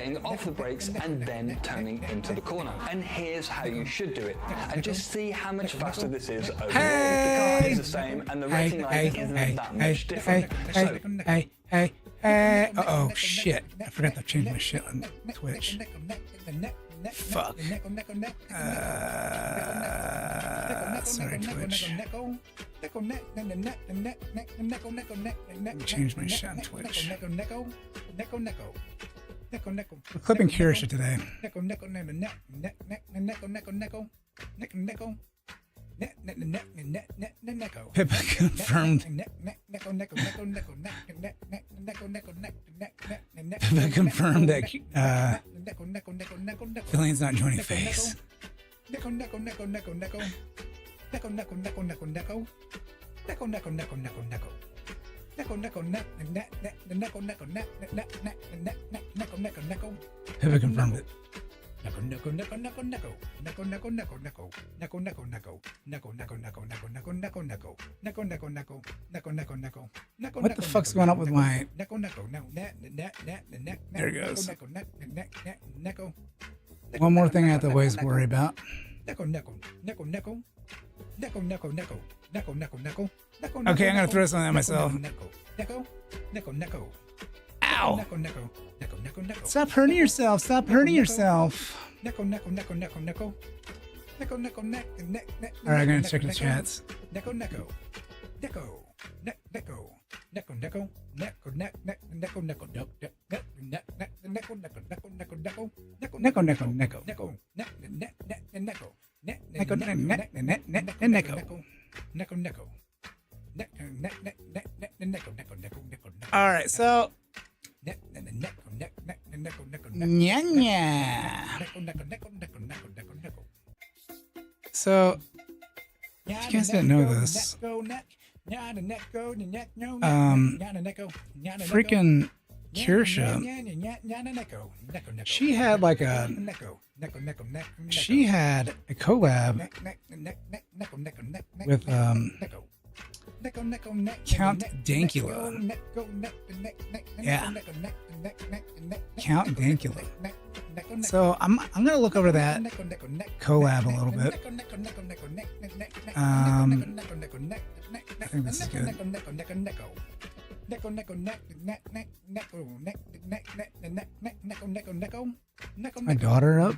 getting off the brakes and then turning into the corner. And here's how you should do it. And just see how much faster this is overall. The car is the same and the racing light isn't that much different. Oh shit, I forgot to change my shit on Twitch. Fuck. Sorry, Twitch. Let me change my shit on Twitch. We're clipping Kirsche today. Pippa confirmed. Pippa confirmed that Fillion's not joining Face. Pippa confirmed it. What the fuck's going on with my... There it goes. One more thing I have to always worry about. Okay, I'm gonna throw something at myself. Ow! Stop hurting yourself! Stop hurting yourself! Alright, I'm gonna check the chats. Alright, so so if you guys didn't know this, freaking Kirsche, she had like a collab with Count Dankula. Yeah, Count Dankula. So I'm gonna look over that collab a little bit. I think this is good. My daughter up?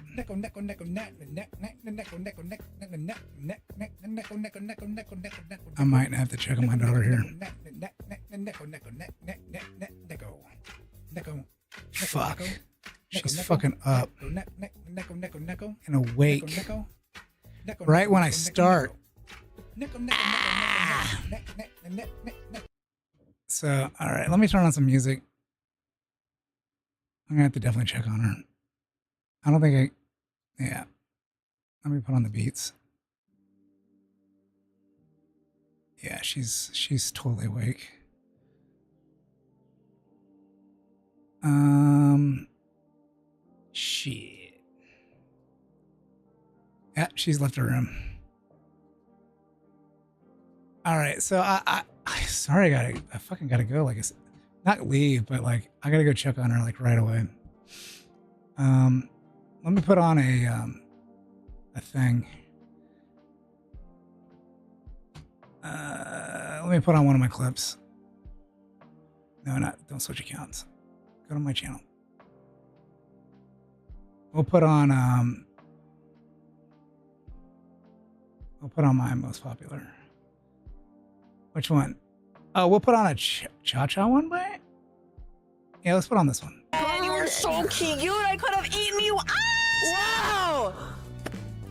I might have to check on my daughter here. Fuck. She's fucking up and awake right when I start. Ah. So, alright, let me turn on some music. I'm gonna have to definitely check on her. I don't think yeah. Let me put on the beats. Yeah, she's totally awake. Shit. Yeah, she's left her room. All right, so I sorry, I fucking gotta go. Like, it's not leave, but like I gotta go check on her like right away. Let me put on a thing. Let me put on one of my clips. No, don't switch accounts. Go to my channel. We'll put on my most popular. Which one? Oh, we'll put on a cha-cha one, but yeah, let's put on this one. Man, you were so cute. I could have eaten you out. Wow.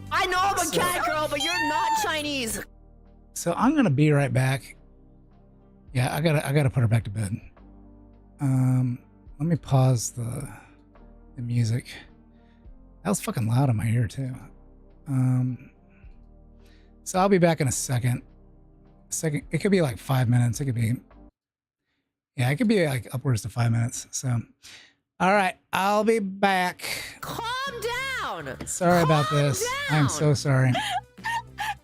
I know I'm a cat girl, but you're not Chinese. So I'm gonna be right back. Yeah, I gotta put her back to bed. Let me pause the music. That was fucking loud in my ear too. So I'll be back in a second. It could be like 5 minutes. It could be like upwards to 5 minutes. So, all right, I'll be back. Calm down. Sorry about this. I'm so sorry.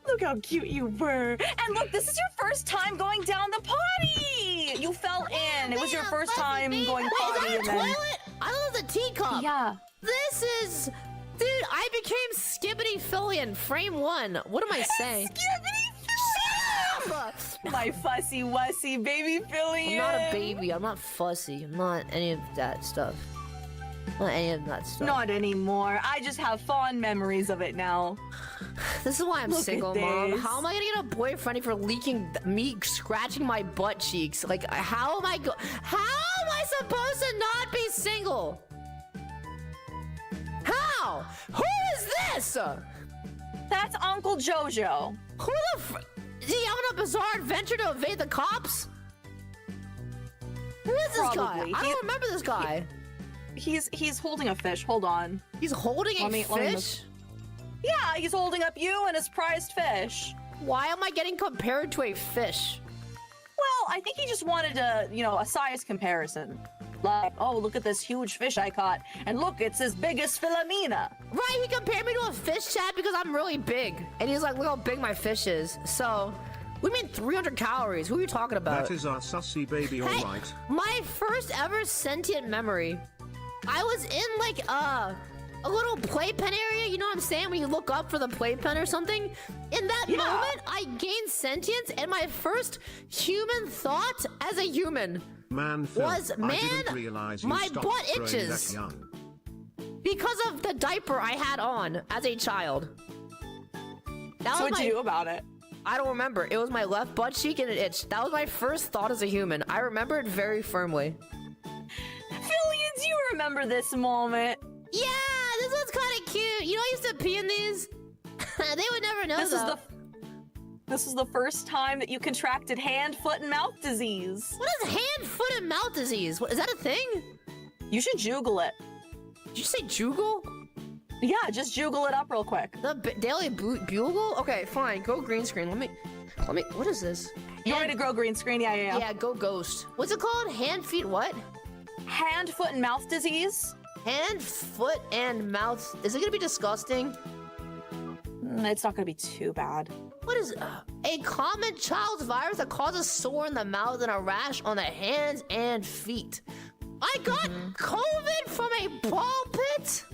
Look how cute you were. And look, this is your first time going down the potty. You fell in. It was your first time going potty. Wait, is that a toilet? I love the teacup. Yeah. This is... Dude, I became Skibbity Philly in frame 1. What am I saying? Shut up! My fussy wussy baby Philly. I'm not a baby. I'm not fussy. I'm not any of that stuff. Not any of that stuff. Not anymore. I just have fond memories of it now. This is why I'm Look single, at Mom. this. How am I gonna get a boyfriend for leaking me scratching my butt cheeks? Like, how am I supposed to not be single? How? Who is this? That's Uncle Jojo. Who the f- Is he having a bizarre adventure to evade the cops? Who is this Probably. guy? I don't remember this guy. He's holding a fish. Hold on. He's holding a Let me fish? Yeah, he's holding up you and his prized fish. Why am I getting compared to a fish? Well, I think he just wanted a, a size comparison. Like, oh, look at this huge fish I caught. And look, it's as big as Philomena. Right, he compared me to a fish, Chad, because I'm really big. And he's like, look how big my fish is. So, we mean 300 calories. Who are you talking about? That is our sussy baby, Hey, alright. my first ever sentient memory. I was in like a little playpen area, you know what I'm saying? When you look up for the playpen or something. In that moment, I gained sentience, and my first human thought as a human Man, Phil, was, I man, didn't realize you my stopped butt growing itches. that young. because of the diaper I had on as a child. That So was what'd you do about it? I don't remember. It was my left butt cheek and it itched. That was my first thought as a human. I remember it very firmly. Philly, do you remember this moment? Yeah, this one's kind of cute. You know, I used to pee in these. They would never know This is the first time that you contracted hand, foot, and mouth disease. What is hand, foot, and mouth disease? What, is that a thing? You should Google it. Did you say jugal? Yeah, just Google it up real quick. The Daily Bugle? Okay, fine. Go green screen. Let me. What is this? You want me to grow green screen? Yeah. Yeah, go ghost. What's it called? Hand, feet, what? Hand, foot, and mouth disease? Hand, foot, and mouth. Is it gonna be disgusting? It's not gonna be too bad. What is a common child's virus that causes sore in the mouth and a rash on the hands and feet? I got COVID from a ball pit?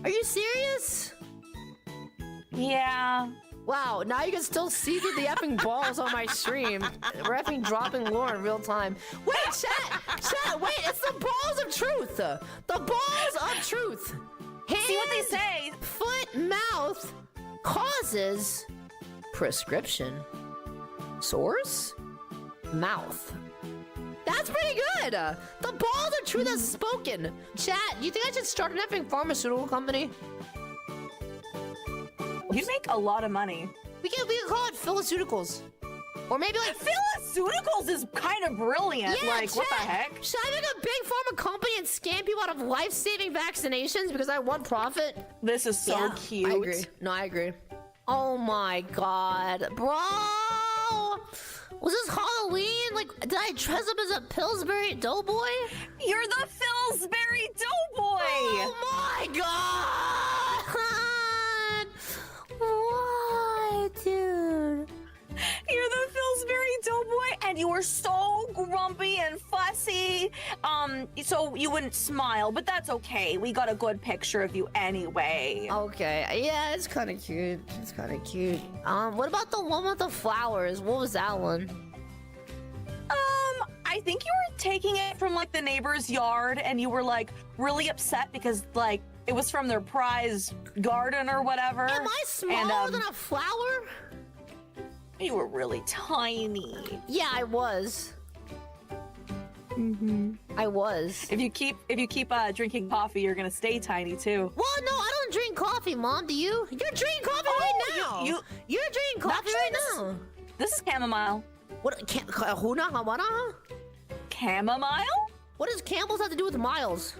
Are you serious? Yeah. Wow, now you can still see through the effing balls on my stream. We're effing dropping lore in real time. Wait, chat, wait, it's the balls of truth. The balls of truth. Hand, See what they say. Foot, mouth causes prescription. Source? Mouth. That's pretty good. The balls of truth has spoken. Chat, do you think I should start an effing pharmaceutical company? You'd make a lot of money. We can call it Philoceuticals. Or maybe like Philoceuticals is kind of brilliant. Yeah, like, what the heck? Should I make a big pharma company and scam people out of life-saving vaccinations because I want profit? This is so cute. I agree. No, I agree. Oh my god. Bro! Was this Halloween? Like, did I dress up as a Pillsbury Doughboy? You're the Pillsbury Doughboy! Oh my god! Why, dude? You're the Pillsbury Doughboy, and you were so grumpy and fussy. So you wouldn't smile, but that's okay. We got a good picture of you anyway. Okay, yeah, it's kind of cute. It's kind of cute. What about the one with the flowers? What was that one? I think you were taking it from like the neighbor's yard, and you were like really upset because like it was from their prize garden or whatever. Am I smaller than a flower? You were really tiny. Yeah, I was. I was. If you keep drinking coffee, you're gonna stay tiny too. Well, no, I don't drink coffee, Mom. Do you? You're drinking coffee right now. You're drinking coffee right now. This is chamomile. What? Huna? Chamomile? What does Campbell's have to do with Miles?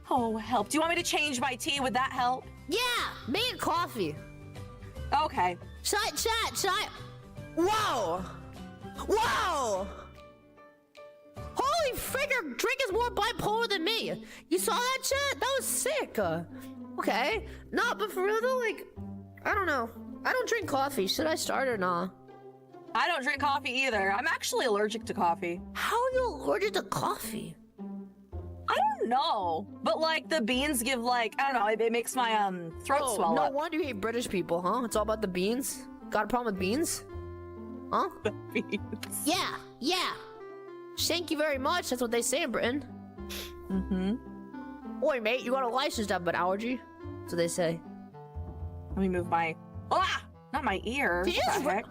Oh, help. Do you want me to change my tea? Would that help? Yeah, make it coffee. Okay. Chat. Whoa! Holy frick, your drink is more bipolar than me. You saw that, chat? That was sick. Okay. No, but for real though, like, I don't know. I don't drink coffee. Should I start or not? I don't drink coffee either. I'm actually allergic to coffee. How are you allergic to coffee? I don't know, but like the beans give like I don't know. It makes my throat swell no up. wonder you hate British people, huh? It's all about the beans. Got a problem with beans? Huh? The beans. Yeah, yeah. Thank you very much. That's what they say in Britain. Mm-hmm. Oi, mate, you got a license to have an allergy. That's what they say. Let me move my not my ear. It What is the heck?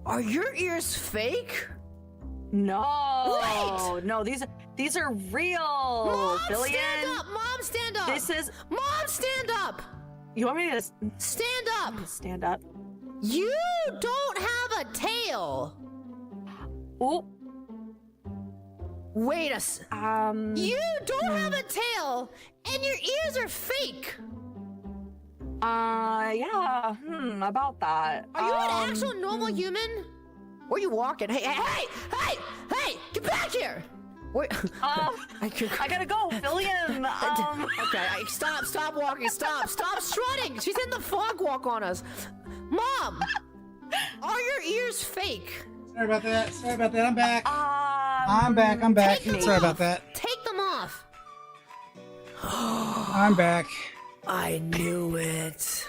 Are your ears fake? No, no, these are real. Mom, Billion. stand up! Mom, stand up! This is. Mom, stand up! You want me to Stand up! stand up? You don't have a tail. Oh. Wait a You don't have a tail, and your ears are fake. Yeah. About that. Are you an actual normal human? Where are you walking? Hey, get back here! Where, I gotta go, Billion. Okay, stop walking, stop strutting! She's in the fog walk on us. Mom, are your ears fake? Sorry about that. I'm back. I'm back. Take them Sorry off. about that. Take them off. I'm back. I knew it.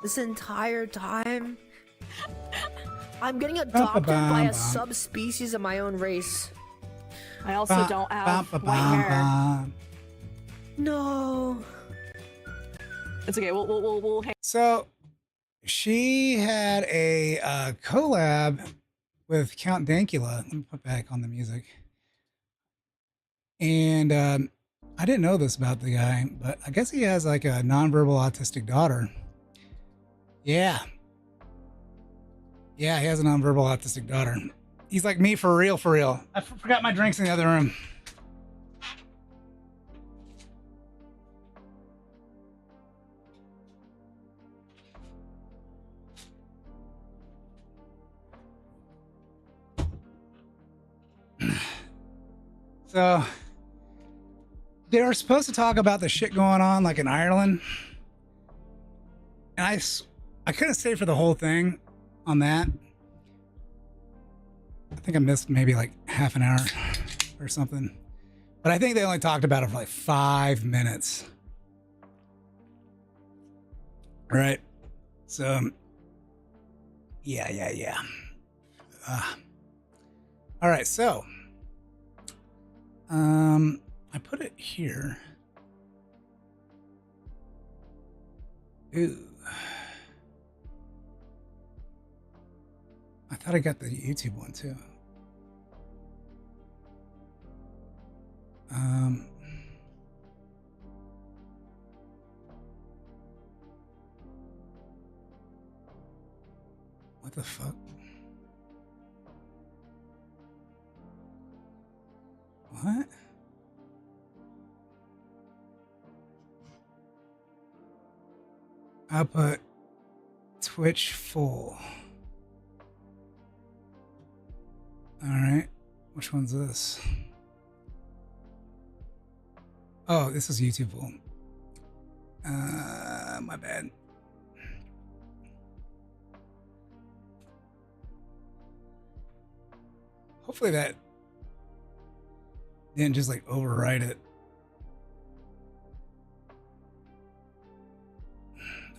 This entire time, I'm getting adopted by a subspecies of my own race. I also don't have white hair. No. It's okay. We'll hang. So, she had a collab with Count Dankula. Let me put back on the music. And I didn't know this about the guy, but I guess he has like a nonverbal autistic daughter. Yeah, he has a nonverbal autistic daughter. He's like me for real, for real. I forgot my drinks in the other room. So they were supposed to talk about the shit going on like in Ireland. And I couldn't stay for the whole thing on that. I think I missed maybe like half an hour or something. But I think they only talked about it for like 5 minutes. Right. So, yeah. All right, so I put it here. Ooh. I thought I got the YouTube one too. What the fuck? What? I'll put Twitch full. All right. Which one's this? Oh, this is YouTube full. My bad. Hopefully that didn't just like override it.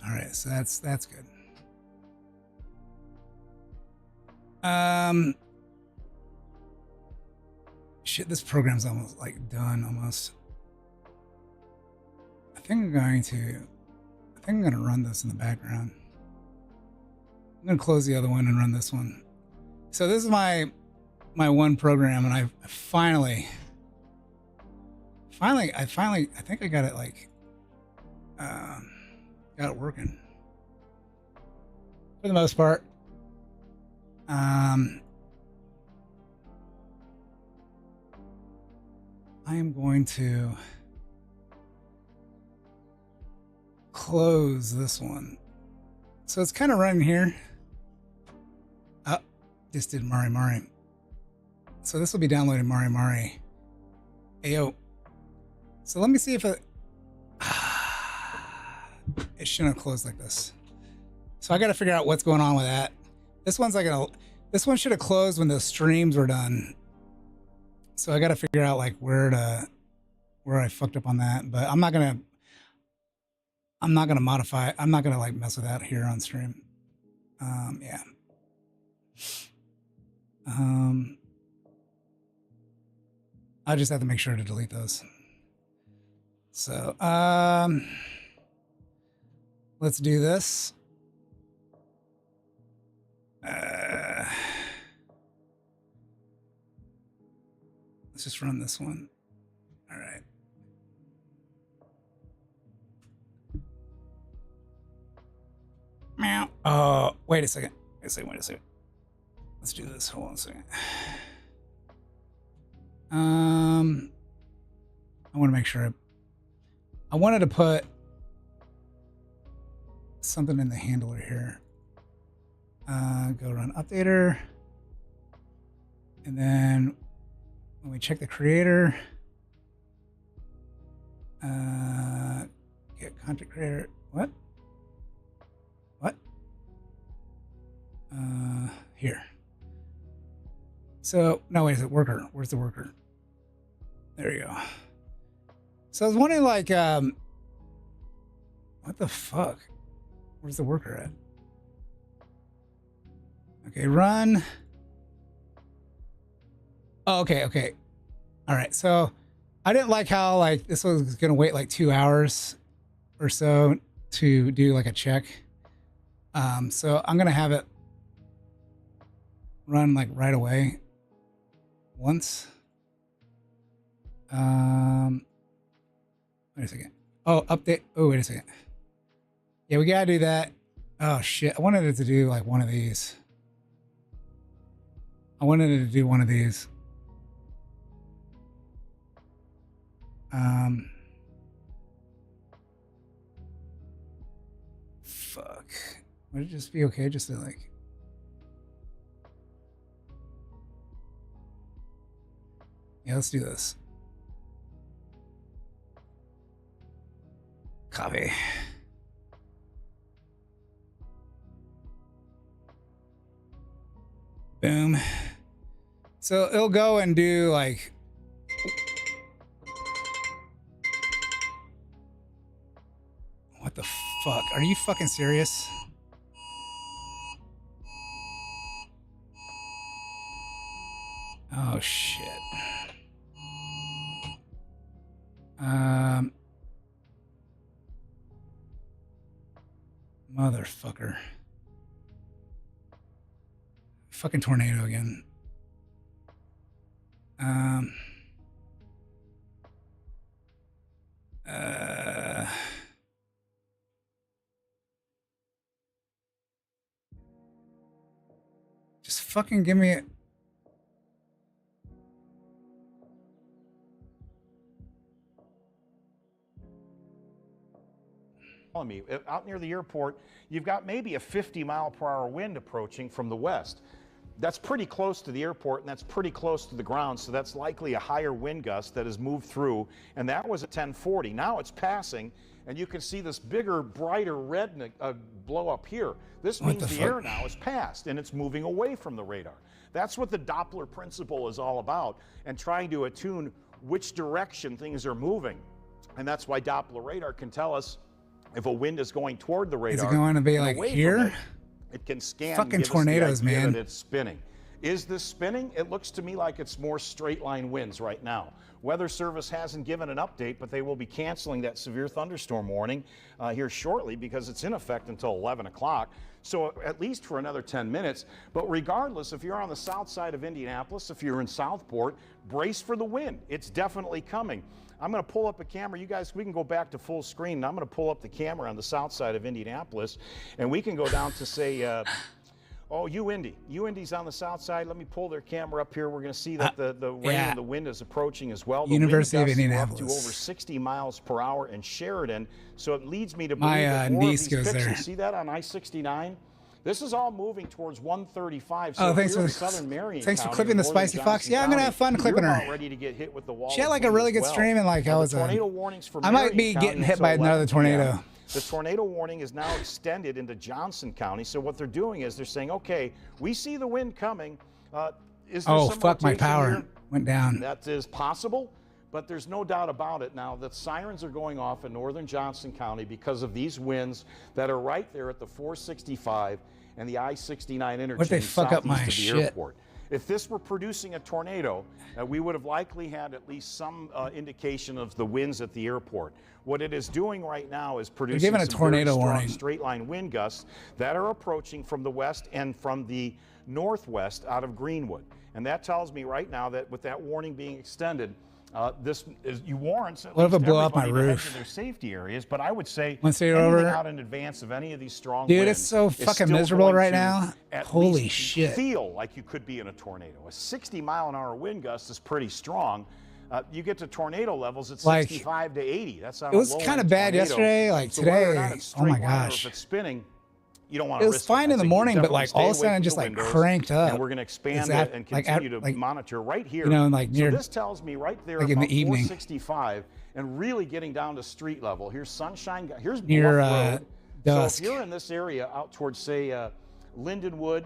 All right, so that's good. Shit, this program's almost like done almost. I think I'm gonna run this in the background. I'm gonna close the other one and run this one. So this is my one program, and I finally, I think I got it like, got it working for the most part. I am going to close this one. So it's kind of running here. Oh, just did Mari Mari. So this will be downloading Mari Mari. Ayo. So let me see if it shouldn't have closed like this. So I got to figure out what's going on with that. This one should have closed when the streams were done. So I got to figure out like where I fucked up on that, but I'm not gonna modify. I'm not gonna like mess with that here on stream. Yeah. I just have to make sure to delete those. So, let's do this. Let's just run this one. All right. Meow. Oh, wait a second. Wait a second. Let's do this. Hold on a second. I want to make sure. I wanted to put something in the handler here. Go run updater. And then when we check the creator, get content creator. What? Here. So, no, wait, is it worker? Where's the worker? There you go. So I was wondering, like, what the fuck? Where's the worker at? Okay, run. Oh, okay. All right, so I didn't like how, like, this was going to wait, like, 2 hours or so to do, like, a check. So I'm going to have it run, like, right away. Once. Wait a second. Oh, update. Oh, wait a second. Yeah, we gotta do that. Oh shit. I wanted it to do like one of these. Fuck. Would it just be okay just to like... Yeah, let's do this. Copy. Boom. So it'll go and do like... What the fuck? Are you fucking serious? Oh shit. Motherfucker. Fucking tornado again. Just fucking give me it. Me out near the airport, you've got maybe a 50-mile-per-hour wind approaching from the west. That's pretty close to the airport, and that's pretty close to the ground, so that's likely a higher wind gust that has moved through, and that was at 1040. Now it's passing, and you can see this bigger, brighter red blow up here. This means the air now is passed, and it's moving away from the radar. That's what the Doppler principle is all about, and trying to attune which direction things are moving. And that's why Doppler radar can tell us if a wind is going toward the radar. Is it going to be like here? It can scan. Fucking tornadoes, man. That it's spinning. Is this spinning? It looks to me like it's more straight line winds right now. Weather Service hasn't given an update, but they will be canceling that severe thunderstorm warning here shortly because it's in effect until 11 o'clock. So at least for another 10 minutes. But regardless, if you're on the south side of Indianapolis, if you're in Southport, brace for the wind. It's definitely coming. I'm going to pull up a camera. You guys, we can go back to full screen. And I'm going to pull up the camera on the south side of Indianapolis, and we can go down to say, oh, UIndy. UIndy's on the south side. Let me pull their camera up here. We're going to see that the rain and the wind is approaching as well. The University of wind gusts Indianapolis. up to over 60 miles per hour in Sheridan. So it leads me to My believe that more of niece these goes pictures, there. see that on I-69? This is all moving towards 135. So Oh, thanks for clipping the Spicy Fox. Yeah, I'm gonna have fun clipping her. Ready to get hit with the wall. She had like a really good stream, and like I was. Tornado warnings for I might be getting hit by another tornado. The tornado warning is now extended into Johnson County. So what they're doing is they're saying, okay, we see the wind coming. Is there Oh, some fuck my rotation power. here? Went down. That is possible, but there's no doubt about it now that sirens are going off in northern Johnson County because of these winds that are right there at the 465 and the I-69 interchange What if they fuck up my southeast of the shit? airport. If this were producing a tornado, we would have likely had at least some indication of the winds at the airport. What it is doing right now is producing giving a some tornado very strong warning. straight line wind gusts that are approaching from the west and from the northwest out of Greenwood. And that tells me right now that with that warning being extended, this is you warrant What if it blow up my everybody to head roof? to their safety areas. But I would say Once they're anything over- out in advance of any of these strong Dude, winds it's so is fucking still miserable going right to now. at Holy least shit. Feel like you could be in a tornado. A 60-mile-an-hour wind gust is pretty strong. You get to tornado levels at Like, 65 to 80. That's on it was a kind of low-end bad tornado. yesterday. Like So whether or today, not it's oh my straight line or gosh. if it's spinning, you don't want It to was risk fine it. in the I think morning, you but like definitely all of a stay sudden away it from just the like windows, cranked up. and we're going to expand It's it at- and like at- continue to like- monitor right here. You know, like near- so this tells me right there like in about the evening. 465 and really getting down to street level. Here's Sunshine. Here's Near, Bluff Road. dusk. So if you're in this area out towards, say, Lindenwood,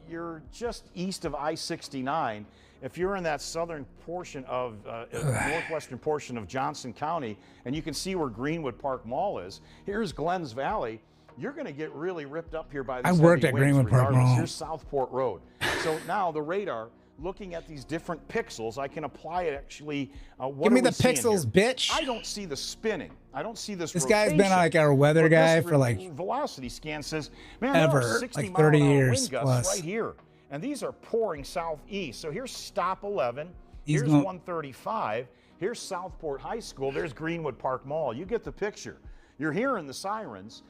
you're just east of I-69. If you're in that southern portion of northwestern portion of Johnson County, and you can see where Greenwood Park Mall is, here's Glens Valley. You're going to get really ripped up here by these I worked heavy at winds Greenwood Park regardless. Mall. Here's Southport Road. So now the radar, looking at these different pixels, I can apply it actually. What Give me are the we seeing pixels, here? bitch. I don't see the spinning. I don't see this. This guy's been rotation. like our weather But guy this for like velocity scan says, man, ever, there are 60 like 30 mile an hour years wind gusts plus. right here, and these are pouring southeast. So here's stop 11. He's Here's going- 135. Here's Southport High School. There's Greenwood Park Mall. You get the picture. You're hearing the sirens.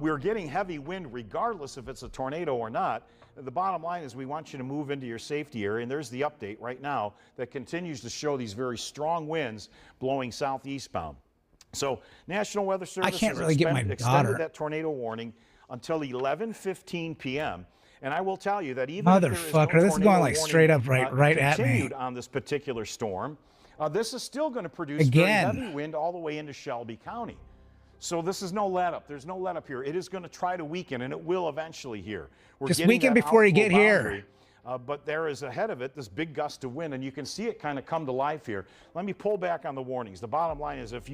We're getting heavy wind regardless if it's a tornado or not. The bottom line is we want you to move into your safety area, and there's the update right now that continues to show these very strong winds blowing southeastbound. So National Weather Service can't has really get my extended daughter. that tornado warning until 11:15 p.m. And I will tell you that even if there is no Motherfucker, this is tornado going like warning, straight up right at me. continued on this particular storm, this is still going to produce Again. very heavy wind all the way into Shelby County. So this is no let up. There's no let up here. It is going to try to weaken, and it will eventually here. We're Just getting weaken that before you outflow get here. boundary, but there is ahead of it this big gust of wind, and you can see it kind of come to life here. Let me pull back on the warnings. The bottom line is if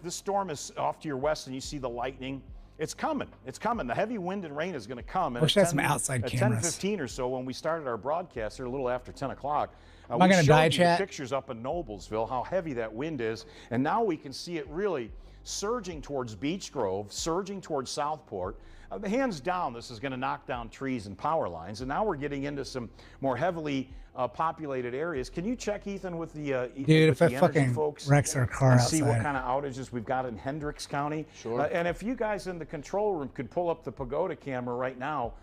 this storm is off to your west and you see the lightning, it's coming. It's coming. The heavy wind and rain is going to come. And Wish at I had some outside at cameras. 10:15 or so, when we started our broadcast here a little after 10 o'clock, Am I we gonna showed die, you chat? the pictures up in Noblesville, how heavy that wind is. And now we can see it really surging towards Beech Grove, surging towards Southport. Hands down, this is going to knock down trees and power lines. And now we're getting into some more heavily populated areas. Can you check, Ethan, with the Dude, if with it the energy fucking folks wrecks our car and see what outside. kind of outages we've got in Hendricks County? Sure. And if you guys in the control room could pull up the Pagoda camera right now.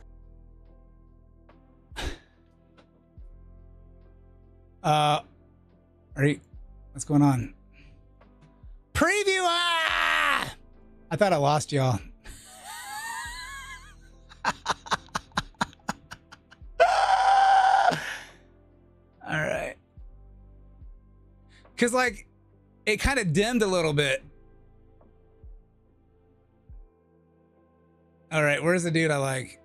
What's going on? Preview! Ah! I thought I lost y'all. All right. Because, like, it kind of dimmed a little bit. All right, where's the dude I like?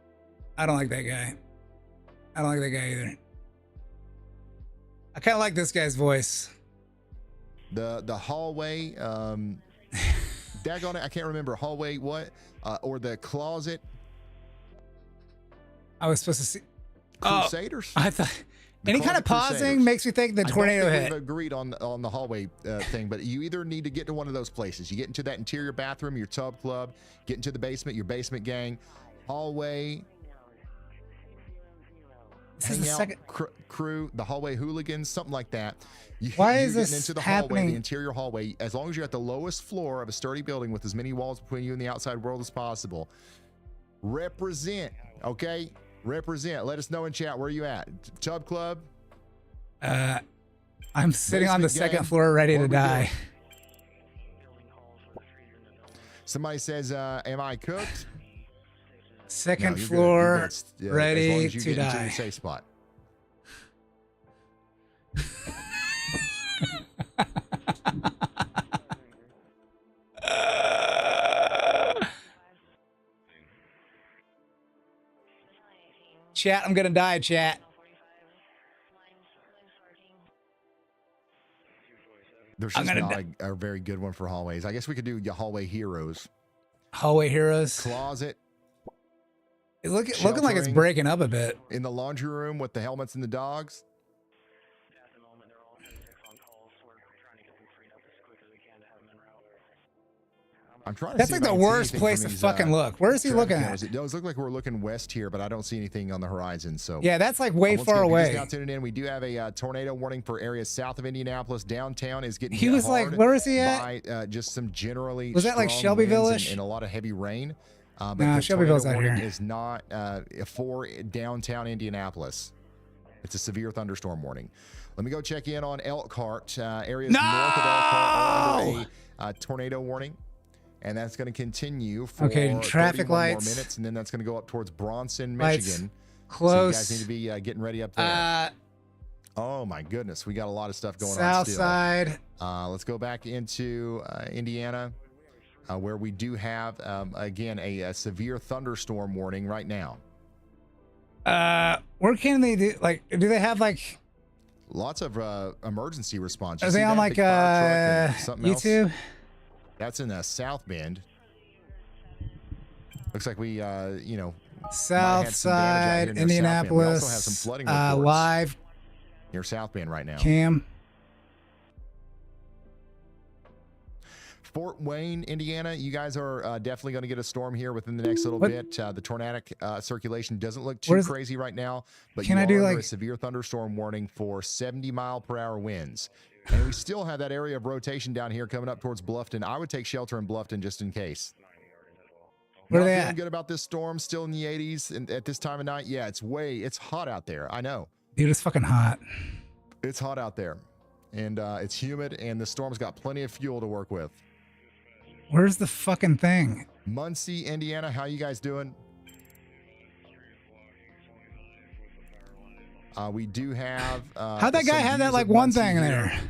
I don't like that guy. I don't like that guy either. I kind of like this guy's voice. The hallway, daggone it, I can't remember hallway what, or the closet. I was supposed to see. Crusaders. I thought The any kind of Closet pausing Crusaders. makes me think the I don't tornado think hit. We've agreed on the hallway thing, but you either need to get to one of those places. You get into that interior bathroom, your tub club, get into the basement, your basement gang, hallway. This is the Hangout second. crew, the hallway hooligans, something like that. Why you're is getting this into the hallway, happening? the interior hallway? As long as you're at the lowest floor of a sturdy building with as many walls between you and the outside world as possible, represent. Okay, represent. Let us know in chat where you at. Tub club. I'm sitting on the Basement second gang? floor, ready What to are we die. Somebody says, "Am I cooked?" Second No, you're good. floor, You're good. As long ready as you to get into die. the safe spot. Chat, I'm gonna die, chat. There's I'm just gonna not a very good one for hallways. I guess we could do your hallway heroes. Hallway heroes. Closet. It's looking like it's Sheltering. breaking up a bit. In the laundry room with the helmets and the dogs. I'm trying to That's see like if I the can see worst anything place from to these, fucking look. Where is he traffic looking cameras. at? It does look like we're looking west here, but I don't see anything on the horizon. So Yeah, that's like way once far again, if you're just away. now tuning in, we do have a tornado warning for areas south of Indianapolis. Downtown is getting He hit was like, hard where was he at? by just some generally Was that like strong winds Shelbyville-ish? and a lot of heavy rain. But Nah, the Shelbyville's tornado out warning here. is not for downtown Indianapolis. It's a severe thunderstorm warning. Let me go check in on Elkhart. Areas north of Elkhart are under a tornado warning. And that's going to continue for Okay, traffic 31 more lights. minutes, and then that's going to go up towards Bronson, Lights. Michigan. Close. So you guys need to be getting ready up there. Oh my goodness, we got a lot of stuff going on South still. side. Let's go back into Indiana, where we do have again a severe thunderstorm warning right now. Where can they do? Like, do they have like? Lots of emergency response. You Are see they on that like big fire truck and something else? YouTube? That's in South Bend. Looks like we, you know, South side, near South Bend. We Indianapolis. also have some flooding reports Live near South Bend right now. cam. Fort Wayne, Indiana, you guys are definitely going to get a storm here within the next little bit. The tornadic circulation doesn't look too crazy right now, but Can you I are do, under like- a severe thunderstorm warning for 70-mile-per-hour winds. And we still have that area of rotation down here coming up towards Bluffton. I would take shelter in Bluffton just in case. Where are Not they feeling at? good about this storm, still in the 80s and at this time of night. Yeah, it's hot out there. I know. Dude, it's fucking hot. It's hot out there. And it's humid, and the storm's got plenty of fuel to work with. Where's the fucking thing? Muncie, Indiana, how you guys doing? We do have. How'd that guy some have that views like of one Muncie thing here. there?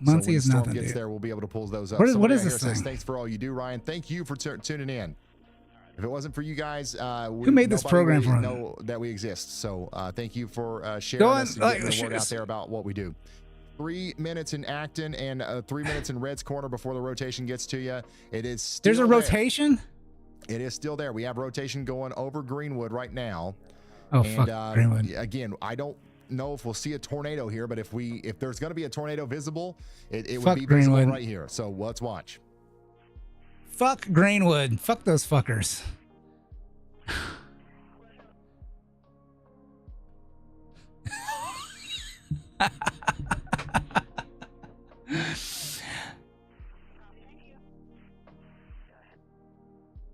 So Muncie when is the storm nothing, gets dude. there, we'll be able to pull those up. What is Somebody out this here says, thing? thanks for all you do, Ryan. Thank you for tuning in. If it wasn't for you guys, Who made this nobody program would for him? know that we exist. So thank you for sharing Go on, us and like, getting the word out there about what we do. 3 minutes in Acton and 3 minutes in Red's Corner before the rotation gets to you. It is still There's a there. rotation? It is still there. We have rotation going over Greenwood right now. Oh, and fuck Greenwood. again, I don't know if we'll see a tornado here, but if there's going to be a tornado visible, it would Fuck be visible Greenwood. right here. So let's watch. Fuck Greenwood. Fuck those fuckers.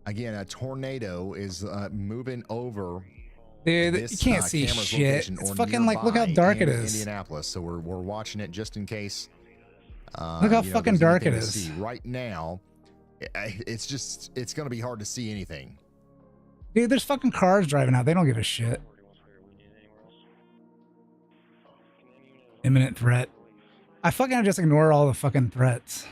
Again, a tornado is moving over. Dude, This, you can't see camera's shit. location It's or fucking like, look how nearby dark it in is. Indianapolis, so we're watching it just in case. Look how fucking there's dark it anything to is. see. Right now, it's going to be hard to see anything. Dude, there's fucking cars driving out. They don't give a shit. Imminent threat. I fucking just ignore all the fucking threats.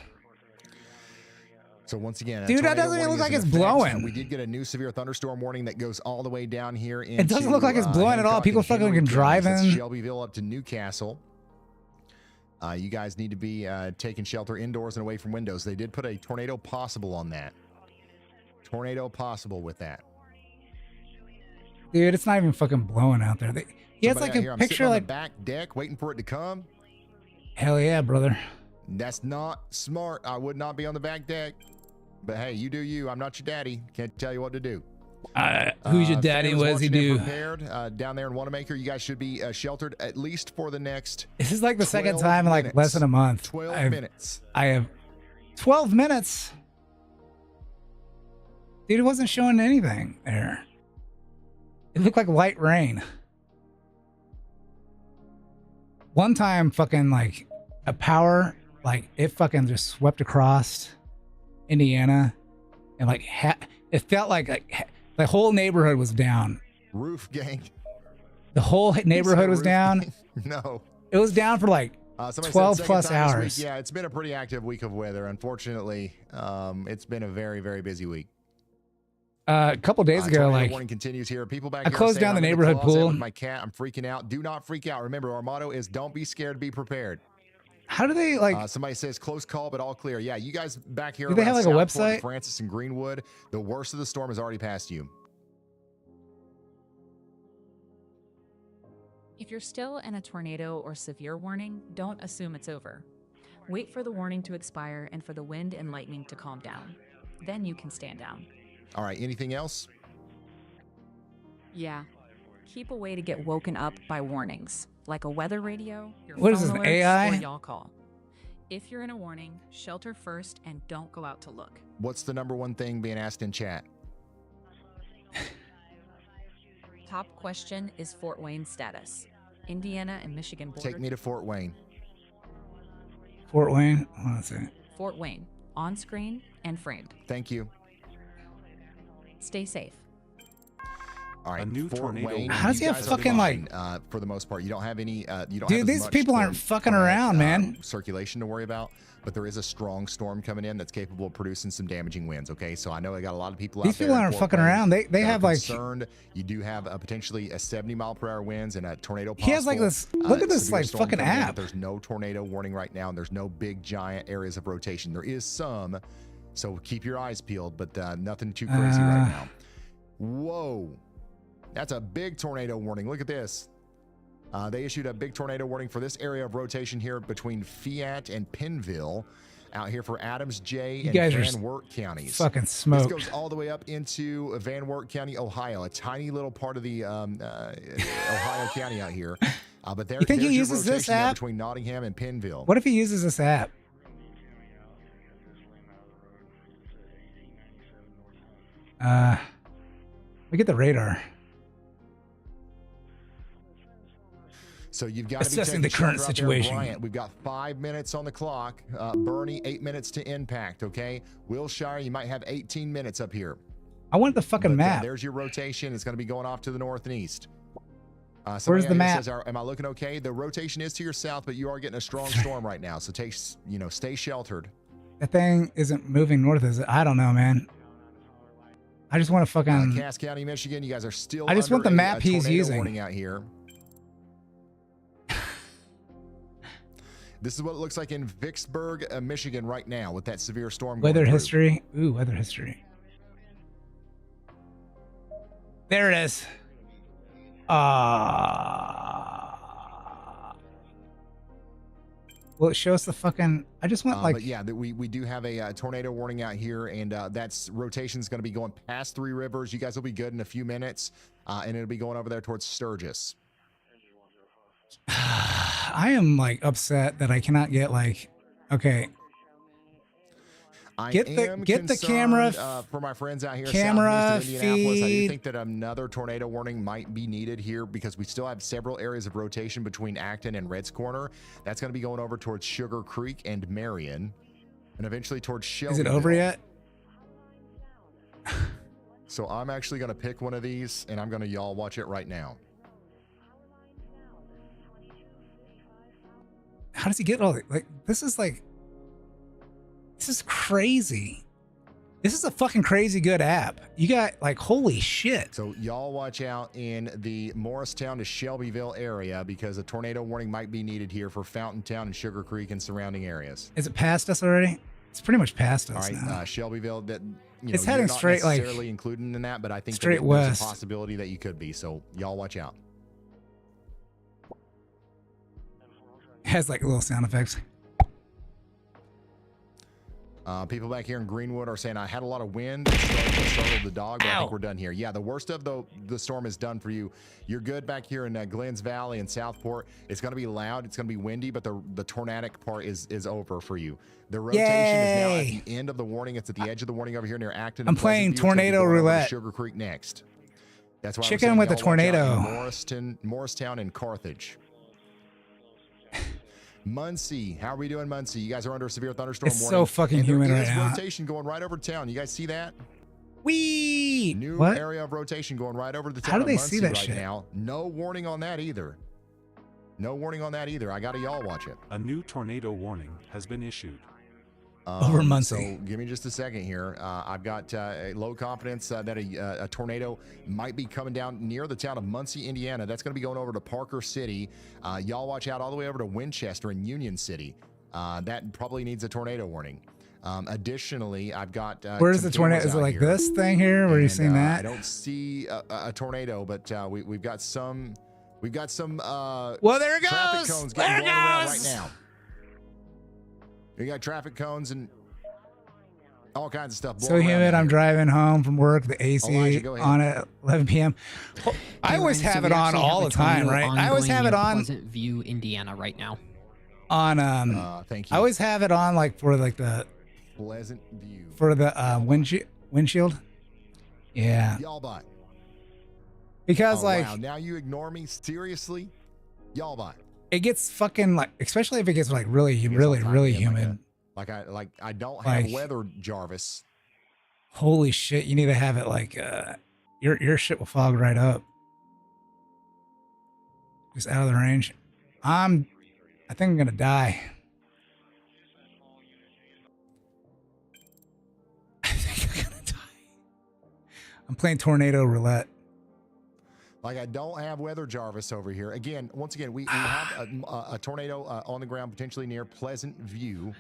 So once again, a Dude, that tornado doesn't even warning look is like in it's effect. blowing. We did get a new severe thunderstorm warning that goes all the way down here into, It doesn't look like it's blowing at all. Hancock People and fucking Henry counties. driving. That's Shelbyville up to Newcastle. You guys need to be taking shelter indoors and away from windows. They did put a tornado possible on that. Tornado possible with that. Dude, it's not even fucking blowing out there. He has Somebody like out a here, I'm picture sitting on like, the back deck waiting for it to come. hell yeah, brother. That's not smart. I would not be on the back deck. But hey, you do you. I'm not your daddy. Can't tell you what to do. Who's your daddy? Fans What does he watching and do? Prepared down there in Wanamaker. You guys should be sheltered at least for the next. This is like the second 12 time in like minutes. less than a month. 12 minutes. I have 12 minutes. Dude, it wasn't showing anything there. It looked like light rain. One time, fucking like a power, like it fucking just swept across Indiana, and like it felt like the whole neighborhood was down. Roof gang. The whole neighborhood was Roof down. gang. No. It was down for like Somebody 12 said second plus time this week. hours. Yeah, it's been a pretty active week of weather. Unfortunately, it's been a very, very busy week. A couple days ago, tornado like warning continues here. People back I here closed saying, down the "I'm in neighborhood closet pool." with my cat. I'm freaking out. Do not freak out. Remember, our motto is don't be scared, be prepared. How do they like? Somebody says close call, but all clear. Yeah, you guys back here. Do they around have, like, a Southport, website? Francis and Greenwood. The worst of the storm has already passed you. If you're still in a tornado or severe warning, don't assume it's over. Wait for the warning to expire and for the wind and lightning to calm down. Then you can stand down. All right. Anything else? Yeah. Keep away to get woken up by warnings, like a weather radio, your What is phone this, an alerts, AI? or y'all call. If you're in a warning, shelter first and don't go out to look. What's the number one thing being asked in chat? Top question is Fort Wayne status. Indiana and Michigan border. Take me to Fort Wayne. Fort Wayne. Hold on a second. Fort Wayne, on screen and framed. Thank you. Stay safe. All right. A new Fort tornado Wayne. How does he you have guys are fucking, fine, for the most part? You don't have any. You don't have Dude, as these much people aren't fucking around, man. Circulation to worry about, but there is a strong storm coming in that's capable of producing some damaging winds. Okay, so I know I got a lot of people. These out there people in aren't Fort fucking Wayne around. They that are have, like- concerned. You do have potentially a 70-mile-per-hour winds and a tornado. He has, like, possible, this- look at this, severe like, storm fucking coming in, but app. there's no tornado warning right now, and there's no big giant areas of rotation. There is some, so keep your eyes peeled, but nothing too crazy right now. Whoa. That's a big tornado warning. Look at this. They issued a big tornado warning for this area of rotation here between Fiat and Pennville, out here for Adams, J, and guys are Van Wert counties. fucking smoked. This goes all the way up into Van Wert County, Ohio, a tiny little part of the Ohio County out here. But there, You think he there's your uses this rotation there app? between Nottingham and Pennville. What if he uses this app? We get the radar. So you've got to be Assessing taking the current shelter out there, situation. Bryant. We've got 5 minutes on the clock. Bernie, 8 minutes to impact. Okay, Wilshire, you might have 18 minutes up here. I want the fucking But, map. there's your rotation. It's going to be going off to the north and east. Where's Somebody the out here map? Says, am I looking okay? The rotation is to your south, but you are getting a strong storm right now. So stay sheltered. That thing isn't moving north, is it? I don't know, man. I just want to fucking. Cass County, Michigan, you guys are still. I just want under the map a he's tornado using. warning out here. This is what it looks like in Vicksburg, Michigan, right now with that severe storm. Weather going through. history. Ooh, weather history. There it is. Well, it shows the fucking. I just want like. But yeah, we do have a tornado warning out here, and that's rotation's going to be going past Three Rivers. You guys will be good in a few minutes, and it'll be going over there towards Sturgis. I am like upset that I cannot get like. Okay. Get the camera for my friends out here. camera southeast of Indianapolis. I do feed. think that another tornado warning might be needed here because we still have several areas of rotation between Acton and Red's Corner. That's going to be going over towards Sugar Creek and Marion, and eventually towards Shelbyville. Is it over yet? So I'm actually going to pick one of these, and I'm going to y'all watch it right now. How does he get all the, like? This is like. This is crazy. This is a fucking crazy good app. You got like holy shit. So y'all watch out in the Morristown to Shelbyville area because a tornado warning might be needed here for Fountaintown and Sugar Creek and surrounding areas. Is it past us already? It's pretty much past us All right, now. Shelbyville. That It's you're heading not straight, like, necessarily included in that, but I think straight that there's west. a possibility that you could be. So y'all watch out. It has like little sound effects. People back here in Greenwood are saying I had a lot of wind. It startled the dog, but I Ow. think we're done here. Yeah, the worst of the storm is done for you. You're good back here in Glens Valley and Southport. It's going to be loud. It's going to be windy, but the tornadic part is over for you. The rotation is now Yay. at the end of the warning. It's at the edge of the warning over here near Acton. I'm and playing Pleasant View. It's gonna be tornado going over to roulette. Sugar Creek next. That's why I'm Chicken saying with a y'all watch out tornado. in Morristown and Carthage. Muncie, how are we doing, Muncie? You guys are under a severe thunderstorm It's warning. so fucking and there humid is right now. rotation going right over town. You guys see that? Wee! New What? area of rotation going right over the town How do of they Muncie see that right shit? now. No warning on that either. No warning on that either. I got to y'all watch it. A new tornado warning has been issued. over Muncie. So give me just a second here. I've got a low confidence that a tornado might be coming down near the town of Muncie, Indiana. That's going to be going over to Parker City. Y'all watch out all the way over to Winchester and Union City. That probably needs a tornado warning. Additionally, I've got where's some the tornado? cameras Is it out like here. this thing here? Where you seeing that? I don't see a tornado, but we've got some. We've got some. Well, there it traffic goes. cones There getting it blown around goes. right now. We got traffic cones and all kinds of stuff. So blowing around humid. out I'm here. driving home from work. The AC Elijah, go ahead. on at 11 p.m. Well, I Hey, always Ryan, have so it we on actually all have the a time, tornado right? I always have ongoing it near on Pleasant View, Indiana, right now. Thank you. I always have it on like for like the Pleasant View. for the windshield. Yeah, Y'all bot. because Oh, like wow. Now you ignore me? Seriously? Y'all bot. it gets fucking like, especially if it gets like really, It gets really, all tied really in humid. I don't have Like- weather, Jarvis. Holy shit! You need to have it like your shit will fog right up. Just out of the range. I think I'm gonna die. I think I'm gonna die. I'm playing tornado roulette. Like, I don't have weather, Jarvis, over here. Again, once again, we have a tornado on the ground, potentially near Pleasant View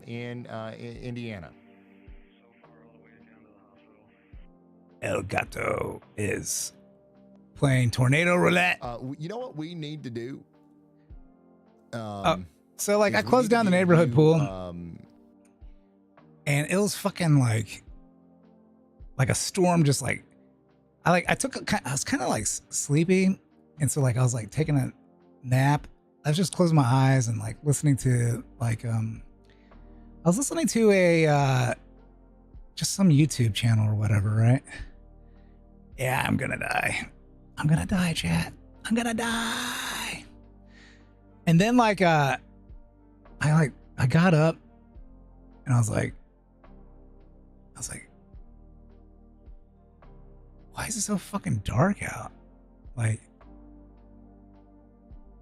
in Indiana. El Gato is playing tornado roulette. You know what we need to do? So like is I we closed need to down the give neighborhood you, pool, and it was fucking like a storm. Just like I was kind of like sleepy, and so like I was like taking a nap. I was just closing my eyes and like listening to like I was listening to a just some YouTube channel or whatever, right? Yeah, I'm gonna die. I'm gonna die, chat. I'm gonna die. And then like I got up and I was like, why is it so fucking dark out? Like,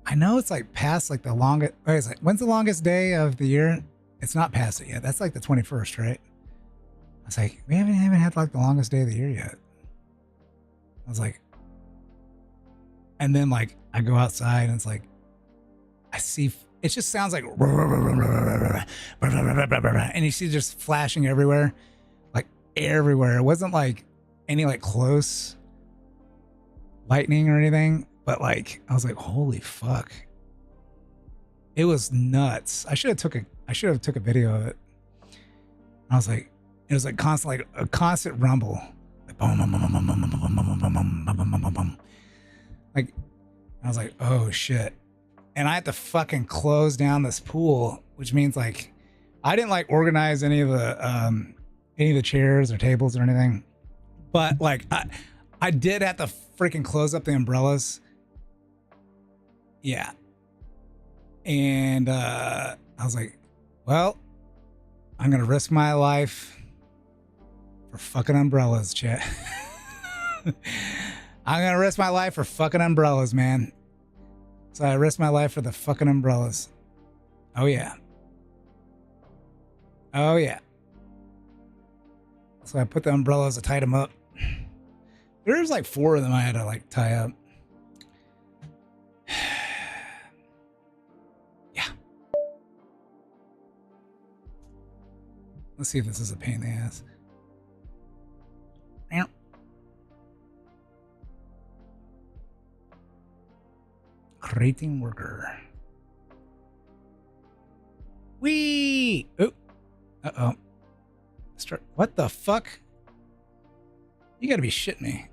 I know it's like past like the longest. Wait, it's like, when's the longest day of the year? It's not past it yet. That's like the 21st, right? I was like, we haven't even had like the longest day of the year yet. I was like, and then like I go outside and it's like, I see, it just sounds like, and you see just flashing everywhere, like everywhere. It wasn't like any like close lightning or anything, but like, I was like, holy fuck. It was nuts. I should have took a video of it. I was like, it was like constant, like a constant rumble. Like, boom, boom, boom, boom, boom, boom, boom, boom, boom, boom, boom, boom, boom, boom. Like, I was like, oh shit. And I had to fucking close down this pool, which means like, I didn't like organize any of the chairs or tables or anything, but like, I did have to freaking close up the umbrellas. Yeah. And I was like, well, I'm going to risk my life for fucking umbrellas, chat. I'm going to risk my life for fucking umbrellas, man. So I risked my life for the fucking umbrellas. Oh, yeah. Oh, yeah. So I put the umbrellas, I tied them up. There's like 4 of them I had to like tie up. Yeah. Let's see if this is a pain in the ass. Rating worker. Wee! Oh. Uh-oh. Start. What the fuck? You gotta be shitting me.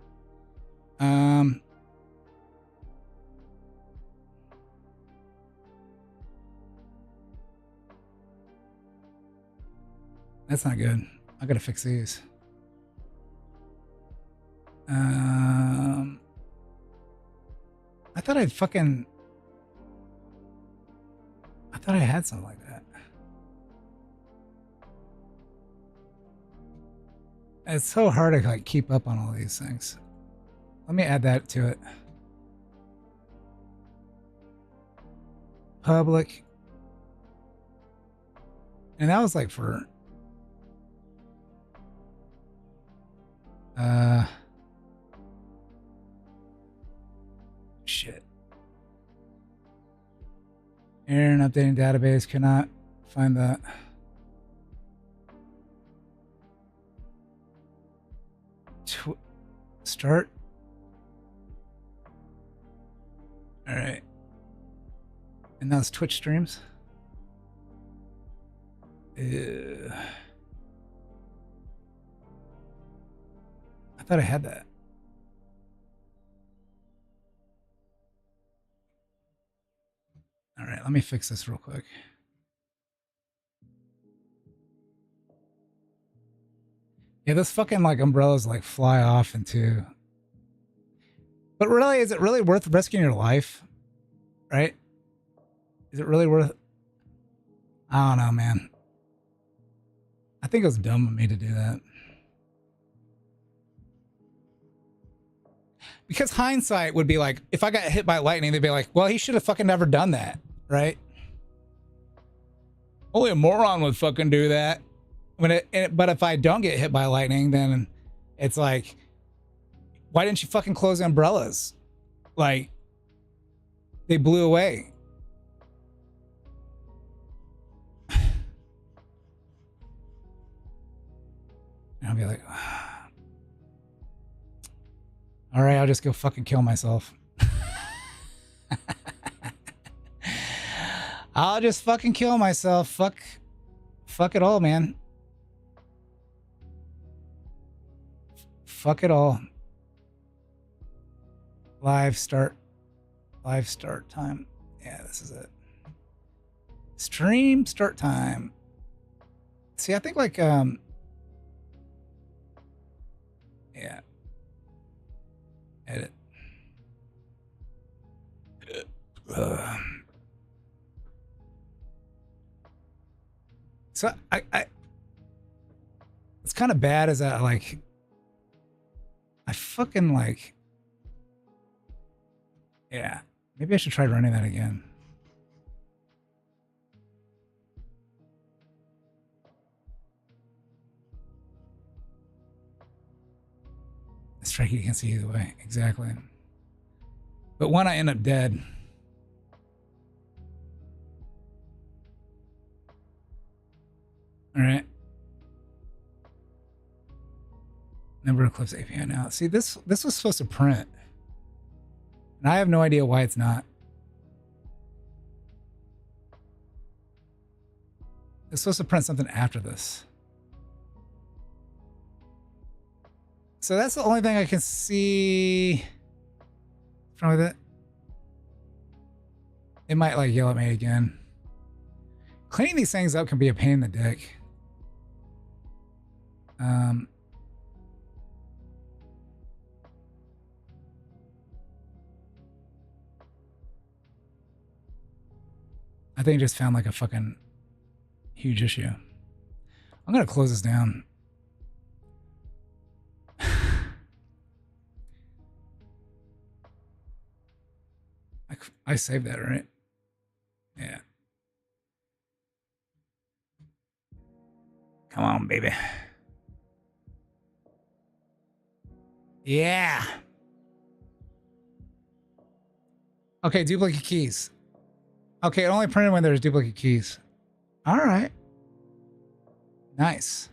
That's not good. I gotta fix these. I thought I had something like that. It's so hard to like keep up on all these things. Let me add that to it. Public. And that was like for shit. Error in updating database, cannot find that. Start. All right. And that's Twitch streams. I thought I had that. All right, let me fix this real quick. Yeah, those fucking like umbrellas like fly off into. But really, is it really worth risking your life? Right? Is it really worth? I don't know, man. I think it was dumb of me to do that. Because hindsight would be like, if I got hit by lightning, they'd be like, well, he should have fucking never done that, right? Only a moron would fucking do that. But if I don't get hit by lightning, then it's like, why didn't you fucking close the umbrellas? Like, they blew away. And I'll be like, all right, I'll just go fucking kill myself. I'll just fucking kill myself. Fuck it all, man. Fuck it all. Live start time. Yeah, this is it. Stream start time. See, I think like yeah. Edit. So I it's kind of bad as I like I fucking like yeah, maybe I should try running that again. Strike you can see either way, exactly. But when I end up dead, all right. Number Eclipse API now. See, this was supposed to print, and I have no idea why it's not. It's supposed to print something after this. So that's the only thing I can see. What's wrong with it? It might like yell at me again. Cleaning these things up can be a pain in the dick. I think I just found like a fucking huge issue. I'm gonna close this down. I saved that, right? Yeah. Come on, baby. Yeah. Okay, duplicate keys. Okay, it only printed when there's duplicate keys. All right. Nice.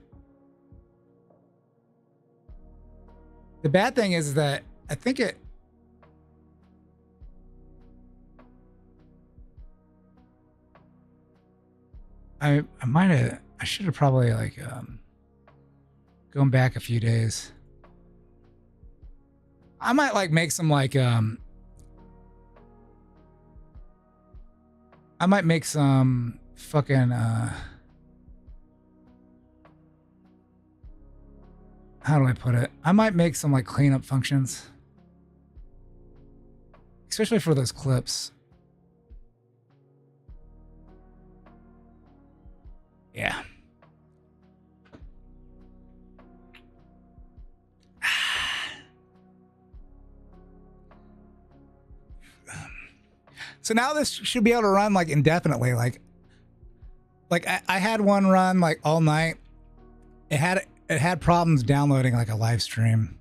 The bad thing is that I think it... I might have... I should have probably like gone back a few days. I might like make some like I might make some fucking how do I put it? I might make some like cleanup functions. Especially for those clips. Yeah. So now this should be able to run like indefinitely. Like like I had one run like all night. It had problems downloading like a live stream.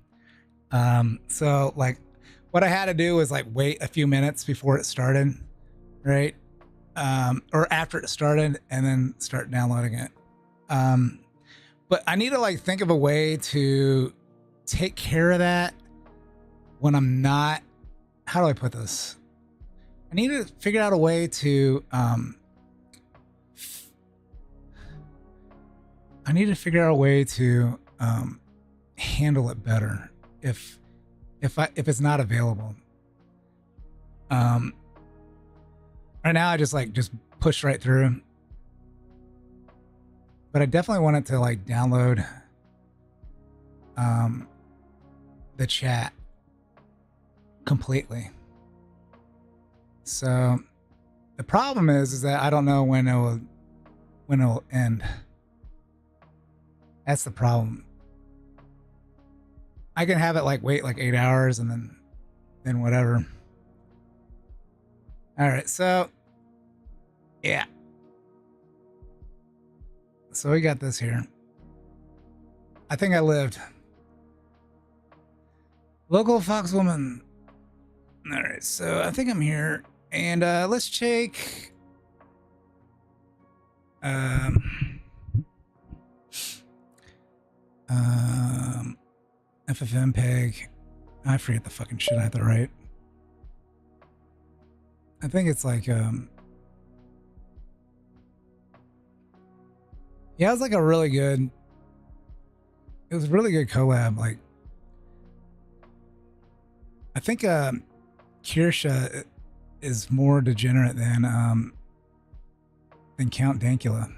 So like what I had to do was like wait a few minutes before it started, right? Or after it started, and then start downloading it. But I need to like think of a way to take care of that when I'm not. How do I put this? I need to figure out a way to handle it better if it's not available. Right now I just push right through. But I definitely want it to like download the chat completely. So the problem is that I don't know when it'll end. That's the problem. I can have it like wait like 8 hours and then whatever. All right, so yeah. So we got this here. I think I lived. Local Foxwoman. All right, so I think I'm here. And let's check. FFmpeg. I forget the fucking shit I have to write. I think it's like yeah, it was like a really good. It was a really good collab. Like, I think Kirsche is more degenerate than Count Dankula.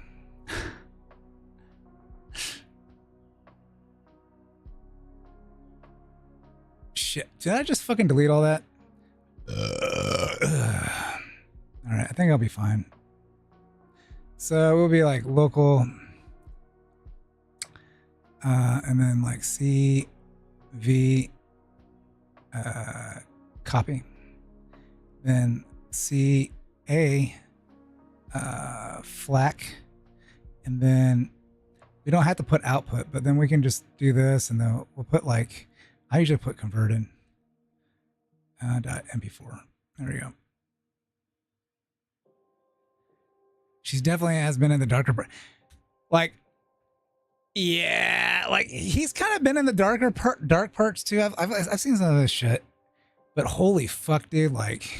Shit, did I just fucking delete all that? All right, I think I'll be fine. So we'll be like local, and then like CV copy, then CA FLAC, and then we don't have to put output, but then we can just do this, and then we'll put like, I usually put converted .mp4. There we go. She's definitely has been in the darker part. Like, yeah, like he's kind of been in the dark parts too. I've seen some of this shit, but holy fuck, dude, like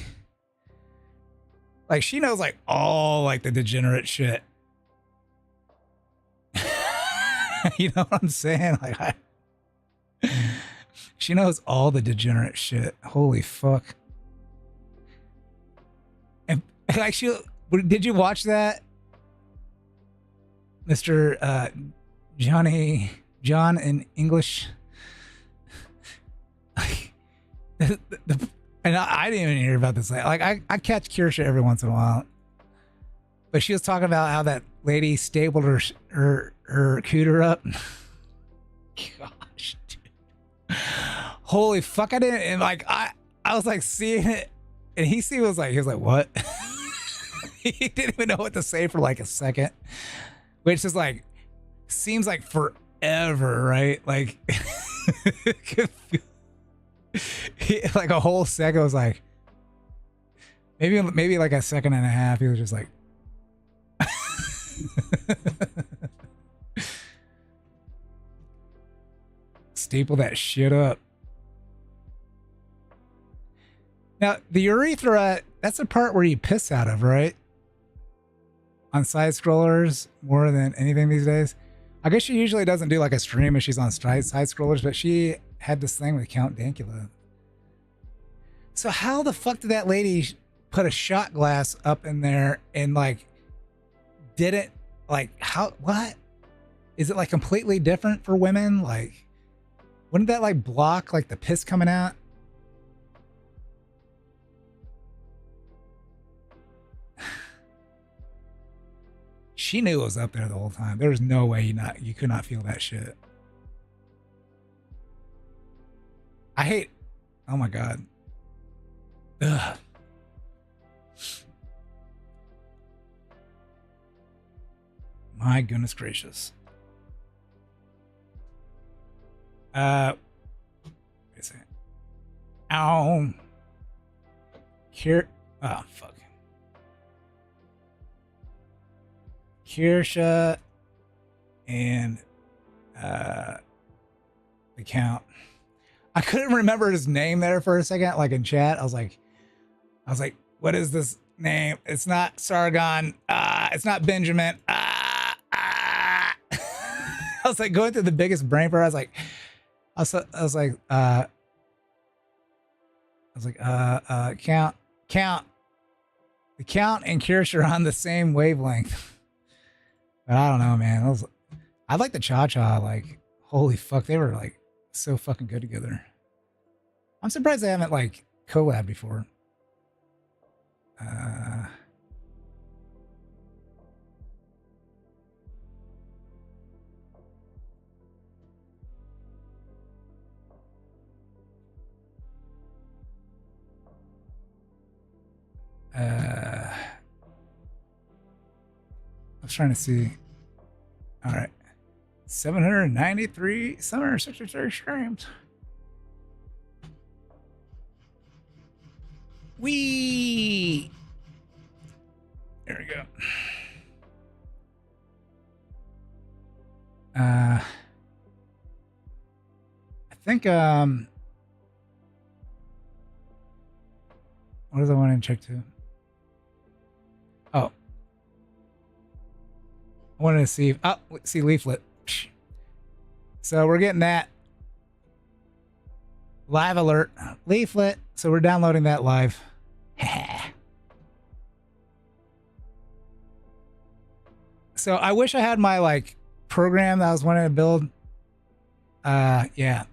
she knows like all like the degenerate shit. You know what I'm saying? Like she knows all the degenerate shit. Holy fuck. And like did you watch that? Mr. John in English. And I didn't even hear about this. Like I catch Kirsche every once in a while. But she was talking about how that lady stapled her cooter up. Gosh, dude. Holy fuck, I didn't, and like I was like seeing it, and he was like what? He didn't even know what to say for like a second, which is like seems like forever, right? Like like a whole second was like maybe like a second and a half. He was just like staple that shit up. Now the urethra, that's the part where you piss out of, right? On side scrollers more than anything these days. I guess she usually doesn't do like a stream if she's on side scrollers, but she had this thing with Count Dankula. So how the fuck did that lady put a shot glass up in there and like didn't like how, what? Is it like completely different for women? Like, wouldn't that like block like the piss coming out? She knew it was up there the whole time. There's no way you could not feel that shit. I hate, oh my God. Ugh. My goodness gracious. Wait a second. Ow. Oh, fuck. Kirsche and the count. I couldn't remember his name there for a second, like in chat. I was like, what is this name? It's not Sargon. It's not Benjamin. I was like going through the biggest brain fart. I was like, count. The count and Kirsche are on the same wavelength. But I don't know, man. I like the Cha-Cha. Like, holy fuck, they were like so fucking good together. I'm surprised they haven't like collabed before. I was trying to see. All right. 763 streams. Wee. There we go. I think what does I want to check to? Oh. I wanted to see see leaflet. So we're getting that live alert leaflet. So we're downloading that live. So I wish I had my like program that I was wanting to build. Yeah.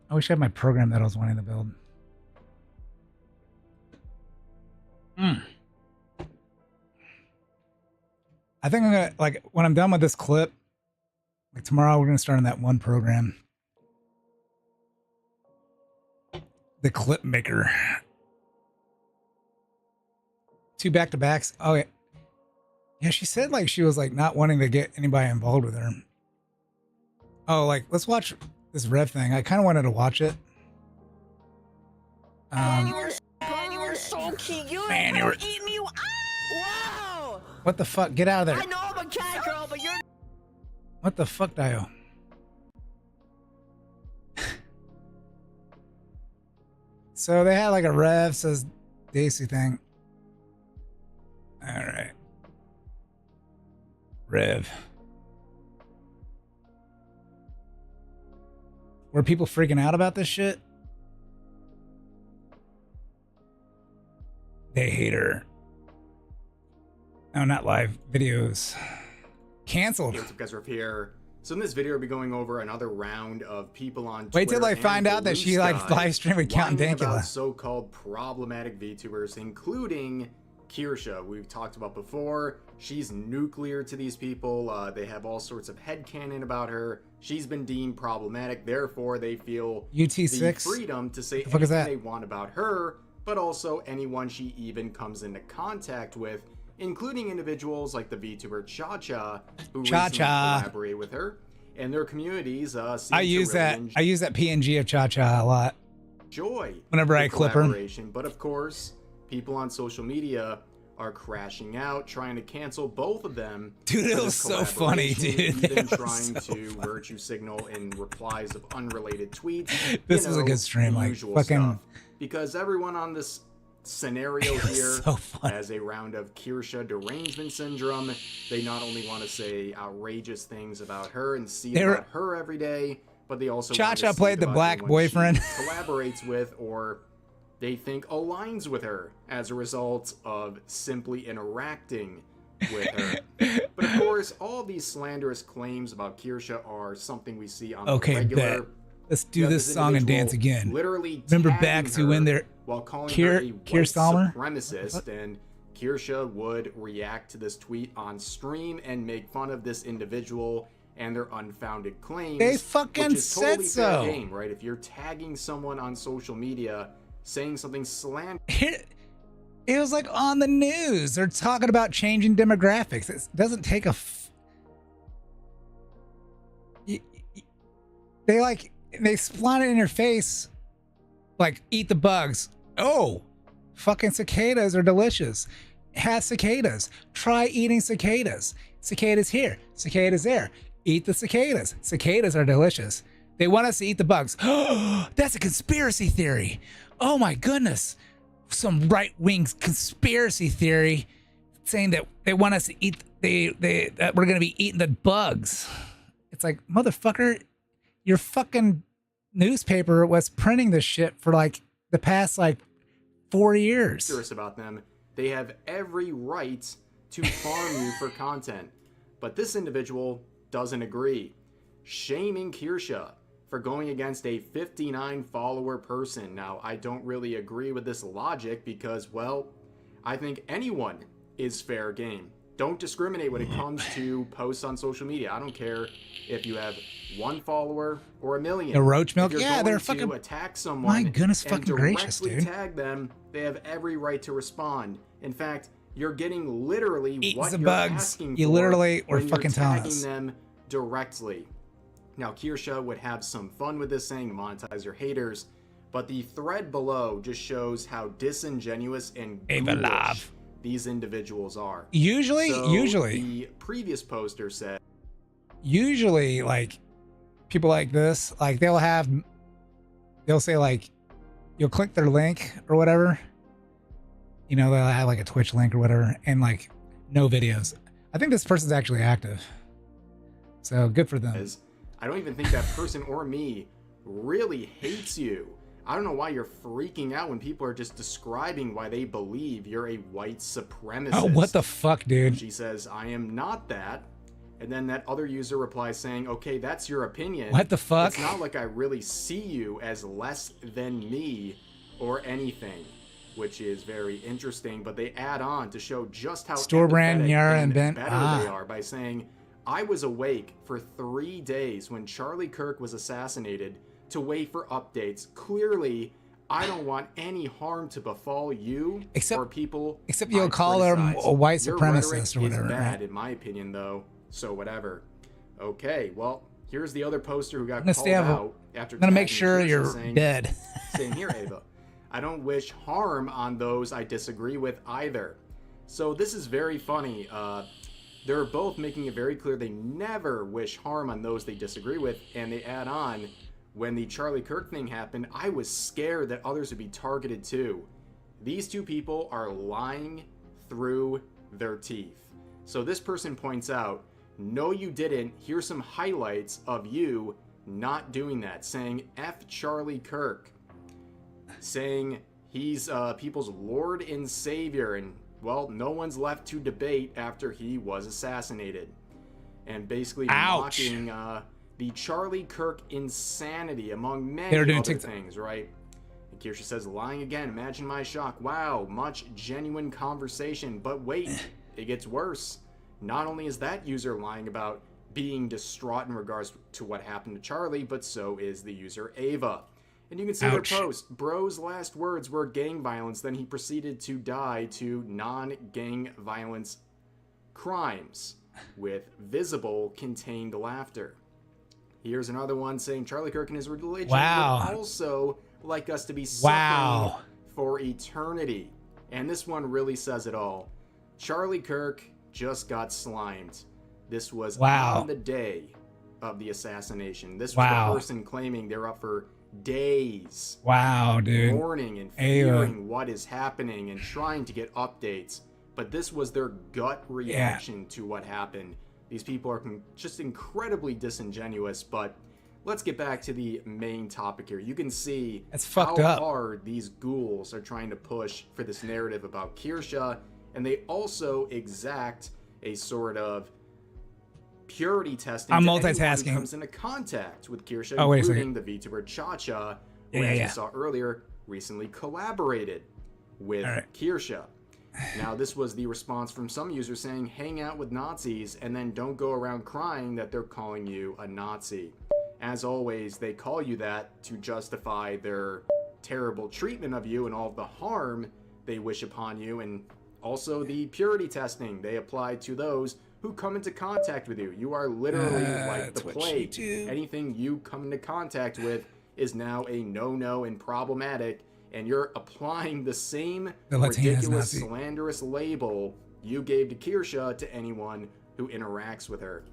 I wish I had my program that I was wanting to build. I think I'm gonna, like, when I'm done with this clip, like tomorrow we're gonna start on that one program. The clip maker. 2 back-to-backs. Oh yeah. Yeah, she said like she was like not wanting to get anybody involved with her. Oh, like let's watch this Rev thing. I kind of wanted to watch it. You were so cute. Man, you were eating you. Wow. What the fuck? Get out of there. I know I'm a cat girl, but you're. What the fuck, Dio? So they had like a Rev says Daisy thing. All right. Rev. Were people freaking out about this shit? They hate her. No, not live videos. Canceled. What's up, guys? We're up here. So in this video, we'll be going over another round of people on Wait Twitter till I find out that she like live streamed with Count whining Dankula. about so-called problematic VTubers, including Kirsche. We've talked about before. She's nuclear to these people. They have all sorts of headcanon about her. She's been deemed problematic. Therefore, they feel UT6? the freedom to say The fuck is anything that? they want about her, but also anyone she even comes into contact with, including individuals like the VTuber Cha-Cha, who recently collaborated with her. And their communities I use that PNG of Cha-Cha a lot. Enjoy whenever I clip her. But of course, people on social media are crashing out, trying to cancel both of them. Dude, it was so funny, dude. Even trying to virtue signal in replies of unrelated tweets. This was a good stream, like fucking. Stuff. Because everyone on this scenario here so has a round of Kirsche derangement syndrome. They not only want to say outrageous things about her and see about her every day, but they also Cha-Cha played the black boyfriend. Collaborates with or they think aligns with her as a result of simply interacting with her. But of course, all these slanderous claims about Kirsche are something we see on the regular. Bet. Let's do this song and dance again. Literally remember back to when they're while calling her a white Stalmer? supremacist, and Kirsche would react to this tweet on stream and make fun of this individual and their unfounded claims. They fucking which is totally said fair so. game, right? If you're tagging someone on social media saying something slanderous. It was like on the news. They're talking about changing demographics. It doesn't take a. They spawn it in your face, like eat the bugs. Oh, fucking cicadas are delicious. Have cicadas. Try eating cicadas. Cicadas here. Cicadas there. Eat the cicadas. Cicadas are delicious. They want us to eat the bugs. That's a conspiracy theory. Oh my goodness. Some right-wing conspiracy theory saying that they want us to eat, that we're going to be eating the bugs. It's like, motherfucker, your fucking newspaper was printing this shit for like the past like 4 years. Curious about them. They have every right to farm you for content. But this individual doesn't agree. Shaming Kirsche for going against a 59 follower person. Now, I don't really agree with this logic because, well, I think anyone is fair game. Don't discriminate when it comes to posts on social media. I don't care if you have 1 follower or 1 million. The roach milk, if you're yeah, going they're to fucking attack someone. My goodness, and fucking gracious, directly dude. tag them. They have every right to respond. In fact, you're getting literally Eat what the you're bugs. asking You for literally were when fucking you're telling tagging us. them directly. Now, Kirsche would have some fun with this, saying monetize your haters, but the thread below just shows how disingenuous and ghoulish these individuals are. Usually, the previous poster said, usually, like, people like this, like, they'll say, like, you'll click their link or whatever. You know, they'll have, like, a Twitch link or whatever, and, like, no videos. I think this person's actually active. So, good for them. I don't even think that person or me really hates you. I don't know why you're freaking out when people are just describing why they believe you're a white supremacist. Oh, what the fuck, dude? She says, I am not that. And then that other user replies saying, okay, that's your opinion. What the fuck? It's not like I really see you as less than me or anything, which is very interesting. But they add on to show just how Store brand, empathetic Yara, and and Ben. better they are by saying, I was awake for 3 days when Charlie Kirk was assassinated to wait for updates. Clearly, I don't want any harm to befall you or people. Except you'll I call them criticize. a white Your supremacist or rhetoric whatever. is bad, right? in my opinion, though. So whatever. Okay, well, here's the other poster who got I'm gonna called stay out after I'm gonna make tagging sure Kirsche, you're saying, dead. saying here, Ava, I don't wish harm on those I disagree with either. So this is very funny. They're both making it very clear they never wish harm on those they disagree with, and they add on, when the Charlie Kirk thing happened, I was scared that others would be targeted too. These two people are lying through their teeth. So this person points out, no you didn't, here's some highlights of you not doing that, saying F Charlie Kirk, saying he's people's Lord and Savior, and well, no one's left to debate after he was assassinated. And basically mocking the Charlie Kirk insanity, among many other things, right? And Kirsche says, lying again, imagine my shock. Wow, much genuine conversation. But wait, it gets worse. Not only is that user lying about being distraught in regards to what happened to Charlie, but so is the user Ava. And you can see her post. Bro's last words were gang violence, then he proceeded to die to non-gang violence crimes with visible contained laughter. Here's another one saying Charlie Kirk and his religion would also like us to be suffering for eternity. And this one really says it all. Charlie Kirk just got slimed. This was on the day of the assassination. This was the person claiming they're up for days. Dude. Mourning and fearing what is happening and trying to get updates. But this was their gut reaction to what happened. These people are just incredibly disingenuous, but let's get back to the main topic here. You can see how hard these ghouls are trying to push for this narrative about Kirsche, and they also exact a sort of purity testing. I'm to multitasking. Who comes into contact with Kirsche, wait a including the VTuber Cha-Cha, who, as we saw earlier, recently collaborated with Kirsche. Now, this was the response from some users saying, hang out with Nazis and then don't go around crying that they're calling you a Nazi. As always, they call you that to justify their terrible treatment of you and all of the harm they wish upon you, and also the purity testing they apply to those who come into contact with you. You are literally like the plague. Anything you come into contact with is now a no-no and problematic, and you're applying the same ridiculous, slanderous label you gave to Kirsche to anyone who interacts with her.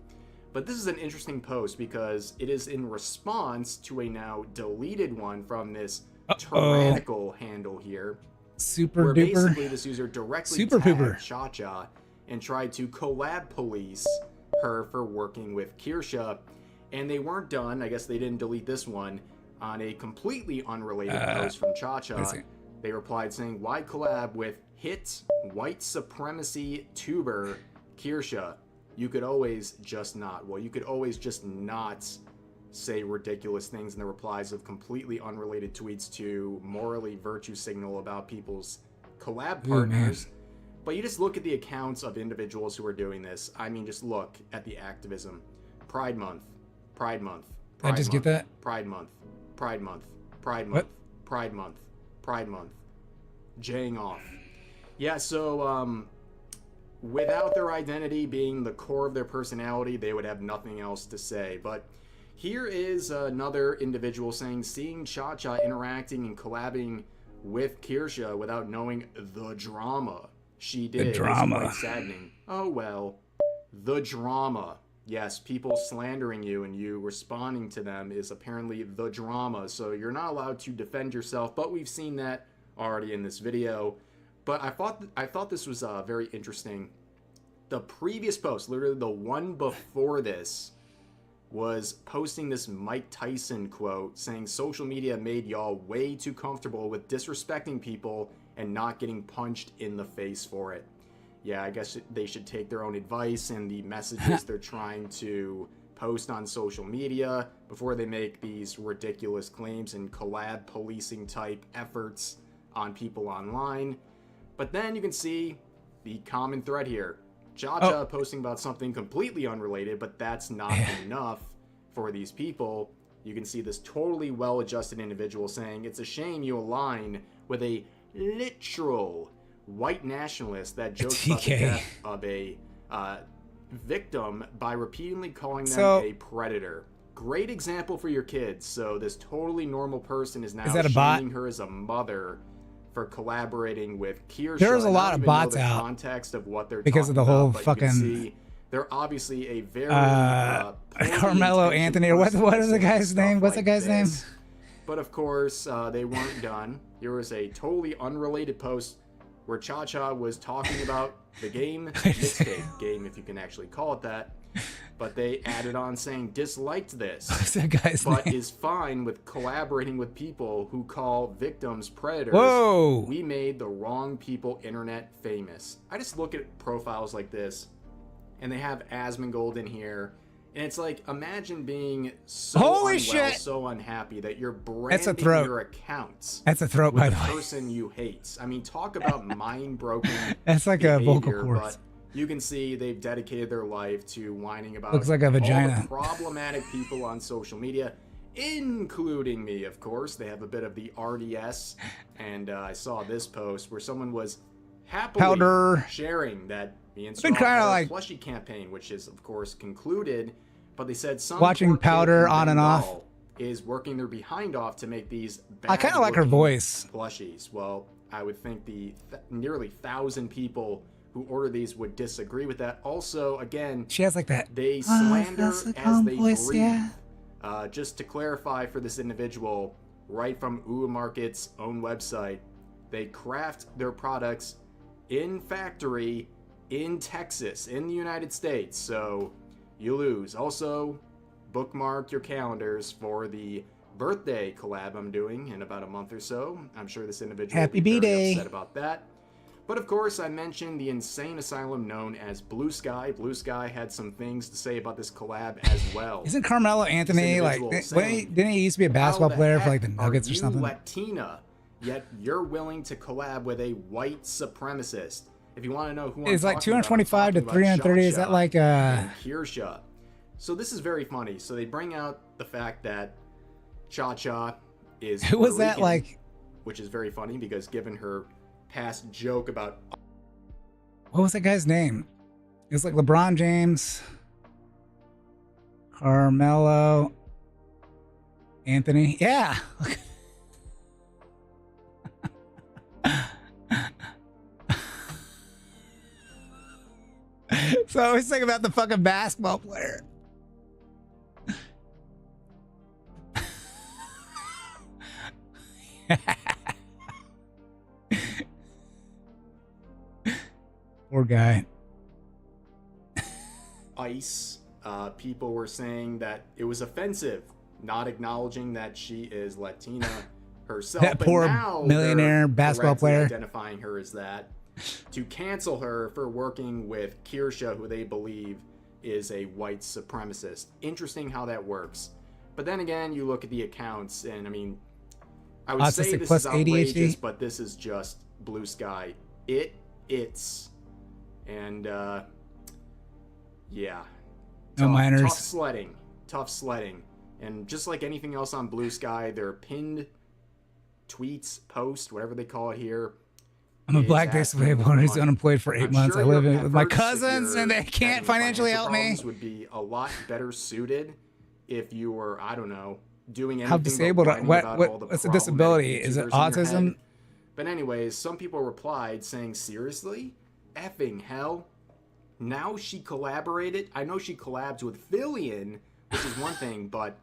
But this is an interesting post because it is in response to a now deleted one from this tyrannical handle here. Super where duper. Basically, this user directly tagged Cha-Cha and tried to collab police her for working with Kirsche. And they weren't done. I guess they didn't delete this one. On a completely unrelated post from Cha-Cha, they replied saying, "Why collab with hit white supremacy tuber Kirsche? You could always just not." Well, you could always just not say ridiculous things in the replies of completely unrelated tweets to morally virtue signal about people's collab partners. But you just look at the accounts of individuals who are doing this. I mean, just look at the activism. Pride Month, Pride Month, Pride I just Month, get that? Pride Month, Pride Month, Pride What? Month, Pride Month, Pride Month. Jaying off. Yeah, so without their identity being the core of their personality, they would have nothing else to say. But here is another individual saying, seeing Cha-Cha interacting and collabing with Kirsche without knowing the drama she did is quite saddening. Oh well, the drama. Yes, people slandering you and you responding to them is apparently the drama. So you're not allowed to defend yourself, but we've seen that already in this video. But I thought this was very interesting. The previous post, literally the one before this, was posting this Mike Tyson quote saying social media made y'all way too comfortable with disrespecting people and not getting punched in the face for it. Yeah, I guess they should take their own advice and the messages they're trying to post on social media before they make these ridiculous claims and collab policing type efforts on people online. But then you can see the common thread here. Cha-Cha posting about something completely unrelated, but that's not enough for these people. You can see this totally well-adjusted individual saying, "It's a shame you align with a literal white nationalist that jokes about the death of a victim by repeatedly calling them a predator." Great example for your kids. So this totally normal person is now shaming her as a mother for collaborating with Kirsche. There's a lot of bots out context of what they're because of the whole about, fucking. see, they're obviously a very Carmelo Anthony, or what is the guy's name? What's the guy's name? But of course, they weren't done. There was a totally unrelated post where Cha-Cha was talking about the game, mixtape game, if you can actually call it that. But they added on saying disliked this, but is fine with collaborating with people who call victims predators. Whoa! We made the wrong people internet famous. I just look at profiles like this, and they have Asmongold in here, and it's like, imagine being so unwell, so unhappy that you're branding your accounts. That's a throat, by the way. Person you hate. I mean, talk about mind-broken. That's like a vocal cords. You can see they've dedicated their life to whining about looks like a vagina. all the problematic people on social media, including me, of course. They have a bit of the RDS, and I saw this post where someone was happily sharing that me and Straw had a plushie campaign, which is, of course, concluded, but they said some watching Powder on and off is working their behind off to make these I kind of like her voice. Plushies. Well, I would think the nearly 1,000 people who order these would disagree with that. Also, again, she has like that. They slander as they breathe. Just to clarify for this individual, right from UA Market's own website, they craft their products in factory in Texas, in the United States. So you lose. Also, bookmark your calendars for the birthday collab I'm doing in about a month or so. I'm sure this individual will be very upset about that. But of course, I mentioned the insane asylum known as Blue Sky. Blue Sky had some things to say about this collab as well. Isn't Carmelo Anthony like? Didn't he used to be a basketball player for like the Nuggets or something? Latina, yet you're willing to collab with a white supremacist. If you want to know who I'm it's like talking 225 about, to 330. Is that like Kirsche? So this is very funny. So they bring out the fact that Cha-Cha is who was that like? Which is very funny because given her past joke about What was that guy's name? It was like LeBron James, Carmelo, Anthony. Yeah. So I always think about the fucking basketball player. Poor guy. ice. People were saying that it was offensive, not acknowledging that she is Latina herself. That but poor now millionaire they're basketball correctly player. identifying her as that, to cancel her for working with Kirsche, who they believe is a white supremacist. Interesting how that works. But then again, you look at the accounts, and I mean, I would say Autistic this plus is outrageous, ADHD? but this is just blue sky. It's. And, yeah. No minors. Tough sledding. And just like anything else on Blue Sky, their pinned tweets, post, whatever they call it here. I'm a black asking disabled who's money. unemployed for 8 I'm months. sure I live your with my efforts, if cousins you're and they can't having financially help me. problems, would be a lot better suited if you were, I don't know, doing anything How but disabled? whining about all the What's a problematic disability? Is it YouTubers in your autism? head. But anyways, some people replied saying, seriously? Effing hell? Now she collaborated. I know she collabs with Fillion, which is one thing, but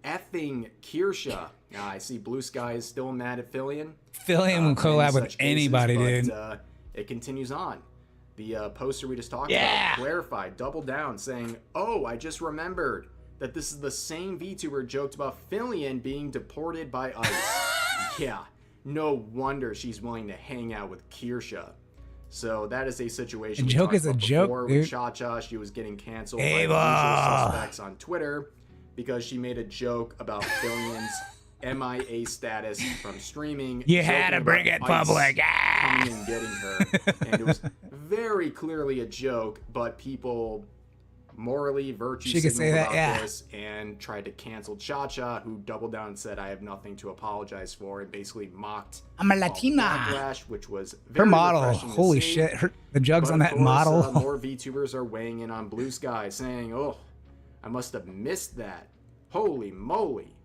effing Kirsche. Now I see Blue Sky is still mad at Fillion. Fillion will collab with anybody, dude. It continues on. The poster we just talked Yeah. about clarified, doubled down, saying, "Oh, I just remembered that this is the same VTuber joked about Fillion being deported by ICE." Yeah, no wonder she's willing to hang out with Kirsche. So that is a situation. A we joke talked is a about joke, before dude. With Cha-Cha, she was getting canceled by Ava. the usual suspects on Twitter because she made a joke about Fillion's MIA status from streaming. You had to joking bring about it public. ICE coming and getting her, and it was very clearly a joke. But people morally virtue She could signaled say that, about yeah. this and tried to cancel Cha-Cha, who doubled down and said, "I have nothing to apologize for," and basically mocked. I'm a all Latina. Backlash, which was Her very model, refreshing to holy see. shit! The jugs But on of that course, model. more VTubers are weighing in on Blue Sky, saying, "Oh, I must have missed that. Holy moly!"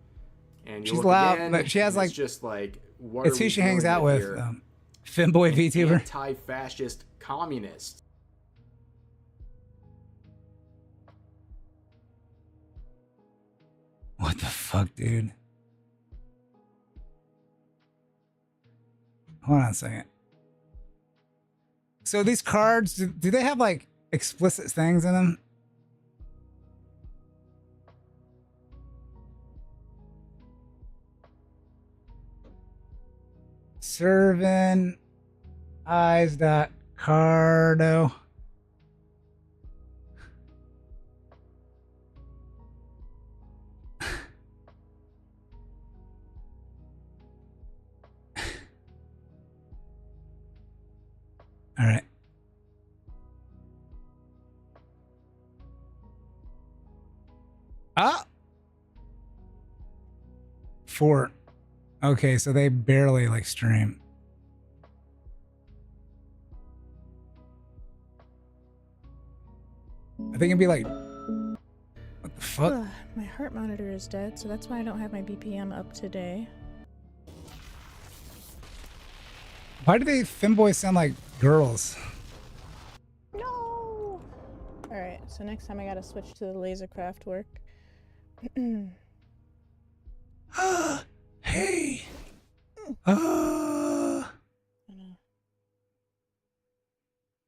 And you She's look loud, again, but she has, and like- it's just like what It's are who we she hangs dealing out with. here? Femboy An VTuber. Anti-fascist communist. What the fuck, dude? Hold on a second. So these cards, do they have like explicit things in them? Servant eyes.cardo. All right. Ah. 4. Okay, so they barely like stream. I think it'd be like, what the fuck? Ugh, my heart monitor is dead, so that's why I don't have my BPM up today. Why do they femboys sound like girls? No! Alright, so next time I gotta switch to the lasercraft work. Hey.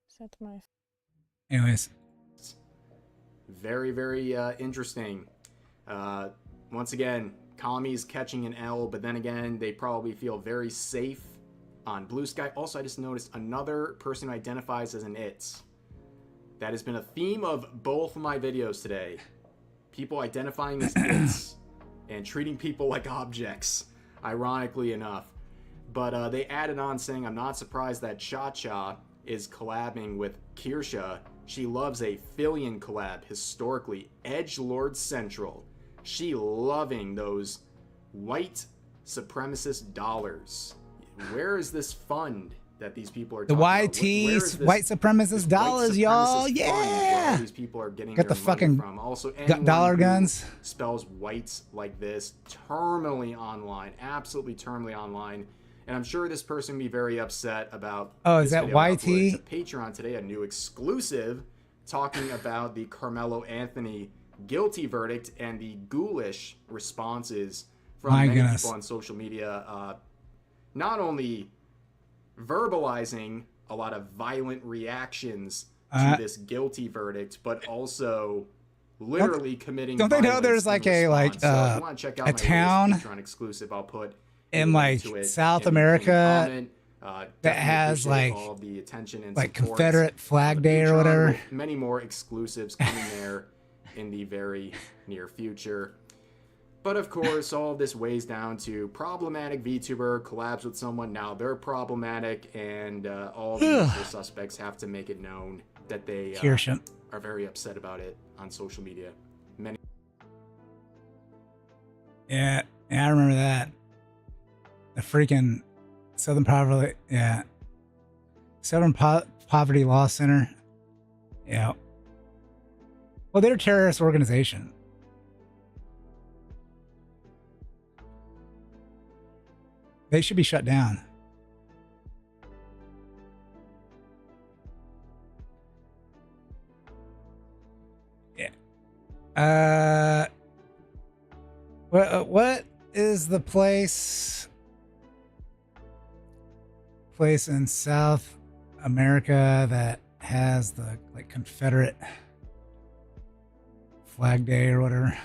Set my. Anyways. Very, very interesting. Once again, Kami's catching an L, but then again, they probably feel very safe on Blue Sky. Also, I just noticed another person who identifies as an it. That has been a theme of both of my videos today. People identifying as its and treating people like objects, ironically enough. But they added on saying, "I'm not surprised that Cha-Cha is collabing with Kirsche. She loves a Fillion collab historically. Edgelord Central. She loving those white supremacist dollars. Where is this fund that these people are The talking about. Where is YT, this- white supremacist this dollars, white y'all. supremacist fund where all Yeah. these people are getting Got their the money fucking from. Also, anyone dollar who guns. spells whites like this terminally online, absolutely terminally online. And I'm sure this person will be very upset about. Oh, is this that video I YT? uploaded to Patreon today, a new exclusive talking about the Carmelo Anthony guilty verdict and the ghoulish responses from My many goodness. people on social media. Not only verbalizing a lot of violent reactions to this guilty verdict, but also literally committing. Don't they know violence there's like in a response. like So if you want to check out a my town latest Patreon exclusive, I'll put in a like link to it South in the pinned America comment. that Definitely has appreciate like all of the attention and support. Confederate Flag The Day or Patreon whatever. with many more exclusives coming there in the very near future. But of course, all of this weighs down to problematic VTuber collabs with someone. Now they're problematic, and all the usual suspects have to make it known that they Kirsche. are very upset about it on social media. Many. Yeah, I remember that. The freaking Southern Poverty, yeah. Southern Poverty Law Center. Yeah. Well, they're a terrorist organization. They should be shut down. Yeah. What is the place in South America that has the like Confederate Flag Day or whatever?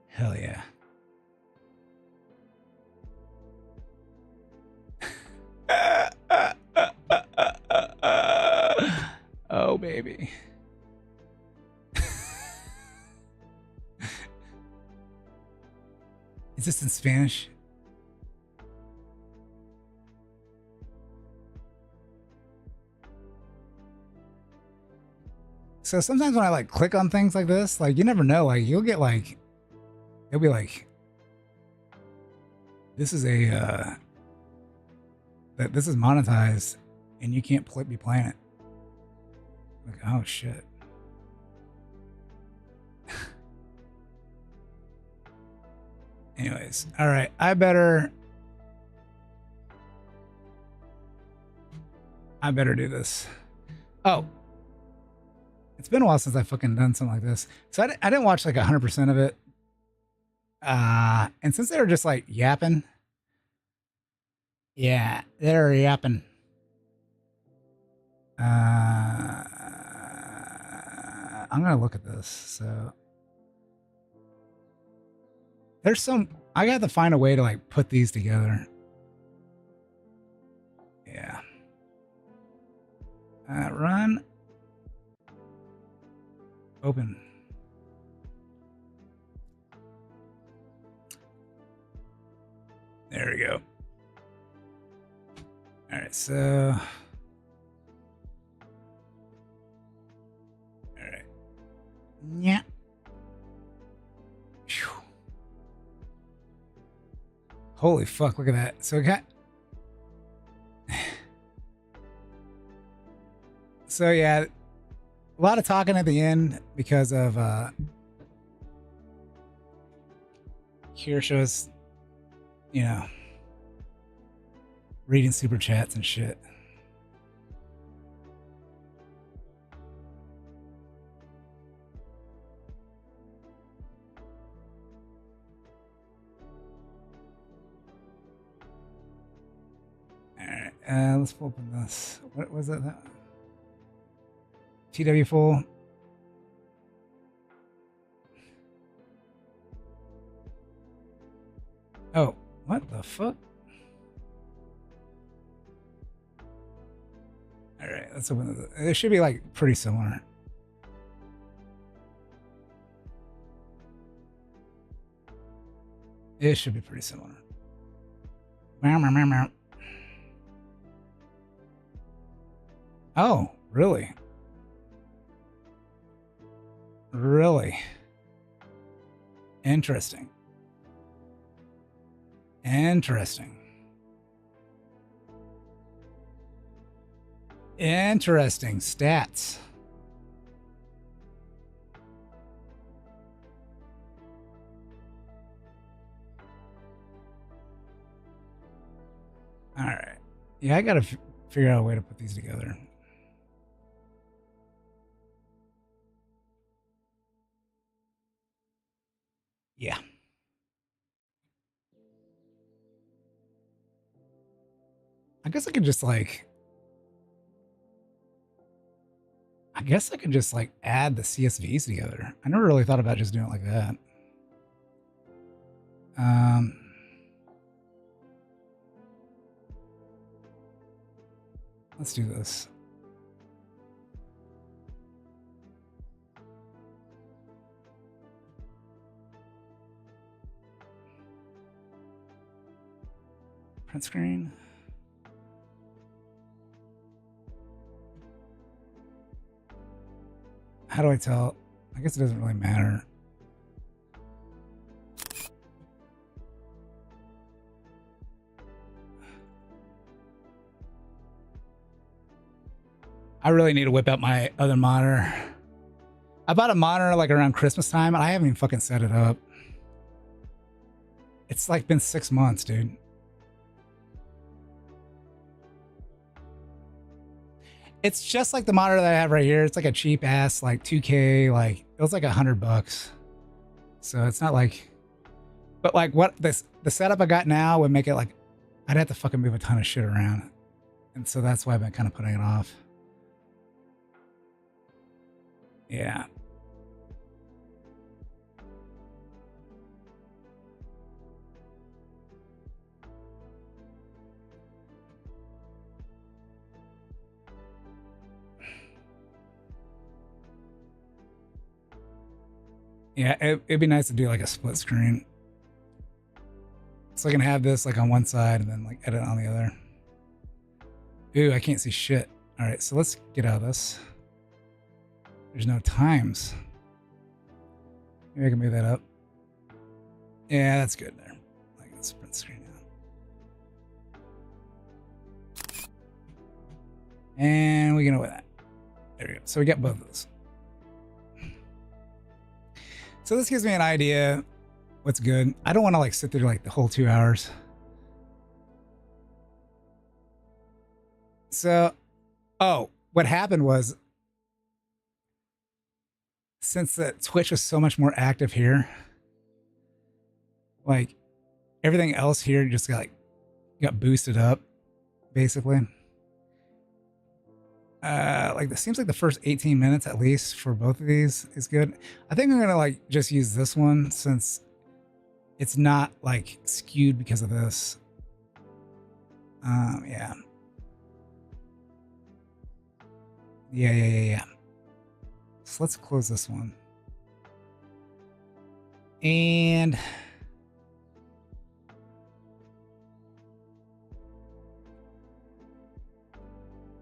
Hell yeah. Oh, baby. Is this in Spanish? So sometimes when I like click on things like this, like you never know, like you'll get like, it'll be like, this is a, this is monetized and you can't be playing it. Like, oh shit. Anyways, all right, I better do this. Oh, it's been a while since I fucking done something like this. So I didn't watch like 100% of it. And since they were just like yapping, yeah, they're yapping. I'm gonna look at this. So there's some. I got to find a way to like put these together. Yeah. Run. Open. There we go. All right, so. All right. Yeah. Phew. Holy fuck, look at that. So we got. So yeah, a lot of talking at the end because of Kirsche's, you know, reading super chats and shit. All right, let's open this. What was it? TW full. Oh, what the fuck? All right, let's open this. It should be like pretty similar. It should be pretty similar. Oh, really? Really? Interesting. Interesting. Interesting stats. All right. Yeah, I got to figure out a way to put these together. Yeah. I guess I could just like add the CSVs together. I never really thought about just doing it like that. Let's do this. Print screen. How do I tell? I guess it doesn't really matter. I really need to whip out my other monitor. I bought a monitor like around Christmas time and I haven't even fucking set it up. It's like been 6 months, dude. It's just like the monitor that I have right here. It's like a cheap ass, like 2K, like it was like $100. So it's not like, but like what this, the setup I got now would make it like, I'd have to fucking move a ton of shit around. And so that's why I've been kind of putting it off. Yeah. Yeah, it'd be nice to do like a split screen. So I can have this like on one side and then like edit on the other. Ooh, I can't see shit. All right, so let's get out of this. There's no times. Maybe I can move that up. Yeah, that's good there. I can split screen now. And we can over that. There we go. So we got both of those. So this gives me an idea what's good. I don't want to like sit there like the whole 2 hours. So, oh, what happened was since the Twitch was so much more active here, like everything else here just got boosted up basically. Like it seems like the first 18 minutes at least for both of these is good. I think I'm gonna like just use this one since it's not like skewed because of this. Yeah. Yeah. So let's close this one. And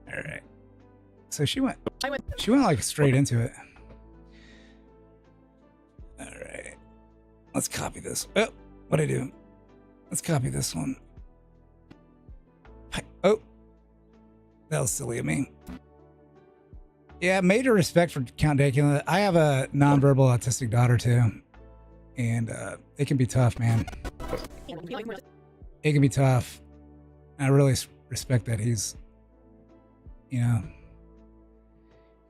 all right. So she went like straight into it. All right. Let's copy this. Oh, what'd I do? Let's copy this one. Oh, that was silly of me. Yeah, major respect for Count Dacula. I have a nonverbal autistic daughter too. And it can be tough, man. It can be tough. I really respect that he's, you know,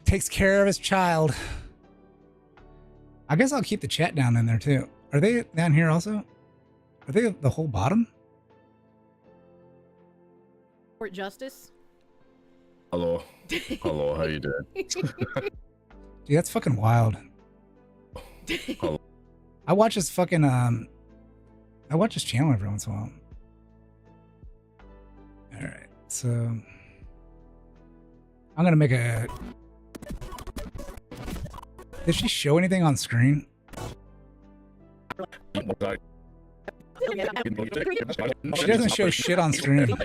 takes care of his child. I guess I'll keep the chat down in there too. Are they down here also? Are they the whole bottom? Court justice. Hello. Hello, how you doing? Dude, that's fucking wild. Hello. I watch his fucking I watch his channel every once in a while. Alright, so I'm gonna make a. Did she show anything on screen? She doesn't show shit on screen.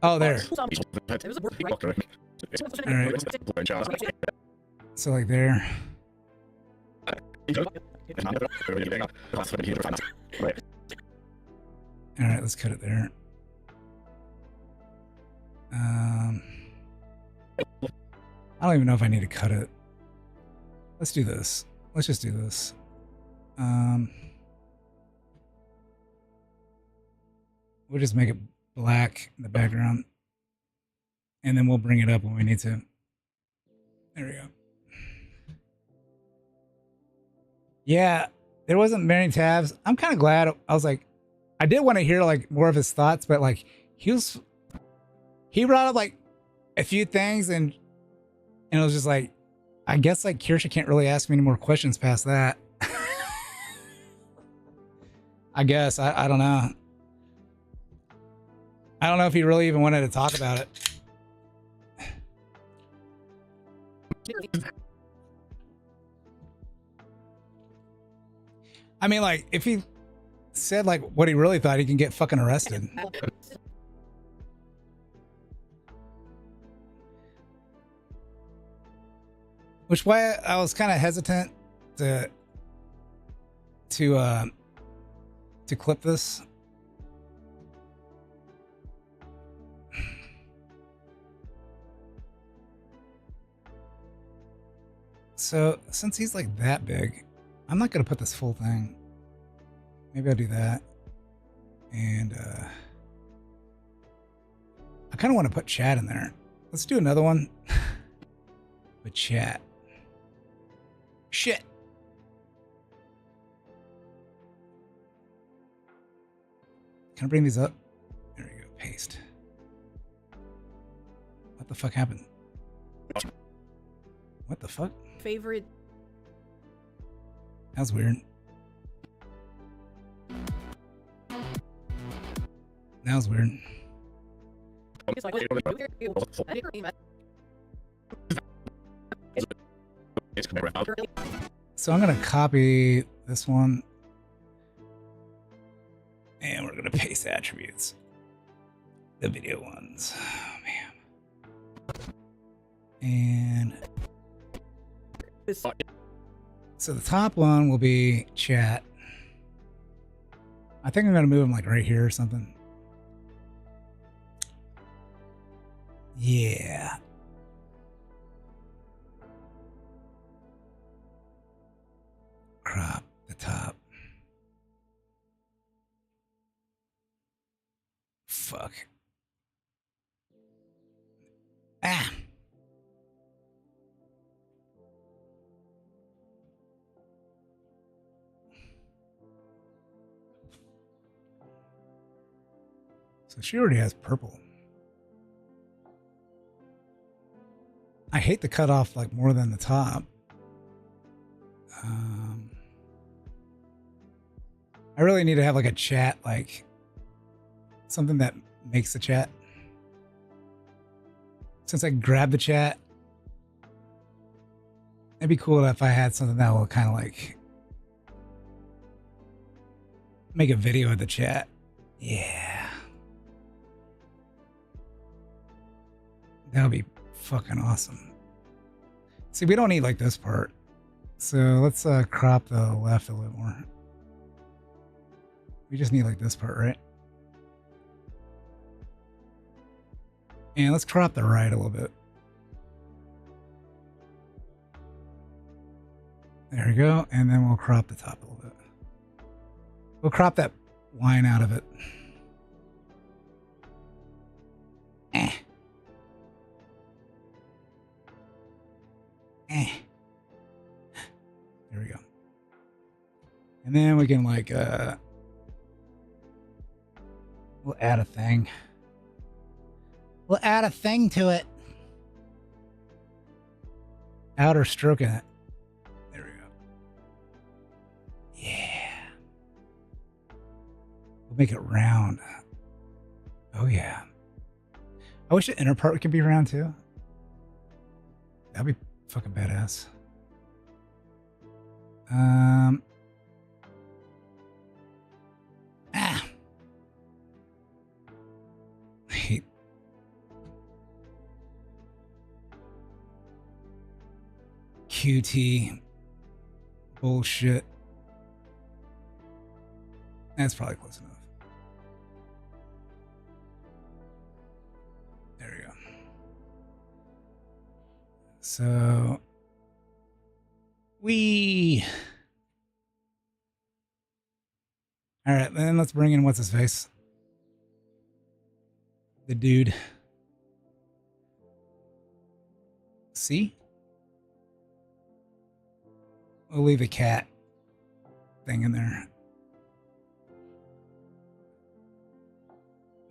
Oh, there. All right. So like there. All right, let's cut it there. I don't even know if I need to cut it. Let's do this. Let's just do this. We'll just make it black in the background. And then we'll bring it up when we need to. There we go. Yeah, there wasn't many tabs. I'm kind of glad. I was like, I did want to hear like more of his thoughts, but like he brought up like a few things and it was just like, I guess like Kirsche can't really ask me any more questions past that. I guess, I don't know. I don't know if he really even wanted to talk about it. I mean, like, if he said like what he really thought, he can get fucking arrested. Which why I was kind of hesitant to clip this. So since he's like that big, I'm not gonna put this full thing. Maybe I'll do that. And I kind of want to put chat in there. Let's do another one with chat. Shit. Can I bring these up? There we go. Paste. What the fuck happened? What the fuck? Favorite. That was weird. That was weird. So I'm gonna copy this one and we're gonna paste attributes. The video ones. Oh, man. And so the top one will be chat. I think I'm gonna move them like right here or something. Yeah. Crop the top. Fuck. Ah. So she already has purple. I hate the cutoff like more than the top. I really need to have like a chat, like something that makes the chat. Since I grabbed the chat, it'd be cool if I had something that will kind of like make a video of the chat. Yeah. That would be fucking awesome. See, we don't need like this part. So let's crop the left a little more. We just need like this part, right? And let's crop the right a little bit. There we go. And then we'll crop the top a little bit. We'll crop that line out of it. Eh. Eh. There we go. And then we can like we'll add a thing. We'll add a thing to it. Outer stroke in it. There we go. Yeah. We'll make it round. Oh yeah. I wish the inner part could be round too. That'd be fucking badass. I hate. QT bullshit. That's probably close enough. There we go. So all right, then let's bring in what's his face? The dude. See? We'll leave a cat thing in there.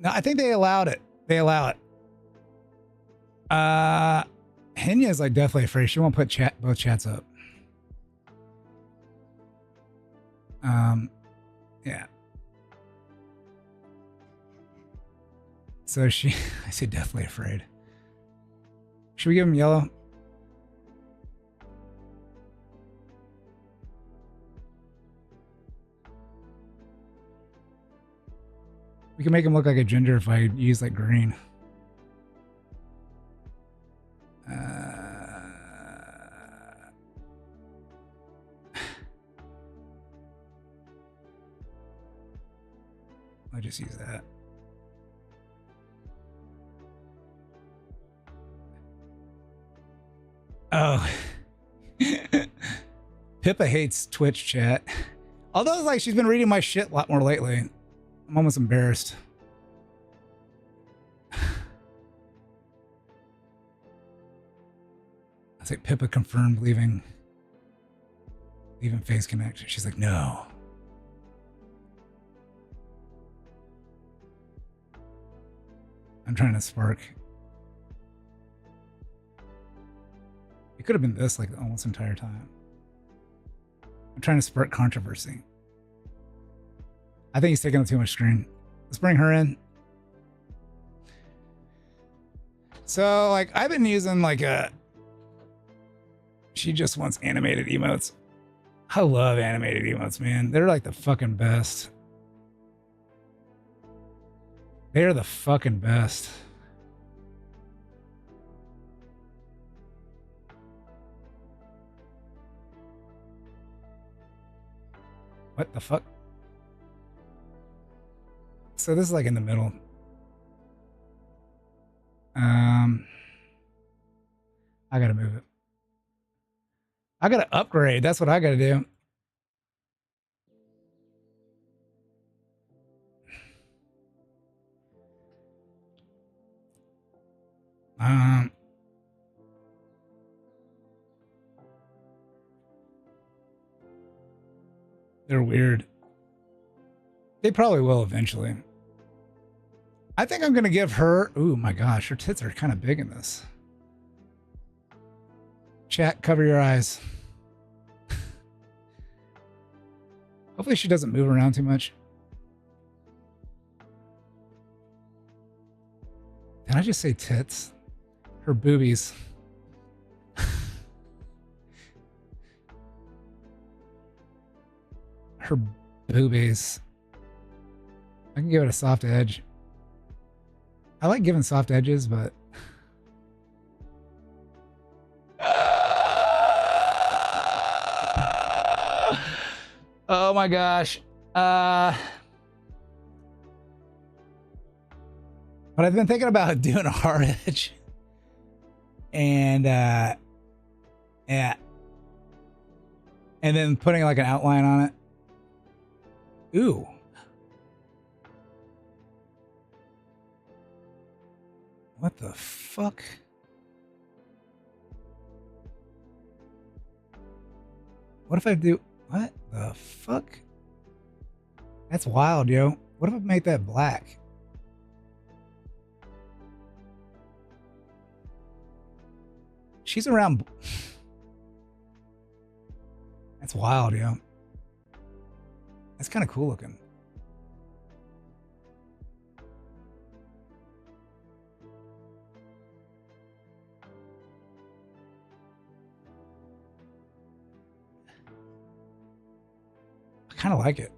No, I think they allowed it. They allow it. Henya is like definitely afraid. She won't put both chats up. Yeah. So I say definitely afraid. Should we give him yellow? We can make him look like a ginger if I use like green. I'll just use that. Oh. Pippa hates Twitch chat. Although like she's been reading my shit a lot more lately. I'm almost embarrassed. I think Pippa confirmed leaving Face Connect. She's like, no. I'm trying to spark. It could have been this like almost the entire time. I'm trying to spark controversy. I think he's taking up too much screen. Let's bring her in. So like I've been using like she just wants animated emotes. I love animated emotes, man. They're like the fucking best. They're the fucking best. What the fuck? So this is like in the middle. I gotta move it. I gotta upgrade. That's what I gotta do. They're weird. They probably will eventually. I think I'm gonna give her. Ooh, my gosh, her tits are kind of big in this. Chat, cover your eyes. Hopefully she doesn't move around too much. Did I just say tits? Her boobies. Her boobies. I can give it a soft edge. I like giving soft edges, but oh my gosh. But I've been thinking about doing a hard edge. And yeah. And then putting like an outline on it. Ooh. What the fuck? What if I do... What the fuck? That's wild, yo. What if I make that black? She's around... That's wild, yo. That's kind of cool looking. I kind of like it.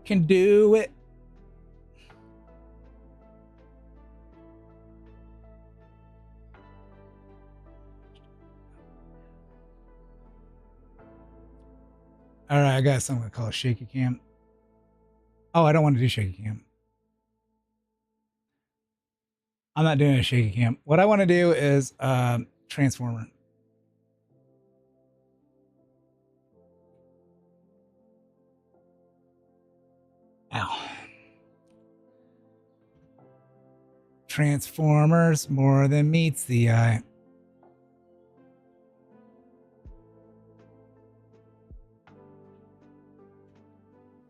Can do it. All right, I got something called shaky cam. Oh, I don't want to do shaky cam. I'm not doing a shaky cam. What I want to do is transformer. Ow. Transformers more than meets the eye.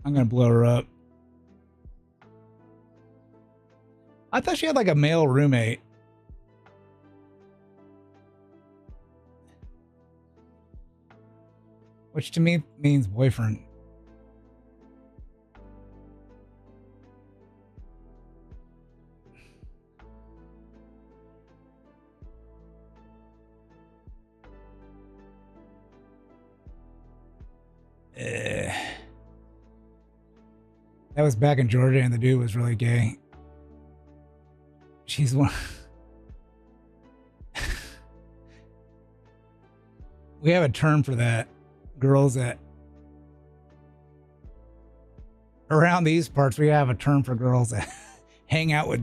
I'm gonna blow her up. I thought she had like a male roommate. Which to me means boyfriend. That was back in Georgia and the dude was really gay. She's one. We have a term for that. Girls that around these parts, we have a term for girls that hang out with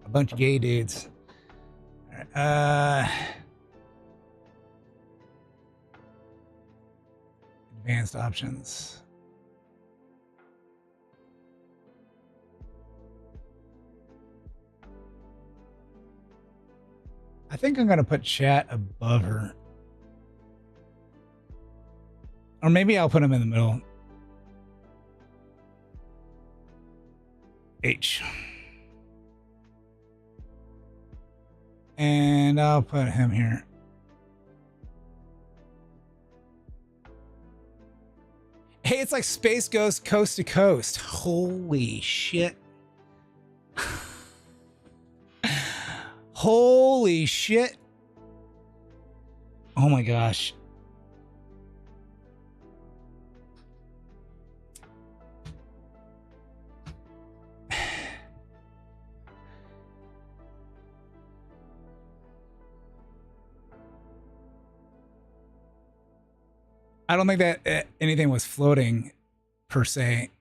a bunch of gay dudes. Advanced options. I think I'm gonna put chat above her. Or maybe I'll put him in the middle. H. And I'll put him here. Hey, it's like Space Ghost Coast to Coast. Holy shit. Holy shit. Oh my gosh. I don't think that anything was floating per se.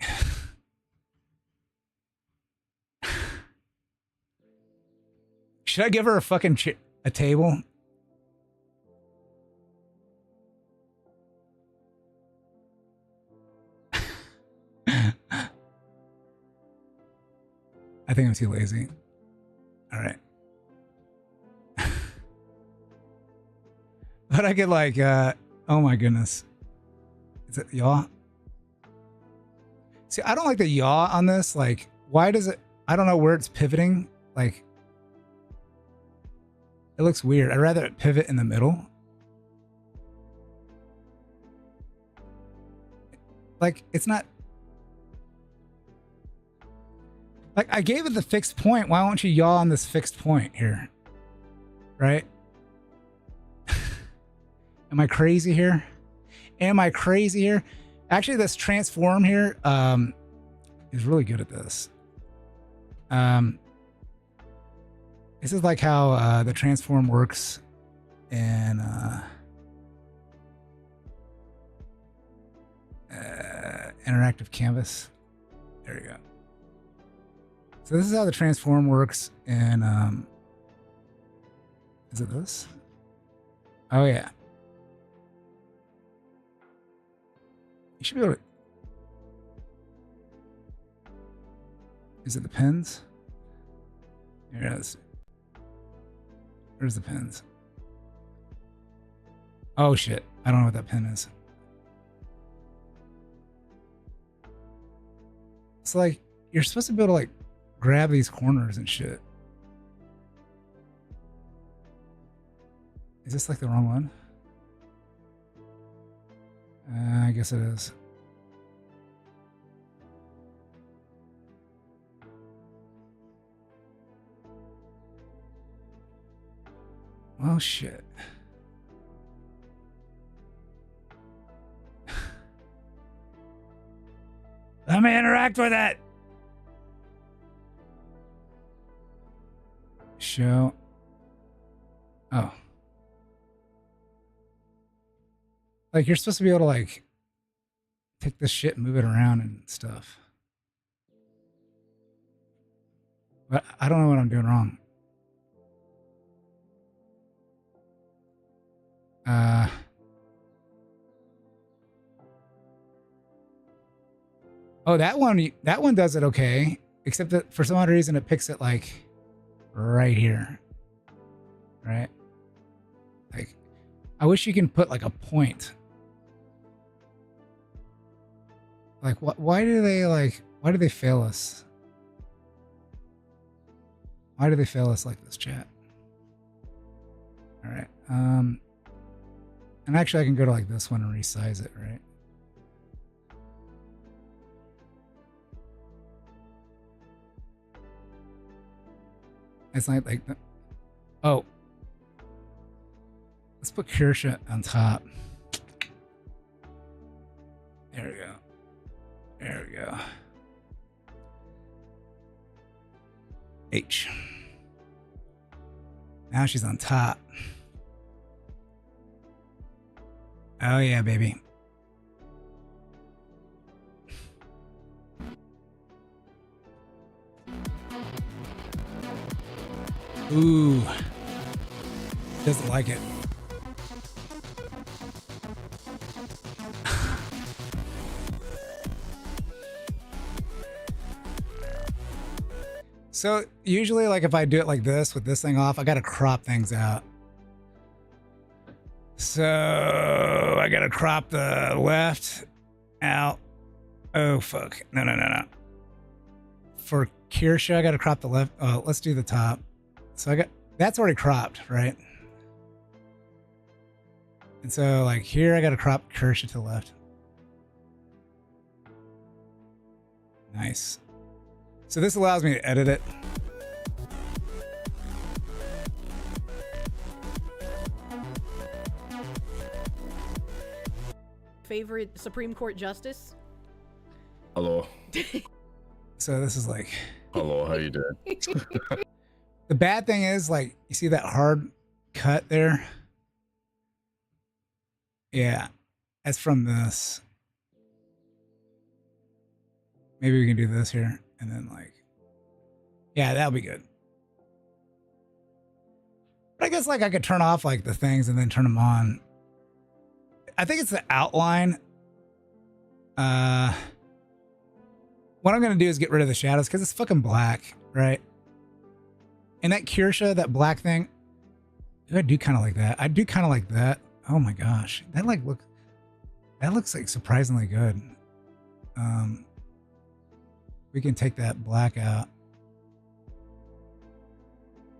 Should I give her a fucking a table? I think I'm too lazy. All right. But I could like, oh my goodness. Is it yaw? See, I don't like the yaw on this. Like, why does it, I don't know where it's pivoting. Like, it looks weird. I'd rather it pivot in the middle. Like, it's not. Like, I gave it the fixed point. Why won't you yaw on this fixed point here? Right? Am I crazy here? Am I crazy here? Actually, this transform here is really good at this. This is like how the transform works in interactive canvas. There you go. So this is how the transform works in is it this? Oh yeah. You should be able to. Is it the pins? Here it is. Where's the pins? Oh shit. I don't know what that pin is. It's like you're supposed to be able to like grab these corners and shit. Is this like the wrong one? I guess it is. Well, shit. Let me interact with it. Show. Oh. Like, you're supposed to be able to, like, take this shit and move it around and stuff. But I don't know what I'm doing wrong. Oh, that one does it okay, except that for some odd reason it picks it like right here. Right? Like, I wish you can put like a point. Like, why do they fail us? Why do they fail us like this, chat? All right. And actually I can go to like this one and resize it, right? It's not like the, oh. Let's put Kirsche on top. There we go. There we go. H. Now she's on top. Oh yeah, baby. Ooh. Doesn't like it. So usually, like, if I do it like this with this thing off, I gotta crop things out. So I gotta crop the left out. Oh fuck! No. For Kirsche, I gotta crop the left. Oh, let's do the top. So that's already cropped, right? And so like here, I gotta crop Kirsche to the left. Nice. So this allows me to edit it. Favorite Supreme Court justice? Hello. So this is like... Hello, how you doing? The bad thing is, like, you see that hard cut there? Yeah, that's from this. Maybe we can do this here. And then like, yeah, that'll be good. But I guess like I could turn off like the things and then turn them on. I think it's the outline. What I'm going to do is get rid of the shadows because it's fucking black, right? And that Kirsche, that black thing, I do kind of like that. I do kind of like that. Oh my gosh. That looks like surprisingly good. We can take that black out.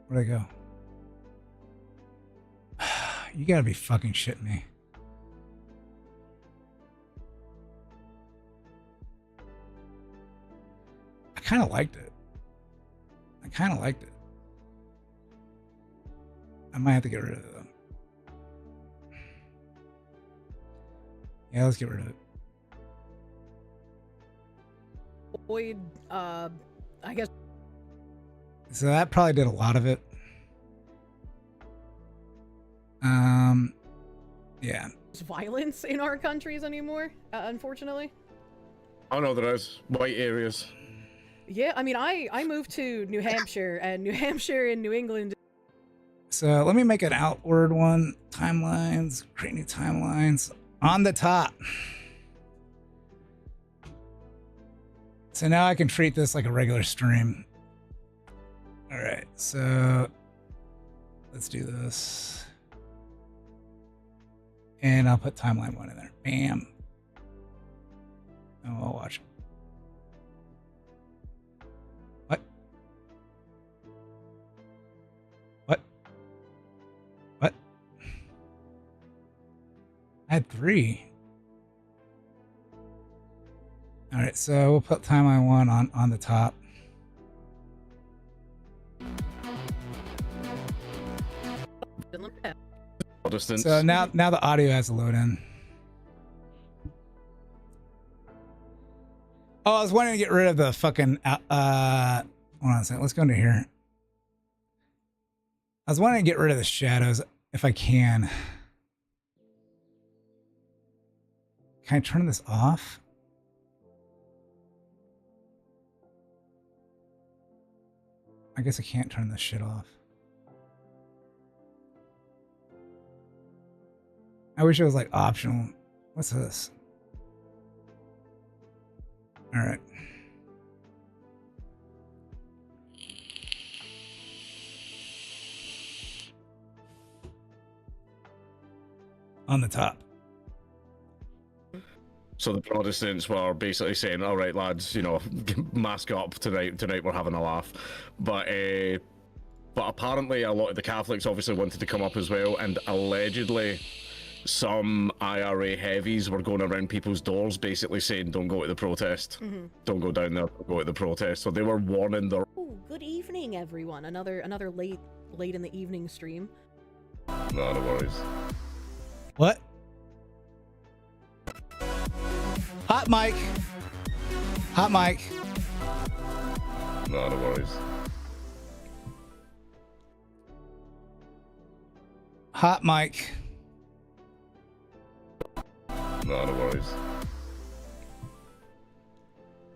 Where'd I go? You gotta be fucking shitting me. I kind of liked it. I might have to get rid of them. Yeah, let's get rid of it. Avoid, I guess. So that probably did a lot of it. Yeah. Violence in our countries anymore, unfortunately. Oh no, there is white areas. Yeah, I mean, I moved to New Hampshire, and New Hampshire and New England. So let me make an outward one. Timelines, create new timelines on the top. So now I can treat this like a regular stream. All right, so let's do this. And I'll put timeline 1 in there. Bam. Oh, I'll watch. What? I had 3. All right, so we'll put timeline 1 on the top. Distance. So now the audio has to load in. Oh, I was wanting to get rid of the fucking hold on a second. Let's go into here. I was wanting to get rid of the shadows if I can. Can I turn this off? I guess I can't turn this shit off. I wish it was like optional. What's this? All right. On the top. So the Protestants were basically saying, "All right, lads, you know, mask up tonight. Tonight we're having a laugh." But apparently a lot of the Catholics obviously wanted to come up as well, and allegedly some IRA heavies were going around people's doors, basically saying, "Don't go to the protest. Don't go down there. Don't go to the protest." So they were warning their. Oh, good evening, everyone. Another late in the evening stream. No, no worries. What? Hot mic. Hot mic. No, no worries. Hot mic. No, no worries.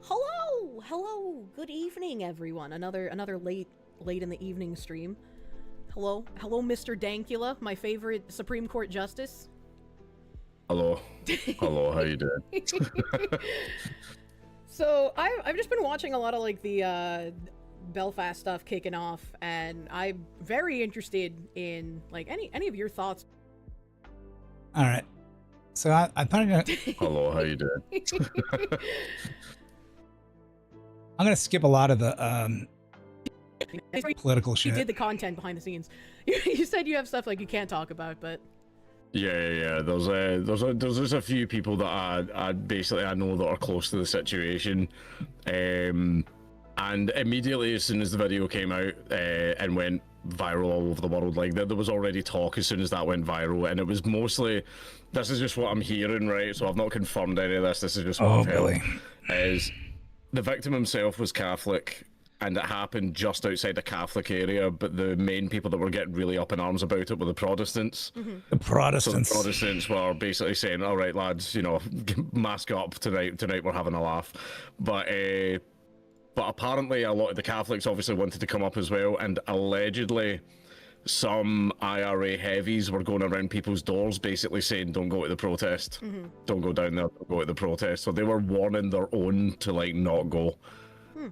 Hello. Good evening, everyone. Another late in the evening stream. Hello, Mr. Dankula, my favorite Supreme Court justice. Hello. Hello, how you doing? So I've just been watching a lot of like the Belfast stuff kicking off, and I'm very interested in like any of your thoughts. All right. So I thought Hello, how you doing? I'm gonna skip a lot of the political shit. You did the content behind the scenes. You said you have stuff like you can't talk about, but. Yeah. There's a few people that I basically I know that are close to the situation, and immediately as soon as the video came out and went viral all over the world, like there was already talk as soon as that went viral, and it was mostly, this is just what I'm hearing, right? So I've not confirmed any of this. This is just what I've heard. Is the victim himself was Catholic, and it happened just outside a Catholic area, but the main people that were getting really up in arms about it were the Protestants. The Protestants. So the Protestants were basically saying, "All right, lads, you know, mask up tonight. Tonight we're having a laugh." But apparently a lot of the Catholics obviously wanted to come up as well, and allegedly some IRA heavies were going around people's doors, basically saying, "Don't go to the protest. Don't go down there. Don't go to the protest." So they were warning their own to like not go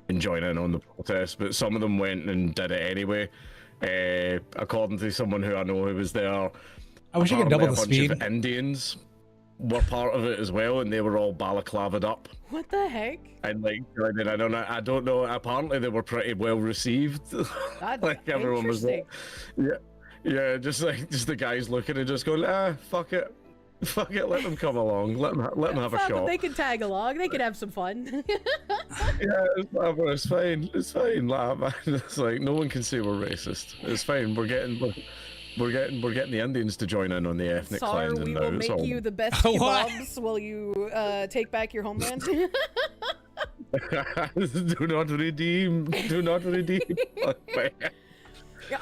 and join in on the protest, but some of them went and did it anyway. According to someone who I know who was there, I wish you could double the speed. A bunch of Indians were part of it as well, and they were all balaclavaed up. What the heck? And like, I don't know. Apparently, they were pretty well received. Like everyone was like, yeah, just the guys looking and just going, fuck it, let them come along, let them have a shot. They can tag along, they can have some fun. Yeah, it's fine. It's like no one can say we're racist. It's fine. We're getting the Indians to join in on the ethnic cleansing we now. will make you the best kebabs while you take back your homeland. Do not redeem. Yeah,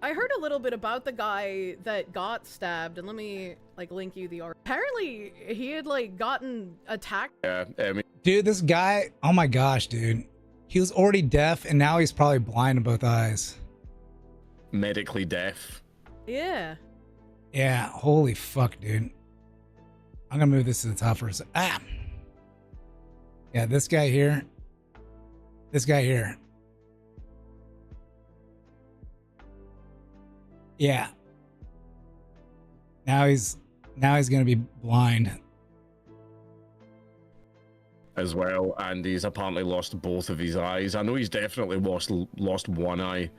I heard a little bit about the guy that got stabbed, and let me like link you the art. Apparently, he had like gotten attacked. Yeah, I mean, dude, this guy. Oh my gosh, dude. He was already deaf, and now he's probably blind in both eyes. Medically deaf. Yeah. Yeah. Holy fuck, dude. I'm gonna move this to the top for a second. Yeah, this guy here. Yeah. Now he's gonna be blind as well, and he's apparently lost both of his eyes. I know he's definitely lost one eye,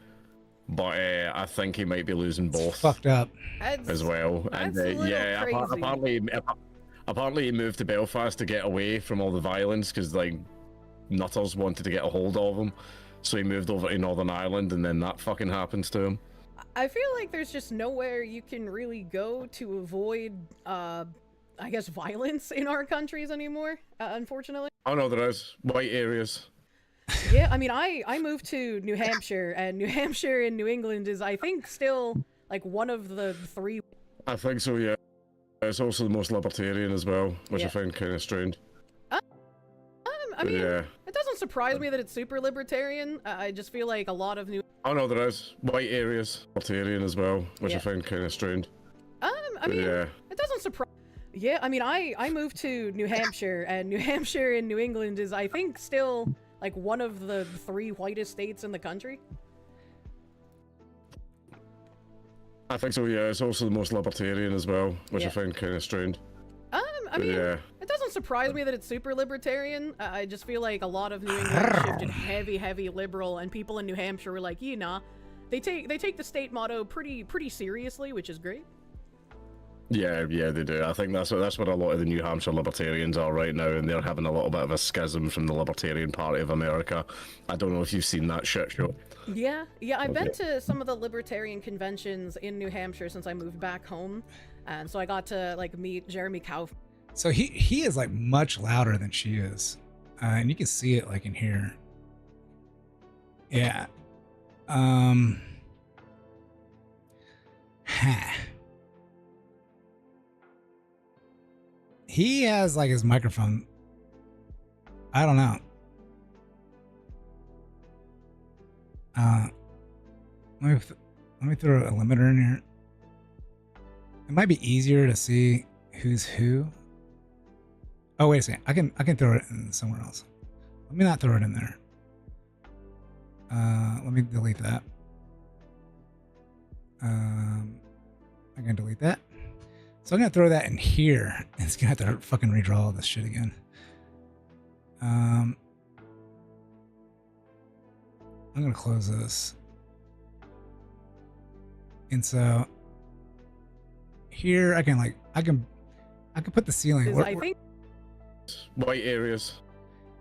but I think he might be losing both. It's fucked up as well. And yeah, apparently he moved to Belfast to get away from all the violence because like nutters wanted to get a hold of him, so he moved over to Northern Ireland, and then that fucking happens to him. I feel like there's just nowhere you can really go to avoid, I guess, violence in our countries anymore, unfortunately. Oh no, there is white areas. Yeah, I mean, I moved to New Hampshire, and New Hampshire in New England is, I think, still like one of the 3. I think so, yeah. It's also the most libertarian as well, which I find kind of strange. I mean, yeah. it doesn't doesn't surprise me that it's super libertarian. I just feel like a lot of New. Oh no, there is white areas, libertarian as well, which Yeah. I find kind of strange. I mean, Yeah. it doesn't surprise. Yeah, I mean, I moved to New Hampshire, and New Hampshire in New England is, I think, still like one of the 3 whitest states in the country. I think so. Yeah, it's also the most libertarian as well, which Yeah. I find kind of strange. I mean, yeah. it doesn't surprise me that it's super libertarian. I just feel like a lot of New England shifted heavy liberal, and people in New Hampshire were like, they take the state motto pretty seriously, which is great. Yeah, they do. I think that's what a lot of the New Hampshire libertarians are right now, and they're having a little bit of a schism from the Libertarian Party of America. I don't know if you've seen that shit show. Yeah, I've been to some of the libertarian conventions in New Hampshire since I moved back home, and so I got to like meet Jeremy Kauf. So he is like much louder than she is, and you can see it like in here. Yeah. He has like his microphone. I don't know. Let me throw a limiter in here. It might be easier to see who's who. Oh, wait a second. I can throw it in somewhere else. Let me not throw it in there. Let me delete that. I can delete that. So I'm gonna throw that in here. And it's gonna have to fucking redraw all this shit again. I'm gonna close this. And so here I can put the ceiling. I think White areas.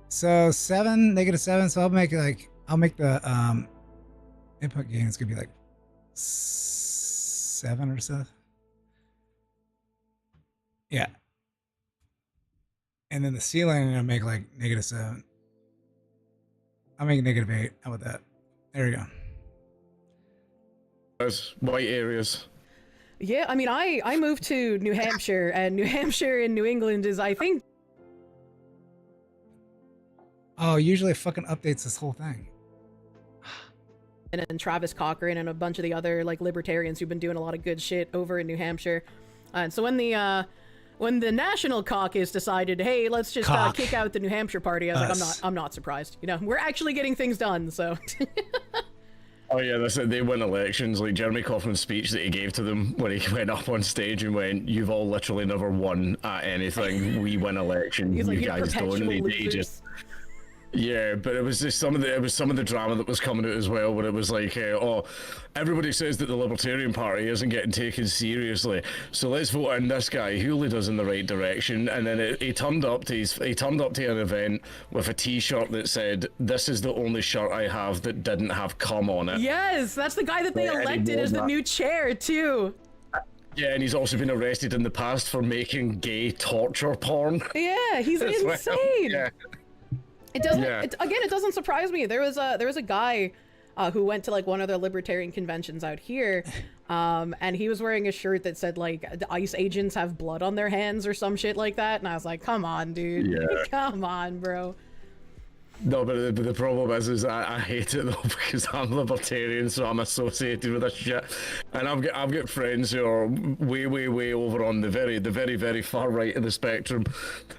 So -7. So I'll make the input gain is gonna be like 7 or so. Yeah. And then the ceiling I'm gonna make like -7. I'll make -8. How about that? There we go. There's white areas. Yeah, I mean, I moved to New Hampshire, and New Hampshire in New England is, I think. Oh, usually it fucking updates this whole thing. And Travis Cochran and a bunch of the other like libertarians who've been doing a lot of good shit over in New Hampshire. And so when the national caucus decided, hey, let's just kick out the New Hampshire party, I was like, I'm not surprised. You know, we're actually getting things done. So. Oh yeah, that's it. They win elections. Like Jeremy Cochran's speech that he gave to them when he went up on stage and went, "You've all literally never won at anything. We win elections. He's like, you guys don't." And they just. Yeah, but it was just some of the drama that was coming out as well, where it was like, oh, everybody says that the Libertarian Party isn't getting taken seriously, so let's vote in this guy who leads us in the right direction. And then he turned up to an event with a T-shirt that said, "This is the only shirt I have that didn't have cum on it." Yes, that's the guy that they elected as the new chair too. Yeah, and he's also been arrested in the past for making gay torture porn. Yeah, he's as well. insane. Yeah. It doesn't. Yeah. It doesn't surprise me. There was a guy who went to like one of the libertarian conventions out here, and he was wearing a shirt that said like the ICE agents have blood on their hands or some shit like that, and I was like, come on, dude. Yeah. Come on, bro. No, but the problem is I hate it though, because I'm libertarian, so I'm associated with this shit, and I've got friends who are way over on the very far right of the spectrum,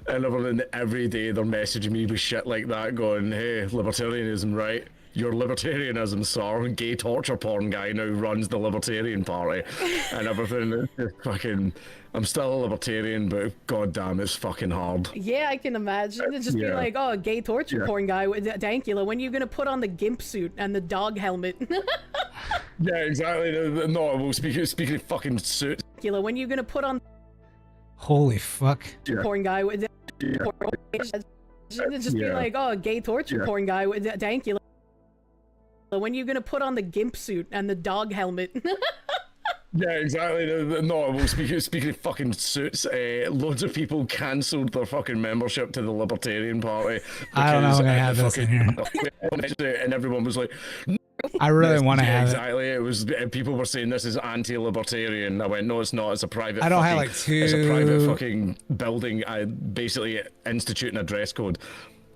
and every day they're messaging me with shit like that, going, "Hey, libertarianism, right? Your libertarianism, sir. Gay torture porn guy now runs the Libertarian Party," and everything. It's just fucking. I'm still a libertarian, but goddamn, it's fucking hard. Yeah, I can imagine. It'd just be like, oh, gay torture porn guy with Dankula. When are you gonna put on the gimp suit and the dog helmet? Yeah, exactly. No, well, speaking of fucking suits. Dankula, when are you gonna put on? Holy fuck. Porn guy with. It'd just be like, oh, gay torture porn guy with Dankula. When are you gonna put on the gimp suit and the dog helmet? Yeah, exactly. No, well, speaking of fucking suits, loads of people cancelled their fucking membership to the Libertarian Party. I don't know if I have this in here. And everyone was like, I really want to have exactly. It was people were saying this is anti-libertarian. I went, no, it's not. It's a private. I don't have like two. It's a private fucking building. I basically instituting a dress code.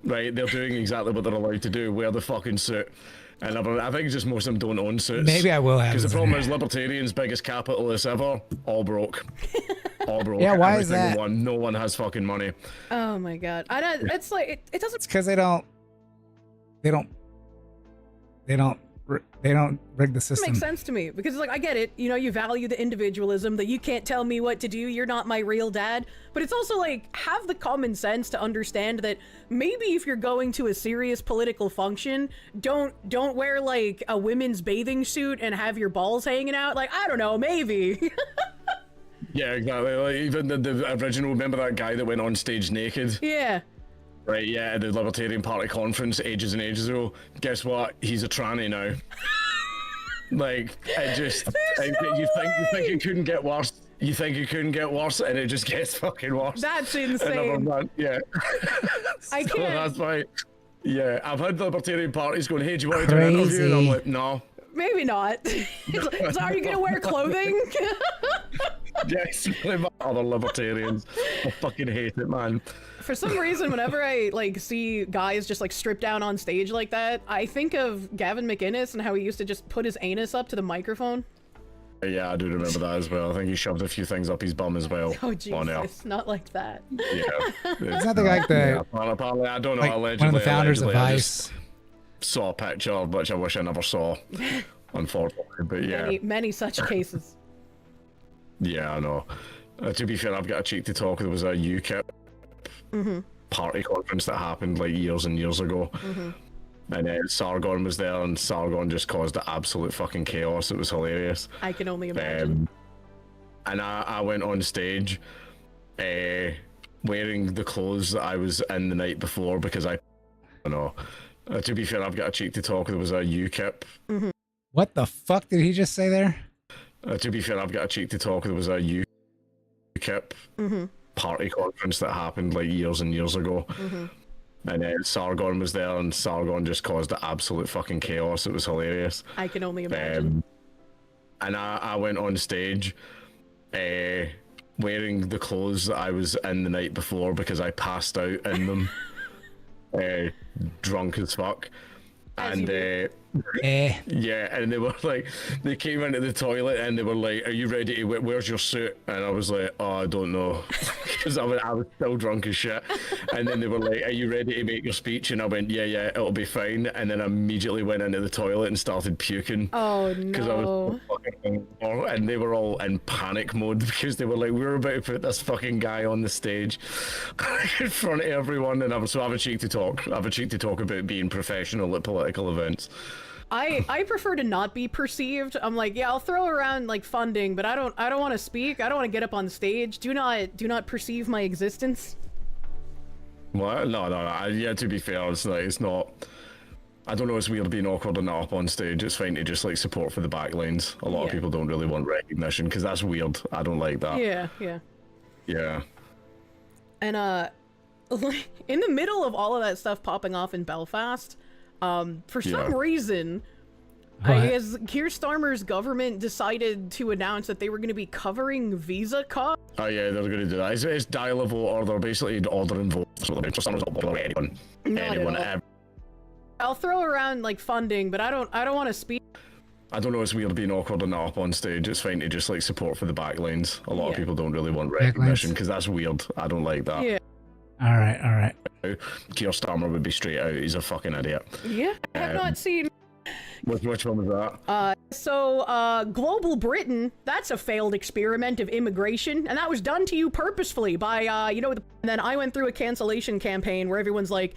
right? They're doing exactly what they're allowed to do. Wear the fucking suit. And I think just most of them don't own suits. Maybe I will have. Because the problem is libertarians, biggest capitalists ever, all broke. All broke. Yeah, why Every is single that? one. No one has fucking money. Oh my god. I don't, it's like it doesn't. It's because they don't rig the system. Makes sense to me because like I get it, you know, you value the individualism that you can't tell me what to do, you're not my real dad, but it's also like have the common sense to understand that maybe if you're going to a serious political function, don't wear like a women's bathing suit and have your balls hanging out. Like I don't know, maybe. Yeah, exactly. Like, even the original, remember that guy that went on stage naked? Yeah. Right, yeah, at the Libertarian Party conference ages and ages ago. Guess what? He's a tranny now. Like, it just... you think it couldn't get worse. You think it couldn't get worse, and it just gets fucking worse. That's insane. Yeah. I So can't. that's why... Yeah, I've had the Libertarian parties going, hey, do you want to do an interview? And I'm like, no. Maybe not. So are you gonna wear clothing? Yes, other libertarians. I fucking hate it, man. For some reason, whenever I like see guys just like stripped down on stage like that, I think of Gavin McInnes and how he used to just put his anus up to the microphone. Yeah, I do remember that as well. I think he shoved a few things up his bum as well. Oh Jesus, not like that. Yeah. It's nothing like the. Yeah, apparently, I don't know. Like Allegedly, one of the founders of I just Vice. saw a picture, which I wish I never saw, unfortunately. But yeah, Many such cases. yeah, I know. To be fair, I've got a cheek to talk. There was a UKIP party conference that happened like years and years ago. And Sargon was there, and Sargon just caused absolute fucking chaos. It was hilarious. I can only imagine. And I went on stage wearing the clothes that I was in the night before because I don't know. To be fair, I've got a cheek to talk. There was a UKIP. What the fuck did he just say there? To be fair, I've got a cheek to talk. There was a UKIP party conference that happened like years and years ago. And Sargon was there, and Sargon just caused absolute fucking chaos. It was hilarious. I can only imagine. And I went on stage wearing the clothes that I was in the night before because I passed out in them, drunk as fuck. And yeah, and they were like, they came into the toilet and they were like, "Are you ready to? Where's your suit?" And I was like, "Oh, I don't know," because I was still drunk as shit. And then they were like, "Are you ready to make your speech?" And I went, "Yeah, it'll be fine." And then I immediately went into the toilet and started puking. Oh Because I was no. so fucking hungover, and they were all in panic mode because they were like, "We're about to put this fucking guy on the stage in front of everyone." And I have a cheek to talk. I have a cheek to talk about being professional at political events. I prefer to not be perceived. I'm like, yeah, I'll throw around like funding, but I don't want to speak. I don't want to get up on stage. Do not perceive my existence. What? No. Yeah, to be fair, it's like, it's not. I don't know, it's weird being awkward and not up on stage. It's fine to just like support for the backlines. A lot of people don't really want recognition because that's weird. I don't like that. Yeah. Yeah. And in the middle of all of that stuff popping off in Belfast, for some reason, I guess Keir Starmer's government decided to announce that they were going to be covering visa costs. Oh yeah, they're going to do that. It's dial a vote, or they're basically ordering votes. So Starmer's not bothering anyone. I'll throw around like funding, but I don't want to speak. I don't know, it's weird being awkward and not up on stage. It's fine to just like support for the backlines. A lot of people don't really want recognition because that's weird. I don't like that. Yeah. All right. Keir Starmer would be straight out. He's a fucking idiot. Yeah, I have not seen. Which one was that? So Global Britain, that's a failed experiment of immigration, and that was done to you purposefully by, and then I went through a cancellation campaign where everyone's like,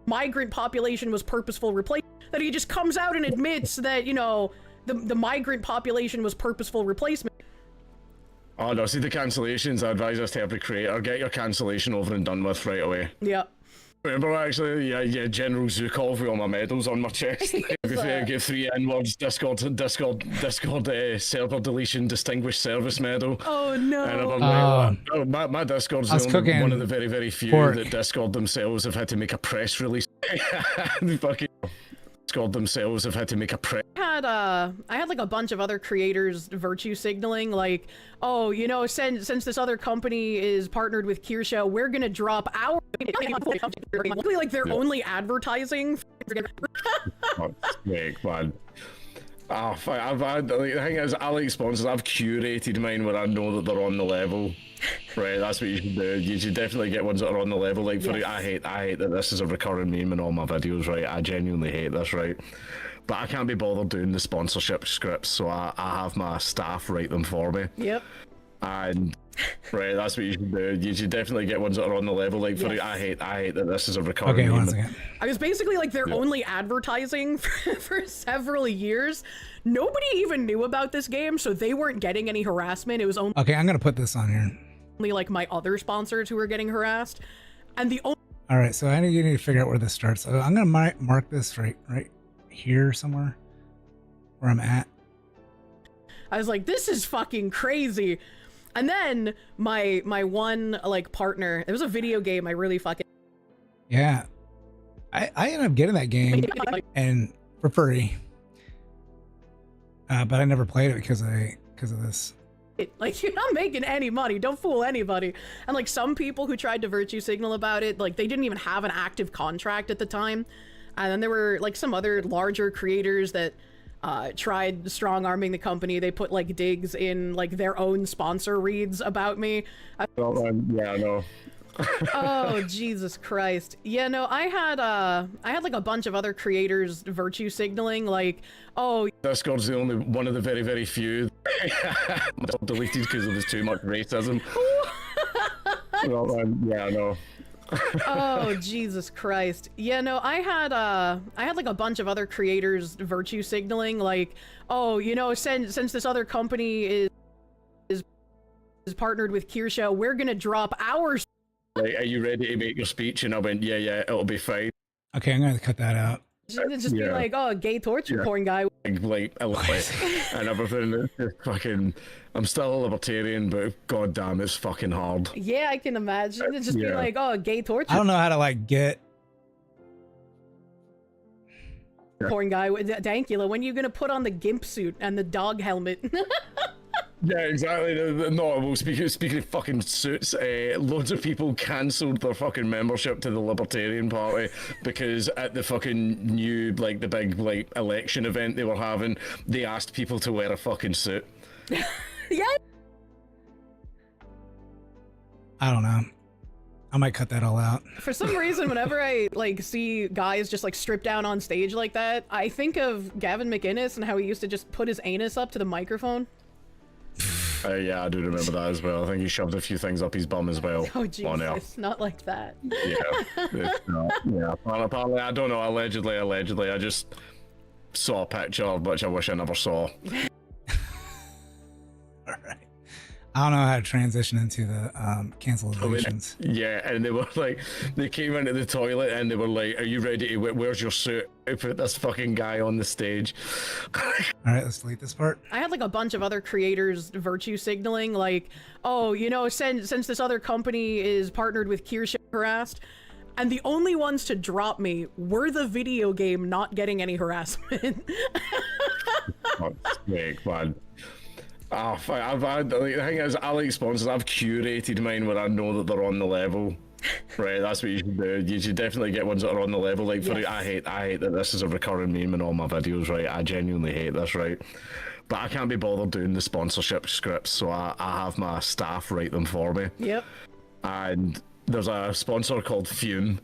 migrant population was purposeful replacement. That he just comes out and admits that, the migrant population was purposeful replacement. Oh no, see the cancellations, I advise us to every creator, get your cancellation over and done with right away. Yeah. Remember actually, yeah, General Zukov with all my medals on my chest. Get 3 N-words, Discord server deletion, distinguished service medal. Oh no. And I'm like, my Discord's one of the very, very few that Discord themselves have had to make a press release. Fucking Discord themselves have had to make a I had like a bunch of other creators virtue signaling like, oh, you know, since this other company is partnered with Kirsche, we're gonna drop our like their only advertising. Snake, man. Oh, I've had, the thing is, I like sponsors. I've curated mine where I know that they're on the level. Right, that's what you should do. You should definitely get ones that are on the level. Like, for I hate that this is a recurring meme in all my videos, right? I genuinely hate this, right? But I can't be bothered doing the sponsorship scripts, so I have my staff write them for me. Yep. And right, that's what you should do. You should definitely get ones that are on the level. Like, for I hate that this is a recurring meme. One second. I was basically like their only advertising for several years. Nobody even knew about this game, so they weren't getting any harassment. It was only Okay, I'm gonna put this on here. like my other sponsors who were getting harassed, and the only. All right, so you need to figure out where this starts. So I'm gonna mark this right here somewhere, where I'm at. I was like, this is fucking crazy. And then my one like partner, it was a video game I really fucking. Yeah, I ended up getting that game and for free, but I never played it because of this. Like, you're not making any money. Don't fool anybody. And like some people who tried to virtue signal about it, like they didn't even have an active contract at the time. And then there were like some other larger creators that tried strong arming the company. They put like digs in like their own sponsor reads about me. Yeah, I know. Oh, Jesus Christ. Yeah, no, I had like a bunch of other creators virtue signaling like, oh, Discord's the only one of the very, very few deleted because there was too much racism. Yeah, I know. Oh, Jesus Christ. Yeah, no, I had like a bunch of other creators virtue signaling like, oh, you know, since this other company is partnered with Kirsche, we're gonna drop our. Like, are you ready to make your speech? And I went, yeah, it'll be fine. Okay, I'm gonna cut that out. Just be like, oh, gay torture porn guy. Like and everything. It's just fucking. I'm still a libertarian, but god damn, it's fucking hard. Yeah, I can imagine. It'd just be like, oh, gay torture. I don't know how to like get. Porn guy with Dankula. When are you gonna put on the gimp suit and the dog helmet? Yeah, exactly. No, well, speaking of fucking suits, loads of people cancelled their fucking membership to the Libertarian Party because at the fucking new, like, the big, like, election event they were having, they asked people to wear a fucking suit. Yeah. I don't know. I might cut that all out. For some reason, whenever I like see guys just like stripped down on stage like that, I think of Gavin McInnes and how he used to just put his anus up to the microphone. Yeah, I do remember that as well. I think he shoved a few things up his bum as well. Oh, Jesus, not like that. Yeah, it's not. Yeah, apparently, I don't know, allegedly, I just saw a picture, which I wish I never saw. All right. I don't know how to transition into the cancelizations. Yeah, and they were like, they came into the toilet and they were like, are you ready to, where's your suit? I put this fucking guy on the stage. All right, let's delete this part. I had like a bunch of other creators virtue signaling like, oh, you know, since this other company is partnered with Kirsche harassed, and the only ones to drop me were the video game not getting any harassment. Oh, snake, man. Oh, I've had, the thing is, I like sponsors. I've curated mine where I know that they're on the level. Right, that's what you should do. You should definitely get ones that are on the level. Like, for I hate that this is a recurring meme in all my videos, right? I genuinely hate this, right? But I can't be bothered doing the sponsorship scripts, so I have my staff write them for me. Yep. And there's a sponsor called Fume.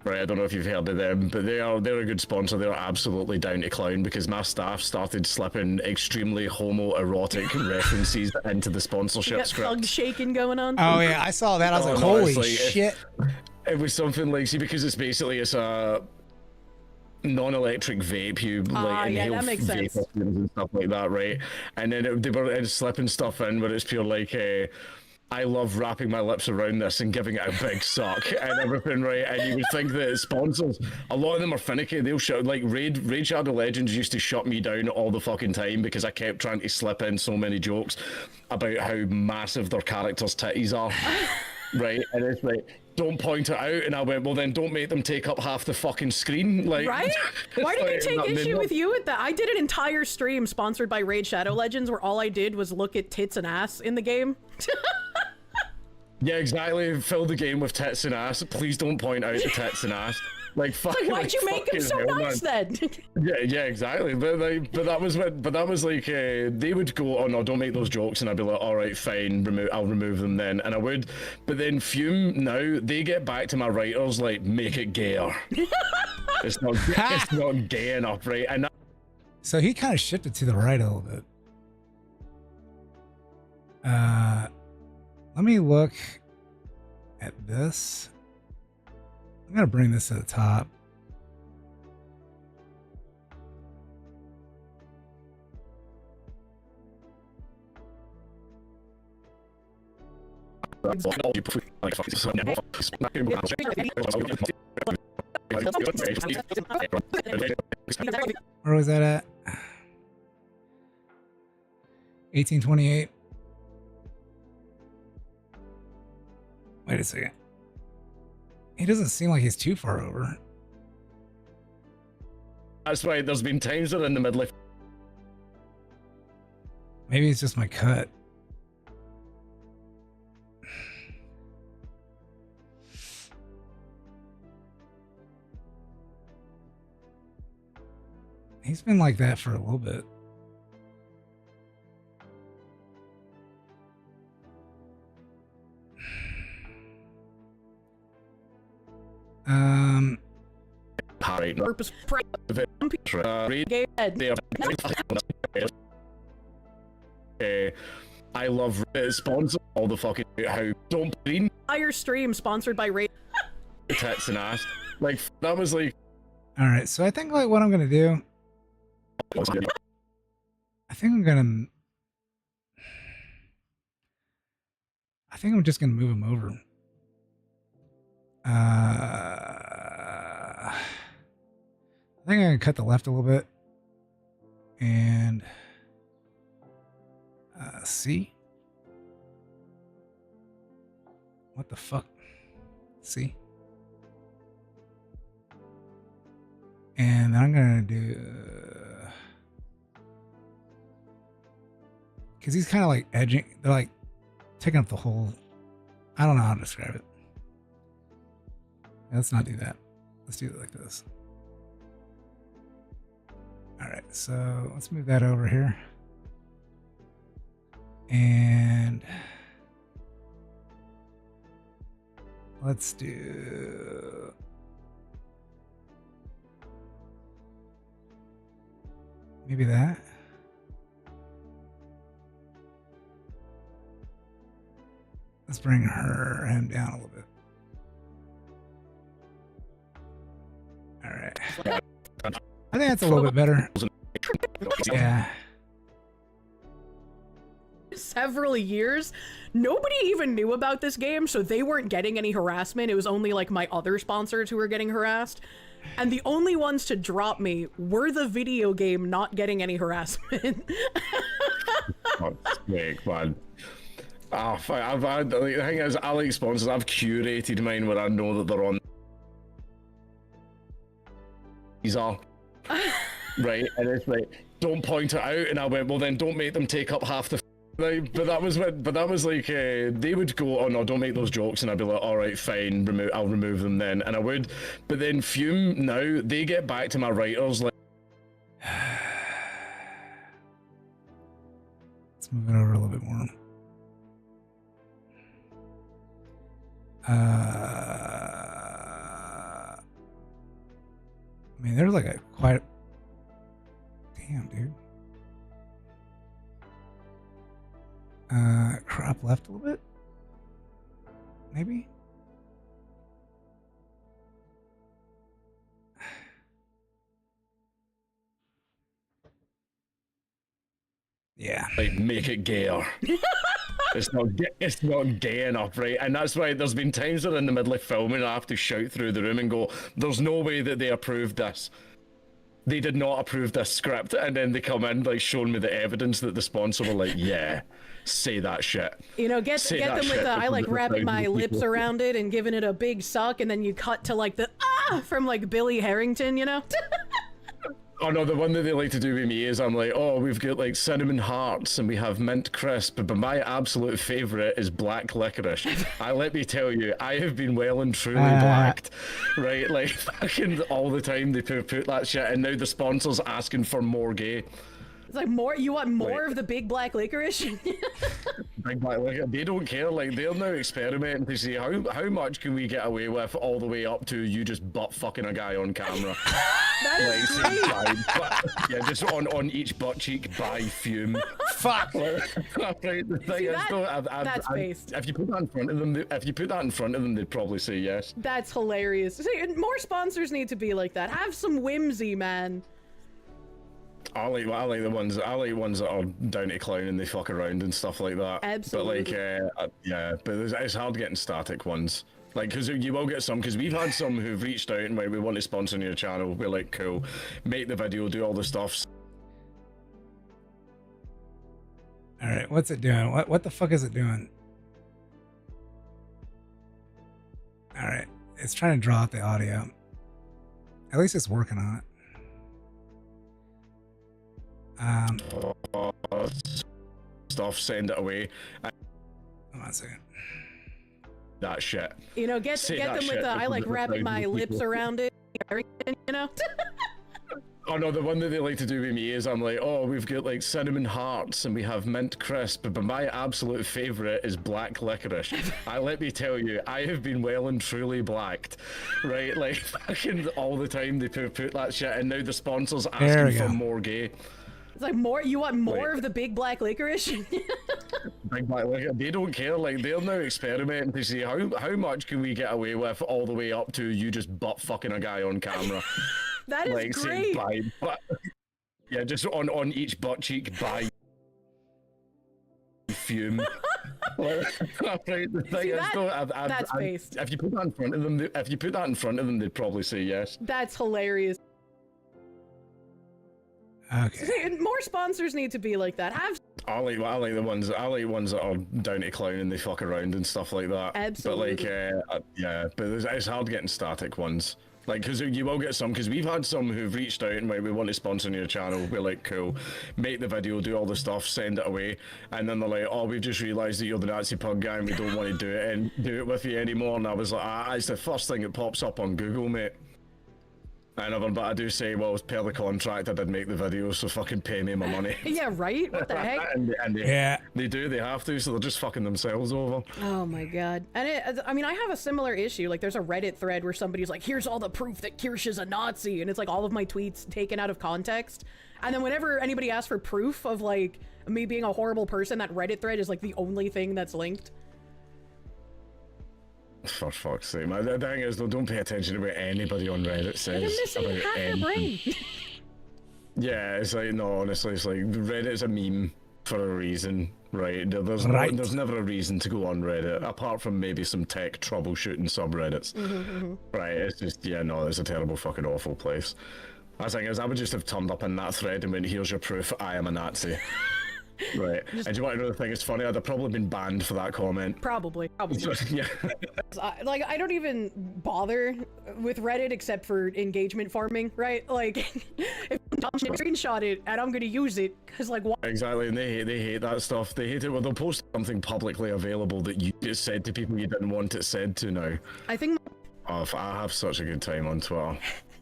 Right, I don't know if you've heard of them, but they're a good sponsor. They're absolutely down to clown because my staff started slipping extremely homoerotic references into the sponsorship script. Thug shaking going on. Oh yeah, I saw that. I was like, holy shit! It was something like, see, because it's a non-electric vape. You like inhale vape and stuff like that, right? And then they were slipping stuff in where it's pure like I love wrapping my lips around this and giving it a big suck and everything, right? And you would think that sponsors, a lot of them are finicky. They'll shut, like Raid Shadow Legends used to shut me down all the fucking time because I kept trying to slip in so many jokes about how massive their characters' titties are. right? And it's like, don't point it out. And I went, well, then don't make them take up half the fucking screen. Like, Right? Why did like, they take not- issue with you at that? I did an entire stream sponsored by Raid Shadow Legends where all I did was look at tits and ass in the game. Yeah, exactly. Fill the game with tits and ass. Please don't point out the tits and ass. Like, fucking, Why'd you make him so nice then? Yeah, exactly. But that was like they would go, oh no, don't make those jokes, and I'd be like, all right, fine, I'll remove them then, and I would. But then Fume now they get back to my writers like, make it gayer. it's not gay enough, right? And So he kind of shifted to the right a little bit. Let me look at this. I'm gonna bring this to the top. Where was that at? 1828. Wait a second. He doesn't seem like he's too far over. That's why there's been times that in the middle of. Maybe it's just my cut. He's been like that for a little bit. Purpose. I love sponsor all the fucking how don't green Entire stream sponsored by Raid. tits and ass. Like that was like. All right, so I think like what I'm gonna do. I think I'm just gonna move him over. I think I'm gonna cut the left a little bit and see what the fuck, see, and then I'm gonna do because he's kind of like edging. They're like taking up the whole. I don't know how to describe it. Let's not do that. Let's do it like this. All right, so let's move that over here. And let's do maybe that. Let's bring him down a little bit. All right. I think that's a little bit better. Yeah. Several years, nobody even knew about this game, so they weren't getting any harassment. It was only like my other sponsors who were getting harassed. And the only ones to drop me were the video game not getting any harassment. Oh, sick, man. Oh, I've had, the thing is, I like sponsors. I've curated mine where I know that they're on. These are right, and it's like, don't point it out, and I went, well, then don't make them take up half the. Like, but that was like they would go, oh no, don't make those jokes, and I'd be like, all right, fine, I'll remove them then, and I would. But then Fume now they get back to my writers like. Let's move it over a little bit more. I mean, there's like a quite. Damn, dude. Crop left a little bit. Maybe. Yeah. Like, make it gayer. It's not gay enough, right? And that's why there's been times that in the middle of filming I have to shout through the room and go, there's no way that they approved this. They did not approve this script. And then they come in like showing me the evidence that the sponsor were like, yeah, say that shit. You know, get Say them that with shit the I like before wrapping my people- lips around it and giving it a big suck, and then you cut to like the from like Billy Harrington, you know? Oh no, the one that they like to do with me is I'm like, oh, we've got like cinnamon hearts and we have mint crisp, but my absolute favorite is black licorice. Let me tell you, I have been well and truly blacked, right? Like fucking all the time they put that shit, and now the sponsor's asking for more gay. It's like more. You want more of the big black licorice? Big black licorice. They don't care. Like they're now experimenting to see how much can we get away with, all the way up to you just butt fucking a guy on camera. That is great. Yeah, just on each butt cheek by fume. Fuck. Right, the thing See, is, that- though, that's based. If you put that in front of them, they'd probably say yes. That's hilarious. See, more sponsors need to be like that. Have some whimsy, man. I like the ones that are down to clown and they fuck around and stuff like that. Absolutely. But like, yeah, but it's hard getting static ones. Like, because you will get some, because we've had some who've reached out and we want to sponsor your channel. We're like, cool, make the video, do all the stuff. All right, what's it doing? What the fuck is it doing? All right, it's trying to draw out the audio. At least it's working on it. Stuff, send it away. Hold on a second. That shit. You know, get Say them that with shit the I like before wrapping my people- lips around it, you know? Oh no, the one that they like to do with me is I'm like, oh, we've got like cinnamon hearts and we have mint crisp, but my absolute favorite is black licorice. Let me tell you, I have been well and truly blacked, right? Like fucking all the time they put that shit, and now the sponsor's There we asking for go. more gay. It's like more. You want more of the big black licorice? Big black licorice. They don't care. Like they're now experimenting to see how much can we get away with, all the way up to you just butt fucking a guy on camera. That is like, great. Yeah, just on each butt cheek by fume. Right, the thing See, is, that- though, that's based. If you put that in front of them, they'd probably say yes. That's hilarious. Okay. See, more sponsors need to be like that. Have I like the ones that are down to clown and they fuck around and stuff like that. Absolutely. But like, yeah, but it's hard getting static ones. Like, because you will get some, because we've had some who've reached out and we want to sponsor your channel. We're like, cool, make the video, do all the stuff, send it away, and then they're like, oh, we've just realised that you're the Nazi pug guy and we don't want to do it with you anymore. And I was like, it's the first thing that pops up on Google, mate. But I do say, well, as per the contract, I did make the video, so fucking pay me my money. yeah, right. What the heck? and Yeah. they have to, so they're just fucking themselves over. Oh my god. And I mean, I have a similar issue. Like, there's a Reddit thread where somebody's like, here's all the proof that Kirsche is a Nazi, and it's like all of my tweets taken out of context. And then whenever anybody asks for proof of like me being a horrible person, that Reddit thread is like the only thing that's linked. For fuck's sake, man. The thing is, though, don't pay attention to what anybody on Reddit says. They're missing about half their anything. brain. Yeah, it's like, no, honestly, it's like Reddit's a meme for a reason, right? There's Right. there's never a reason to go on Reddit, apart from maybe some tech troubleshooting subreddits. Right, it's just, yeah, no, it's a terrible fucking awful place. The thing is, I would just have turned up in that thread and went, here's your proof, I am a Nazi. Right, and do you want to know the thing is funny? I'd have probably been banned for that comment. Probably. Yeah. Like, I don't even bother with Reddit except for engagement farming, right? Like, if I'm screenshot it and I'm gonna use it, because like, why? Exactly, and they hate that stuff. They hate it when they'll post something publicly available that you just said to people you didn't want it said to now. I think Oh, I have such a good time on Twitter.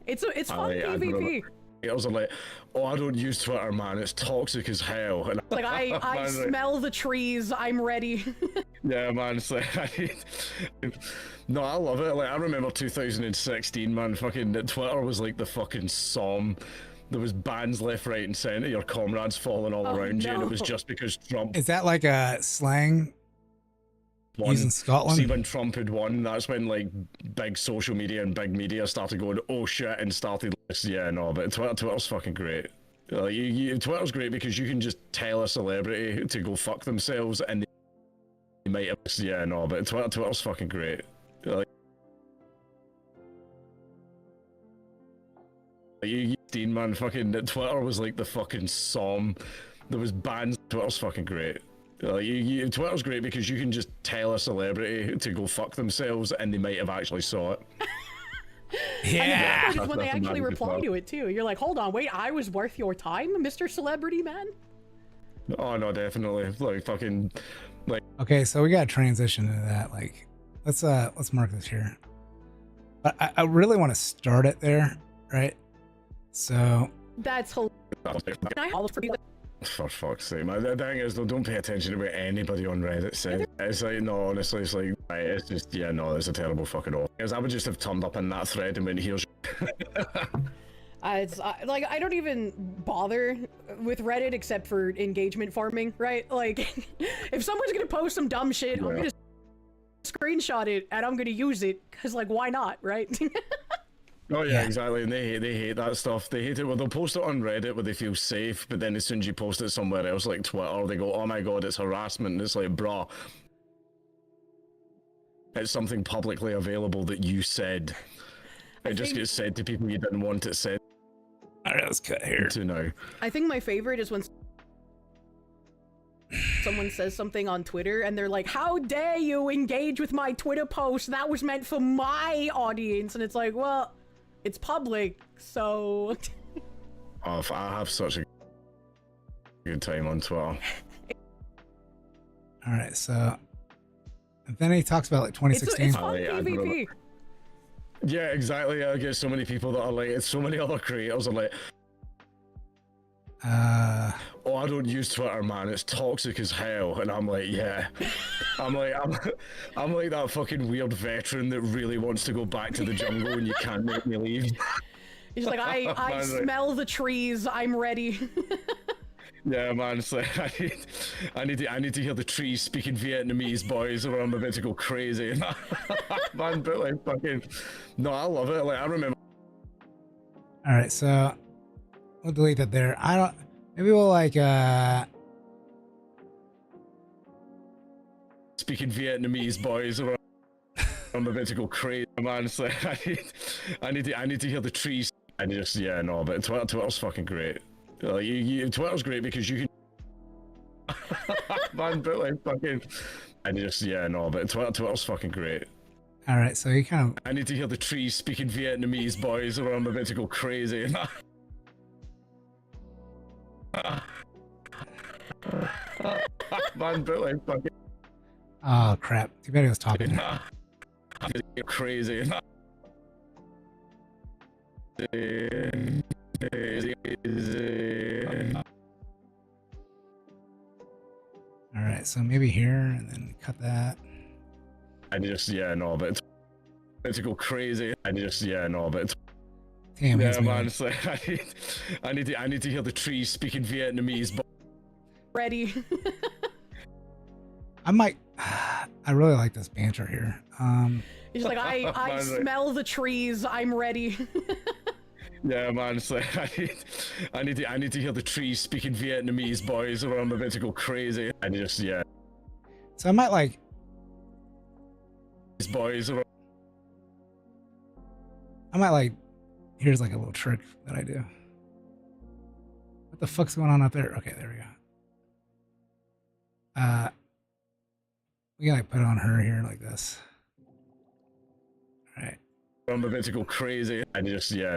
it's fun I PvP. Girls are like, oh, I don't use Twitter, man. It's toxic as hell. And Like, I man's like, smell the trees. I'm ready. yeah, man. It's like, no, I love it. Like, I remember 2016, man. Fucking Twitter was like the fucking Somme. There was bans left, right, and centre. Your comrades falling all around you, and it was just because Trump. Is that like a slang won. used in Scotland? See, when Trump had won, that's when like big social media and big media started going, oh shit, and started. Yeah, no, but Twitter's fucking great. Like, Twitter's great because you can just tell a celebrity to go fuck themselves, and they might have. Yeah, no, but Twitter's fucking great. Like, Dean, man, fucking Twitter was like the fucking Somme. There was bans. Twitter's fucking great. Twitter's great because you can just tell a celebrity to go fuck themselves and they might have actually saw it. And the best part is when they actually reply to it too. You're like, hold on, wait, I was worth your time, Mr. Celebrity Man? Oh no, definitely. Like fucking like Okay, so we got to transition into that. Like, let's mark this here. But I really want to start it there, right? So That's hilarious. for fuck's sake, man. The thing is, though, don't pay attention to what anybody on Reddit says. It's like, no, honestly, it's like, right, it's just, yeah, no, it's a terrible fucking off. Because I would just have turned up in that thread and went, here's. Like, I don't even bother with Reddit except for engagement farming, right? Like, if someone's gonna post some dumb shit, I'm gonna screenshot it and I'm gonna use it, because, like, why not, right? Oh yeah, exactly, and they hate that stuff. They hate it. Well, they'll post it on Reddit where they feel safe, but then as soon as you post it somewhere else, like Twitter, they go, "Oh my god, it's harassment." And it's like, bruh, it's something publicly available that you said. It just gets said to people you didn't want it said. All right, let's cut here. To now. I think my favorite is when someone says something on Twitter and they're like, "How dare you engage with my Twitter post? That was meant for my audience." And it's like, well, it's public, so. Oh, I have such a good time on Twitter. All right, so and then he talks about like 2016. It's fun PvP. Yeah, exactly. I get so many people that are like, so many other creators are like, oh, I don't use Twitter, man. It's toxic as hell. And I'm like, yeah. I'm like that fucking weird veteran that really wants to go back to the jungle and you can't make me leave. He's like, I smell the trees. I'm ready. Yeah, man. It's like, I need to hear the trees speaking Vietnamese, boys, or I'm about to go crazy. Man, but like fucking, no, I love it. Like, I remember. All right, so we'll delete that there. I don't. Maybe we'll like speaking Vietnamese, boys, or I'm about to go crazy, man. It's like, I need to hear the trees. I just, yeah, no, but Twitter's fucking great. Like, Twitter's great because you can. Man, but like fucking. I just, yeah, no, but Twitter's fucking great. All right, so you kind of. I need to hear the trees speaking Vietnamese, boys, or I'm about to go crazy. Man, but like fucking. Oh crap! Too bad he was talking. Crazy. All right, so maybe here and then cut that. I just, yeah, no, but it's to go crazy. I just, yeah, no, but. Damn, yeah, man, it's like, I need to hear the trees speaking Vietnamese. But ready. I might. I really like this banter here. He's like, I smell the trees. I'm ready. Yeah, man, it's like, I need to hear the trees speaking Vietnamese, boys, or I'm about to go crazy. I just, yeah. So I might like. These boys. Or... I might like. Here's like a little trick that I do. What the fuck's going on up there? Okay, there we go. We can like put it on her here like this. All right. I'm about to go crazy. I just, yeah.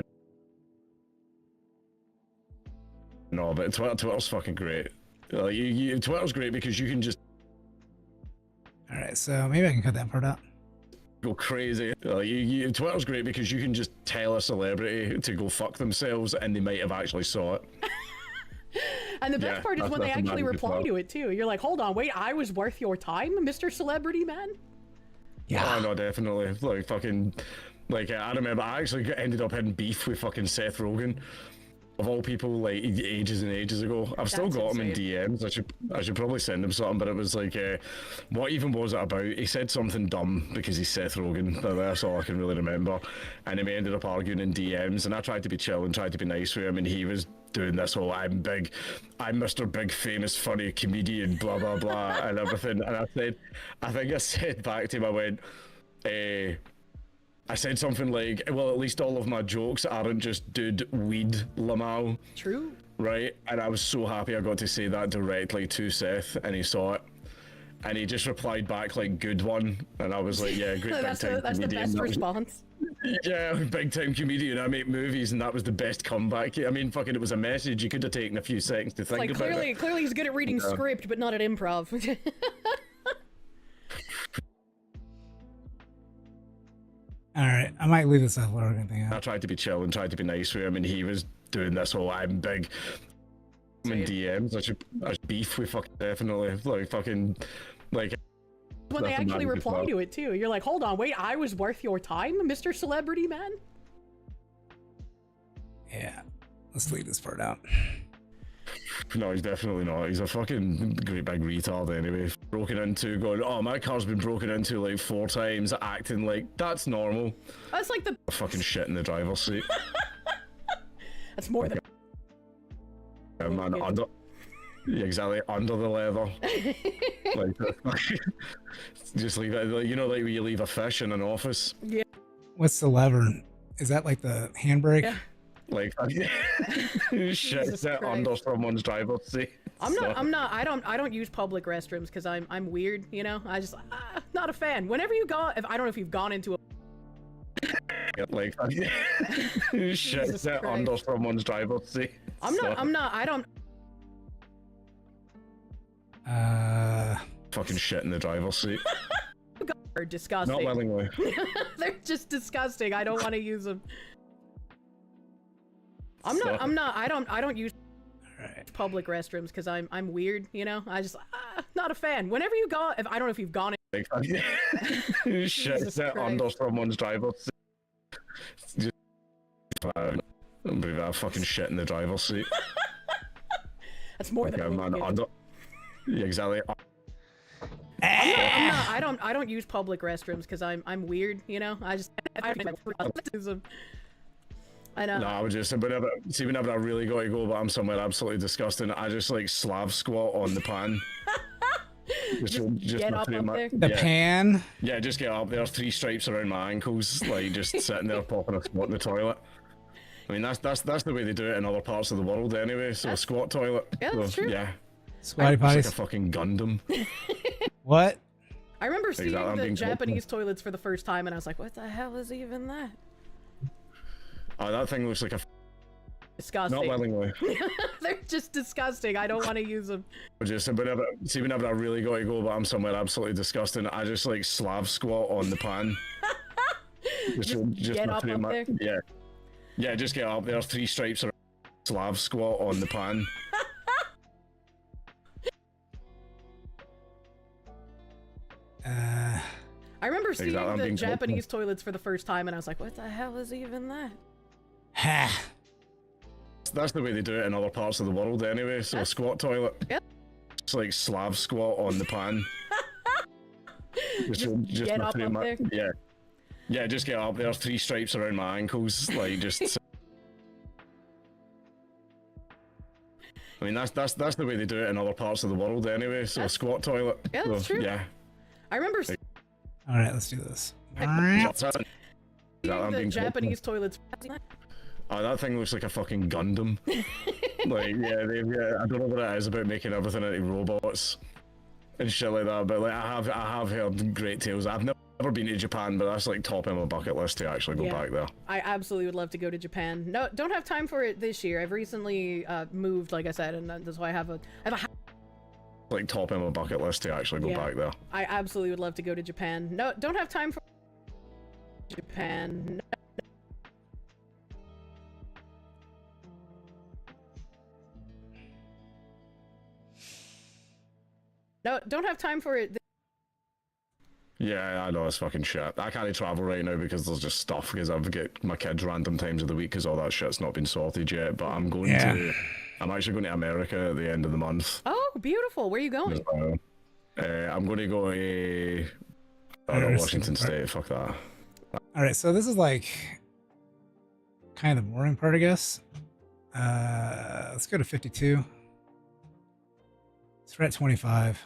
No, but Twitter's fucking great. Like, Twitter's great because you can just. All right, so maybe I can cut that part out. Go crazy. Like, Twitter's great because you can just tell a celebrity to go fuck themselves and they might have actually saw it. And the best part is when they actually reply to it too. You're like, hold on, wait, I was worth your time, Mr. Celebrity Man? Yeah. Oh no, definitely. Like fucking, like I remember I actually ended up having beef with fucking Seth Rogen. Of all people, like ages and ages ago. I've still got him in DMs. I should probably send him something, but it was like, what even was it about? He said something dumb because he's Seth Rogen. That's all I can really remember. And then we ended up arguing in DMs, and I tried to be chill and tried to be nice with him, and he was doing this whole I'm Mr. Big Famous Funny Comedian, blah blah blah, and everything. And I think I said back to him, I went, I said something like, well, at least all of my jokes aren't just dude weed Lamau. True. Right? And I was so happy I got to say that directly to Seth, and he saw it, and he just replied back like, "Good one," and I was like, "Yeah, great big time that's the comedian." best response. Yeah, big time comedian. I make movies, and that was the best comeback. I mean, fucking, it was a message. You could have taken a few seconds to think Like about it. clearly he's good at reading script, but not at improv. All right, I might leave this athletic thing I out. tried to be chill and tried to be nice with him, and he was doing this whole "I'm big." In DMs, I should beef with fucking definitely like fucking like. When they nothing actually matters as reply well. to it too, you're like, hold on, wait, I was worth your time, Mr. Celebrity Man? Yeah, let's leave this part out. No, he's definitely not. He's a fucking great big retard anyway. Broken into, going, "Oh, my car's been broken into like 4 times," acting like that's normal. That's like the Fucking shit in the driver's seat. That's more than Yeah, man, under. Yeah, exactly, under the leather. Like, just leave it. Like, you know, like when you leave a fish in an office. Yeah. What's the lever? Is that like the handbrake? Yeah. Like, shit that under someone's driver's seat. I don't use public restrooms because I'm weird, you know? I just not a fan. Whenever you go, I don't know if you've gone into a Like, shit that under someone's driver's seat. I don't Fucking shit in the driver's seat. are disgusting. Not willingly. They're just disgusting. I don't want to use them. I don't use public restrooms because I'm weird, you know? I just not a fan. Whenever you go, I don't know if you've gone Like, shit that under someone's driver's seat. Just, don't believe that fucking shit in the driver's seat. That's more Like, than man, under. Yeah, exactly. I don't use public restrooms because I'm weird, you know? I use them. I know. No, I would just whenever I really got to go, but I'm somewhere absolutely disgusting, I just like Slav squat on the pan. just get up there. The pan? Yeah, just get up there, 3 stripes around my ankles, like just sitting there popping a squat in the toilet. I mean, that's the way they do it in other parts of the world anyway. So a squat toilet. Yeah, that's true. Yeah. Squatty It's like potties. a fucking Gundam. What? I remember seeing Exactly, I'm the being Japanese toilets for the first time, and I was like, "What the hell is even that?" Oh, that thing looks like a. Disgusting. Not willingly. They're just disgusting. I don't want to use them. Just whenever I really got to go, but I'm somewhere absolutely disgusting, I just like Slav squat on the pan. just get up there. Yeah. Yeah, just get up there, 3 stripes around. Slav squat on the pan. I remember seeing Exactly, I'm the being Japanese toilets for the first time, and I was like, "What the hell is even that?" That's the way they do it in other parts of the world anyway. So a squat toilet. Yeah. It's like Slav squat on the pan. just get up there. Yeah. Yeah, just get up there, 3 stripes around my ankles, like just. I mean, that's the way they do it in other parts of the world anyway. So a squat toilet. Yeah, that's So, true. Yeah. I remember All right, let's do this. seeing I'm the being Japanese toilets. Oh, that thing looks like a fucking Gundam. Like, yeah, I don't know what it is about making everything into robots and shit like that, but like I have heard great tales. I've never been to Japan, but that's like top of my bucket list to actually go back there. I absolutely would love to go to Japan. No, don't have time for it this year. I've recently moved, like I said, and that's why I have a Like top of my bucket list to actually go back there. I absolutely would love to go to Japan. No, don't have time for Japan. No, don't have time for it. Yeah, I know, it's fucking shit. I can't travel right now because there's just stuff, because I've got my kids random times of the week because all that shit's not been sorted yet, but I'm going I'm actually going to America at the end of the month. Oh, beautiful. Where are you going? I'm going to go to Washington State. Fuck that. All right, so this is like kind of the boring part, I guess. Let's go to 52. Let's at 25.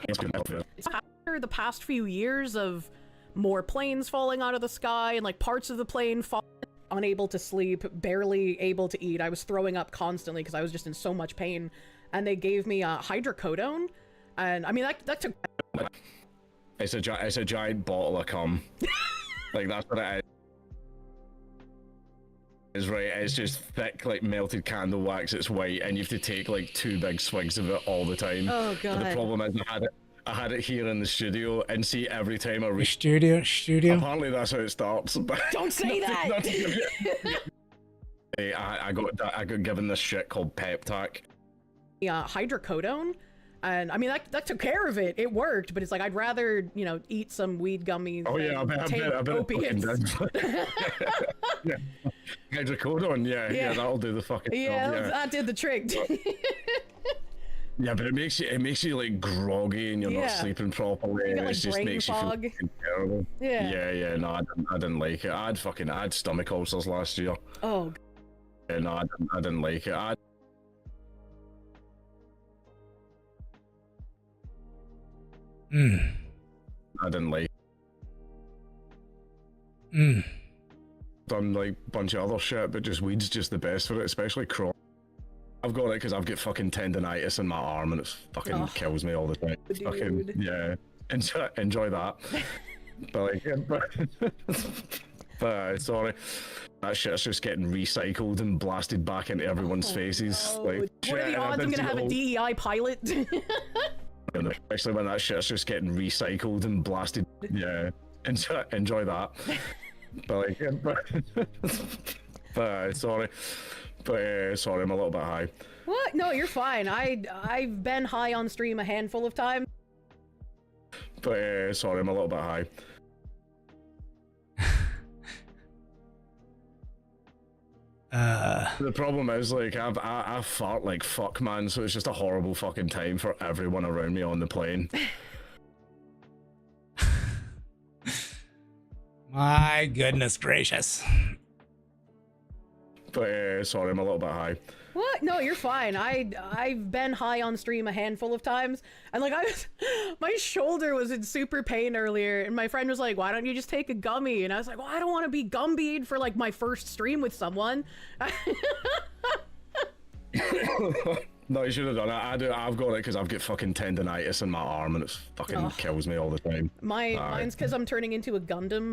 After the past few years of more planes falling out of the sky and like parts of the plane falling, unable to sleep, barely able to eat. I was throwing up constantly because I was just in so much pain. And they gave me hydrocodone. And I mean, that took. It's a giant bottle of cum. Like that's what it is, right? It's just thick, like melted candle wax. It's white, and you have to take like 2 big swigs of it all the time. Oh god. But the problem is, I had it here in the studio, and see every time I reach studio. Apparently, that's how it starts. But Don't say that. I got given this shit called Peptac. Yeah, hydrocodone. And I mean, that took care of it. It worked, but it's like I'd rather, you know, eat some weed gummies. Oh yeah, I bet opiates. Yeah, hydrocodone. Yeah, that'll do the fucking job. Yeah, that did the trick. Yeah, but it makes you like groggy and you're not sleeping properly. Got, like, it just brain makes fog. you feel terrible. Yeah. No, I didn't like it. I had stomach ulcers last year. Oh. Yeah, no, I didn't like it. I didn't like. Done like a bunch of other shit, but just weed's just the best for it, especially chronic. I've got it because I've got fucking tendonitis in my arm and it fucking kills me all the time. It's fucking, yeah. Enjoy that. But like, but sorry. That shit's just getting recycled and blasted back into everyone's faces. No. Like, what are the odds I'm gonna have a DEI pilot? Especially when that shit's just getting recycled and blasted. Yeah. Enjoy that. But like, but sorry. But sorry, I'm a little bit high. What? No, you're fine. I've been high on stream a handful of times. But sorry, I'm a little bit high. The problem is, like, I fart like fuck, man, so it's just a horrible fucking time for everyone around me on the plane. My goodness gracious. But sorry, I'm a little bit high. What? No, you're fine. I've been high on stream a handful of times, and like my shoulder was in super pain earlier, and my friend was like, "Why don't you just take a gummy?" And I was like, "Well, I don't want to be gumbied for like my first stream with someone." No, you should have done it. I've got it because I've got fucking tendonitis in my arm and it fucking kills me all the time. Mine's because I'm turning into a Gundam.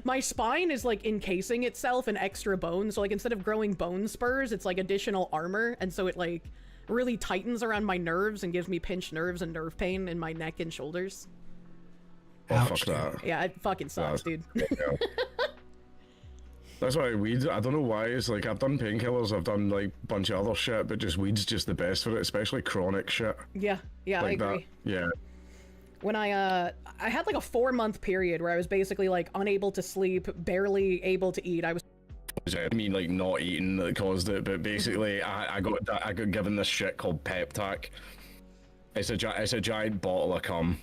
My spine is like encasing itself in extra bone. So like instead of growing bone spurs, it's like additional armor, and so it like really tightens around my nerves and gives me pinched nerves and nerve pain in my neck and shoulders. Oh, fuck that. Yeah, it fucking sucks, dude. That's why weed, I don't know why, it's like I've done painkillers, I've done like a bunch of other shit, but just weed's just the best for it, especially chronic shit. Yeah, like I agree. That. Yeah. When I had like a 4-month period where I was basically like unable to sleep, barely able to eat. I mean, like not eating that caused it, but basically I got given this shit called Peptac. It's a giant bottle of cum.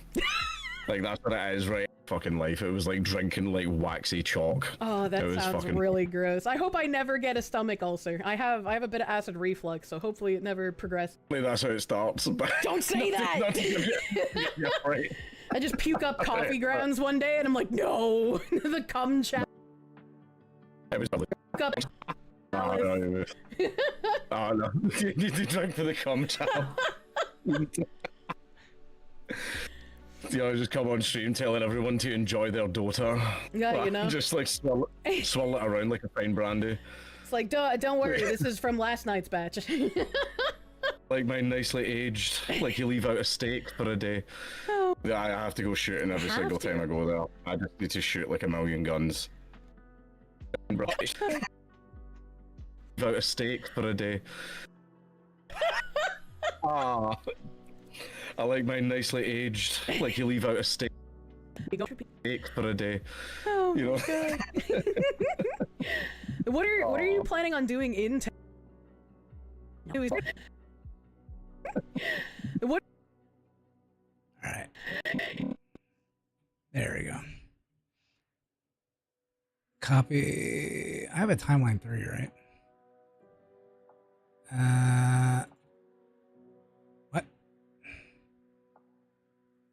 Like that's what it is, right? Fucking life. It was like drinking like waxy chalk. Oh, that sounds really gross. I hope I never get a stomach ulcer. I have a bit of acid reflux, so hopefully it never progresses. That's how it starts. Don't say that. Yeah, right. I just puke up coffee grounds one day, and I'm like, no, the cum chat. It was oh no, you drank for the cum chow. You know, just come on stream telling everyone to enjoy their daughter. Yeah, you know. Just like swirl it around like a fine brandy. It's like, don't worry, this is from last night's batch. Like my nicely aged, like you leave out a steak for a day. Oh. Yeah, I have to go shooting every single time I go there. I just need to shoot like a million guns. Leave out a steak for a day. Ah. I like mine nicely aged, like you leave out a steak for a day. Oh, you know? God. What are you planning on doing in town? What? All right. There we go. Copy. I have a timeline 3, right? What?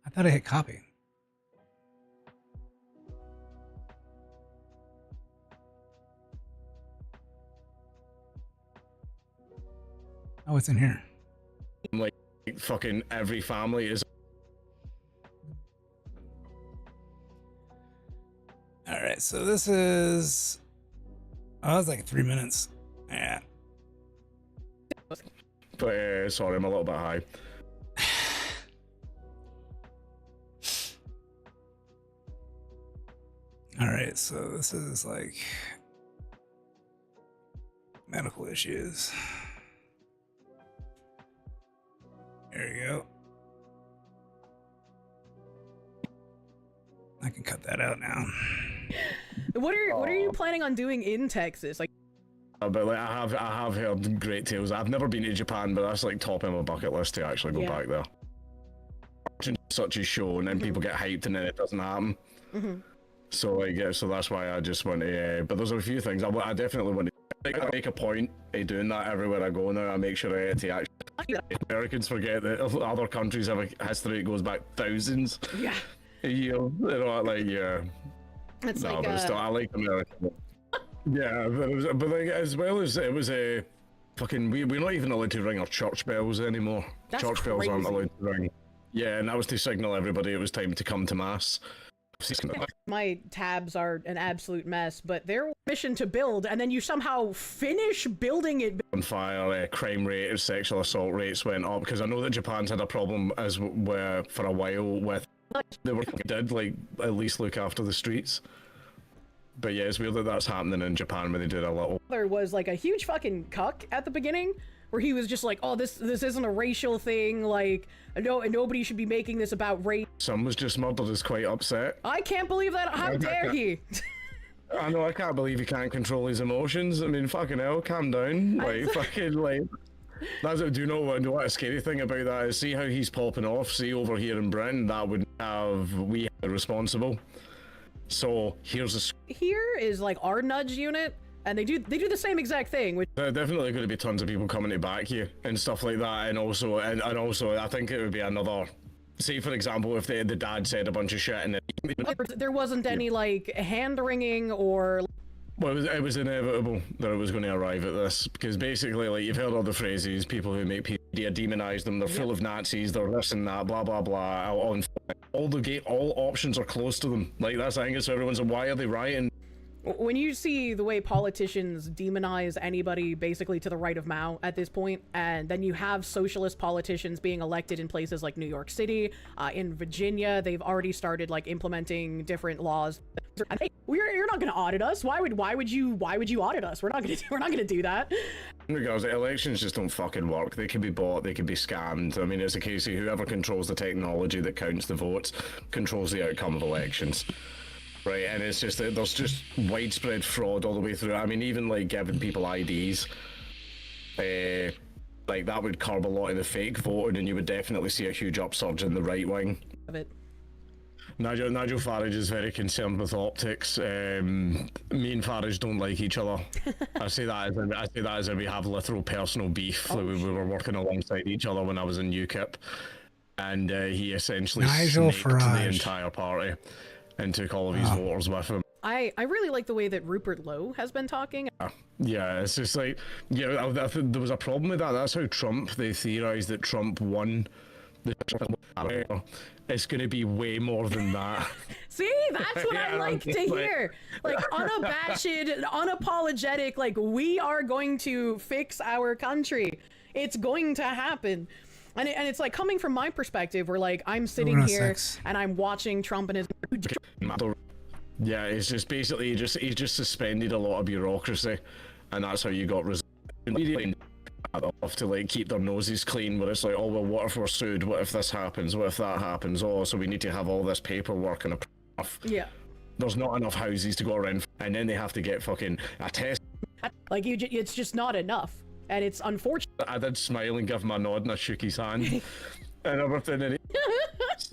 I thought I hit copy. Oh, it's in here. Like fucking every family is. All right, so this is. Oh, it's like 3 minutes. Yeah. But sorry, I'm a little bit high. All right, so this is like medical issues. There you go. I can cut that out now. What are you planning on doing in Texas? Like, but like I have heard great tales. I've never been to Japan, but that's like top of my bucket list to actually go back there. Watching such a show, and then people get hyped, and then it doesn't happen. So like, yeah, so that's why I just want to. But there's a few things I definitely want to. I make a point of doing that everywhere I go now. I make sure to actually. Americans forget that other countries have a history that goes back thousands. Yeah. You know, like yeah. It's no, like, but still, I like America. Yeah, but like as well as it was a fucking. We're not even allowed to ring our church bells anymore. That's church bells aren't crazy. allowed to ring. Yeah, and that was to signal everybody it was time to come to mass. My tabs are an absolute mess, but their mission to build, and then you somehow finish building it. On fire, crime rate, sexual assault rates went up because I know that Japan's had a problem as where for a while with they were did like at least look after the streets. But yeah, it's weird that that's happening in Japan when they did a little. There was like a huge fucking cuck at the beginning, where he was just like, "Oh, this isn't a racial thing. Like, no, nobody should be making this about race." Son was just murdered. Is quite upset. I can't believe that. How dare he? I know. I can't believe he can't control his emotions. I mean, fucking hell, calm down. Like, fucking like. That's do you know what a scary thing about that is? See how he's popping off. See over here in Britain, that would have we responsible. So here's a. Here is like our nudge unit, and they do the same exact thing. Which There are definitely going to be tons of people coming to back you and stuff like that, and also I think it would be another. Say for example, if the dad said a bunch of shit and there wasn't any like hand wringing or. Well, it was inevitable that it was going to arrive at this because basically, like you've heard all the phrases, people who make media demonize them. They're full of Nazis. They're this and that. Blah blah blah. All options are closed to them. Like that's I think so everyone's like, why are they rioting? When you see the way politicians demonize anybody basically to the right of Mao at this point, and then you have socialist politicians being elected in places like New York City, in Virginia, they've already started like implementing different laws. Hey, you're not going to audit us. Why would you audit us? We're not going to do that. Regardless, elections just don't fucking work. They can be bought, they can be scammed. I mean, it's a case of whoever controls the technology that counts the votes controls the outcome of elections. Right, and it's just that there's just widespread fraud all the way through. I mean, even like giving people IDs, like that would curb a lot of the fake voting, and you would definitely see a huge upsurge in the right wing. Of it. Nigel Farage is very concerned with optics. Me and Farage don't like each other. I say that as if we have literal personal beef. Like we were working alongside each other when I was in UKIP, and he essentially Nigel snaked Farage. the entire party and took all of his voters with him. I really like the way that Rupert Lowe has been talking. Yeah, it's just like, yeah, I think there was a problem with that. That's how they theorized that Trump won. It's going to be way more than that. See, that's what I like to hear. Like, unabashed, unapologetic, like, we are going to fix our country. It's going to happen. And it's like, coming from my perspective, where, like, I'm sitting here and I'm watching Trump and his... Yeah, it's just basically, he's just suspended a lot of bureaucracy, and that's how you got off to like keep their noses clean, where it's like, oh well, what if we're sued, what if this happens, what if that happens, oh so we need to have all this paperwork and a yeah, there's not enough houses to go around, and then they have to get fucking a test. Like it's just not enough, and it's unfortunate. I did smile and give him a nod and I shook his hand and everything, and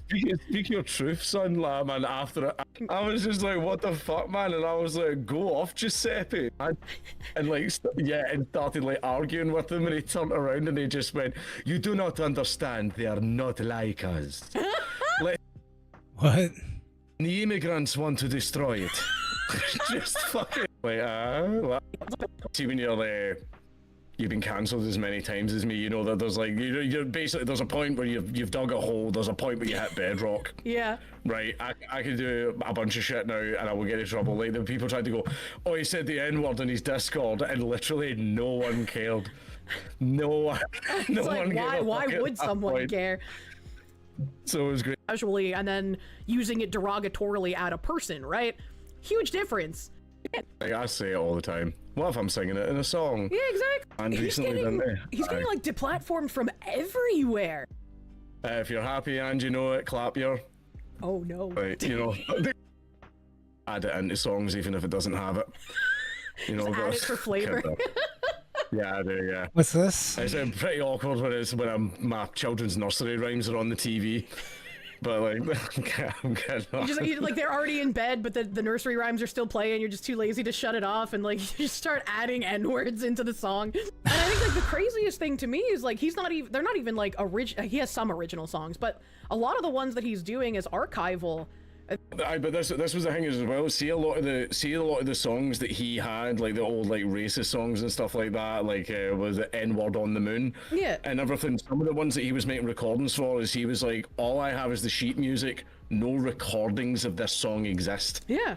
speak your truth, son, lad, man. After it, I was just like, what the fuck, man? And I was like, go off, Giuseppe. And like, and started like arguing with him, and he turned around and he just went, you do not understand, they are not like us. Like, what? The immigrants want to destroy it. Just fucking like, see when you've been cancelled as many times as me. You know that there's like you're basically there's a point where you've dug a hole. There's a point where you hit bedrock. Yeah. Right. I could do a bunch of shit now, and I will get in trouble. Like the people tried to go, oh, he said the N-word in his Discord, and literally no one cared. No one. No like, one. Why would someone care? So it was great. Casually, and then using it derogatorily at a person, right? Huge difference. Like I say it all the time. What if I'm singing it in a song? Yeah, exactly. And recently done it. He's getting like deplatformed from everywhere. If you're happy and you know it, clap your. Oh no. Right, you know. Add it into songs even if it doesn't have it. You know, add it for flavor. Yeah, I do. Yeah. What's this? It's pretty awkward when my children's nursery rhymes are on the TV. But like, I'm getting like they're already in bed, but the nursery rhymes are still playing. You're just too lazy to shut it off, and like you just start adding N-words into the song. And I think like the craziest thing to me is like they're not even like he has some original songs, but a lot of the ones that he's doing is archival. But this was the thing as well. See a lot of the songs that he had, like the old like racist songs and stuff like that, like was the N-word on the moon, yeah, and everything. Some of the ones that he was making recordings for is he was like, all I have is the sheet music. No recordings of this song exist. Yeah.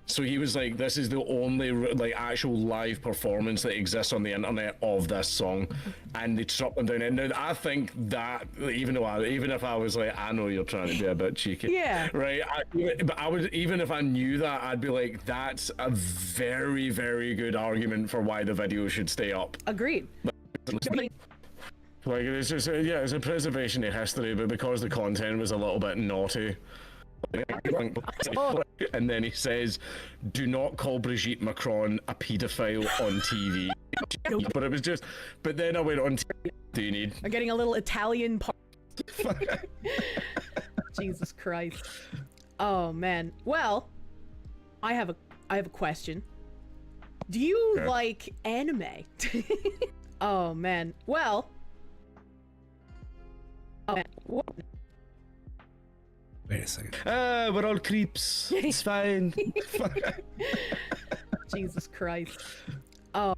So he was like, this is the only like actual live performance that exists on the internet of this song, and they struck them down. And now I think that even if I was like, I know you're trying to be a bit cheeky, yeah, right? But I would, even if I knew that, I'd be like, that's a very, very good argument for why the video should stay up. Agreed. Like it's just it's a preservation of history, but because the content was a little bit naughty. And then he says, do not call Brigitte Macron a paedophile on TV. But it was just, but then I went on TV. Do you need? I'm getting a little Italian part. Jesus Christ. Oh man. Well, I have a question. Do you like anime? Oh man. Well. Oh man. What? Wait a second. We're all creeps. It's fine. Jesus Christ. Oh.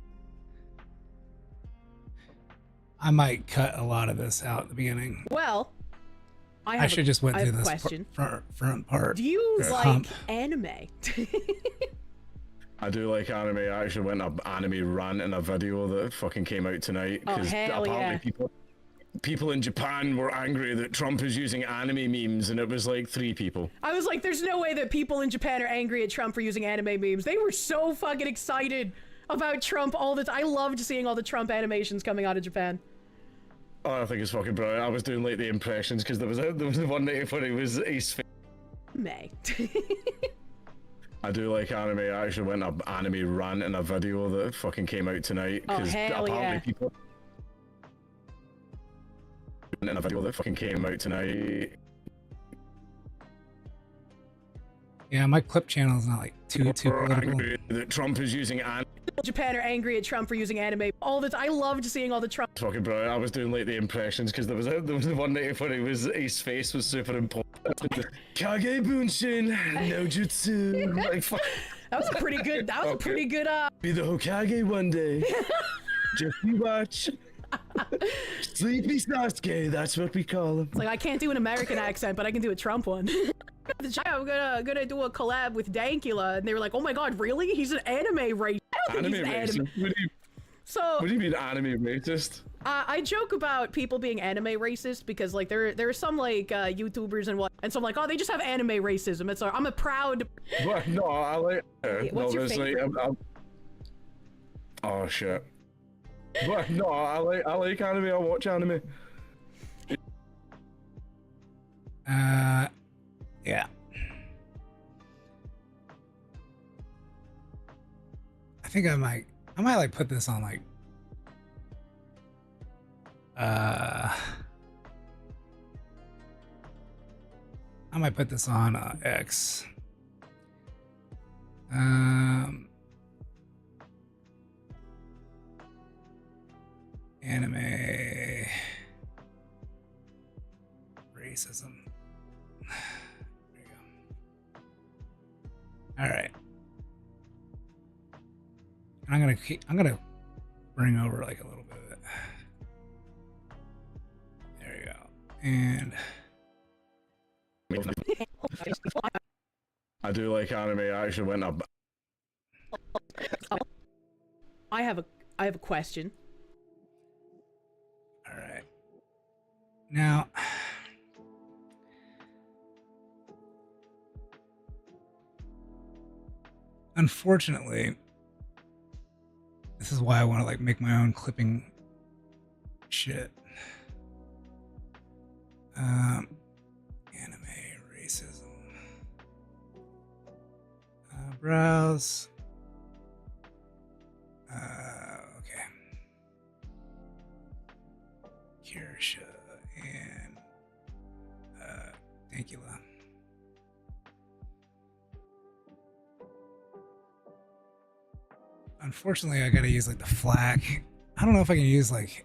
I might cut a lot of this out at the beginning. Well, I should just went through this question. Front part. Do you like anime? I do like anime. I actually went an anime rant in a video that fucking came out tonight. Oh, hell apparently yeah. People in Japan were angry that Trump is using anime memes, and it was like 3 people. I was like, there's no way that people in Japan are angry at Trump for using anime memes. They were so fucking excited about Trump all the time. I loved seeing all the Trump animations coming out of Japan. Oh, I think it's fucking brilliant. I was doing like the impressions because there was the one night where it was his face. May. I do like anime. I actually went an anime rant in a video that fucking came out tonight because apparently people. In a video that fucking came out tonight. Yeah, my clip channel is not like too political. That Trump is using anime. Japan are angry at Trump for using anime all the time. I loved seeing all the Trump. Fucking brilliant. I was doing like the impressions because there was the one night where it was his face was superimposed. Kage Bunshin no Jutsu. Like, that was a pretty good. That was a pretty good. Be the Hokage one day. Just you watch. Sleepy Sasuke, that's what we call him. It's like I can't do an American accent, but I can do a Trump one. I'm gonna do a collab with Dankula, and they were like, "Oh my god, really? He's an anime racist." I don't think he's an anime. What do you mean anime racist? I joke about people being anime racist because like there are some like YouTubers and so I'm like, oh, they just have anime racism. It's like I'm a proud. What? No, I like. What's your favorite? Oh shit. But no, I like anime. I watch anime. Yeah. I think I might like put this on like I might put this on X. Anime racism. There you go. All right. I'm gonna bring over like a little bit of it. There you go. And I do like anime. I actually went up. I have a question. all right. Now, unfortunately, this is why I want to like make my own clipping shit. Anime racism. Browse. Okay. Kirsche and Dankula. Unfortunately, I gotta use like the FLAC. I don't know if I can use like.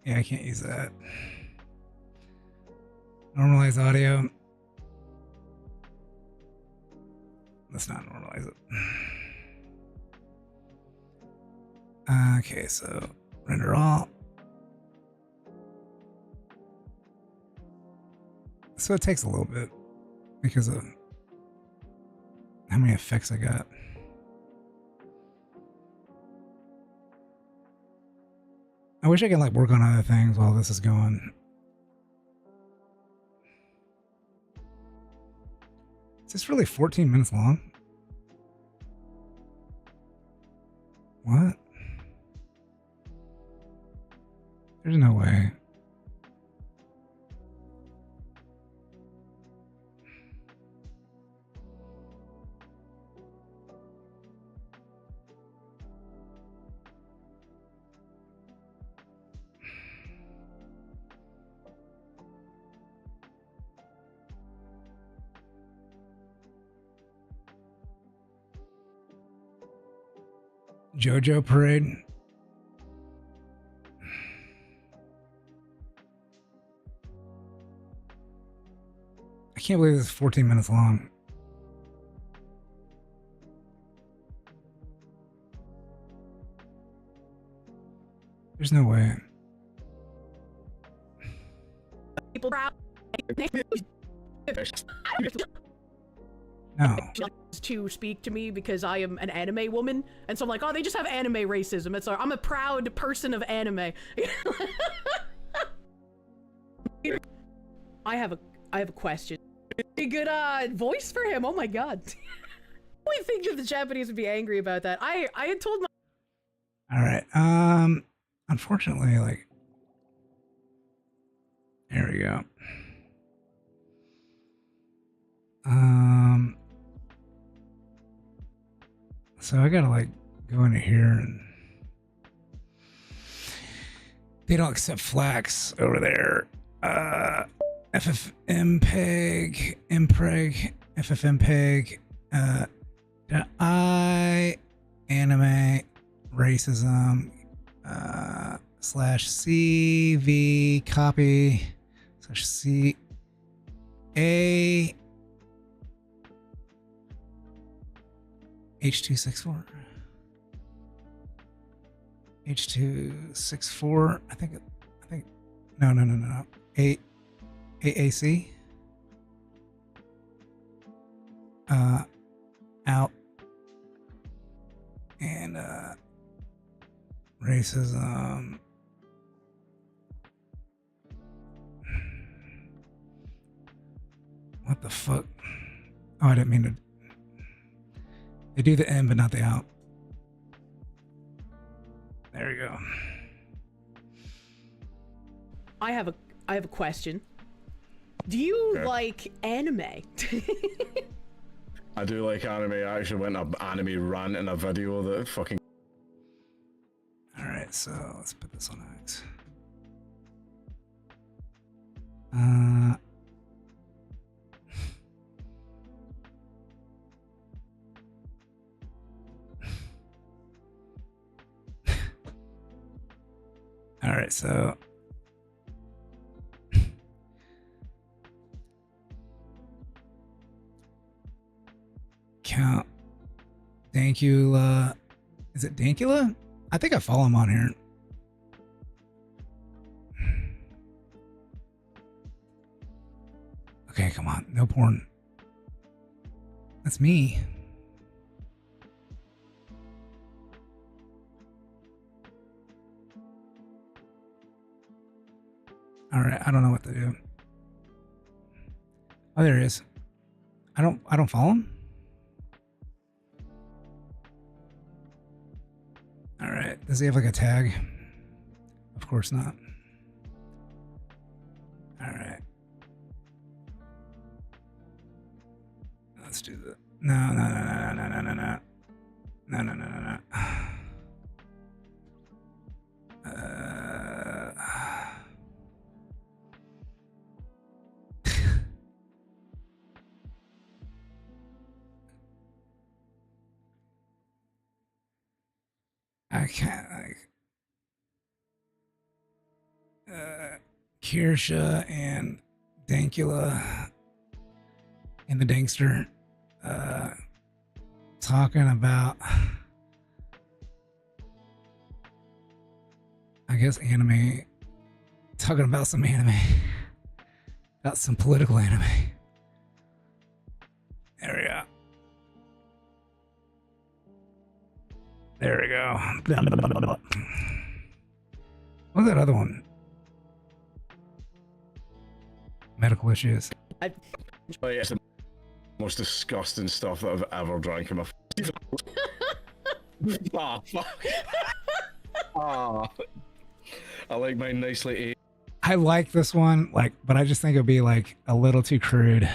Yeah, I can't use that. Normalize audio. Let's not normalize it. Okay, so render all. So it takes a little bit because of how many effects I got. I wish I could like work on other things while this is going. Is this really 14 minutes long? What? There's no way. JoJo Parade. I can't believe this is 14 minutes long. There's no way. People proud No. to speak to me because I am an anime woman, and so I'm like, oh, they just have anime racism. It's like, I'm a proud person of anime. I have a question. A good voice for him. Oh my god. I think that the Japanese would be angry about that. I had told my. All right. Unfortunately, like, there we go. So I gotta like go into here and they don't accept flax over there. FFmpeg, mpreg, FFmpeg, I anime racism /CV copy /C A H264 H264 I think no AAC out and racism what the fuck. Oh, I didn't mean to. They do the in but not the out. There we go. I have a question. Do you like anime? I do like anime. I actually went up anime rant in a video that fucking. All right, so let's put this on X. All right, so count Dankula. Is it Dankula? I think I follow him on here. Okay, come on. No porn. That's me. All right, I don't know what to do. Oh, there he is. I don't follow him. All right. Does he have like a tag? Of course not. All right. Let's do that. No. No. I can't, like, Kirsche and Dankula and the Dankster, talking about, I guess, anime, talking about some anime, about some political anime. There we go. There we go. What's that other one? Medical issues. Oh, yeah, it's the most disgusting stuff that I've ever drank in my oh, fuck. Oh, I like mine nicely aged. I like this one, like, but I just think it'd be like a little too crude.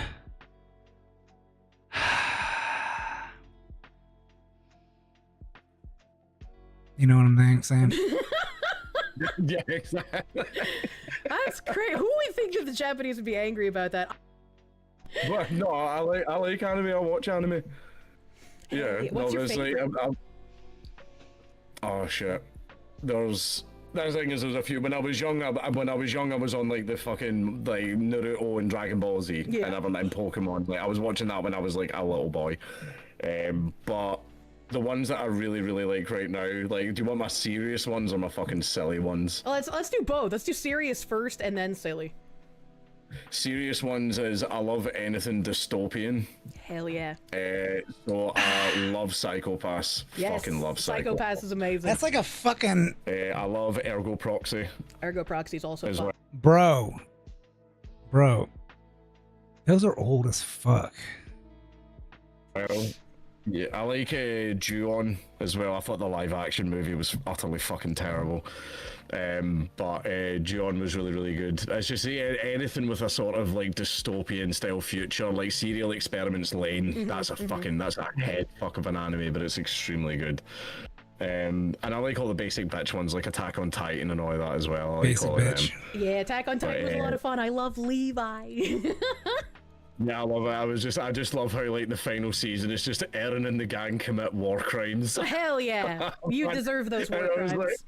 You know what I'm saying? Yeah, exactly. That's great. Who would think that the Japanese would be angry about that? But no, I like anime. I watch anime. Yeah, What's your favorite? Oh shit. There's a few. When I was young, I was on like the fucking like Naruto and Dragon Ball Z, and never mind Pokemon. Like I was watching that when I was like a little boy. But the ones that I really, really like right now, like, do you want my serious ones or my fucking silly ones? Oh, let's do both. Let's do serious first and then silly. Serious ones is I love anything dystopian. Hell yeah. So I love Psychopaths. Yes, Fucking love Psychopaths is amazing. That's like a fucking... I love Ergo Proxy. Ergo Proxy is also fun. Well. Bro. Those are old as fuck. Well, yeah, I like Ju-On as well. I thought the live action movie was utterly fucking terrible. But Ju-On was really, really good. It's just anything with a sort of like dystopian style future, like Serial Experiments Lane. That's a head fuck of an anime, but it's extremely good. And I like all the basic bitch ones, like Attack on Titan and all of that as well. I like Basic all bitch. of them. Yeah, Attack on Titan was a lot of fun. I love Levi. Yeah, I love it. I just love how like the final season is just Eren and the gang commit war crimes. Hell yeah, you deserve those war crimes.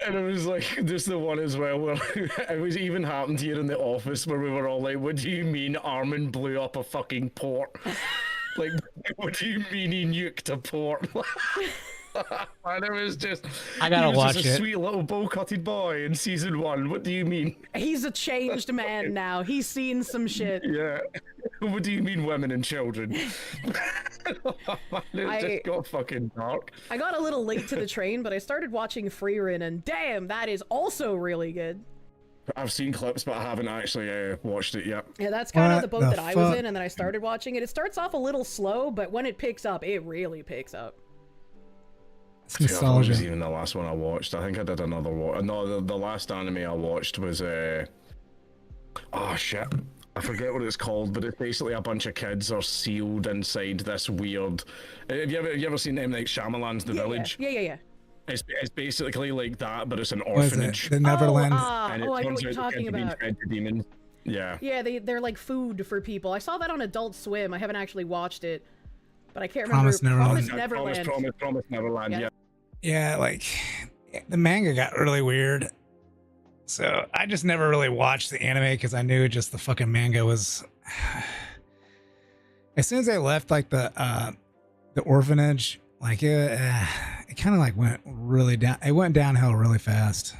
And it was like just the one as well where it was even happened here in the office where we were all like, "What do you mean Armin blew up a fucking port? Like, what do you mean he nuked a port?" And it was just, I gotta watch just a it. sweet little bow-cutted boy in season 1. What do you mean? He's a changed man now. He's seen some shit. Yeah. What do you mean women and children? It just got fucking dark. I got a little late to the train, but I started watching Freerin, and damn, that is also really good. I've seen clips, but I haven't actually watched it yet. Yeah, that's kind of the boat that I was in, and then I started watching it. It starts off a little slow, but when it picks up, it really picks up. I thought it was even the last one I watched. I think I did another one. No, the last anime I watched was oh shit, I forget what it's called, but it's basically a bunch of kids are sealed inside this weird. Have you ever seen M. Night Shyamalan's The Village? Yeah. It's basically like that, but it's an orphanage. The Neverland. And it I know what turns you're out talking the kids are being about. fed to demons. Yeah. Yeah, they're like food for people. I saw that on Adult Swim. I haven't actually watched it, but I can't remember. Promise Neverland. Promise Neverland. Yeah. Yeah, like the manga got really weird. So I just never really watched the anime because I knew just the fucking manga was. As soon as I left like the orphanage, like it kind of like went really down. It went downhill really fast.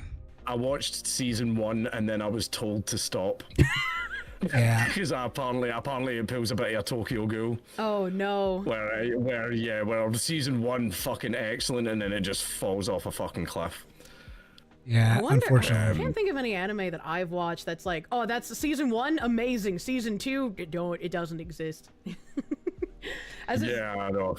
I watched season 1 and then I was told to stop. Yeah. Because apparently it pulls a bit of a Tokyo Ghoul. Oh no. Where season 1 fucking excellent and then it just falls off a fucking cliff. Yeah, unfortunately. I can't think of any anime that I've watched that's like, oh, that's season 1, amazing. Season 2, it doesn't exist. I know.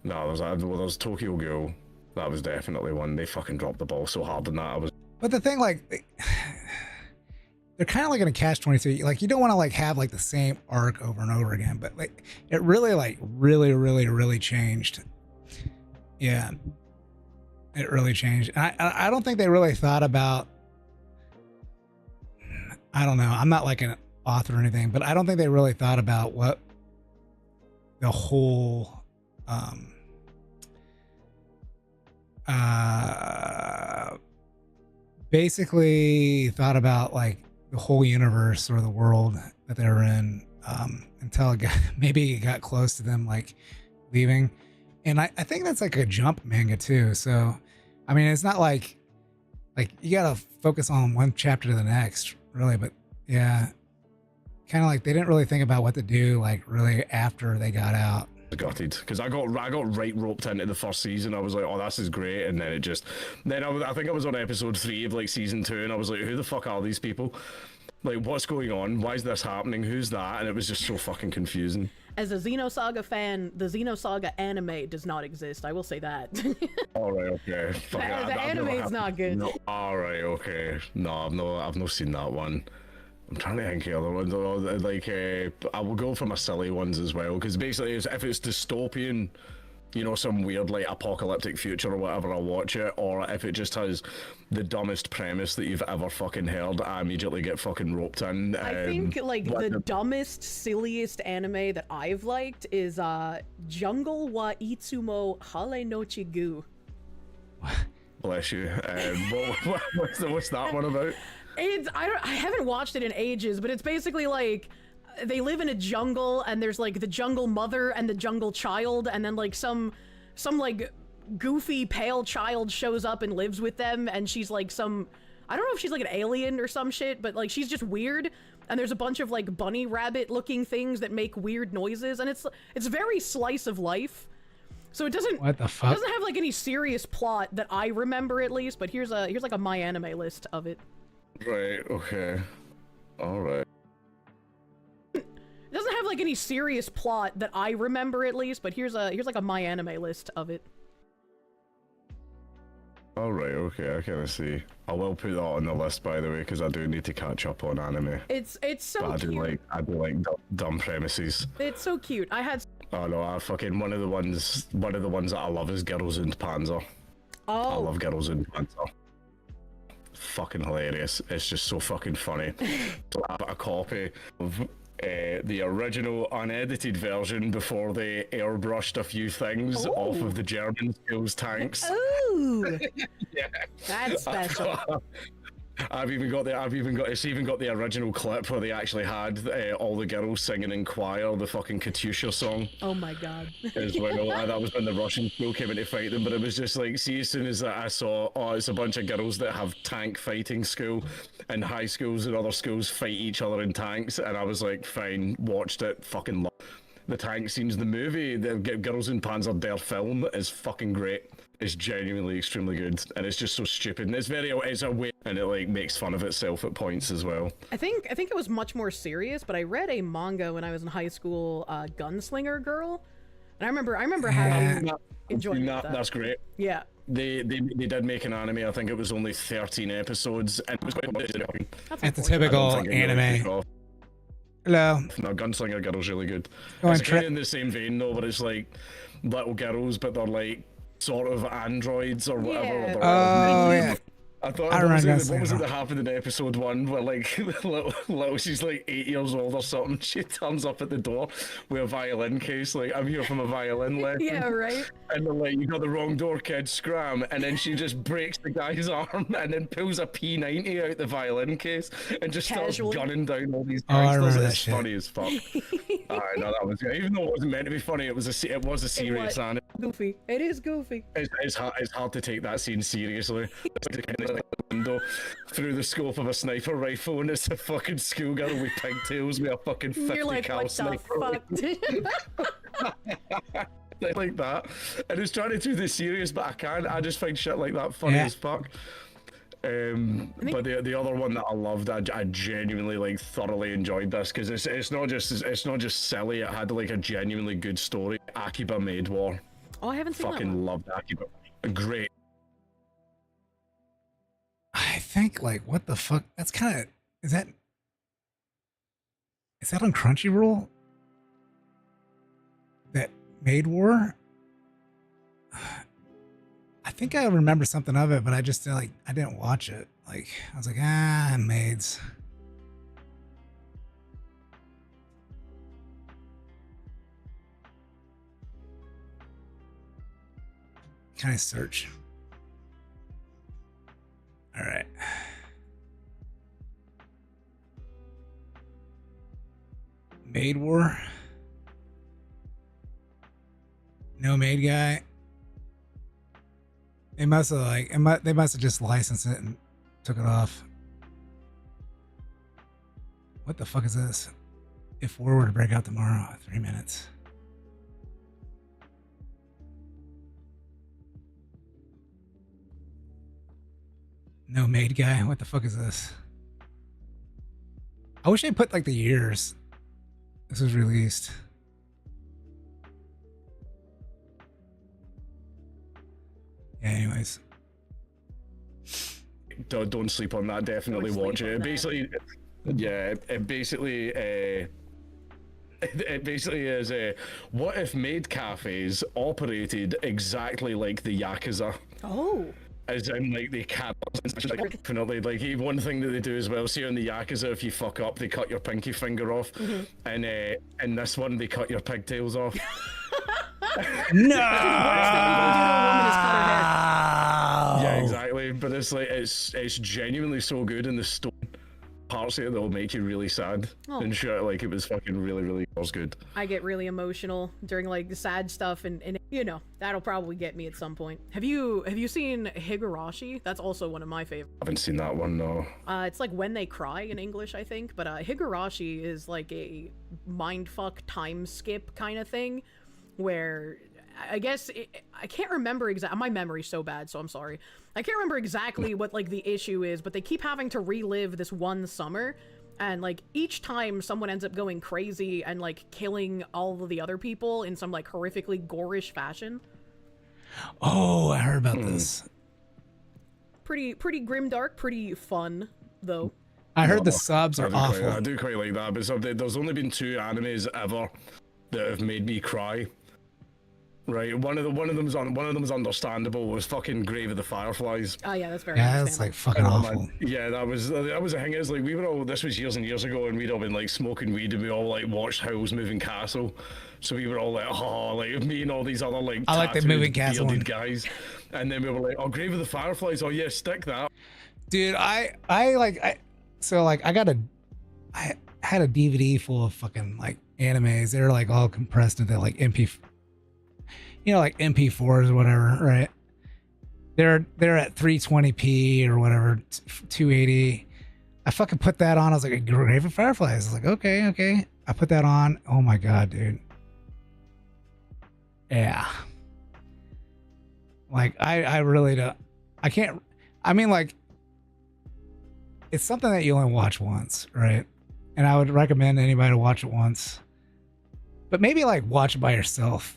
No, there's Tokyo Ghoul. That was definitely one. They fucking dropped the ball so hard in that. But the thing, like, they're kind of like in a catch-22. Like, you don't want to like have like the same arc over and over again, but like it really really changed. Yeah, it really changed. I don't think they really thought about. I don't know. I'm not like an author or anything, but I don't think they really thought about what the whole basically thought about like the whole universe or the world that they were in until maybe it got close to them like leaving. And I think that's like a jump manga too. So I mean, it's not like you gotta focus on one chapter to the next really, but yeah, kind of like they didn't really think about what to do like really after they got out. Gutted because I got right roped into the first season. I was like, oh, this is great, and then I think I was on episode 3 of like season 2, and I was like, who the fuck are these people? Like, what's going on? Why is this happening? Who's that? And it was just so fucking confusing. As a Xenosaga fan, the Xenosaga anime does not exist. I will say that. All right, okay. The anime is not good. No, all right, okay. No, I've not seen that one. I'm trying to think of other ones. Like, I will go for my silly ones as well, because basically, if it's dystopian, you know, some weird like apocalyptic future or whatever, I'll watch it. Or if it just has the dumbest premise that you've ever fucking heard, I immediately get fucking roped in. I think like the dumbest, silliest anime that I've liked is Jungle wa Itsumo Hale no Chigu. Bless you. What's that one about? I haven't watched it in ages, but it's basically like they live in a jungle and there's like the jungle mother and the jungle child, and then like some like goofy pale child shows up and lives with them, and she's like I don't know if she's like an alien or some shit, but like she's just weird, and there's a bunch of like bunny rabbit looking things that make weird noises, and it's very slice of life. So it doesn't What the fuck? It doesn't have like any serious plot that I remember at least, but here's like a my anime list of it. Right, okay. Alright. It doesn't have like any serious plot that I remember at least, but here's like a my anime list of it. Alright, okay, I kind of see. I will put that on the list, by the way, because I do need to catch up on anime. It's so but cute. I do like dumb premises. It's so cute. I had. Oh no, I fucking one of the ones that I love is Girls and Panzer. Oh. I love Girls and Panzer. Fucking hilarious. It's just so fucking funny. So I have a copy of the original unedited version before they airbrushed a few things off of the German schools tanks. Ooh. Yeah. That's special. It's even got the original clip where they actually had all the girls singing in choir the fucking Katyusha song. Oh my god. As well. That was when the Russian school came in to fight them, but it was just like, see, as soon as I saw, it's a bunch of girls that have tank fighting school, and high schools and other schools fight each other in tanks, and I was like, fine, watched it, fucking love the tank scenes. The movie, the Girls in Panzer Der film, is fucking great. It's genuinely extremely good, and it's just so stupid, and it's a way, and it like makes fun of itself at points as well. I think it was much more serious, but I read a manga when I was in high school, Gunslinger Girl, and I remember having enjoyed that. That's great. Yeah. They did make an anime. I think it was only 13 episodes, and it was quite good. It's a typical anime. Hello. No, Gunslinger Girl's really good. Oh, it's kind of in the same vein though, but it's like little girls, but they're like sort of androids or whatever. Yeah. Oh yeah. I thought, I what was remember it that happened in episode 1 where like little she's like 8 years old or something, she turns up at the door with a violin case, like, I'm here from a violin lesson. Yeah, right. And they're like, you got the wrong door, kid, scram. And then she just breaks the guy's arm and then pulls a P90 out the violin case and just starts gunning down all these I gangsters. remember that It's shit. funny as fuck. No, that was even though it wasn't meant to be funny. It was a serious anime. Goofy. It is goofy. It's hard to take that scene seriously. It's like the window through the scope of a sniper rifle, and it's a fucking schoolgirl with pigtails with a fucking 50 You're like, cal what sniper the fuck? Like that. And it's trying to do this serious, but I can't. I just find shit like that funny as fuck. But the other one that I loved, I genuinely like thoroughly enjoyed this because it's not just silly. It had like a genuinely good story. Akiba Maid War. Oh, I haven't seen that Fucking one. loved Akiba. Great. I think like what the fuck? That's kind of is that on Crunchyroll? That Maid War? I think I remember something of it, but I just I didn't watch it. Like I was like, maids. Can I search? All right. Maid War. No maid guy. They must have they must have just licensed it and took it off. What the fuck is this? If war were to break out tomorrow, 3 minutes. No maid guy. What the fuck is this? I wish they put like the years this was released. Yeah, anyways. Don't sleep on that. Definitely watch it. It basically is what if maid cafes operated exactly like the Yakuza? Oh. As in, like, they can't, definitely, like, one thing that they do as well, see on the Yakuza, if you fuck up, they cut your pinky finger off, and in this one, they cut your pigtails off. No! Yeah, exactly, but it's like, it's genuinely so good, and the story parts of it that will make you really sad and shit. Like, it was fucking really was good. I get really emotional during like the sad stuff, and you know that'll probably get me at some point. Have you seen Higurashi? That's also one of my favorites. I haven't seen that one, no. It's like When They Cry in English, I think, but Higurashi is like a mindfuck time skip kind of thing where I guess I can't remember exactly. My memory's so bad, so I'm sorry. I can't remember exactly what like the issue is, but they keep having to relive this one summer, and like each time someone ends up going crazy and like killing all of the other people in some like horrifically gorish fashion. Oh, I heard about this. Pretty grimdark, pretty fun though. I heard the subs are awful. I do quite like that, but there's only been 2 animes ever that have made me cry. Right, one of them's understandable. Was fucking Grave of the Fireflies. Oh yeah, that's very. Yeah, that's like fucking awful. Yeah, that was a thing. It's like we were all. This was years and years ago, and we'd all been like smoking weed, and we all like watched Howl's Moving Castle. So we were all like, oh, like me and all these other like I like the Moving Castle bearded guys, and then we were like, oh, Grave of the Fireflies. Oh yeah, stick that. Dude, I had a DVD full of fucking like animes. They're like all compressed into like like MP4s or whatever, right? They're at 320p or whatever, 280. I fucking put that on. I was like, Grave of Fireflies. I was like, okay. I put that on. Oh my god, dude. Yeah. Like I really don't. I can't. I mean, like, it's something that you only watch once, right? And I would recommend anybody to watch it once, but maybe like watch it by yourself.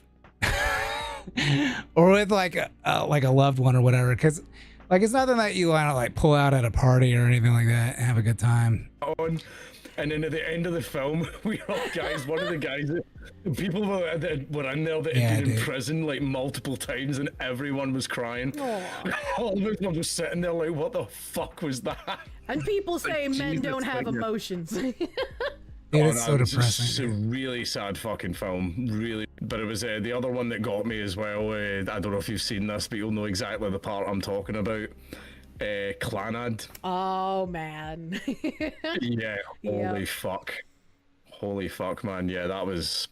Or with like a loved one or whatever, because like it's nothing that you want to like pull out at a party or anything like that and have a good time. And then at the end of the film, one of the guys, people were in there that had been in prison like multiple times, and everyone was crying. All of us were just sitting there like, what the fuck was that? And people say men don't have emotions. It's so depressing. It's a really sad fucking film, really. But it was the other one that got me as well. I don't know if you've seen this, but you'll know exactly the part I'm talking about. Clanad. Oh man. Yeah, holy fuck. Holy fuck, man. Yeah, that was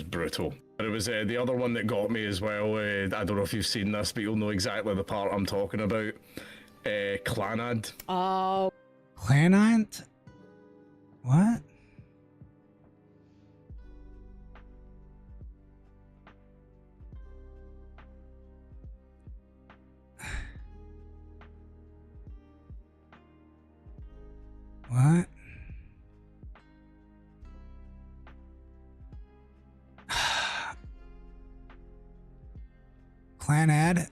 brutal. But it was the other one that got me as well. I don't know if you've seen this, but you'll know exactly the part I'm talking about. Clanad. Oh. Clanad? What? What? Clanad?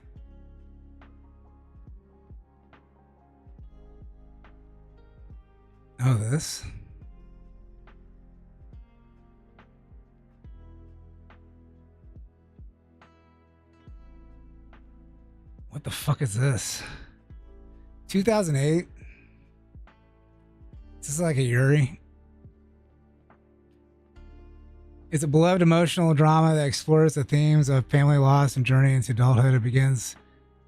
Oh, this? What the fuck is this? 2008? Is this like a Yuri? It's a beloved emotional drama that explores the themes of family loss and journey into adulthood. It begins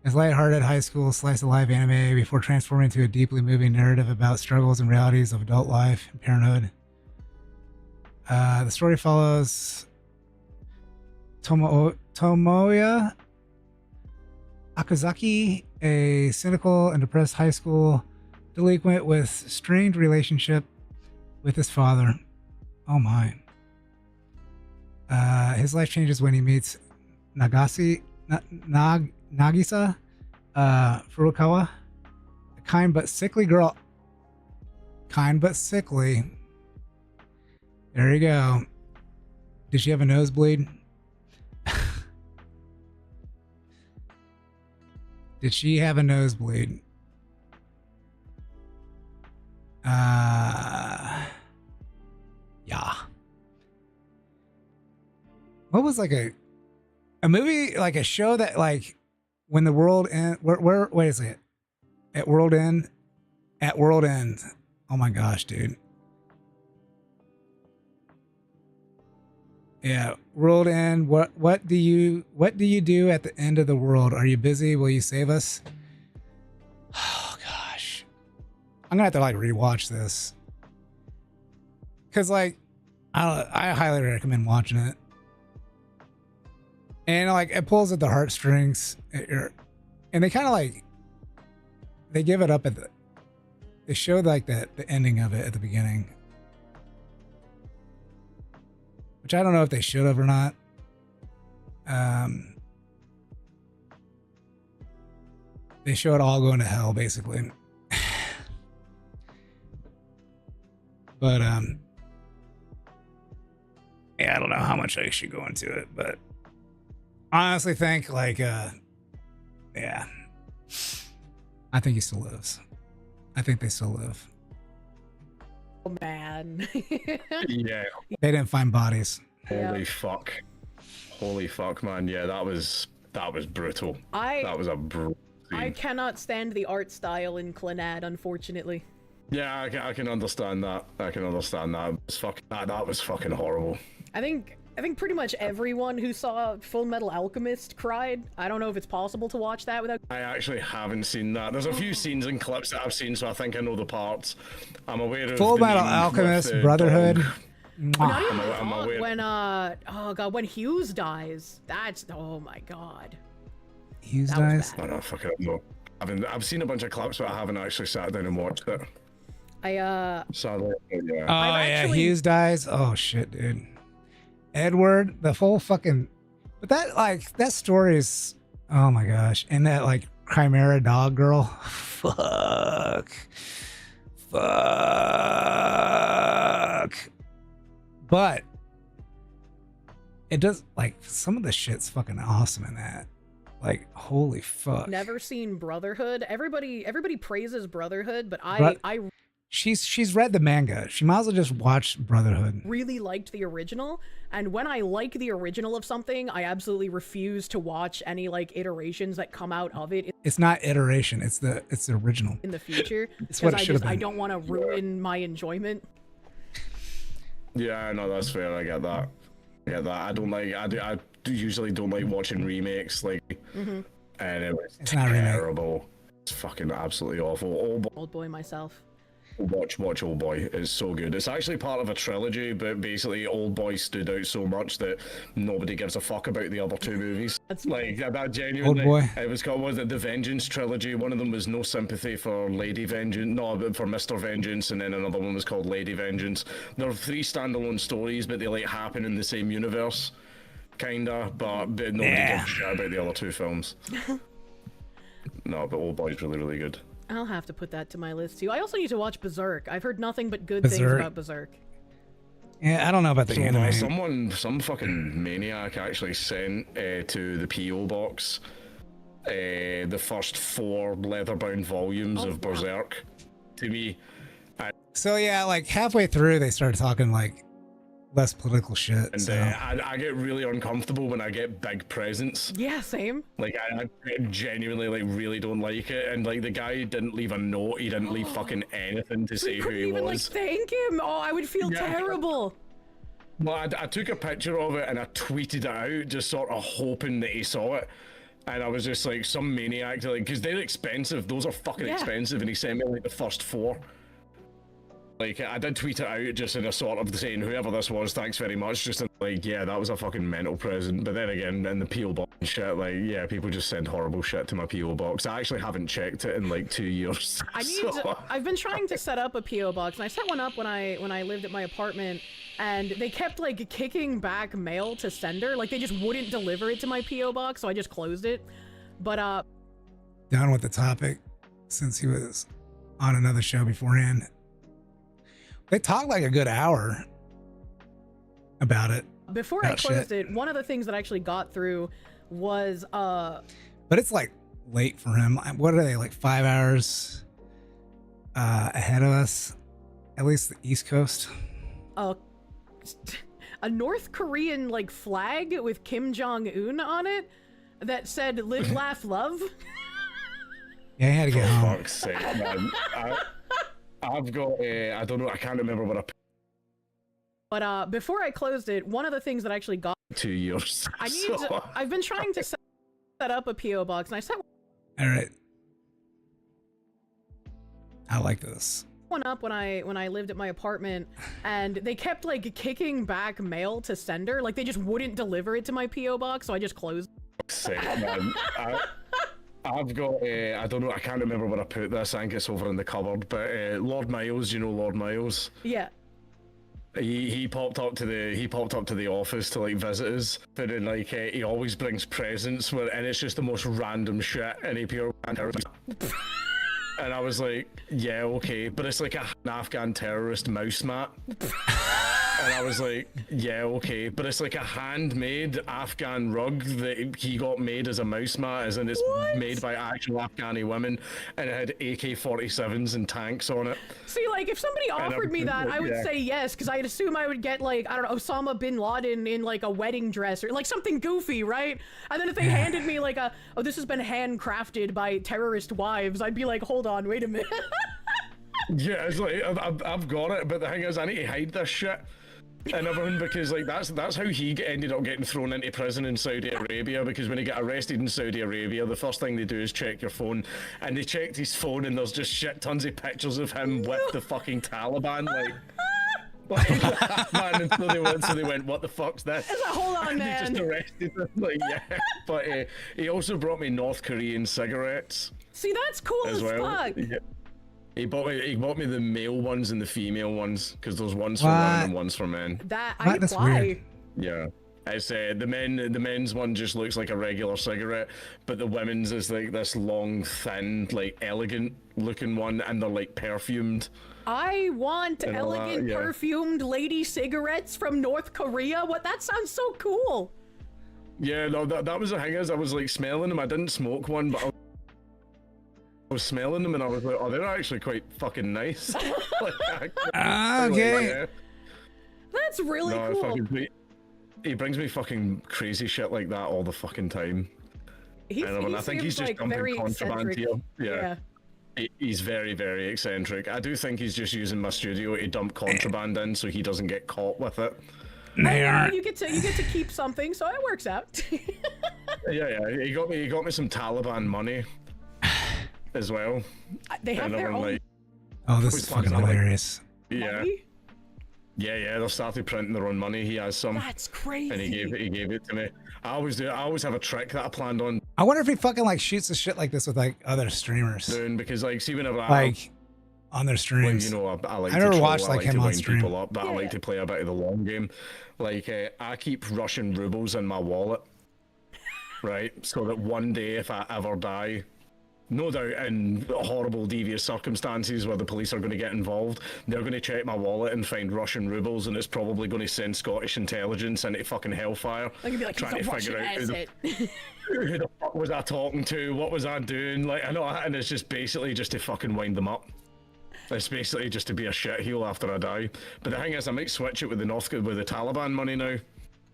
as lighthearted high school slice of life anime before transforming into a deeply moving narrative about struggles and realities of adult life and parenthood. The story follows Tomoya Akazaki, a cynical and depressed high school delinquent with strained relationship with his father. Oh my. His life changes when he meets Nagisa Furukawa, a kind but sickly girl. Kind but sickly. There you go. Did she have a nosebleed? Did she have a nosebleed? Yeah. What was like a movie, like a show that like when the world end, where wait a second. At world end. Oh my gosh, dude. Yeah, world end. What do you do at the end of the world? Are you busy? Will you save us? Oh gosh. I'm gonna have to like rewatch this. Cause like I highly recommend watching it. And like it pulls at the heartstrings. And they kind of like they give it up at they showed like the ending of it at the beginning. Which I don't know if they should have or not. They show it all going to hell, basically. But yeah, I don't know how much I should go into it, but I honestly think like yeah. I think he still lives. I think they still live. Oh man. Yeah. They didn't find bodies. Holy fuck. Holy fuck, man. Yeah, that was brutal. That was a brutal scene. I cannot stand the art style in Clanad, unfortunately. Yeah, I can understand that. I can understand that. That was fucking horrible. I think pretty much everyone who saw Full Metal Alchemist cried. I don't know if it's possible to watch that without. I actually haven't seen that. There's a few scenes and clips that I've seen, so I think I know the parts. I'm aware of Full Metal Alchemist, Brotherhood. Not even the dog, when Hughes dies. That's, oh my god. Hughes dies? I don't fucking know. I've seen a bunch of clips, but I haven't actually sat down and watched it. Oh Sadly, yeah. yeah, Hughes dies. Oh shit, dude. Edward, the whole fucking, but that story is, oh my gosh, and that like Chimera dog girl, fuck. But it does, like, some of the shit's fucking awesome in that. Like, holy fuck. Never seen Brotherhood. Everybody praises Brotherhood, but she's read the manga. She might as well just watch Brotherhood. Really liked the original, and when I like the original of something, I absolutely refuse to watch any like iterations that come out of it. It's not iteration. It's the original. In the future, it's what it should have been. I don't want to ruin my enjoyment. Yeah, no, that's fair. I get that. I don't like. I usually don't like watching remakes. Like, and it was it's not terrible. It's fucking absolutely awful. Old boy myself. Watch Old Boy. It's so good. It's actually part of a trilogy, but basically Old Boy stood out so much that nobody gives a fuck about the other two movies. That's like that genuinely. Old Boy. It was called, was it the Vengeance trilogy? One of them was No Sympathy for Lady Vengeance, no, but for Mr. Vengeance, and then another one was called Lady Vengeance. There are 3 standalone stories, but they like happen in the same universe, kinda. But nobody gives a shit about the other 2 films. No, but Old Boy's really, really good. I'll have to put that to my list too. I also need to watch Berserk. I've heard nothing but good things about Berserk. Yeah, I don't know about the anime. Some fucking maniac actually sent to the PO box the first 4 leather-bound volumes of Berserk to me. So yeah, like halfway through, they started talking like less political shit. And so. I get really uncomfortable when I get big presents. Yeah, same. Like I genuinely like really don't like it, and like the guy didn't leave a note. He didn't leave fucking anything to say who he even, was. Like, thank him. Oh, I would feel terrible. Well, I took a picture of it and I tweeted it out, just sort of hoping that he saw it. And I was just like, some maniac, like, because they're expensive. Those are fucking expensive. And he sent me like the first 4. Like, I did tweet it out just in a sort of saying, whoever this was, thanks very much. Just like, yeah, that was a fucking mental present. But then again, in the P.O. box and shit, like, yeah, people just send horrible shit to my P.O. box. I actually haven't checked it in like 2 years. I've been trying to set up a P.O. box, and I set one up when I lived at my apartment, and they kept like kicking back mail to sender. Like, they just wouldn't deliver it to my P.O. box, so I just closed it. But down with the topic, since he was on another show beforehand. They talked like a good hour about it. Before I closed it, one of the things that I actually got through was But it's like late for him. What are they, like 5 hours ahead of us? At least the East Coast. A North Korean like flag with Kim Jong-un on it that said "Live, Laugh, Love." Yeah, I had to get home. Fuck's sake, man. I've got I don't know, I can't remember what I... But before I closed it, one of the things that I actually got 2 years. I've been trying to set up a P.O. box, and I set All right. I like this. one up when I lived at my apartment, and they kept like kicking back mail to sender. Like, they just wouldn't deliver it to my P.O. box, so I just closed. Sake, man. I've got, I don't know, I can't remember where I put this. I think it's over in the cupboard. But Lord Miles, you know Lord Miles? Yeah. He popped up to the office to like visit us, but then like he always brings presents and it's just the most random shit, and he pure and I was like, yeah, okay, but it's like an Afghan terrorist mouse mat. And I was like, yeah, okay, but it's like a handmade Afghan rug that he got made as a mouse mat, as in it's made by actual Afghani women, and it had AK-47s and tanks on it. See, like, if somebody offered me that, I would say yes, because I'd assume I would get, like, I don't know, Osama bin Laden in, like, a wedding dress, or, like, something goofy, right? And then if they handed me, like, oh, this has been handcrafted by terrorist wives, I'd be like, hold on, wait a minute. Yeah, it's like, I've got it, but the thing is, I need to hide this shit. And everyone, because like that's how he ended up getting thrown into prison in Saudi Arabia, because when he got arrested in Saudi Arabia, the first thing they do is check your phone, and they checked his phone and there's just shit tons of pictures of him with the fucking Taliban, man, and so they went, what the fuck's this? Hold on, man. They just arrested him, like, yeah. But he also brought me North Korean cigarettes. See, that's cool as fuck. Yeah. He bought me the male ones and the female ones, because there's ones for women and ones for men. That's weird. Yeah. It's the men's one just looks like a regular cigarette, but the women's is like this long, thin, like elegant looking one, and they're like perfumed. I want and elegant perfumed lady cigarettes from North Korea. What? That sounds so cool. Yeah, no, that was the thing, is I was like smelling them. I didn't smoke one, but I was smelling them and I was like, oh, they're actually quite fucking nice. Okay. Yeah. That's really cool. He brings me fucking crazy shit like that all the fucking time. I think he's just like dumping contraband here. Yeah. He's very, very eccentric. I do think he's just using my studio to dump contraband in so he doesn't get caught with it. You get to keep something, so it works out. yeah. He got me some Taliban money as well. They have their own. Oh, this is fucking hilarious. Yeah. Yeah, they'll start printing their own money. He has some. That's crazy. And he gave it to me. I always have a trick that I planned on I wonder if he fucking like shoots the shit like this with like other streamers. doing, because like, see, whenever Like on their streams. you know, I like I to never troll, watched I like like him to on wind stream. people up, but I like to play a bit of the long game. Like, I keep Russian rubles in my wallet, right? So that one day, if I ever die, no doubt in horrible, devious circumstances where the police are going to get involved, they're going to check my wallet and find Russian rubles, and it's probably going to send Scottish intelligence into fucking hellfire, Like, you'd be like, trying he's to a figure Russian out asset. who the fuck was I talking to, what was I doing, like, I know, and it's just basically just to fucking wind them up. It's basically just to be a shitheel after I die. But the thing is, I might switch it with the Taliban money now.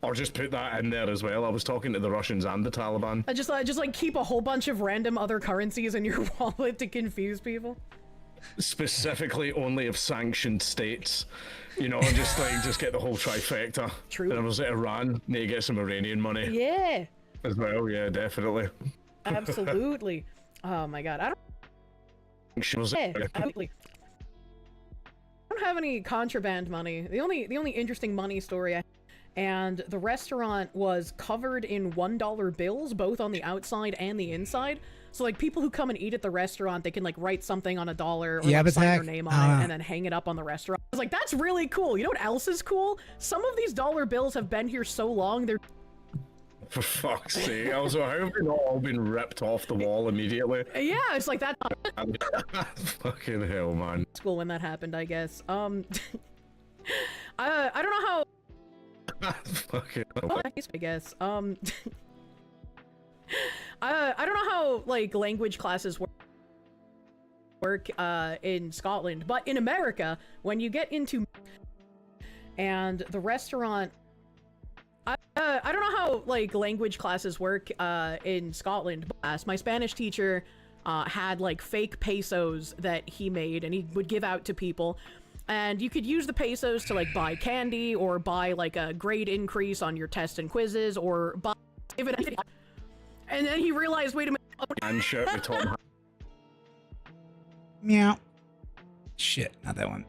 Or just put that in there as well. I was talking to the Russians and the Taliban. I just like keep a whole bunch of random other currencies in your wallet to confuse people. Specifically only of sanctioned states. You know, just get the whole trifecta. True. And I was at Iran, need to get some Iranian money. Yeah. As well, yeah, definitely. Absolutely. Oh my god. I don't have any contraband money. The only interesting money story and the restaurant was covered in $1 bills, both on the outside and the inside. So like people who come and eat at the restaurant, they can like write something on $1 or like, sign their name on it and then hang it up on the restaurant. I was like, that's really cool. You know what else is cool? Some of these dollar bills have been here so long, they're For fuck's sake. Also, how have they not all been ripped off the wall immediately? yeah, it's like that. Fucking hell, man. School when that happened, I guess. I don't know how. Fucking hell. I guess. I don't know how like language classes work in Scotland, but in America, when you get into and the restaurant. I don't know how like language classes work in Scotland. But my Spanish teacher had like fake pesos that he made and he would give out to people, and you could use the pesos to like buy candy or buy like a grade increase on your tests and quizzes or buy and then he realized, wait a minute. And shirt with Tom. Meow. Shit, not that one.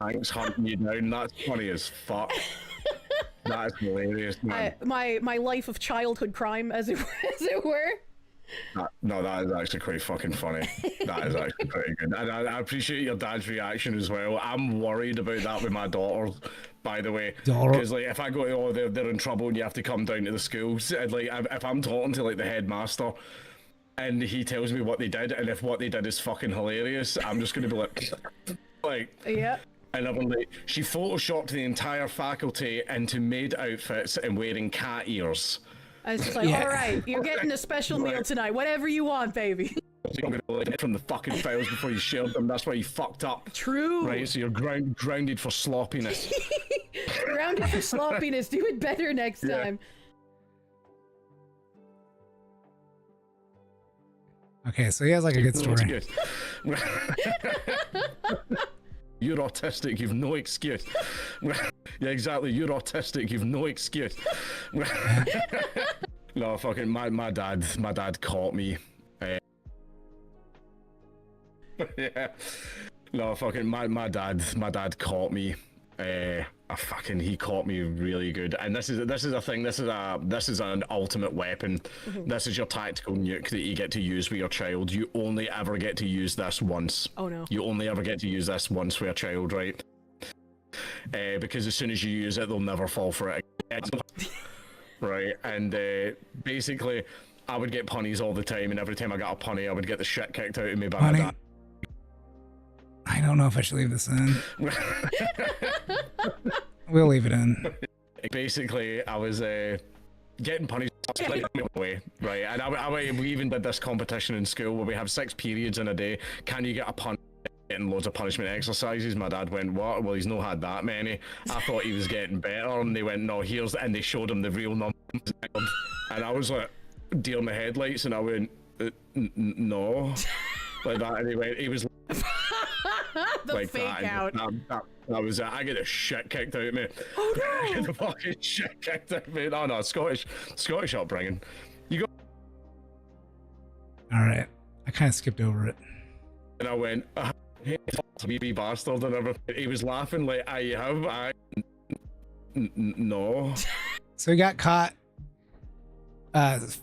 Thanks, hunting you down. That's funny as fuck. That's hilarious, man. My life of childhood crime, as it were. No, that is actually quite fucking funny. That is actually pretty good. And I appreciate your dad's reaction as well. I'm worried about that with my daughter, by the way. Because like, if I go, oh, they're in trouble and you have to come down to the schools, and like, if I'm talking to like the headmaster, and he tells me what they did, and if what they did is fucking hilarious, I'm just gonna be like, yeah. And I'm like, she photoshopped the entire faculty into maid outfits and wearing cat ears. I was just like, all right, you're getting a special meal tonight. Whatever you want, baby. You're gonna from the fucking files before you shared them. That's why you fucked up. True. Right, so you're grounded for sloppiness. Grounded for sloppiness. Do it better next time. Okay, so he has like a good story. You're autistic, you've no excuse. Yeah, exactly, you're autistic, you've no excuse. No, fucking, my dad caught me. Yeah. No, fucking, my dad caught me. He caught me really good, and this is a thing. This is an ultimate weapon. This is your tactical nuke that you get to use with your child. You only ever get to use this once. Oh no! You only ever get to use this once with a child, right? Because as soon as you use it, they'll never fall for it again. Right? And basically, I would get punnies all the time, and every time I got a punny, I would get the shit kicked out of me by my dad. I don't know if I should leave this in. We'll leave it in. Basically, I was getting punished away, right? And we even did this competition in school where we have 6 periods in a day. Can you get a pun? Getting loads of punishment exercises. My dad went, what? Well, he's not had that many. I thought he was getting better, and they went, no, and they showed him the real numbers. And I was like, deer in the headlights, and I went, no. Like that, and he was The like fake that. out. That was it. I get the shit kicked out of me. Oh no! I get the fucking shit kicked out of me. Oh no, Scottish upbringing. You go. All right, I kind of skipped over it. And I went, hey, wee bastard, and everything. He was laughing like, no. So he got caught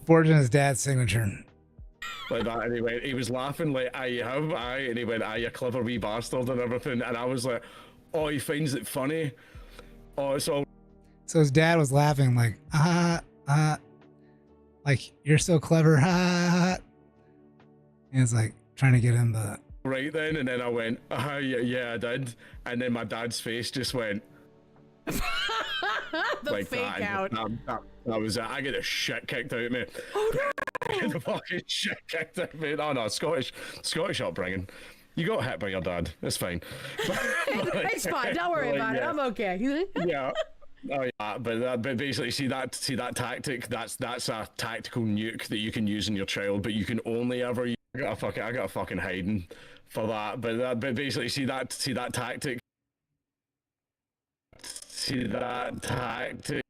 forging his dad's signature. Like that, and he was laughing like, and he went, you clever wee bastard, and everything. And I was like, oh, he finds it funny. Oh, it's all. So his dad was laughing like, like, you're so clever, and it's like trying to get in the. Right then, and then I went, yeah, I did. And then my dad's face just went. The like fake that. out. That was it. I get the shit kicked out of me. Oh no! I get the fucking shit kicked out of me. Oh no, Scottish upbringing. You got hit by your dad. It's fine. It's fine. Don't worry about it. I'm okay. Yeah. Oh yeah, but basically, see that tactic. That's a tactical nuke that you can use in your child, but you can only ever use. I got a fucking hiding for that. But basically, see that tactic. See that tactic.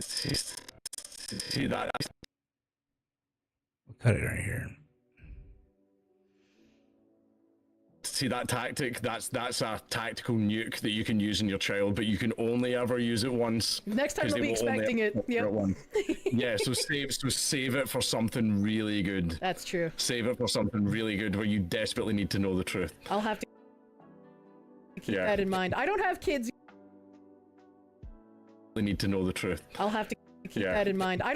See that. We'll cut it right here. See that tactic? That's a tactical nuke that you can use in your child, but you can only ever use it once. Next time they'll be expecting it. Yep. Yeah, so save it for something really good. That's true. Save it for something really good where you desperately need to know the truth. I'll have to keep that in mind. I don't have kids. Need to know the truth. I'll have to keep that in mind. I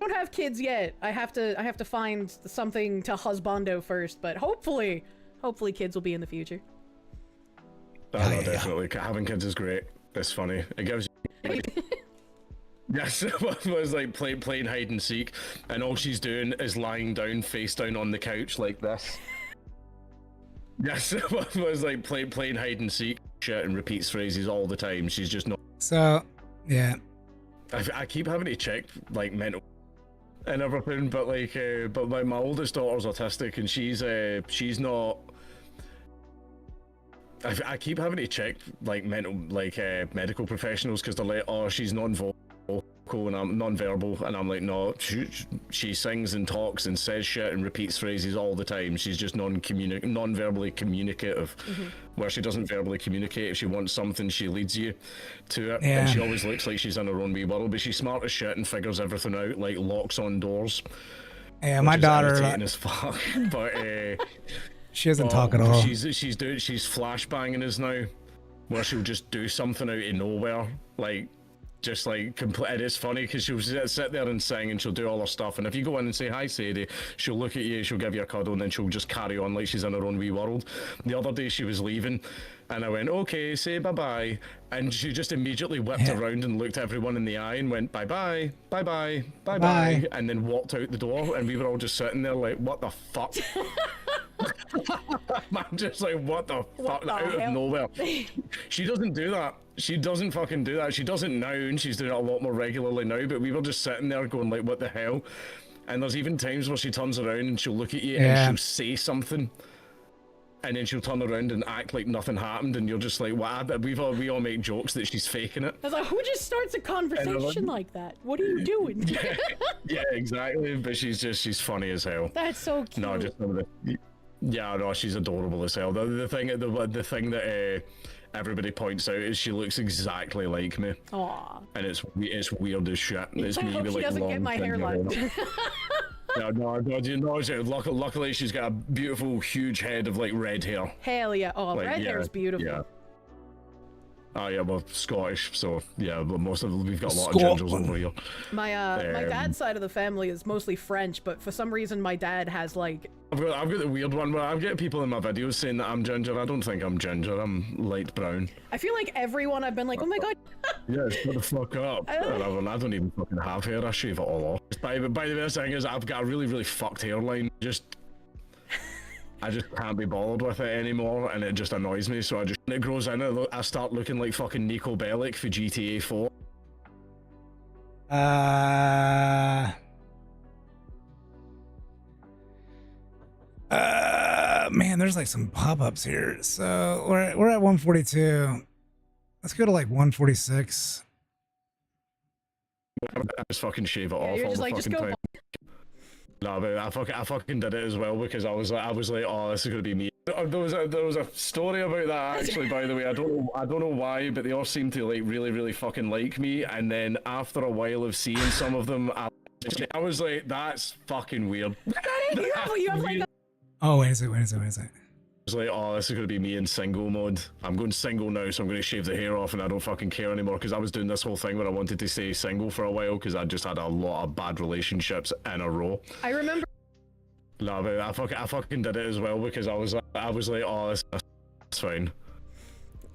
don't have kids yet. I have to find something to husbando first, but hopefully kids will be in the future. Oh, no, definitely. Having kids is great. It's funny. It gives you. Yes, it was like playing hide and seek, and all she's doing is lying down, face down on the couch like this. Yes, it was like playing hide and seek, shit, and repeats phrases all the time. She's just not. So, yeah. I keep having to check like mental and everything, but like, but my oldest daughter's autistic, and she's not. I keep having to check like medical professionals because they're like, oh, she's non-vocal and I'm non-verbal, and I'm like, no, she sings and talks and says shit and repeats phrases all the time. She's just non-verbally communicative, where she doesn't verbally communicate. If she wants something, she leads you to it, and she always looks like she's in her own wee world, but she's smart as shit and figures everything out, like locks on doors. Yeah, my daughter. As fuck, but she doesn't talk at all. She's flashbanging us now, where she'll just do something out of nowhere, like. Just like it is funny because she'll sit there and sing and she'll do all her stuff, and if you go in and say hi Sadie, she'll look at you, she'll give you a cuddle, and then she'll just carry on like she's in her own wee world. The other day she was leaving and I went, okay, say bye-bye, and she just immediately whipped around and looked everyone in the eye and went bye-bye, bye-bye, bye-bye, and then walked out the door, and we were all just sitting there like, what the fuck? I'm just like, what the fuck, out of nowhere. She doesn't do that. She doesn't fucking do that. She doesn't now, and she's doing it a lot more regularly now, but we were just sitting there going like, what the hell? And there's even times where she turns around and she'll look at you and she'll say something, and then she'll turn around and act like nothing happened, and you're just like, what? We all make jokes that she's faking it. I was like, who just starts a conversation like that? What are you doing? Yeah, exactly. But she's funny as hell. That's so cute. No, just some of the. Yeah, no, she's adorable as hell. The thing that everybody points out is she looks exactly like me. Aww. And it's weird as shit. It's I me hope with she like doesn't long get my hairline. Luckily she's got a beautiful, huge head of like red hair. Hell yeah! Oh, like, red hair is beautiful. Yeah. Oh yeah, well, Scottish, so yeah, but we've got a lot of gingers over here. My dad's side of the family is mostly French, but for some reason my dad has like. I've got the weird one where I'm getting people in my videos saying that I'm ginger. I don't think I'm ginger. I'm light brown. I feel like everyone I've been like, oh my god. Yeah, shut the fuck up. I don't even fucking have hair. I shave it all off. By the way, the thing is, I've got a really, really fucked hairline. I just can't be bothered with it anymore, and it just annoys me. So when it grows in, I start looking like fucking Nico Bellic for GTA 4. Man, there's like some pop-ups here. So we're at 142. Let's go to like 146. I just fucking shave it off You're all just the like, just fucking go. time. No, but I fucking did it as well because I was like, oh, this is gonna be me. There was a story about that actually, by the way. I don't know why, but they all seem to like really fucking like me. And then after a while of seeing some of them, I was like, that's fucking weird. You have like Oh, wait a second. I was like, oh, this is gonna be me in single mode. I'm going single now, so I'm gonna shave the hair off, and I don't fucking care anymore because I was doing this whole thing where I wanted to stay single for a while because I just had a lot of bad relationships in a row. I remember. No, but I fucking did it as well because I was like, oh, that's fine.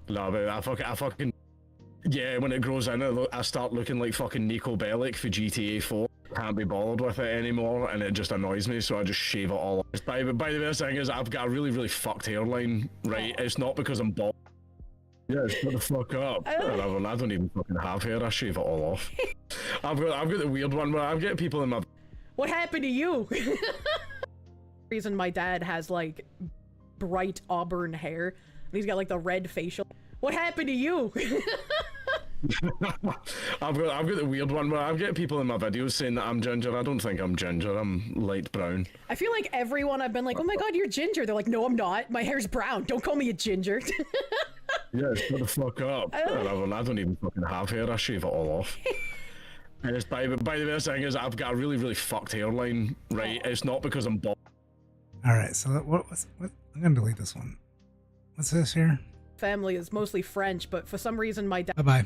No, but I fucking yeah. When it grows in, I start looking like fucking Nico Bellic for GTA 4. Can't be bothered with it anymore, and it just annoys me, so I just shave it all off. By the way, the thing is, I've got a really fucked hairline, right? It's not because I'm bald. Yeah, shut the fuck up. I don't even fucking have hair. I shave it all off. I've got the weird one where I'm getting people in my. What happened to you? Reason my dad has like bright auburn hair, and he's got like the red facial. What happened to you? I've got the weird one where I'm getting people in my videos saying that I'm ginger. I don't think I'm ginger. I'm light brown. I feel like everyone I've been like, oh my god, you're ginger. They're like, no, I'm not. My hair's brown. Don't call me a ginger. Yeah, shut the fuck up. I don't even fucking have hair. I shave it all off. And it's by the way, the thing is, I've got a really fucked hairline, right? It's not because I'm bald. All right, so what? I'm gonna delete this one. What's this here? Family is mostly French, but for some reason my dad. Bye.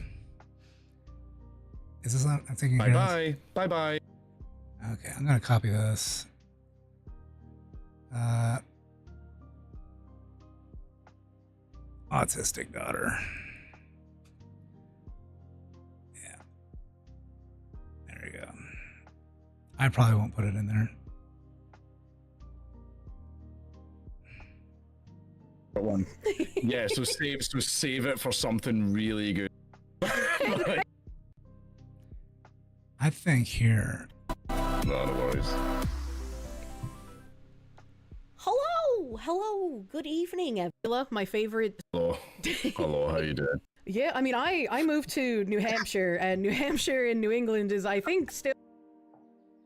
Is this? I'm thinking. Bye. Okay, I'm gonna copy this. Autistic daughter. Yeah. There we go. I probably won't put it in there. One. Yeah, so save it for something really good. I think here. No worries. Hello, good evening, Avila, my favorite. Hello, how you doing? Yeah, I mean, I moved to New Hampshire, and New Hampshire in New England is, I think, still.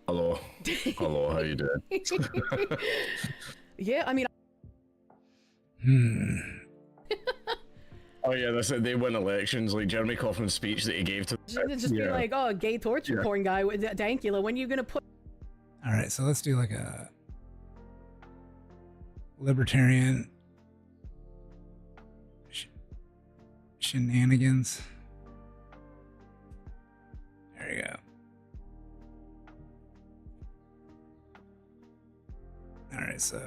Hello, how you doing? Yeah, I mean. Oh yeah, they win elections. Like Jeremy Coffin's speech that he gave to. Just be like, oh, gay torture porn guy with Dankula. When are you gonna put? All right, so let's do like a libertarian shenanigans. There you go. All right, so.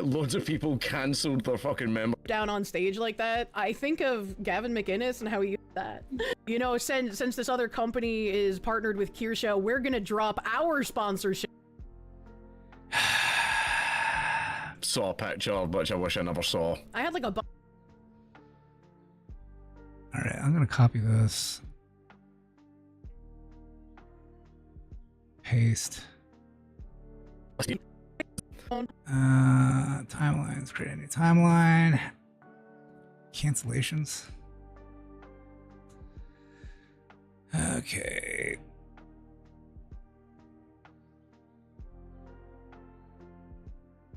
Loads of people cancelled their fucking member. Down on stage like that, I think of Gavin McInnes and how he used that. You know, since this other company is partnered with Kirsche, we're gonna drop our sponsorship. Saw a picture, which I wish I never saw. I had like a. All right, I'm gonna copy this. Paste. Timelines, create a new timeline. Cancellations. Okay.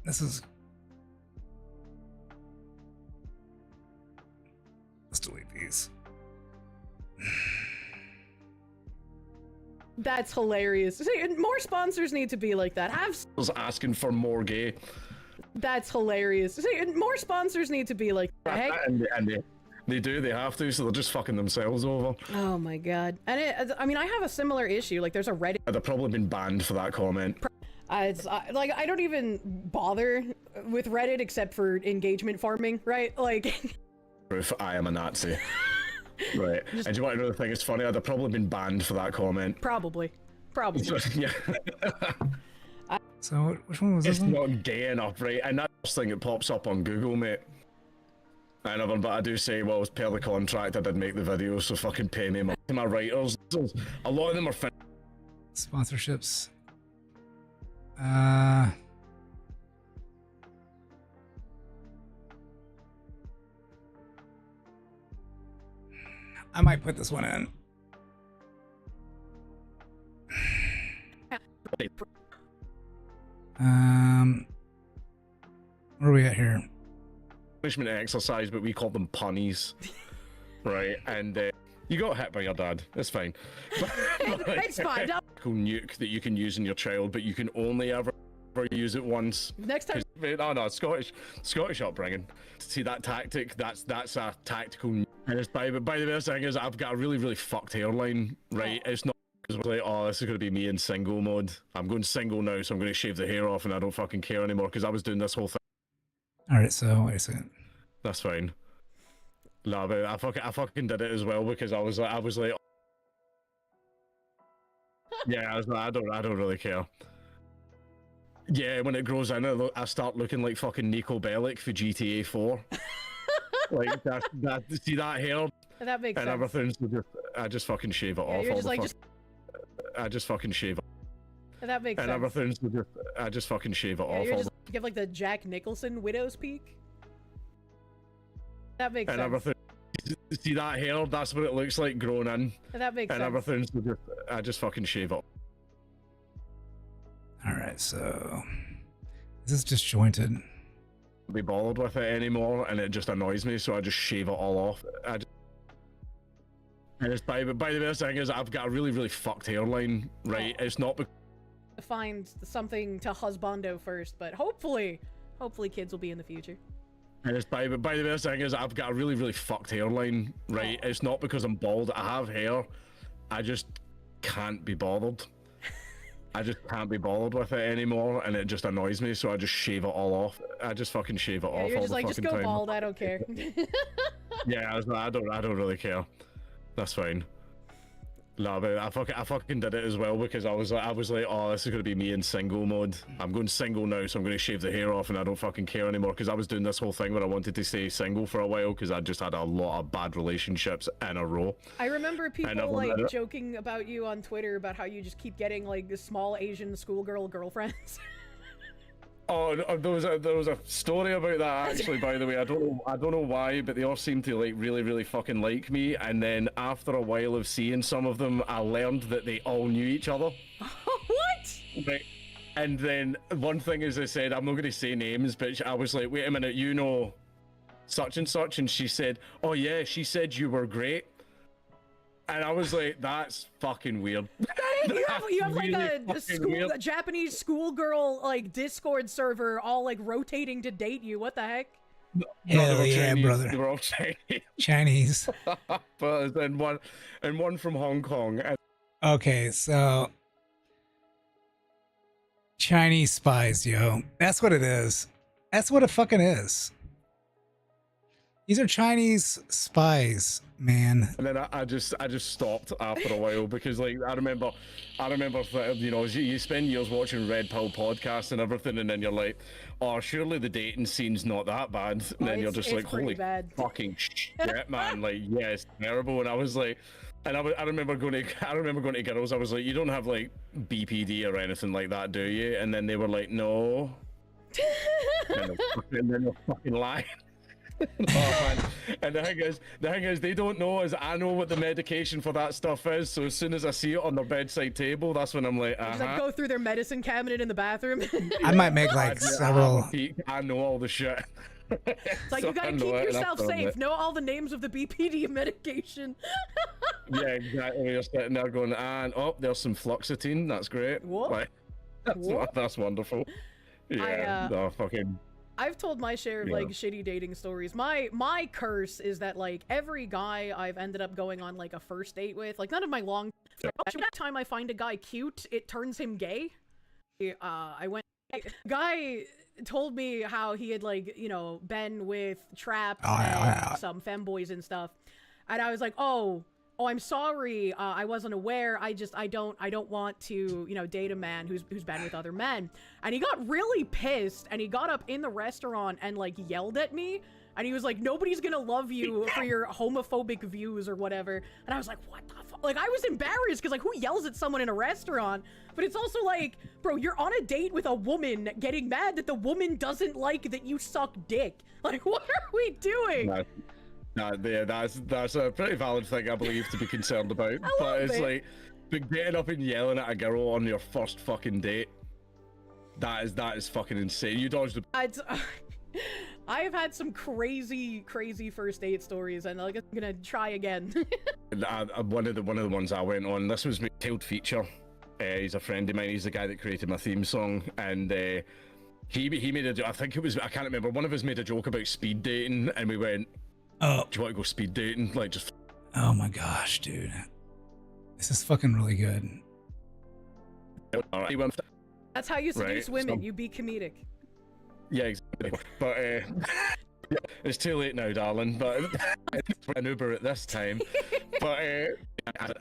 This is. Let's delete these. That's hilarious. More sponsors need to be like that. I was asking for more gay. That's hilarious. More sponsors need to be like that. And they do. They have to. So they're just fucking themselves over. Oh my god. And I mean, I have a similar issue. Like, there's a Reddit. They've probably been banned for that comment. Like, I don't even bother with Reddit except for engagement farming, right? Like. Proof I am a Nazi. Right. And do you want to know the thing? It's funny. I'd have probably been banned for that comment. Probably. Yeah. So which one was this? It's not gay enough, right? And that's the thing that pops up on Google, mate. But I do say, well, as per the contract, I did make the video, so fucking pay me my writers. A lot of them are sponsorships. I might put this one in. Where are we at here? Punishment exercise, but we call them punnies, right? And you got hit by your dad. It's fine. It's fine. Cool nuke that you can use in your child, but you can only ever use it once. Next time. No, Scottish upbringing. See that tactic? That's a tactical. And it's by the way, the thing is, I've got a really fucked hairline, right? It's not like, oh, this is gonna be me in single mode. I'm going single now, so I'm gonna shave the hair off, and I don't fucking care anymore because I was doing this whole thing. All right, so wait a second. That's fine. No, but I fucking did it as well because I was like, yeah, I was like, I don't really care. Yeah, when it grows in, I start looking like fucking Nico Bellic for GTA 4. Like that. See that hair? That makes and sense. Everything's just, I just fucking shave it off. You're just like, I just fucking shave it. That makes and sense. Everything's just, I just fucking shave it off. You're just give like the Jack Nicholson widow's peak. That makes and sense. Everything. See that hair? That's what it looks like grown in. That makes and sense. Everything's just, I just fucking shave it. All right, so this is disjointed. Be bothered with it anymore, and it just annoys me, so I just shave it all off. And it's by the way, the thing is, I've got a really fucked hairline, right? It's not because find something to husbando first, but hopefully kids will be in the future. And it's by the way, the thing is, I've got a really fucked hairline, right? It's not because I'm bald. I have hair. I just can't be bothered. I just can't be bothered with it anymore, and it just annoys me, so I just shave it all off. I just fucking shave it off You're all just the like, fucking just go time. bald, I don't care. Yeah, I was like, I don't really care. That's fine. No, but I fucking did it as well because I was like, oh, this is gonna be me in single mode. I'm going single now, so I'm gonna shave the hair off, and I don't fucking care anymore because I was doing this whole thing where I wanted to stay single for a while because I just had a lot of bad relationships in a row. I remember people like joking about you on Twitter about how you just keep getting like small Asian schoolgirl girlfriends. Oh, there was a story about that actually. By the way, I don't know why, but they all seem to like really fucking like me. And then after a while of seeing some of them, I learned that they all knew each other. What? Right. And then one thing is, I said, I'm not going to say names, but I was like, wait a minute, you know, such and such, and she said, oh yeah, she said you were great. And I was like, that's fucking weird. You have like really a Japanese schoolgirl like Discord server all like rotating to date you. What the heck? Hell yeah, Chinese, brother. They were all Chinese. Chinese. But then one from Hong Kong. Okay, so Chinese spies, yo. That's what it is. That's what it fucking is. These are Chinese spies, man. And then I just stopped after a while because like I remember you know, you spend years watching Red Pill podcasts and everything, and then you're like, oh, surely the dating scene's not that bad. And then you're just like, holy fucking shit, man! Like, yeah, it's terrible. And I was like, and I remember going to girls. I was like, you don't have like BPD or anything like that, do you? And then they were like, no. And then they're fucking lying. Oh, man. And the thing is, they don't know is I know what the medication for that stuff is. So as soon as I see it on the bedside table, that's when I'm like, Just like go through their medicine cabinet in the bathroom. I might make like several. I know all the shit. It's like, so you gotta keep yourself safe. Know all the names of the BPD medication. Yeah, exactly. You're sitting there going, and oh, there's some fluoxetine. That's great. What? Like, that's wonderful. Yeah, no, fucking. I've told my share of like shitty dating stories. My curse is that like every guy I've ended up going on like a first date with, like none of my long time I find a guy cute, it turns him gay. Guy told me how he had like, you know, been with traps and some femboys and stuff. And I was like, oh, I'm sorry, I wasn't aware. I don't want to, you know, date a man who's been with other men. And he got really pissed, and he got up in the restaurant and like yelled at me, and he was like, nobody's gonna love you for your homophobic views or whatever. And I was like, what the fuck? Like, I was embarrassed because like, who yells at someone in a restaurant? But it's also like, bro, you're on a date with a woman getting mad that the woman doesn't like that you suck dick. Like, what are we doing? That's a pretty valid thing, I believe, to be concerned about. But it's like, but getting up and yelling at a girl on your first fucking date, that is fucking insane. You dodged the. I have had some crazy first date stories, and like, I'm gonna try again. One of the ones I went on. This was my tailed feature. He's a friend of mine. He's the guy that created my theme song, and he made a. I think it was, I can't remember. One of us made a joke about speed dating, and we went, "Oh, do you want to go speed dating?" Like just. Oh my gosh, dude, this is fucking really good. That's how you seduce women. You be comedic. Yeah, exactly. But it's too late now, darling. But an Uber at this time. But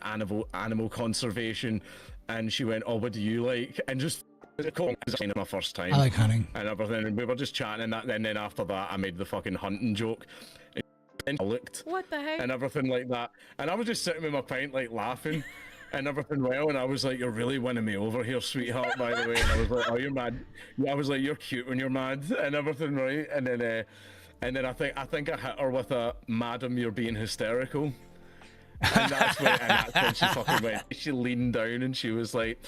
animal conservation, and she went, "Oh, what do you like?" And just my first time. I like hunting. And everything. And we were just chatting, and then after that, I made the fucking hunting joke. And I looked. What the heck? And everything like that. And I was just sitting with my pint, like laughing. And everything well, and I was like, "You're really winning me over here, sweetheart." By the way, and I was like, "Oh, you're mad." Yeah, I was like, "You're cute when you're mad," and everything, right? And then I think I hit her with a, "Madam, you're being hysterical," and that's when she fucking went. She leaned down and she was like,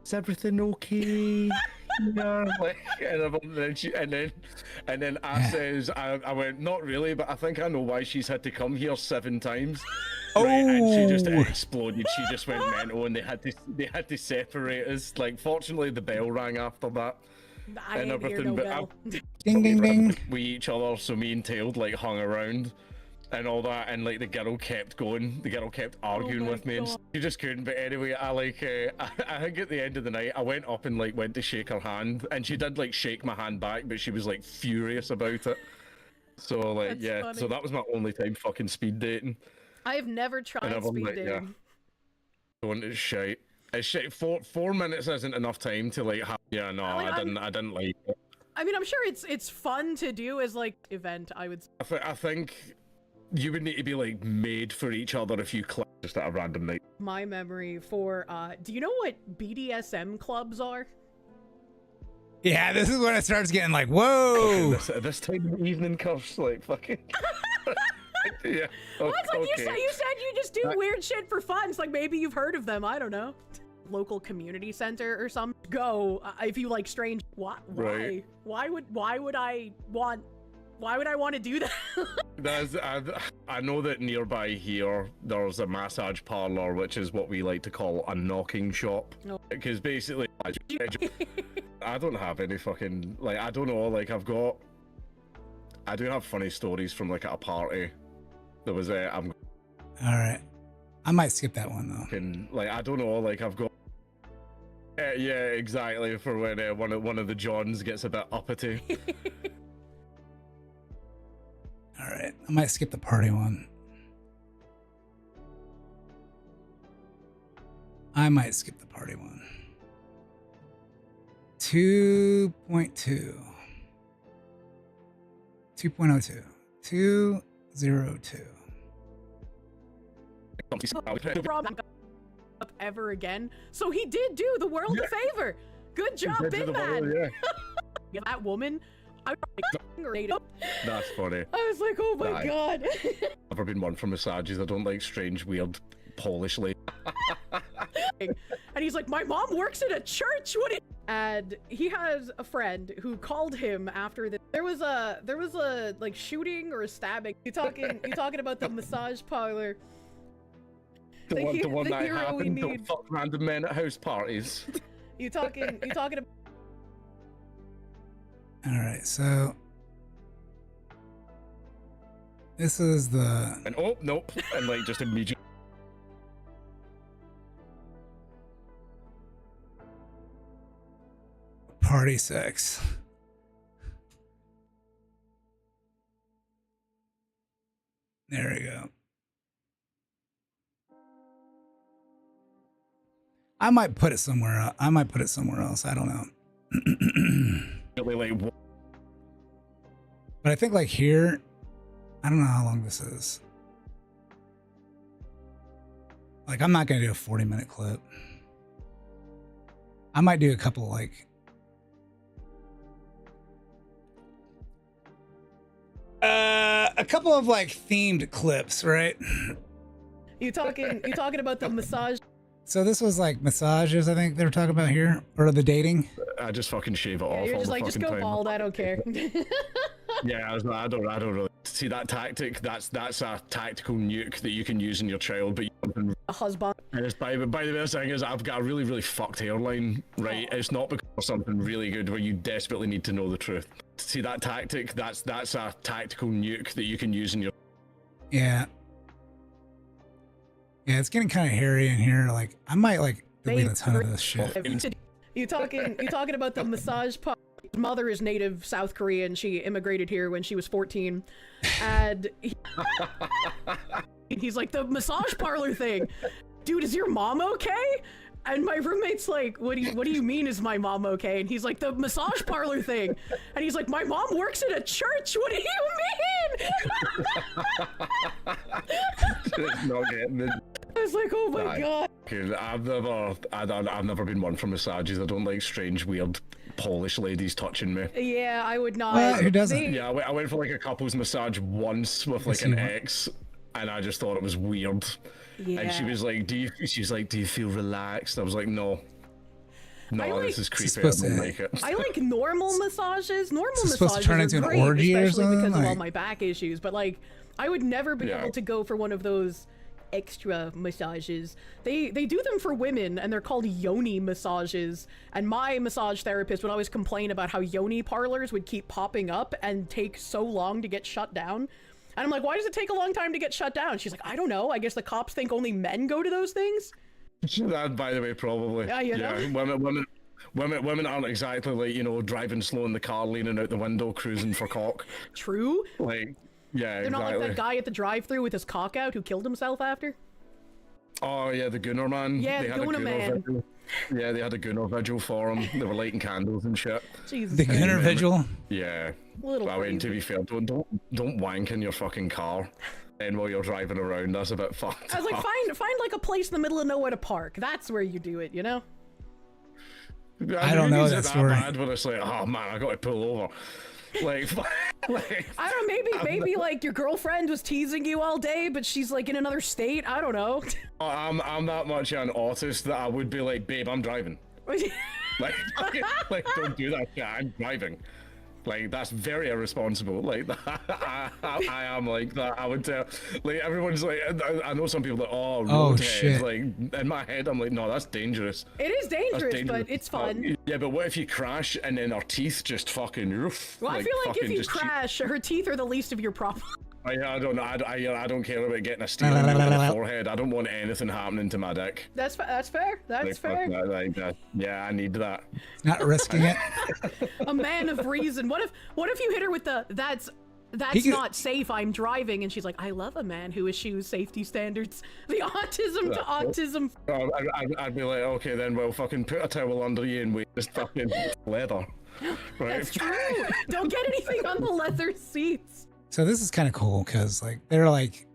"Is everything okay?" Yeah, like, and then I says, I went, "Not really, but I think I know why she's had to come here 7 times." Right, and she just exploded. She just went mental, and they had to separate us. Like, fortunately, the bell rang after that. I didn't hear no bell. Ding ding ding. We each other, so me and Tailed like hung around and all that, and like the girl kept going. The girl kept arguing with me, and she just couldn't. But anyway, I think at the end of the night, I went up and like went to shake her hand, and she did like shake my hand back, but she was like furious about it. So like, That's yeah, funny. so that was my only time fucking speed dating. I have never tried speed dating. Yeah. Don't, it's shite. It's shite. 4 minutes isn't enough time to like have. Yeah, no, I didn't like it. I mean, I'm sure it's fun to do as like event. I would. I think you would need to be like made for each other if you click just at a random night. My memory for do you know what BDSM clubs are? Yeah, this is when it starts getting like, whoa. This time of evening, Kirsche, like fucking. Yeah. Well, it's like you said you just do weird shit for fun. It's like maybe you've heard of them. I don't know. Local community center or something. Go if you like strange. What? Why? Right. Why would I want to do that? I know that nearby here there's a massage parlor, which is what we like to call a knocking shop. Because basically, I don't have any fucking like I don't know like I do have funny stories from like at a party. There was I'm. All right, I might skip that one though. Like I don't know, like I've got. Yeah, exactly. For when one of the Johns gets a bit uppity. All right, I might skip the party one. I might skip the party one. 2.2. 2.02. 202. Up ever again. So he did do the world a favor. Good job, big man. Yeah. That woman. That's funny. I was like, oh my god. I've never been one for massages. I don't like strange, weird Polish lady. And he's like, my mom works at a church. And he has a friend who called him after that. There was a like shooting or a stabbing. You talking about the massage parlor. The one that happened. Don't fuck random men at house parties. You talking about. All right, so this is the. And oh nope, and like just immediately. Party sex. There we go. I might put it somewhere else. I don't know. But I think like here, I don't know how long this is. Like I'm not gonna do a 40-minute clip. I might do a couple like. a couple of like themed clips, right? You talking about the massage? So this was like massages, I think they were talking about here, or the dating. I just fucking shave it off. You're all just the like, just fucking go time. bald. I don't care. Yeah, I don't really see that tactic. That's a tactical nuke that you can use in your child, but a husband. And it's by the way, the thing is, I've got a really, really fucked hairline, right? It's not because of something really good where you desperately need to know the truth. See that tactic? That's a tactical nuke that you can use in your. Yeah. Yeah, it's getting kind of hairy in here. Like, I might like delete a ton of this shit. You talking about the massage part? His mother is native South Korean. She immigrated here when she was 14, and he's like, the massage parlor thing. Dude, is your mom okay? And my roommate's like, what do you mean is my mom okay? And he's like, the massage parlor thing. And he's like, my mom works at a church. What do you mean? It's not getting it. I was like, oh my god. I've never been one for massages. I don't like strange, weird Polish ladies touching me. Yeah, I would not. Well, who doesn't? Yeah, I went for like a couple's massage once with like an ex, and I just thought it was weird. Yeah. And she was like, do you feel relaxed? I was like, no, this is creepy. I don't like it. I like normal massages. Normal Is this supposed to turn massages into are an great, orgy or especially because something? of all Like- my back issues. But like, I would never be able to go for one of those extra massages. They do them for women, and they're called yoni massages. And my massage therapist would always complain about how yoni parlors would keep popping up and take so long to get shut down. And I'm like, why does it take a long time to get shut down? She's like, I don't know. I guess the cops think only men go to those things. That, by the way, probably. Yeah, you know? Women aren't exactly like, you know, driving slow in the car, leaning out the window, cruising for cock. True. Like, yeah, They're not like that guy at the drive-thru with his cock out who killed himself after. Oh yeah, the Gunner man. Yeah, they the had a Gunner man. vigil. Yeah, they had a Gunner vigil for him. They were lighting candles and shit. Jesus. The Gunner vigil? Yeah. Little I mean, to crazy. be fair, don't wank in your fucking car. And while you're driving around, that's a bit fucked. I was like, up. find like a place in the middle of nowhere to park. That's where you do it, you know? I don't know Is that it story. bad when it's like, oh man, I got to pull over. Like, I don't know, maybe like your girlfriend was teasing you all day, but she's like in another state. I don't know. I'm that much an autist that I would be like, babe, I'm driving. like, don't do that shit. I'm driving. Like, that's very irresponsible. Like, I am like that. I would tell, like, everyone's like, I know some people that, roadhead. shit. Like, in my head, I'm like, no, that's dangerous. It is dangerous, That's but it's fun. Yeah, but what if you crash and then our teeth just fucking roof? Well, I feel like if fucking you just crash, her teeth are the least of your problem. I don't know. I don't care about getting a steel in the forehead. I don't want anything happening to my dick. That's fair. That's Like, fair. fuck that, yeah, I need that. Not risking it. A man of reason. What if you hit her with the that's He could- not safe, I'm driving, and she's like, I love a man who eschews safety standards. The autism to autism. I'd be like, okay, then we'll fucking put a towel under you and we just fucking leather. Right? That's true. Don't get anything on the leather seats. So this is kind of cool because like they're like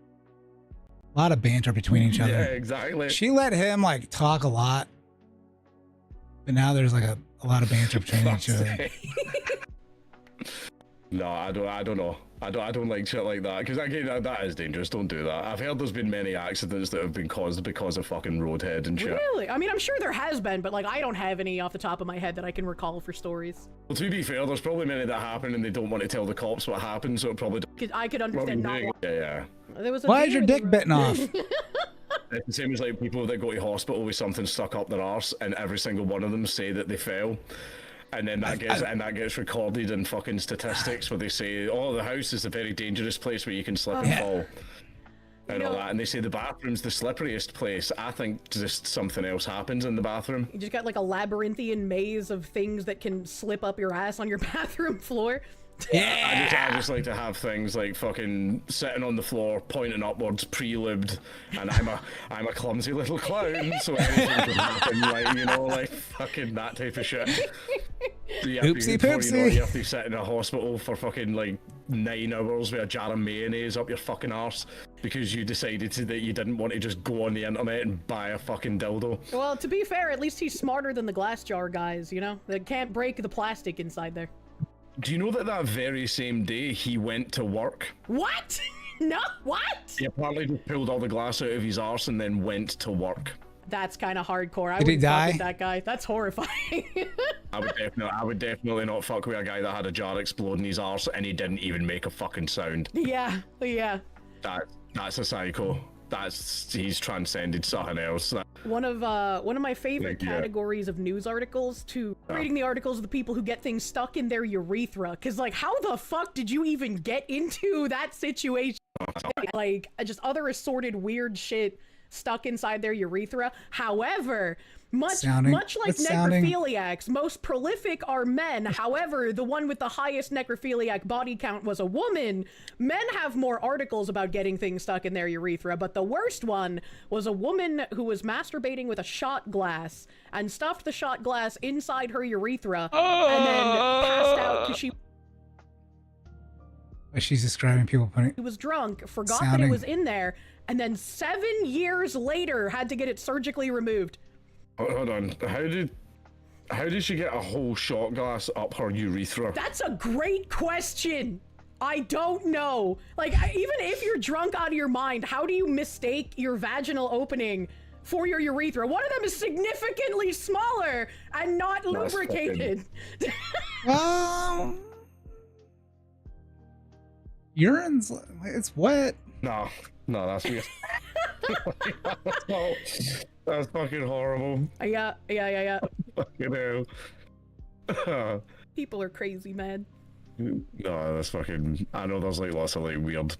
a lot of banter between each other. Yeah, exactly. She let him like talk a lot, but now there's like a lot of banter between each other. No, I don't know. I don't like shit like that because again, that is dangerous. Don't do that. I've heard there's been many accidents that have been caused because of fucking roadhead and shit. Really? I mean, I'm sure there has been, but like I don't have any off the top of my head that I can recall for stories. Well, to be fair, there's probably many that happen and they don't want to tell the cops what happened, so it probably. I could understand not. Yeah. There was a Why is your video dick bitten off? It's the same as like people that go to hospital with something stuck up their arse, and every single one of them say that they fell. And then that gets recorded in fucking statistics where they say, oh, the house is a very dangerous place where you can slip and fall. And all that. And they say the bathroom's the slipperiest place. I think just something else happens in the bathroom. You just got like a labyrinthian maze of things that can slip up your ass on your bathroom floor. I just like to have things like fucking sitting on the floor, pointing upwards, pre-lubed, and I'm a clumsy little clown, so anything can happen, like, you know, like fucking that type of shit. So Oopsie before you know it, poopsie. you have to sit in a hospital for fucking like 9 hours with a jar of mayonnaise up your fucking arse because you decided that you didn't want to just go on the internet and buy a fucking dildo. Well, to be fair, at least he's smarter than the glass jar guys, you know? That can't break the plastic inside there. Do you know that that very same day he went to work? What? No, what? He apparently just pulled all the glass out of his arse and then went to work. That's kind of hardcore. I Did he wouldn't fuck die? with that guy. That's horrifying. I would definitely not fuck with a guy that had a jar explode in his arse and he didn't even make a fucking sound. Yeah. That's a psycho. He's transcended something else. One of my favorite categories of news articles to reading the articles of the people who get things stuck in their urethra. Cause like, how the fuck did you even get into that situation? Like, just other assorted weird shit stuck inside their urethra. However, much like necrophiliacs, most prolific are men. However, the one with the highest necrophiliac body count was a woman. Men have more articles about getting things stuck in their urethra, but the worst one was a woman who was masturbating with a shot glass and stuffed the shot glass inside her urethra and then passed out because she She's describing people putting. He was drunk, forgot that it was in there, and then 7 years later had to get it surgically removed. Hold on. How did she get a whole shot glass up her urethra? That's a great question. I don't know. Like, even if you're drunk out of your mind, how do you mistake your vaginal opening for your urethra? One of them is significantly smaller and not lubricated. Urine's, it's wet. No, that's weird. That's fucking horrible. Yeah. Fucking hell. People are crazy, man. No, that's fucking. I know there's like lots of like weird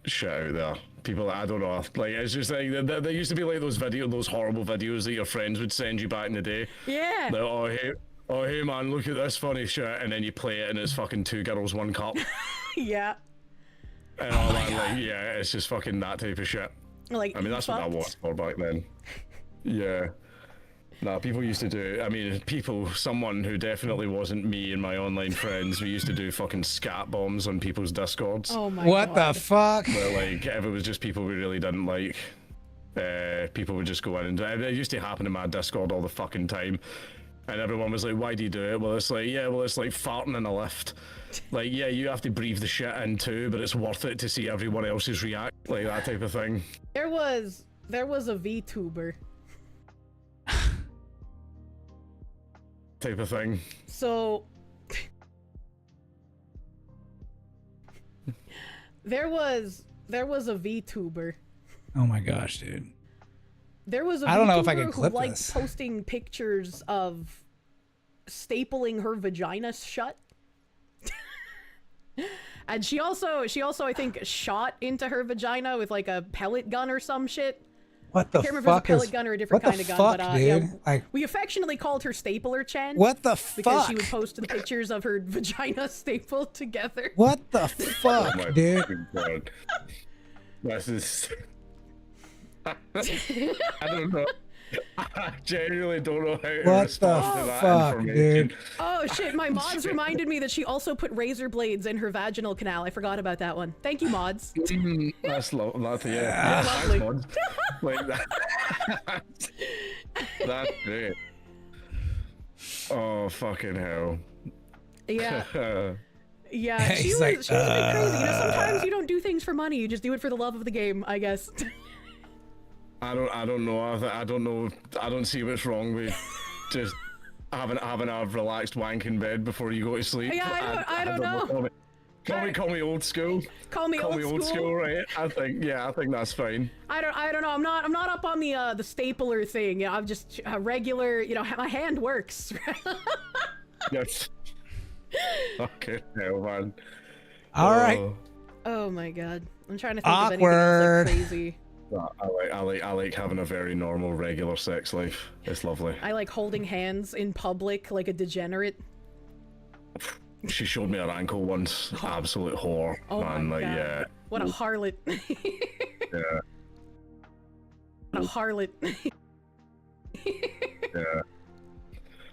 shit out there. People, I don't know. Like, it's just like there used to be like those horrible videos that your friends would send you back in the day. Yeah. Like, oh hey man, look at this funny shit, and then you play it and it's fucking 2 girls 1 cup. Yeah. And all that, like, yeah, it's just fucking that type of shit. Like, I mean, that's what that was for back then. Yeah. Nah, people used to do, I mean, someone who definitely wasn't me and my online friends, we used to do fucking scat bombs on people's Discords. Oh my God. What the fuck? Where, like, if it was just people we really didn't like, people would just go in and it used to happen in my Discord all the fucking time. And everyone was like, why do you do it? Well, it's like, it's like farting in a lift. Like, yeah, you have to breathe the shit in too, but it's worth it to see everyone else's react, like that type of thing. There was a VTuber. Type of thing. So there was a VTuber. Oh my gosh, dude. There was a I don't know VTuber if I can clip who liked this. posting pictures of stapling her vagina shut. And she also I think shot into her vagina with like a pellet gun or some shit. What the I can't remember if it was a pellet gun or a different kind of gun, but dude? yeah, Like, we affectionately called her Stapler Chan. what the Because fuck? she would post the pictures of her vagina stapled together. What the fuck, Oh my dude? fucking God. This is... I don't know. I genuinely don't know how to What respond the to that fuck, information. dude? Oh shit, my mods reminded me that she also put razor blades in her vaginal canal. I forgot about that one. Thank you, mods. That's yeah. Lovely. Thanks, bud. Like that. That's great. Oh fucking hell. Yeah. Yeah, He's she was like, a bit crazy. You know, sometimes you don't do things for money, you just do it for the love of the game, I guess. I don't know. I don't know. I don't see what's wrong with just having a relaxed wank in bed before you go to sleep. Yeah, I don't know. Call me old school. Call me old school, right? I think that's fine. I don't know. I'm not up on the stapler thing. You know, I'm just a regular. You know, my hand works. Yes. Okay, hell, man. All right. Oh my god, I'm trying to think of Awkward. anything else, like, crazy. I like having a very normal, regular sex life. It's lovely. I like holding hands in public like a degenerate. She showed me her ankle once. Absolute whore, Oh man. my Like, god. yeah. What a harlot. Yeah. What a harlot. Yeah.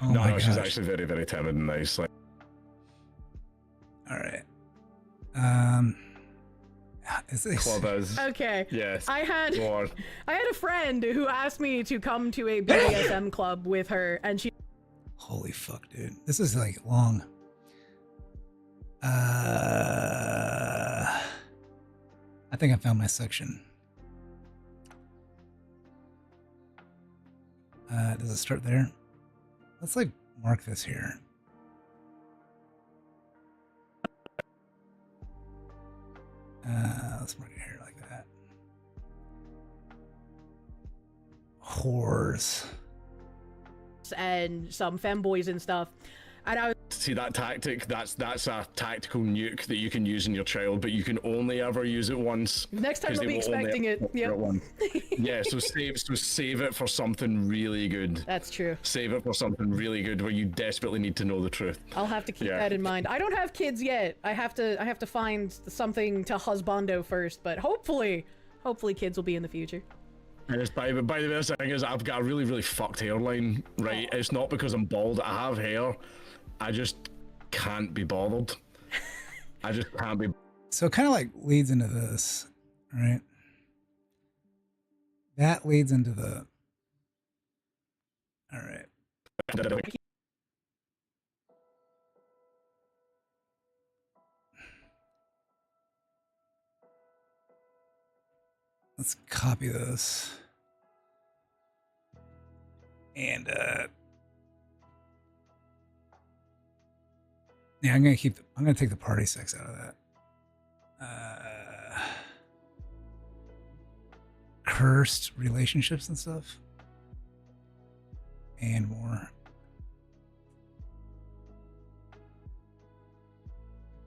Oh No, my she's gosh. actually very, very timid and nice. Like, All right. Is this... club is. Okay. Yes. I had Go on. a friend who asked me to come to a BDSM club with her, and she. Holy fuck, dude. This is like long. I think I found my section. Does it start there? Let's like mark this here. Let's mark it here like that. Whores. And some femboys and stuff. And I was See that tactic? That's a tactical nuke that you can use in your child, but you can only ever use it once. Next time 'cause they'll they be will only expecting ever it. Yep. one. Yeah, so save it for something really good. That's true. Save it for something really good where you desperately need to know the truth. I'll have to keep that in mind. I don't have kids yet. I have to find something to husbando first, but hopefully kids will be in the future. And it's by the way, the thing is, I've got a really, really fucked hairline, right? It's not because I'm bald. I have hair. I just can't be bothered. I just can't be. So it kind of like leads into this, right? That leads into the. All right. Let's copy this. And yeah, I'm gonna take the party sex out of that. Cursed relationships and stuff. And more.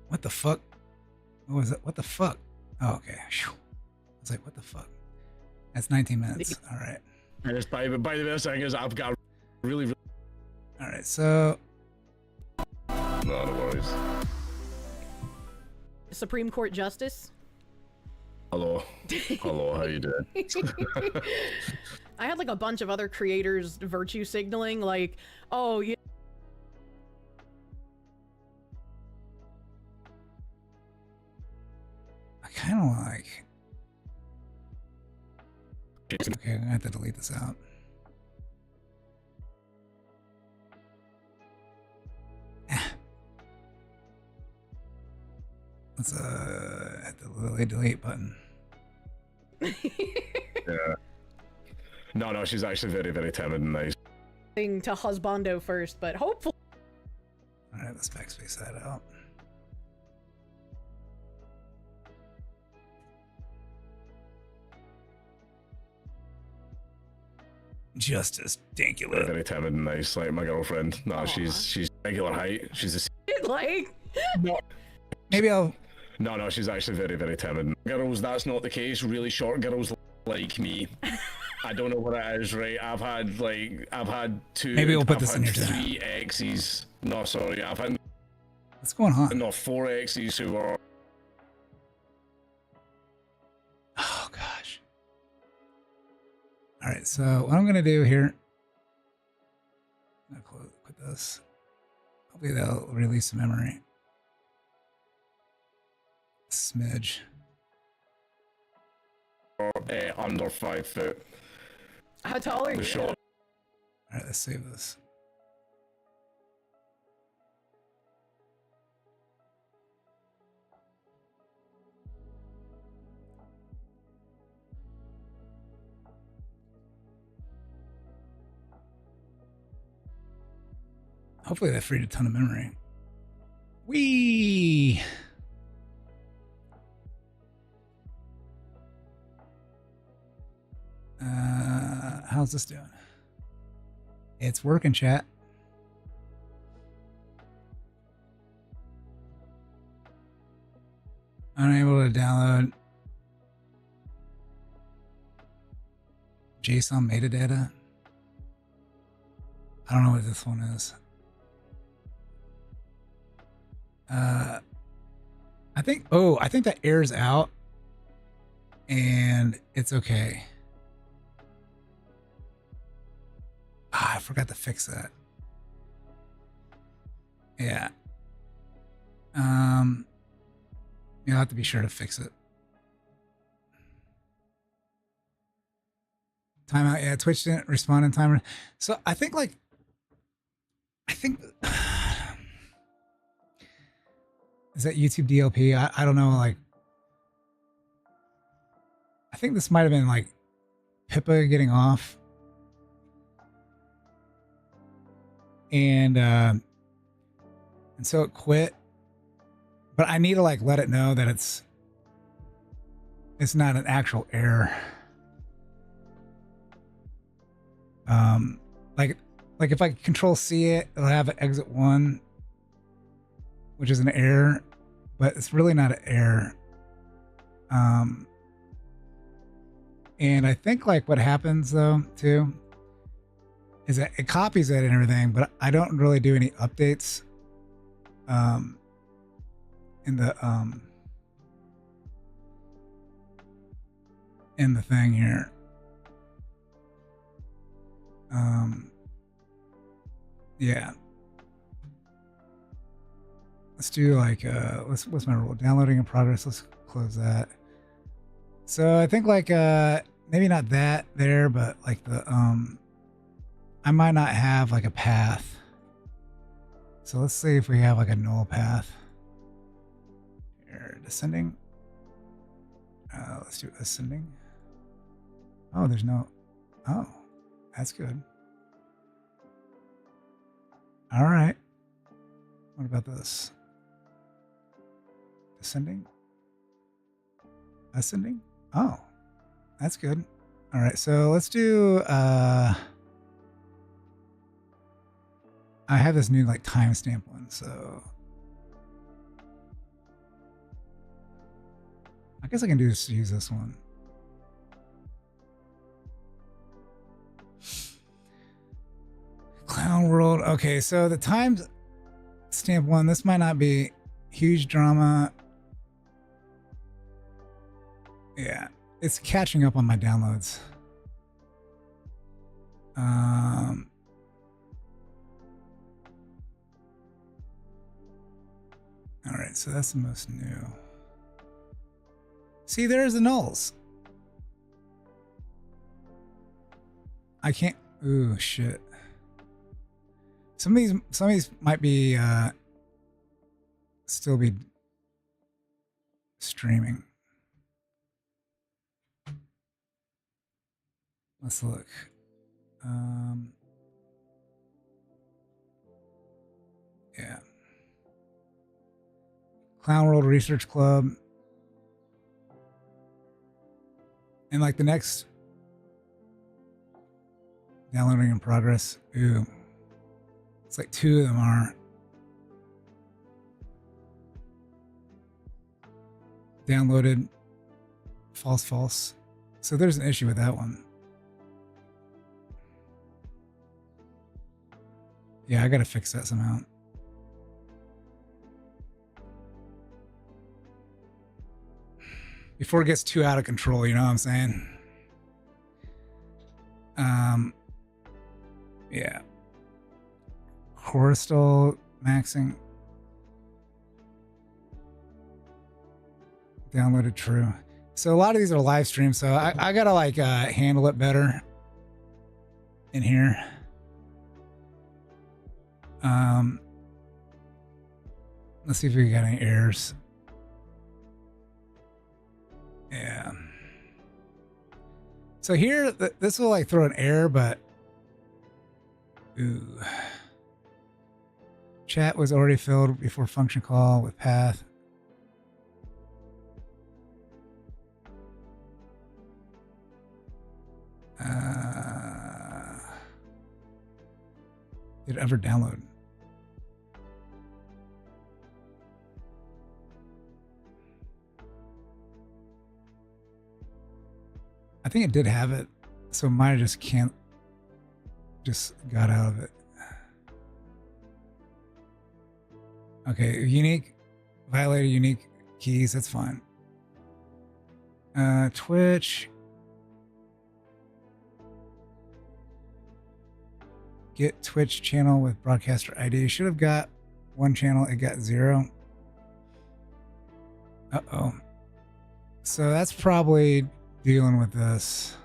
What the fuck? What was it? What the fuck? Oh, okay. Whew. I was like, what the fuck? That's 19 minutes. All right. And it's by the way, the thing is, I've got really. All right, so. No worries. Supreme Court Justice. Hello. Hello, how you doing? I had like a bunch of other creators virtue signaling, like, oh, you. I kind of like. Okay, I'm gonna have to delete this out. Let's hit the delete button. Yeah. No, she's actually very, very timid and nice. Thing to husbando first, but hopefully. All right, let's backspace that out. Justice Dankula. Very timid and nice, like my girlfriend. No, she's regular height. She's a like. No. Maybe I'll. No, she's actually very, very timid. Girls, that's not the case. Really short girls like me. I don't know what it is, right? I've had two. Maybe we'll put this in here too. 3 exes. No, sorry, I've had. What's going on? No, 4 exes who were. Oh gosh. All right, so what I'm gonna do here. I'm gonna quit this. Hopefully that'll release the memory. Smidge. Under 5 foot. How tall are you? All right, let's save this. Hopefully that freed a ton of memory. Whee! How's this doing? It's working, chat. Unable to download JSON metadata. I don't know what this one is. I think that airs out and it's okay. I forgot to fix that. Yeah. You'll have to be sure to fix it. Timeout. Yeah, Twitch didn't respond in time. So I think Is that YouTube DLP? I don't know. Like, I think this might have been like Pippa getting off. And so it quit. But I need to like let it know that it's not an actual error. Like if I control C it, it'll have an exit 1, which is an error, but it's really not an error. And I think like what happens though too is that it copies it and everything, but I don't really do any updates in the thing here. Yeah. Let's do like what's my rule? Downloading in progress. Let's close that. So I think like maybe not that there, but like the I might not have like a path. So let's see if we have like a null path. Here, descending. Let's do ascending. Oh, there's no. Oh, that's good. All right. What about this? Ascending? Ascending? Oh, that's good. All right, so let's do I have this new like timestamp one, so I guess I can just use this one. Clown World. Okay, so the timestamp one, this might not be huge drama. Yeah, it's catching up on my downloads. All right, so that's the most new. See, there's the nulls. I can't. Ooh, shit. Some of these might be still be streaming. Let's look. Yeah. Clown World Research Club. And like the next downloading in progress. Ooh. It's like 2 of them are downloaded. False. So there's an issue with that one. Yeah, I gotta fix that somehow. Before it gets too out of control, you know what I'm saying? Yeah. Coristal maxing. Downloaded true. So a lot of these are live streams, so I gotta like handle it better in here. Let's see if we got any errors. Yeah. So here, this will like throw an error, but ooh. Chat was already filled before function call with path. Did it ever download? I think it did have it, so mine just got out of it. Okay, unique, violated unique keys, that's fine. Twitch. Get Twitch channel with broadcaster ID. Should have got 1 channel, it got 0. Uh-oh. So that's probably dealing with this.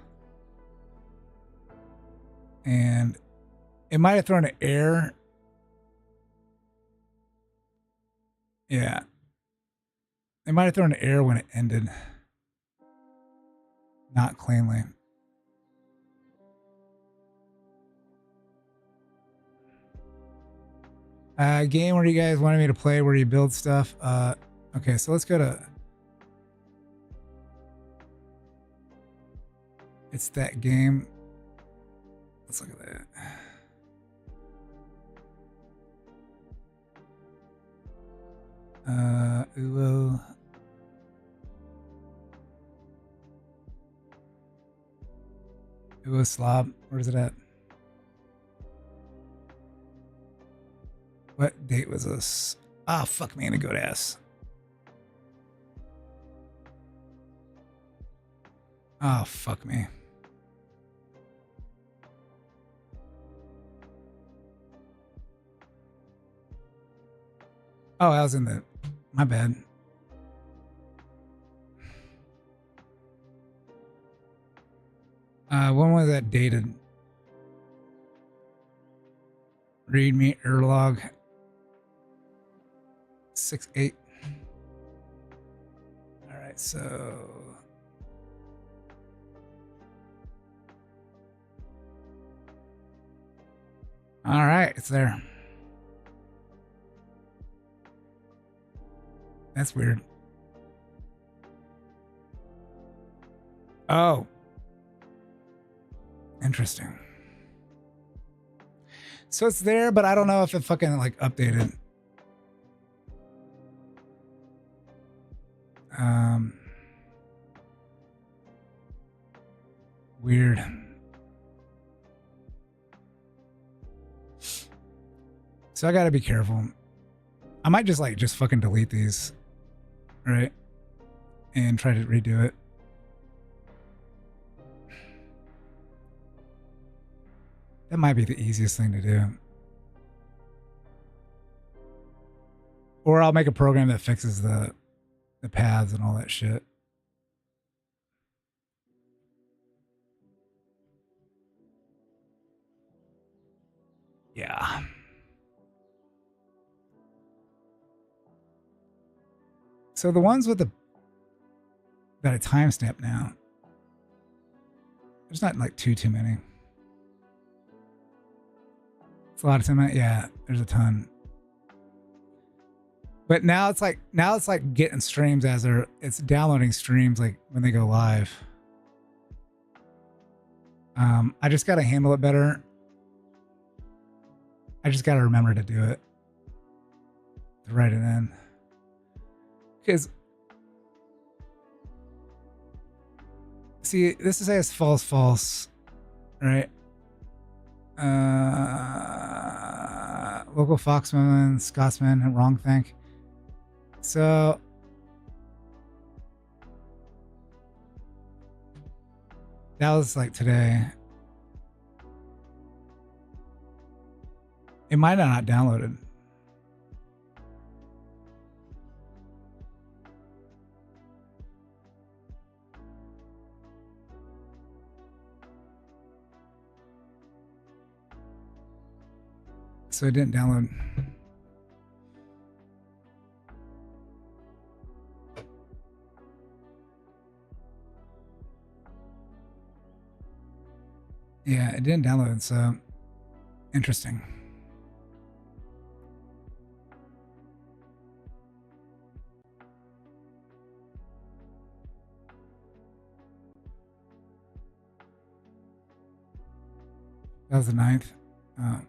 And it might have thrown an error. Yeah. They might have thrown an error when it ended. Not cleanly. Game where you guys wanted me to play where you build stuff. Okay, so let's go to... It's that game. Let's look at that. Uo. Uo Slob. Where's it at? What date was this? Ah, fuck me in a good ass. Oh, fuck me. Oh, I was in the... My bad. When was that dated? Read me Erlog 6/8. All right, so all right, it's there. That's weird. Oh. Interesting. So it's there, but I don't know if it fucking like updated. Weird. So I gotta be careful. I might just fucking delete these, right? And try to redo it. That might be the easiest thing to do. Or I'll make a program that fixes the paths and all that shit. Yeah. So the ones with that I timestamp now, there's not like too many. It's a lot of time. Yeah, there's a ton. But now it's like getting streams as it's downloading streams like when they go live. I just gotta handle it better. I just gotta remember to do it. To write it in. Because see, this says false, right? Local Foxman, Scotsman, and wrong think. So that was like today. It might have not downloaded. So it didn't download. Yeah, it didn't download, so interesting. That was the 9th. I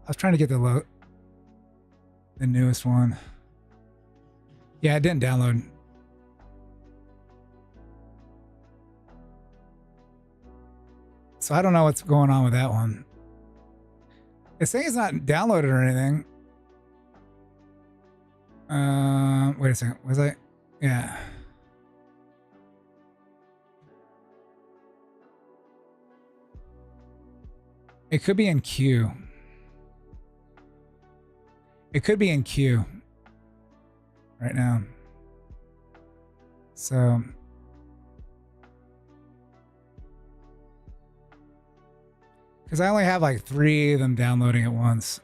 was trying to get the newest one. Yeah, it didn't download. So I don't know what's going on with that one. It's saying it's not downloaded or anything. Wait a second. Was I? Yeah. It could be in queue. It could be in queue right now. So because I only have like 3 of them downloading at once.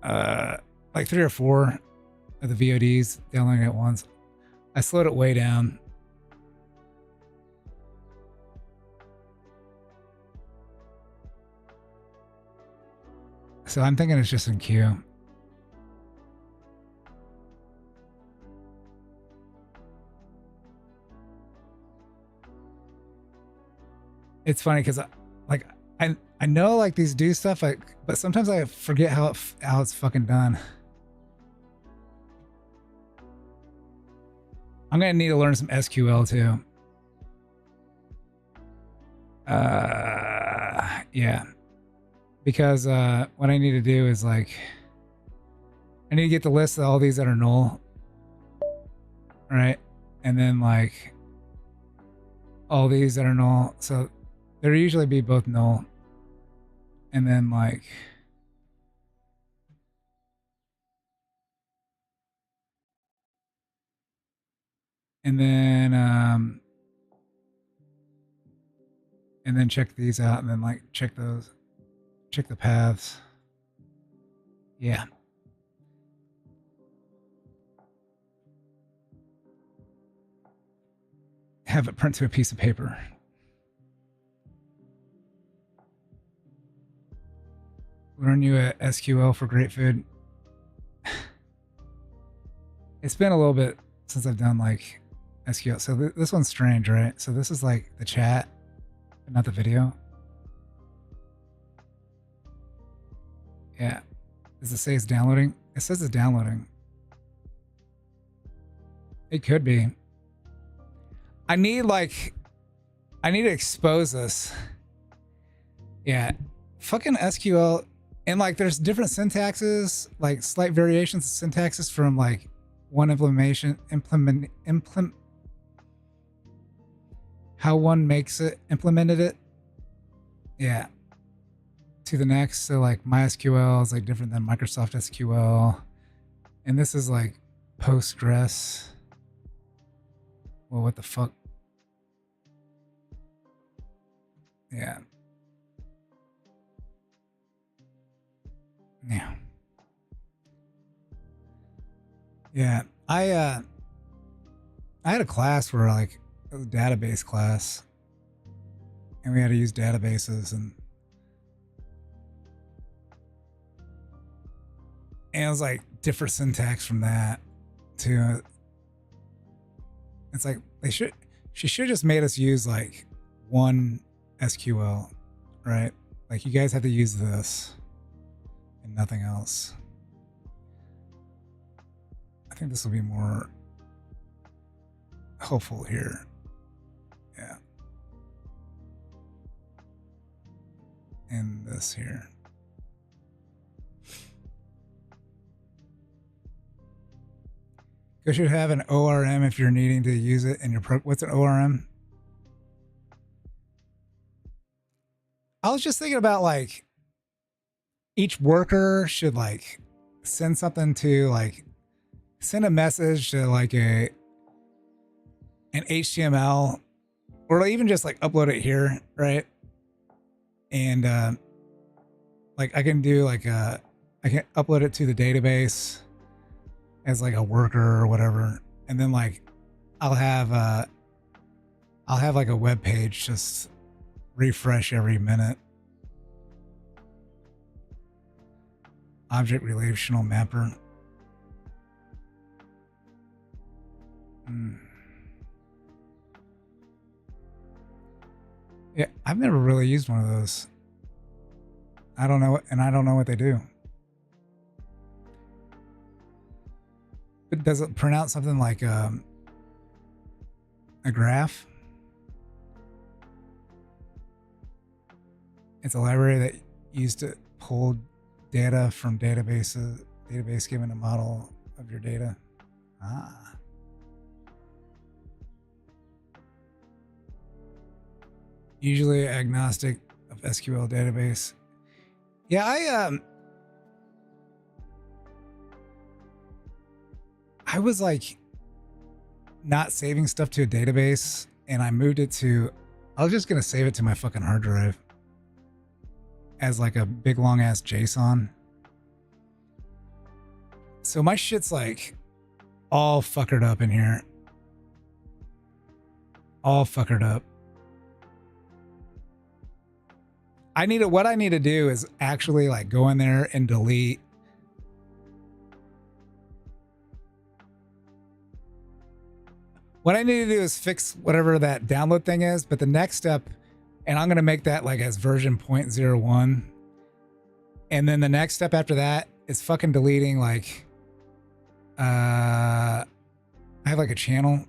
Like 3 or 4 of the VODs downloading at once. I slowed it way down. So I'm thinking it's just in queue. It's funny because I know like these do stuff, but sometimes I forget how it's fucking done. I'm gonna need to learn some SQL too. Yeah, because what I need to do is like I need to get the list of all these that are null, right? And then like all these that are null, so there usually be both null. And then like and then check these out, and then like check the paths. Yeah. Have it print to a piece of paper. Learn you a SQL for great food. It's been a little bit since I've done like SQL. So this one's strange, right? So this is like the chat, but not the video. Yeah. Does it say it's downloading? It says it's downloading. It could be. I need to expose this. Yeah. Fucking SQL. And like there's different syntaxes, like slight variations of syntaxes from like one how one makes it, implemented it. Yeah. To the next. So like MySQL is like different than Microsoft SQL. And this is like Postgres. Well, what the fuck? Yeah. Yeah. Yeah. I had a class where like it was a database class and we had to use databases and it was like different syntax from that too. It's like she should just made us use like one SQL, right? Like you guys have to use this and nothing else. I think this will be more helpful here. Yeah. And this here. You should have an ORM if you're needing to use it in your what's an ORM? I was just thinking about like each worker should like send something to like send a message to like an HTML or even just like upload it here, right? And like I can do like I can upload it to the database as like a worker or whatever, and then like I'll have like a web page just refresh every minute. Object relational mapper. Yeah, I've never really used one of those. I don't know, and I don't know what they do. But does it print out something like a graph? It's a library that used to pull data from databases, database given a model of your data. Ah. Usually agnostic of SQL database. Yeah, I was like not saving stuff to a database and I moved it to, I was just going to save it to my fucking hard drive as like a big long ass JSON. So my shit's like all fuckered up in here. All fuckered up. What I need to do is actually like go in there and delete. What I need to do is fix whatever that download thing is, but the next step, and I'm going to make that like as version 0.01. And then the next step after that is fucking deleting like, I have like a channel.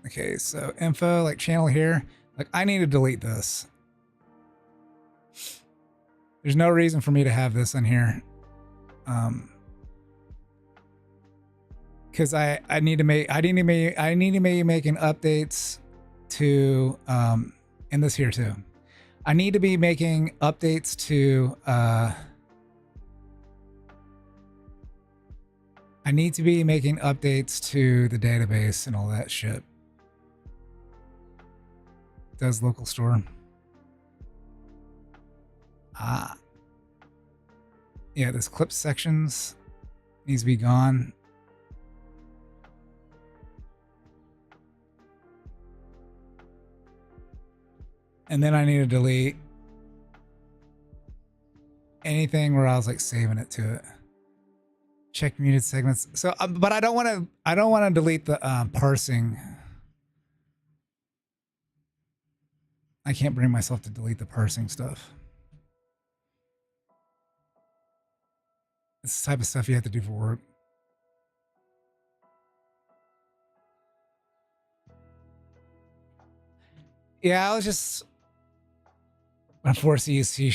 Okay, so info, like channel here. Like I need to delete this. There's no reason for me to have this in here. Because I need to be making updates to and this here too. I need to be making updates to I need to be making updates to the database and all that shit. Does local store. Yeah, this clip sections needs to be gone. And then I need to delete anything where I was like saving it to it. Check muted segments. So, but I don't want to delete the parsing. I can't bring myself to delete the parsing stuff. It's the type of stuff you have to do for work. Yeah, I'm forced to use C#.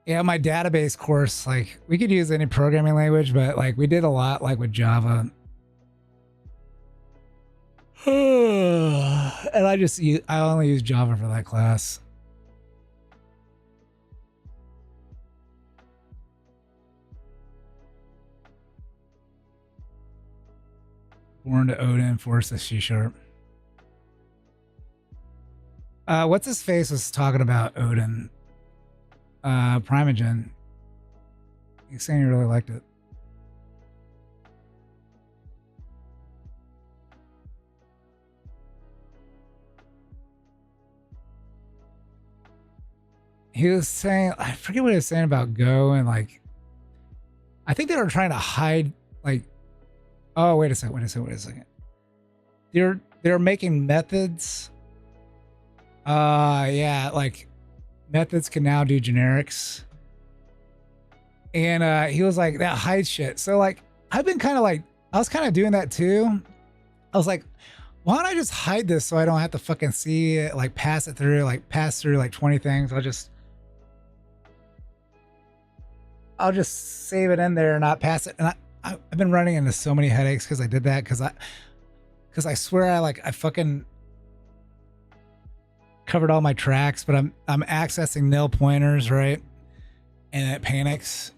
Yeah, my database course, like we could use any programming language, but like we did a lot like with Java. And I only use Java for that class. Born to Odin, force the C#. What's his face was talking about Odin. Primogen. He's saying he really liked it. He was saying, I forget what he was saying about Go, and like, I think they were trying to hide, like, oh, wait a second. They're making methods. Yeah, like methods can now do generics. And he was like, that hides shit. So like, I've been kind of like, I was kind of doing that too. I was like, why don't I just hide this so I don't have to fucking see it, like pass through like 20 things. I'll just save it in there and not pass it. And I've been running into so many headaches because I did that. Because I swear I fucking covered all my tracks, but I'm accessing nil pointers, right? And it panics.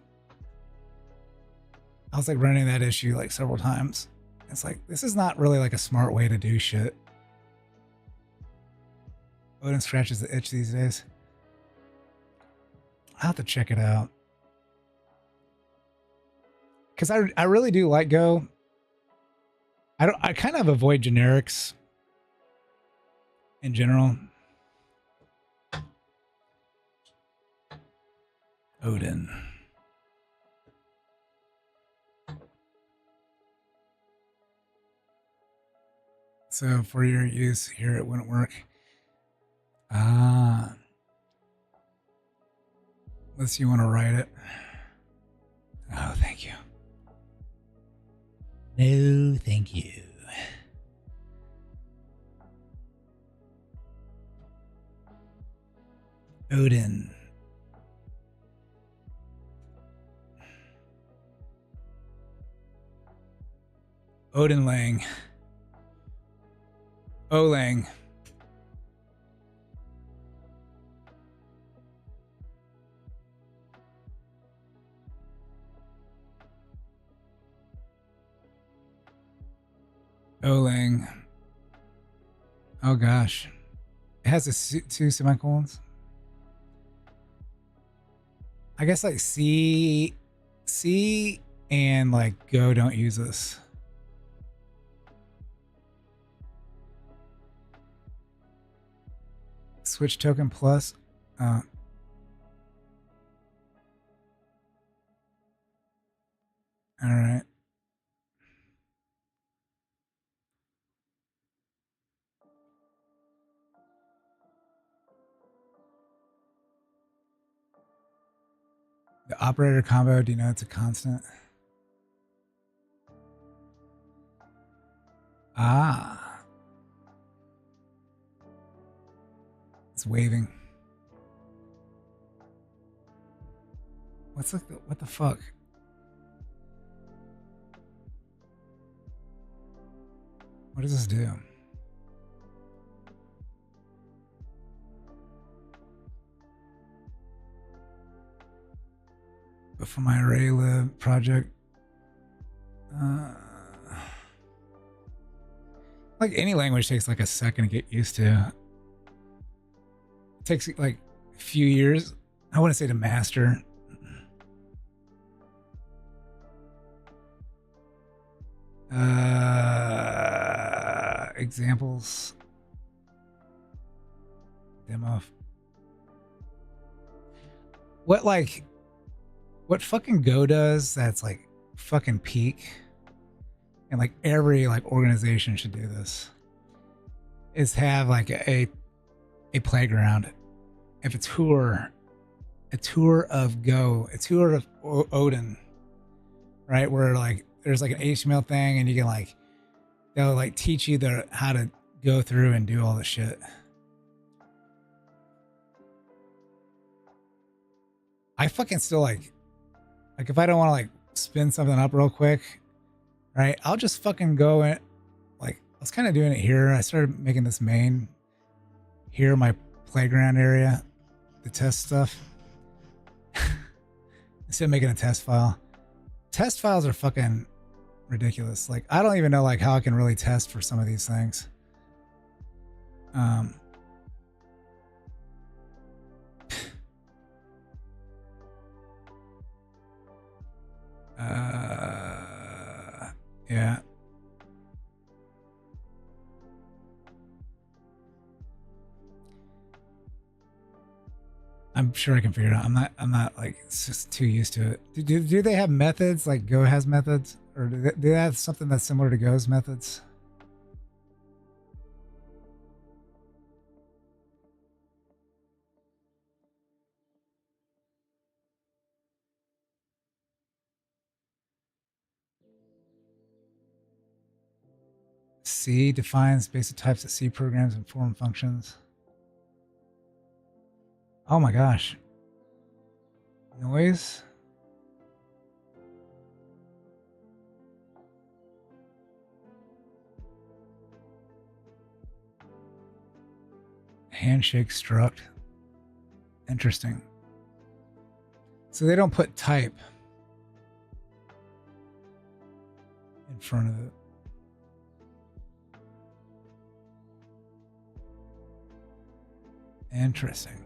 I was like running that issue like several times. It's like, this is not really like a smart way to do shit. Odin scratches the itch these days. I'll have to check it out. Because I really do like Go. I kind of avoid generics in general. Odin. So for your use here, it wouldn't work. Unless you want to write it. Oh, thank you. No, thank you. Odin. Odin Lang. Olang. Olang. Oh gosh. It has two semicolons. I guess like C C and like Go don't use this. Switch token plus. All right. The operator combo denotes a constant. Ah. It's waving. What the fuck? What does this do? But for my ArrayLib project, like any language takes like a second to get used to. It takes like a few years. I wouldn't say to master. Examples. Demo. What fucking Go does that's like fucking peak, and like every like organization should do this, is have like a playground. If it's a tour of Go, a tour of Odin, right? Where like there's like an HTML thing and you can like, they'll like teach you how to go through and do all the shit. I fucking still like if I don't want to like spin something up real quick, right? I'll just fucking go in. Like I was kind of doing it here. I started making this main here, my playground area, the test stuff. Instead of making a test file. Test files are fucking ridiculous. Like I don't even know like how I can really test for some of these things. Yeah. I'm sure I can figure it out. I'm not like it's just too used to it. Do they have methods like Go has methods, or do they have something that's similar to Go's methods? C defines basic types of C programs and form functions. Oh my gosh. Noise. Handshake struct. Interesting. So they don't put type in front of it. Interesting.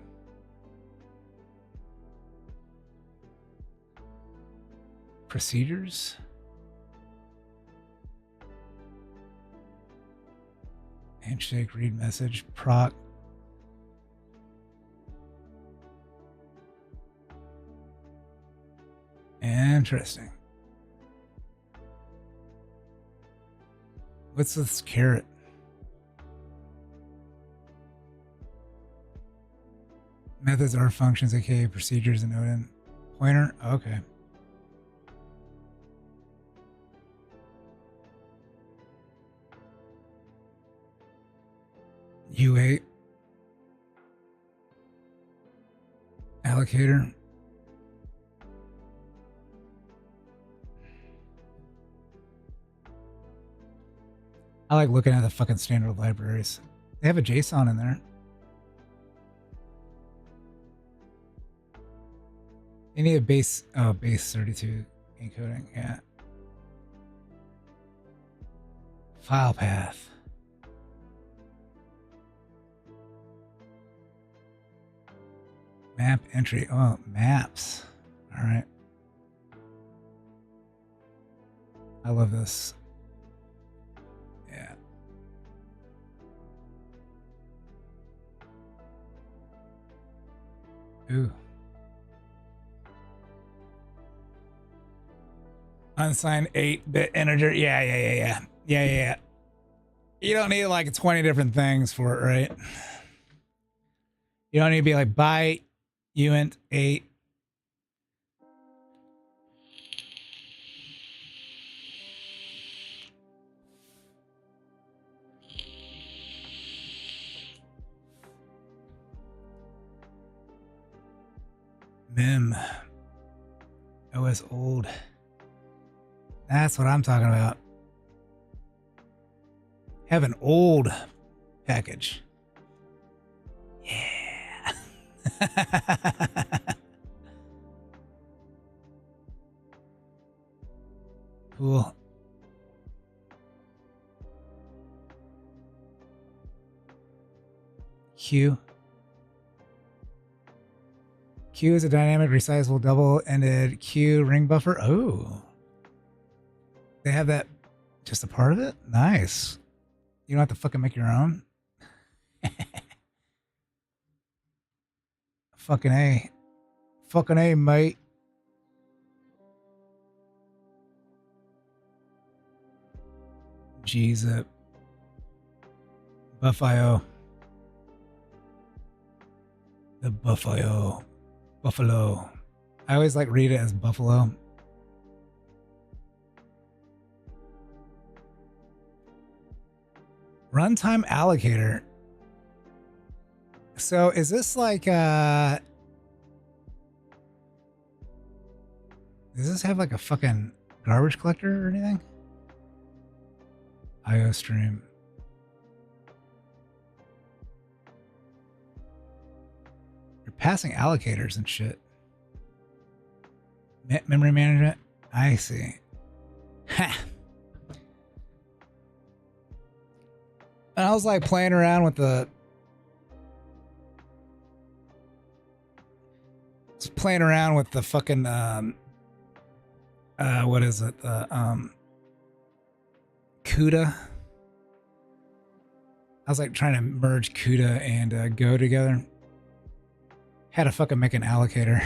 Procedures. Handshake, read message, proc. Interesting. What's this carrot? Methods are functions, aka procedures in Odin. Pointer? Okay. U8. Allocator. I like looking at the fucking standard libraries. They have a JSON in there. They need a base 32 encoding, yeah. File path. Map entry. Oh, maps. All right. I love this. Yeah. Ooh. Unsigned 8-bit integer. Yeah. You don't need like 20 different things for it, right? You don't need to be like byte, uint, 8. Mem. OS old. That's what I'm talking about. Have an old package. Yeah. Cool. Q. Q is a dynamic resizable double-ended Q ring buffer. Oh. They have that just a part of it? Nice. You don't have to fucking make your own. Fucking A. Fucking A, mate. Gzip. Buffio. The Buffio. Buffalo. I always like read it as Buffalo. Runtime allocator. So is this like does this have like a fucking garbage collector or anything? IO stream. You're passing allocators and shit. Memory management. I see. Ha. And I was like playing around with the fucking what is it? The CUDA. I was like trying to merge CUDA and Go together. Had to fucking make an allocator.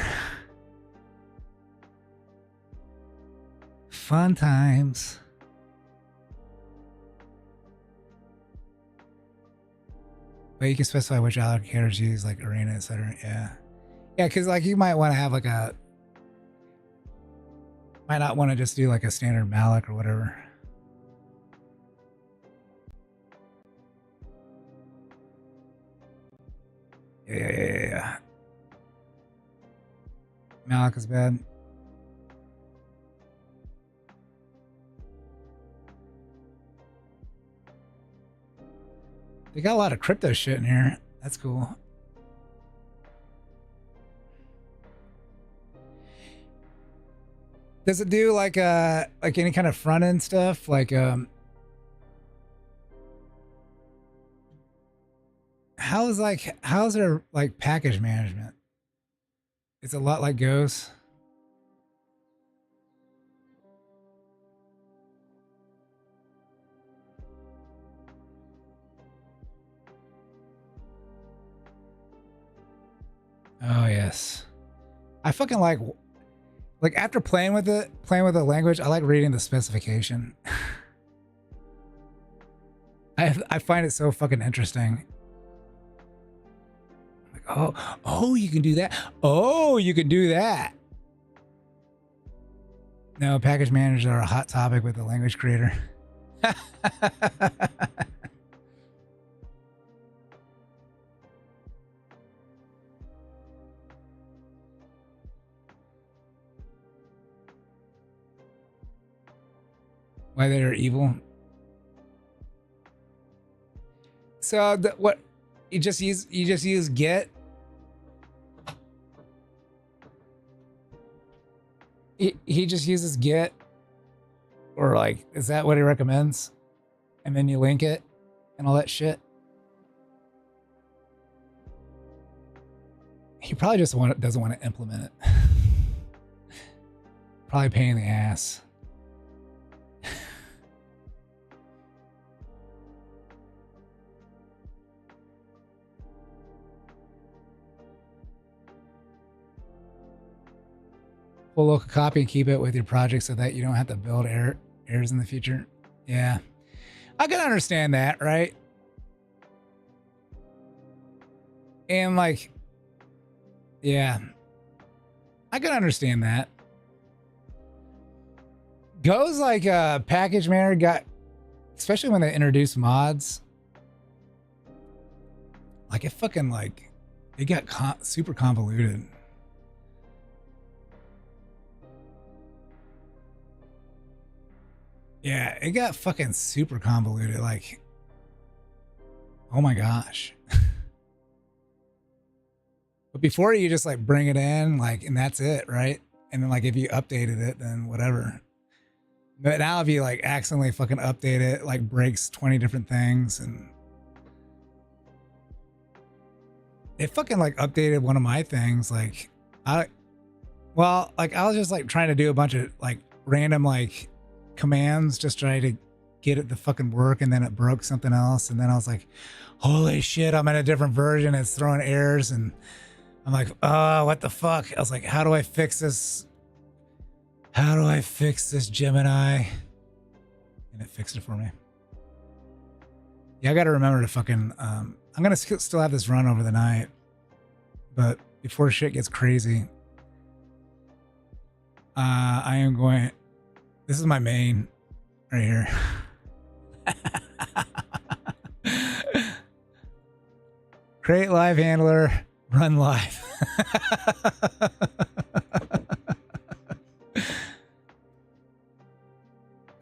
Fun times. But you can specify which allocators you use, like Arena, etc. Yeah. Yeah, because like you might want to have like a... Might not want to just do like a standard malloc or whatever. Yeah. Malloc is bad. They got a lot of crypto shit in here. That's cool. Does it do like any kind of front end stuff? Like how's their like package management? It's a lot like Go's. Oh yes. I fucking like after playing with the language, I like reading the specification. I find it so fucking interesting. Like, oh, you can do that. Oh, you can do that. No, package managers are a hot topic with the language creator. Why they're evil? So what you just use get. He just uses get, or like, is that what he recommends? And then you link it and all that shit. He probably just doesn't want to implement it. Probably a pain in the ass. pull a local copy and keep it with your project so that you don't have to build errors in the future. Yeah. I can understand that, right? And like, yeah, I can understand that. Go's like package manager got, especially when they introduced mods, like it fucking like, it got super convoluted. Yeah, it got fucking super convoluted. Like, oh my gosh. But before you just like bring it in, like, and that's it, right? And then like if you updated it, then whatever. But now if you like accidentally fucking update it, like breaks 20 different things, and it fucking like updated one of my things. Like I was just like trying to do a bunch of like random like commands, just trying to get it to fucking work, and then it broke something else, and then I was like, holy shit, I'm in a different version, it's throwing errors, and I'm like, oh, what the fuck? I was like, how do I fix this? How do I fix this, Gemini? And it fixed it for me. Yeah, I gotta remember to fucking I'm gonna still have this run over the night, but before shit gets crazy, I am going, this is my main right here. Create live handler, run live.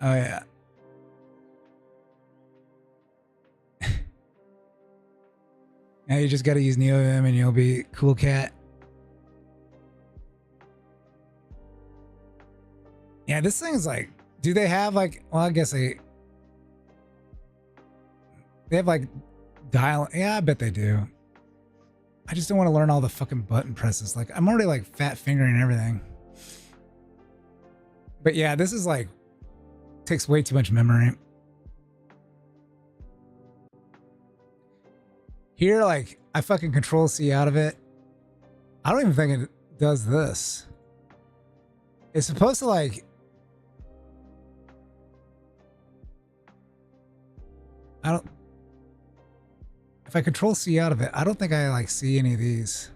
Oh yeah. Now you just got to use NeoVim and you'll be cool cat. Yeah, this thing's like, do they have like, well, I guess they have like dial. Yeah, I bet they do. I just don't want to learn all the fucking button presses. Like I'm already like fat fingering everything. But yeah, this is like, takes way too much memory. Here, like, I fucking control C out of it. I don't even think it does this. It's supposed to like, if I control C out of it, I don't think I like see any of these.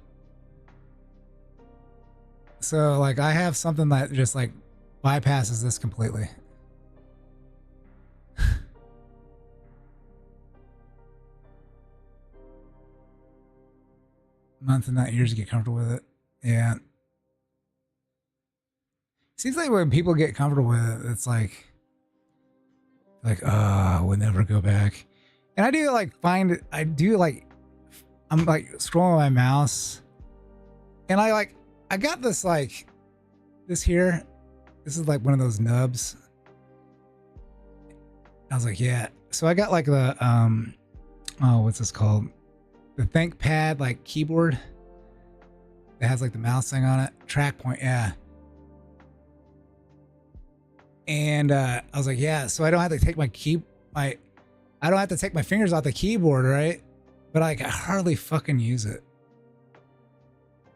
So like I have something that just like bypasses this completely. Months and not years to get comfortable with it. Yeah. Seems like when people get comfortable with it, it's like, oh, we'll never go back. And I do like find it, I'm like scrolling my mouse and I got this like, this here, this is like one of those nubs. I was like, yeah. So I got like the, oh, what's this called? The ThinkPad like keyboard that has like the mouse thing on it. Track point, yeah. And I was like, yeah, so I don't have to take I don't have to take my fingers off the keyboard, right? But like I hardly fucking use it.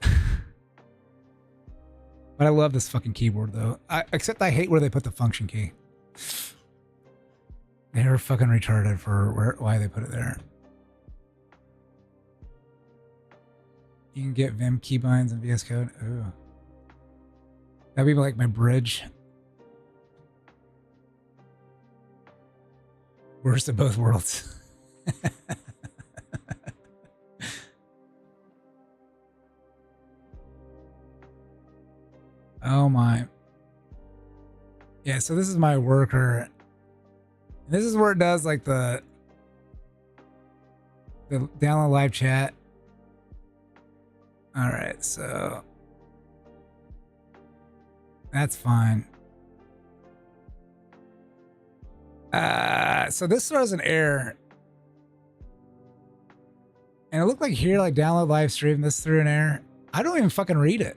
But I love this fucking keyboard though. Except I hate where they put the function key. They're fucking retarded for why they put it there. You can get Vim keybinds and VS Code. Ooh. That'd be like my bridge. Worst of both worlds. Oh my. Yeah, so this is my worker. This is where it does like the download live chat. All right, so that's fine. So this throws an error. And it looked like here, like download live stream, this threw an error. I don't even fucking read it.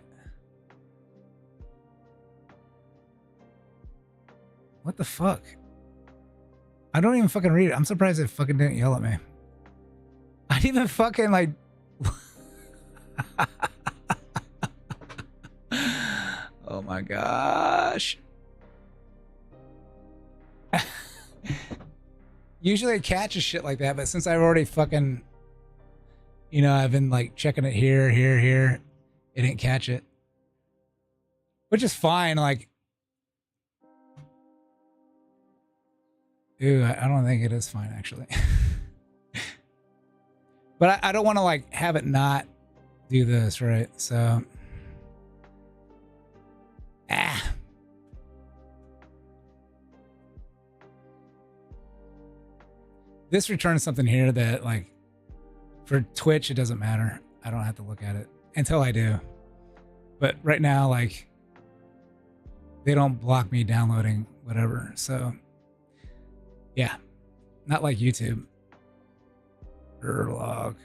What the fuck? I don't even fucking read it. I'm surprised it fucking didn't yell at me. I didn't even fucking like... Oh my gosh. Usually it catches shit like that, but since I've already fucking, you know, I've been like checking it here, it didn't catch it. Which is fine, like. Ooh, I don't think it is fine, actually. But I don't want to, like, have it not do this, right? So. This returns something here that, like, for Twitch, it doesn't matter. I don't have to look at it until I do. But right now, like, they don't block me downloading whatever. So, yeah, not like YouTube. Log.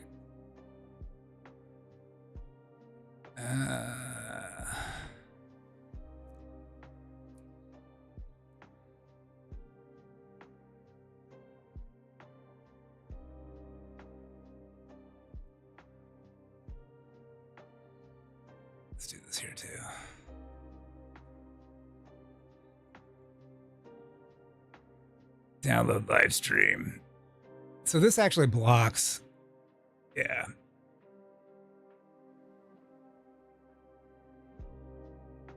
Let's do this here too. Download live stream. So this actually blocks. Yeah.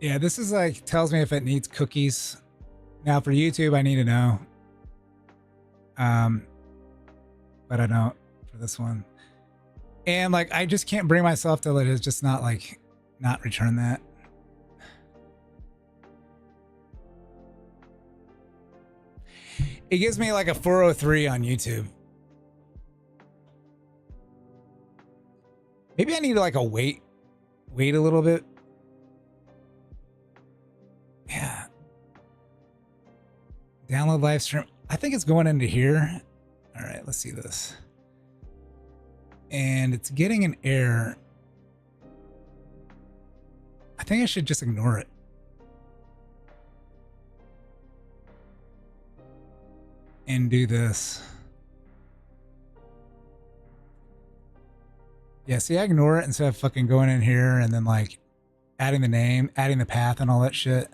Yeah, this is like, tells me if it needs cookies. Now for YouTube, I need to know. But I don't for this one. And like, I just can't bring myself to let it just not like, not return that. It gives me like a 403 on YouTube. Maybe I need like a wait a little bit. Yeah. Download live stream. I think it's going into here. All right, let's see this. And it's getting an error. I think I should just ignore it. And do this. Yeah, see, I ignore it instead of fucking going in here and then like adding the name, adding the path and all that shit.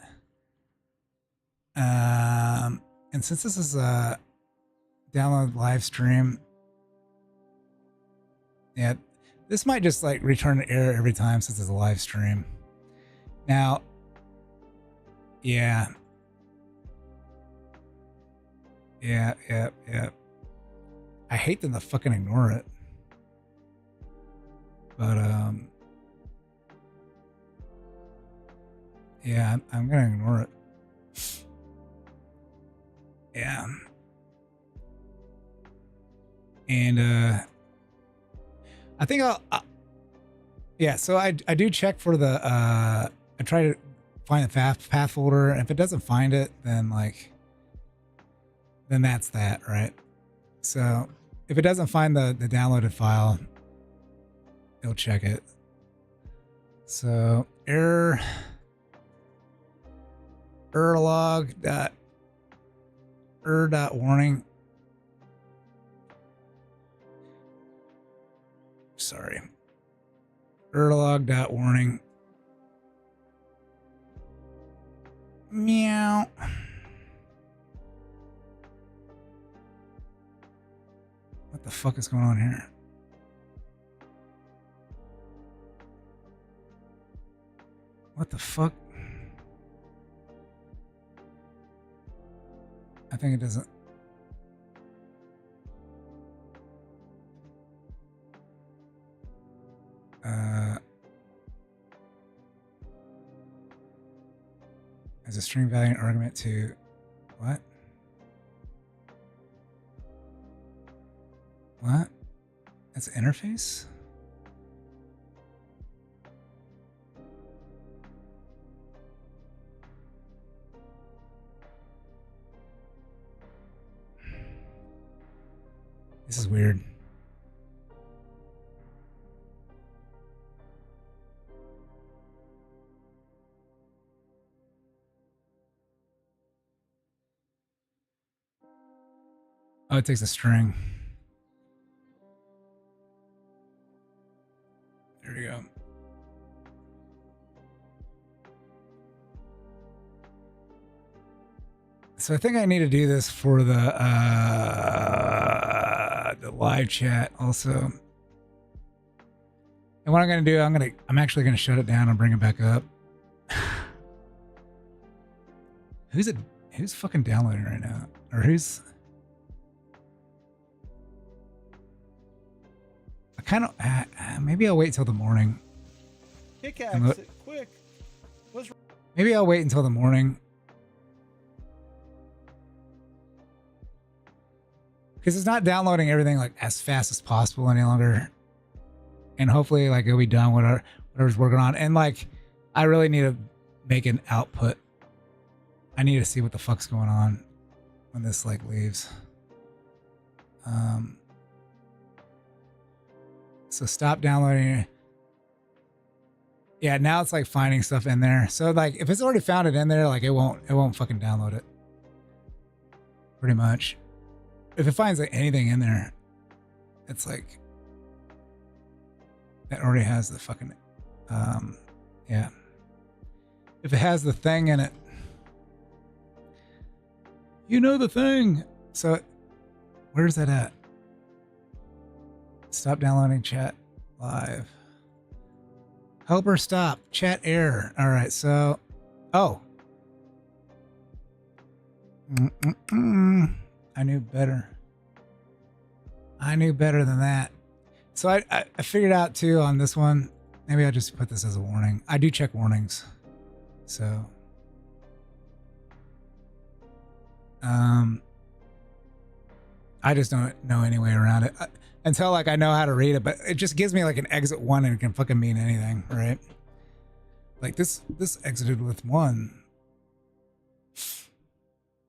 And since this is a download live stream, yeah, this might just like return an error every time since it's a live stream. Now, yeah. Yeah. I hate them to fucking ignore it. But, yeah, I'm gonna ignore it. Yeah. And, I think yeah, so I do check for the, I try to find the path folder, and if it doesn't find it, then like, then that's that, right? So if it doesn't find the downloaded file, it'll check it. So error log dot warning. Sorry. Log dot warning. Meow. What the fuck is going on here? What the fuck? I think it doesn't. As a string value argument to what? What? That's an interface? This is weird. Oh, it takes a string. There we go. So I think I need to do this for the live chat also. And what I'm gonna do, I'm actually gonna shut it down and bring it back up. Who's fucking downloading right now? Or who's? I kind of maybe I'll wait till the morning. Pickaxe it quick. Maybe I'll wait until the morning. Because it's not downloading everything like as fast as possible any longer. And hopefully like it'll be done whatever's working on. And like I really need to make an output. I need to see what the fuck's going on when this like leaves. So stop downloading. Yeah, now it's like finding stuff in there. So like if it's already found it in there, like it won't fucking download it. Pretty much. If it finds like anything in there, it's like that already has the fucking yeah. If it has the thing in it, you know the thing. So where's that at? Stop downloading chat live. Helper stop. Chat error. All right, so I knew better. I knew better than that. So I figured out too on this one, maybe I'll just put this as a warning. I do check warnings. So I just don't know any way around it until like I know how to read it, but it just gives me like an exit 1 and it can fucking mean anything, right? Like this exited with 1.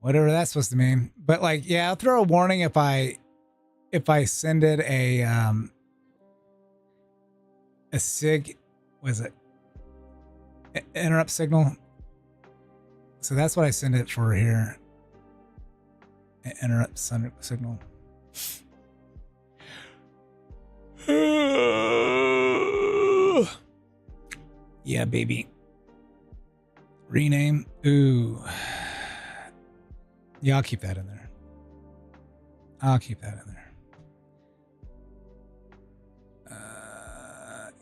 Whatever that's supposed to mean. But like, yeah, I'll throw a warning if I send it a sig, was it interrupt signal? So that's what I send it for here. Interrupt signal. Yeah, baby. Rename. Ooh. Yeah, I'll keep that in there. I'll keep that in there.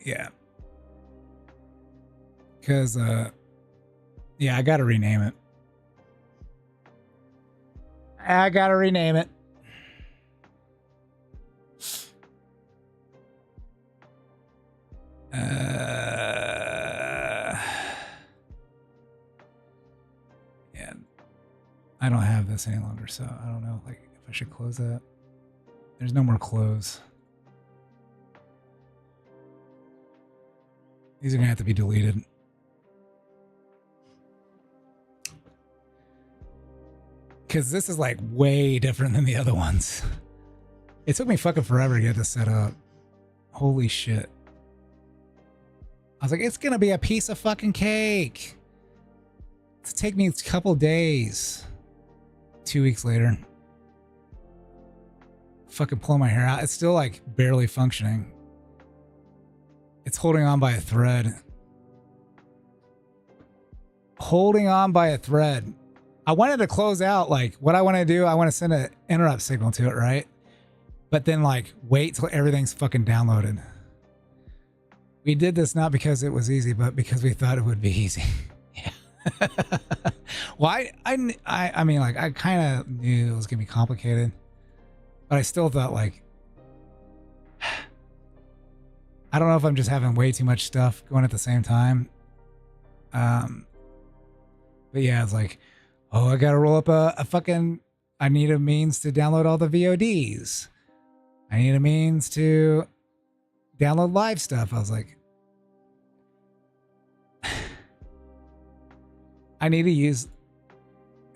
Yeah. Because, yeah, I gotta rename it. I gotta rename it. Yeah, I don't have this any longer, so I don't know, like, if I should close that. There's no more close. These are gonna have to be deleted. Because this is like way different than the other ones. It took me fucking forever to get this set up. Holy shit. I was like, it's gonna be a piece of fucking cake. It's take me a couple days. 2 weeks later. Fucking pull my hair out. It's still like barely functioning. It's holding on by a thread. Holding on by a thread. I wanted to close out, like, what I want to do, I want to send an interrupt signal to it, right? But then, like, wait till everything's fucking downloaded. We did this not because it was easy, but because we thought it would be easy. Yeah. Well, I mean, like, I kind of knew it was going to be complicated. But I still thought, like, I don't know if I'm just having way too much stuff going at the same time. But yeah, it's like, oh, I gotta roll up a fucking, I need a means to download all the VODs. I need a means to download live stuff. I was like, I need to use,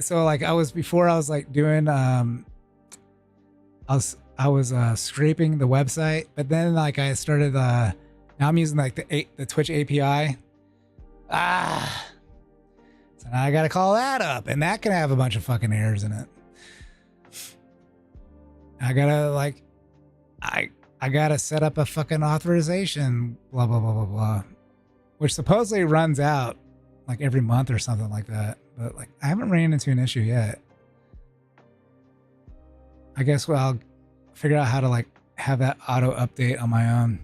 so like before I was like doing, I was scraping the website, but then like I started, now I'm using like the Twitch API. So now I gotta call that up, and that can have a bunch of fucking errors in it. I gotta like, I gotta set up a fucking authorization, blah, blah, blah, blah, blah, which supposedly runs out like every month or something like that. But like, I haven't ran into an issue yet. I guess I'll figure out how to like have that auto update on my own.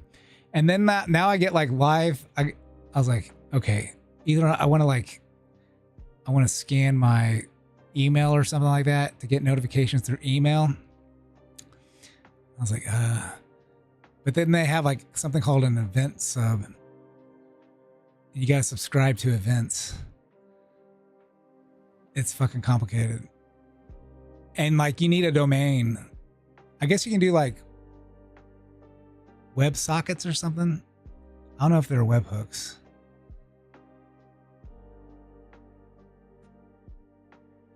And then now I get like live. I was like, okay, either I want to scan my email or something like that to get notifications through email. I was like, but then they have like something called an event sub. You got to subscribe to events. It's fucking complicated. And like you need a domain. I guess you can do like web sockets or something. I don't know if they're webhooks.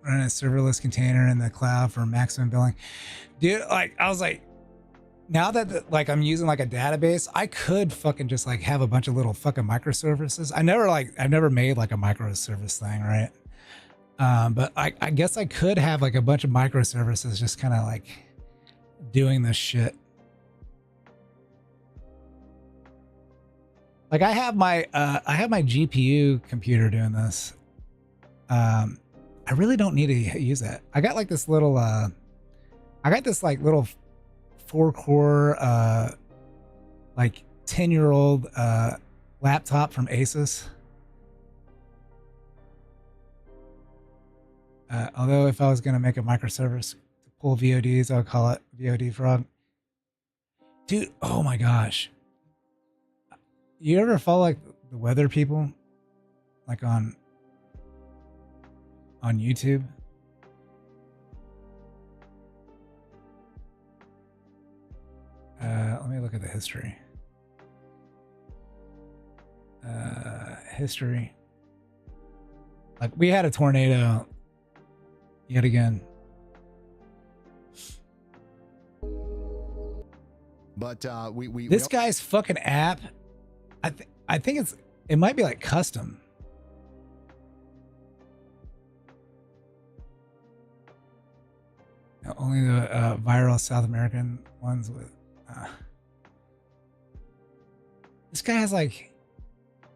Run a serverless container in the cloud for maximum billing. Dude, like I was like, now that like I'm using like a database, I could fucking just like have a bunch of little fucking microservices. I've never made like a microservice thing, right? But I guess I could have like a bunch of microservices just kind of like doing this shit. Like I have my GPU computer doing this. I really don't need to use that. I got like this little little 4-core like 10-year-old laptop from Asus. Although if I was gonna make a microservice to pull VODs, I would call it VOD Frog. Dude, oh my gosh. You ever follow like the weather people? Like on YouTube? Let me look at the history. History. Like we had a tornado yet again. But this guy's fucking app, I think it might be like custom. No, only the viral South American ones with. This guy has like.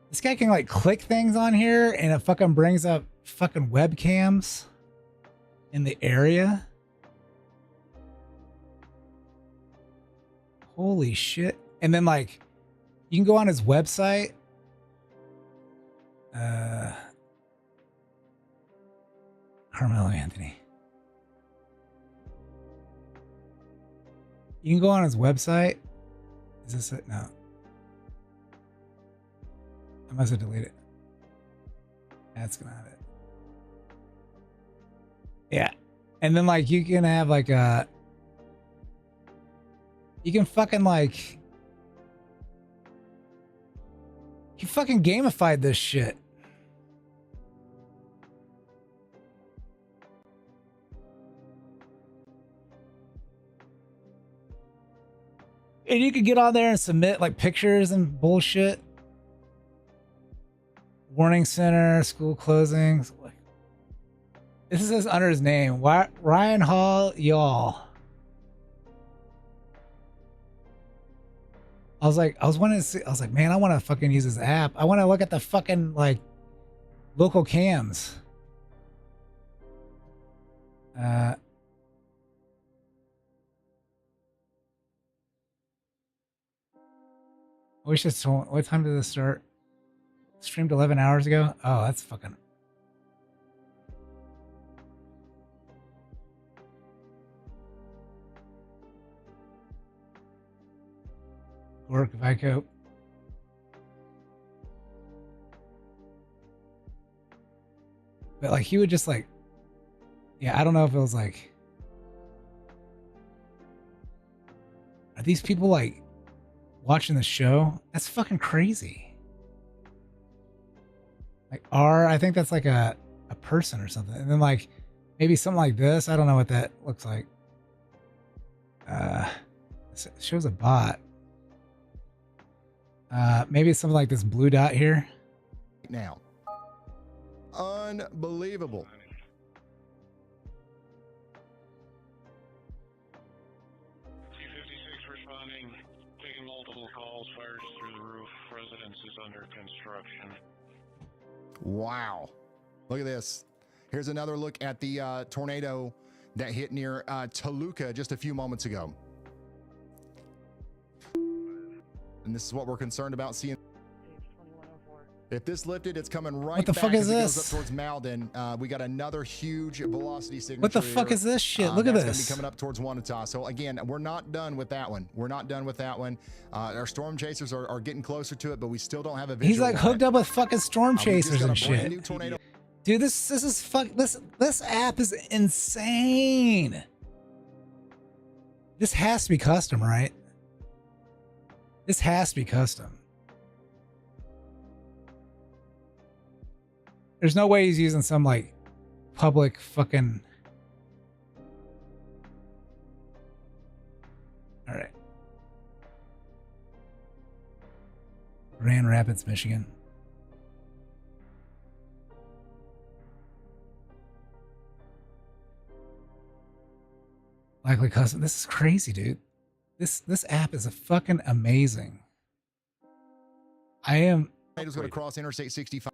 This guy can like click things on here and it fucking brings up fucking webcams in the area. Holy shit. And then like you can go on his website. Carmelo Anthony. You can go on his website. Is this it? No. I must have deleted it. That's not it. Yeah. And then like you can have like a. You can fucking like. You fucking gamified this shit. And you could get on there and submit like pictures and bullshit. Warning center, school closings. This is under his name. Ryan Hall, y'all. I was like, man, I want to fucking use this app. I want to look at the fucking like local cams. What time did this start? Streamed 11 hours ago? Oh, that's fucking... Work, Vico. But like, he would just like... Yeah, I don't know if it was like... Are these people like watching the show? That's fucking crazy. Like I think that's like a person or something. And then like maybe something like this. I don't know what that looks like. It shows a bot. Maybe it's something like this blue dot here. Now. Unbelievable. Responding, taking multiple calls, fires through the roof, residence is under construction. Wow. Look at this. Here's another look at the tornado that hit near Toluca just a few moments ago. And this is what we're concerned about seeing. If this lifted, it's coming right What the back fuck is as it goes this? up towards Malden. We got another huge velocity signature. What the fuck here. is this shit? Look at That's this. gonna be coming up towards Wanata. So again, we're not done with that one. We're not done with that one. Our storm chasers are getting closer to it, but we still don't have a visual. He's like hooked up with fucking storm We just chasers got a and brand shit. new tornado. Dude, this is this app is insane. This has to be custom, right? This has to be custom. There's no way he's using some like public fucking. All right. Grand Rapids, Michigan. Likely custom. This is crazy, dude. This app is a fucking amazing. I am. Tornado's going to cross Interstate 65.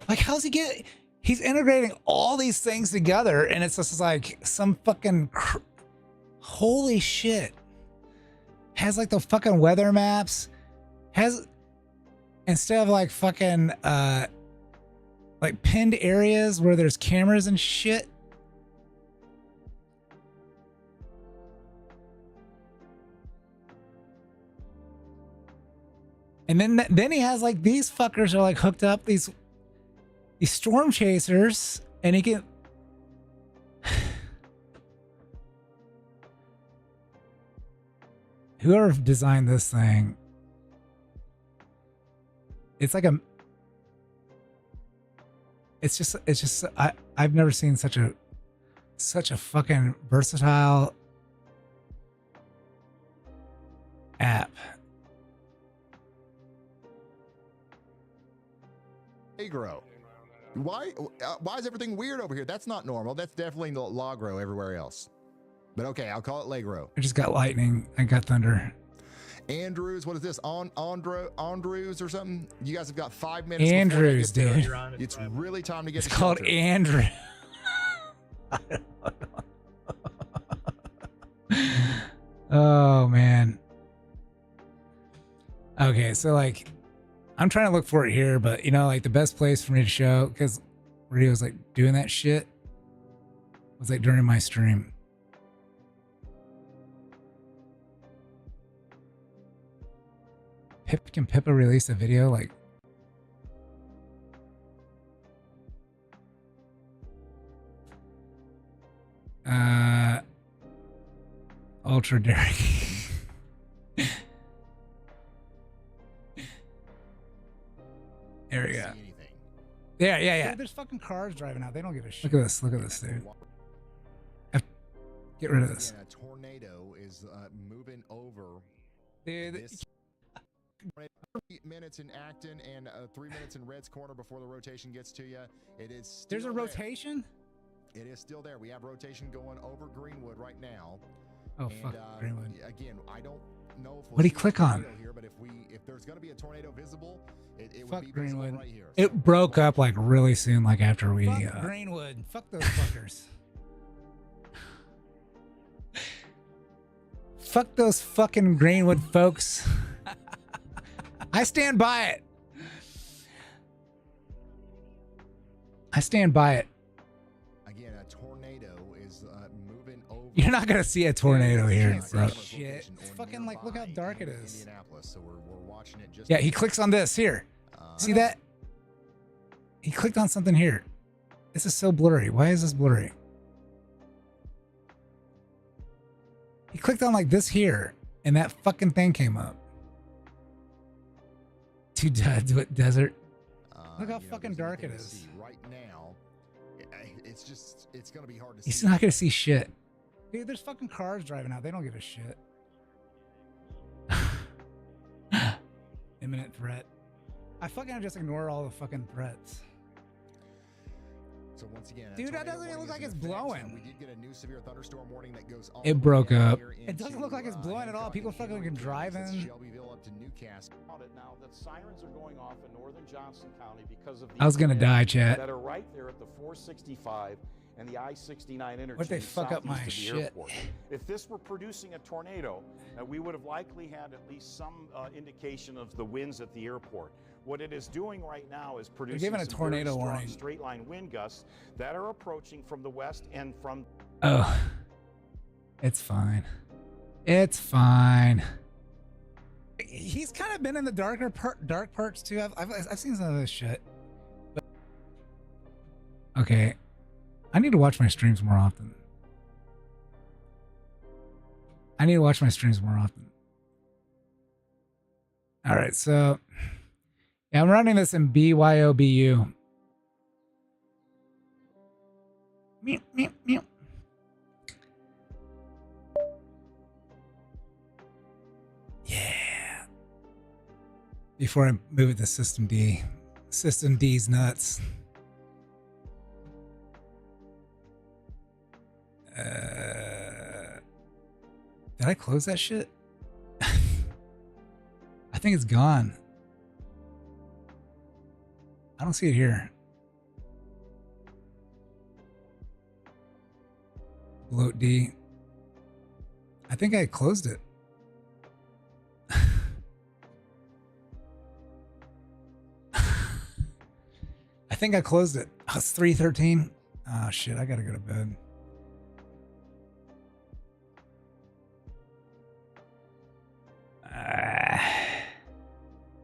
Like, how's he get? He's integrating all these things together, and it's just like some fucking. Holy shit! Has like the fucking weather maps. Has instead of like fucking like pinned areas where there's cameras and shit. And then he has like these fuckers are like hooked up these storm chasers, and he can. Whoever designed this thing, it's like a. It's just I've never seen such a fucking versatile app. Agro. Why is everything weird over here? That's not normal. That's definitely Lagro everywhere else. But okay, I'll call it Lagro. I just got lightning. I got thunder. Andrews, what is this? Andrews or something? You guys have got 5 minutes. Andrews, dude. It's really time to get. It's called Andrew. Oh man. Okay, so like, I'm trying to look for it here, but you know, like the best place for me to show, because Radio was like doing that shit, was like during my stream. Can Pippa release a video like? Ultra daring. There we go. Yeah. Dude, there's fucking cars driving out. They don't give a shit. Look at this, dude. Get rid of this. Again, a tornado is moving over. Dude. 3 minutes in Acton and 3 minutes in Red's Corner before the rotation gets to you. It is. Still There's a there. rotation? It is still there. We have rotation going over Greenwood right now. Oh, and, fuck Greenwood. Again, I don't know if we'll What'd he see a click on? tornado here, but if there's going to be a tornado visible, it Fuck would be visible Greenwood. right here. It broke up like really soon, like after we. Fuck Greenwood. Fuck those fuckers. Fuck those fucking Greenwood folks. I stand by it. I stand by it. Again, a tornado is moving over. You're not gonna see a tornado here, bro. Shit. It's fucking like, look how dark it is. Indianapolis, so we're watching it just. Yeah, he clicks on this here. See that? He clicked on something here. This is so blurry. Why is this blurry? He clicked on like this here, and that fucking thing came up. Two duds with desert. Look how fucking dark it is. Right now, it's gonna be hard to see. He's not gonna see shit. Dude, there's fucking cars driving out. They don't give a shit. Imminent threat. I fucking just ignore all the fucking threats. So once again, dude, that doesn't even look like it's blowing. We did get a new severe thunderstorm warning that goes all It the broke way up. here It doesn't look like it's blowing at all. People fucking can drive in. Shelbyville up to Newcastle. Now that sirens are going off in northern Johnson County because of the I was gonna die, chat. that are right there at the 465 and the I-69 interchange What'd they fuck up my southeast of the shit? airport. If this were producing a tornado, we would have likely had at least some indication of the winds at the airport. What it is doing right now is producing giving a some tornado very strong warning. straight line wind gusts that are approaching from the west and from... Oh, it's fine. It's fine. He's kind of been in the dark parts too. I've seen some of this shit. But, okay, I need to watch my streams more often. All right, so yeah, I'm running this in BYOBU. Meow, meow, meow. Yeah. Before I move it to System D. System D's nuts. Did I close that shit? I think it's gone. I don't see it here. Bloat D. I think I closed it. I think I closed it. Oh, it's 3:13. Oh shit, I gotta go to bed.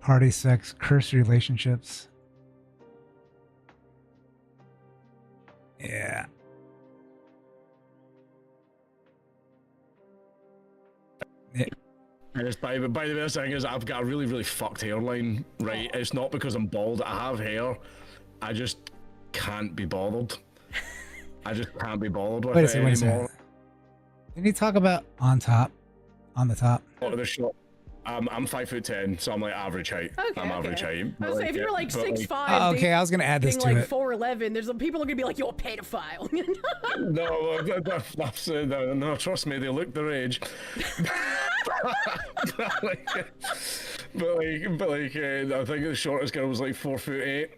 Party, sex, cursed relationships. Yeah. And it's by the way, the thing is, I've got a really, really fucked hairline, right? It's not because I'm bald. I have hair. I just can't be bothered. I just can't be bothered with it anymore. Didn't you talk about on top? On the top? Oh, the shot. I'm 5'10", so I'm like average height. Okay, I'm average height. I was saying, if you're like 6'5", Oh, okay, I was gonna add this being to like it. 4'11", there's people are gonna be like, "You're a pedophile." No, trust me, they look their age. but I think the shortest girl was like 4'8"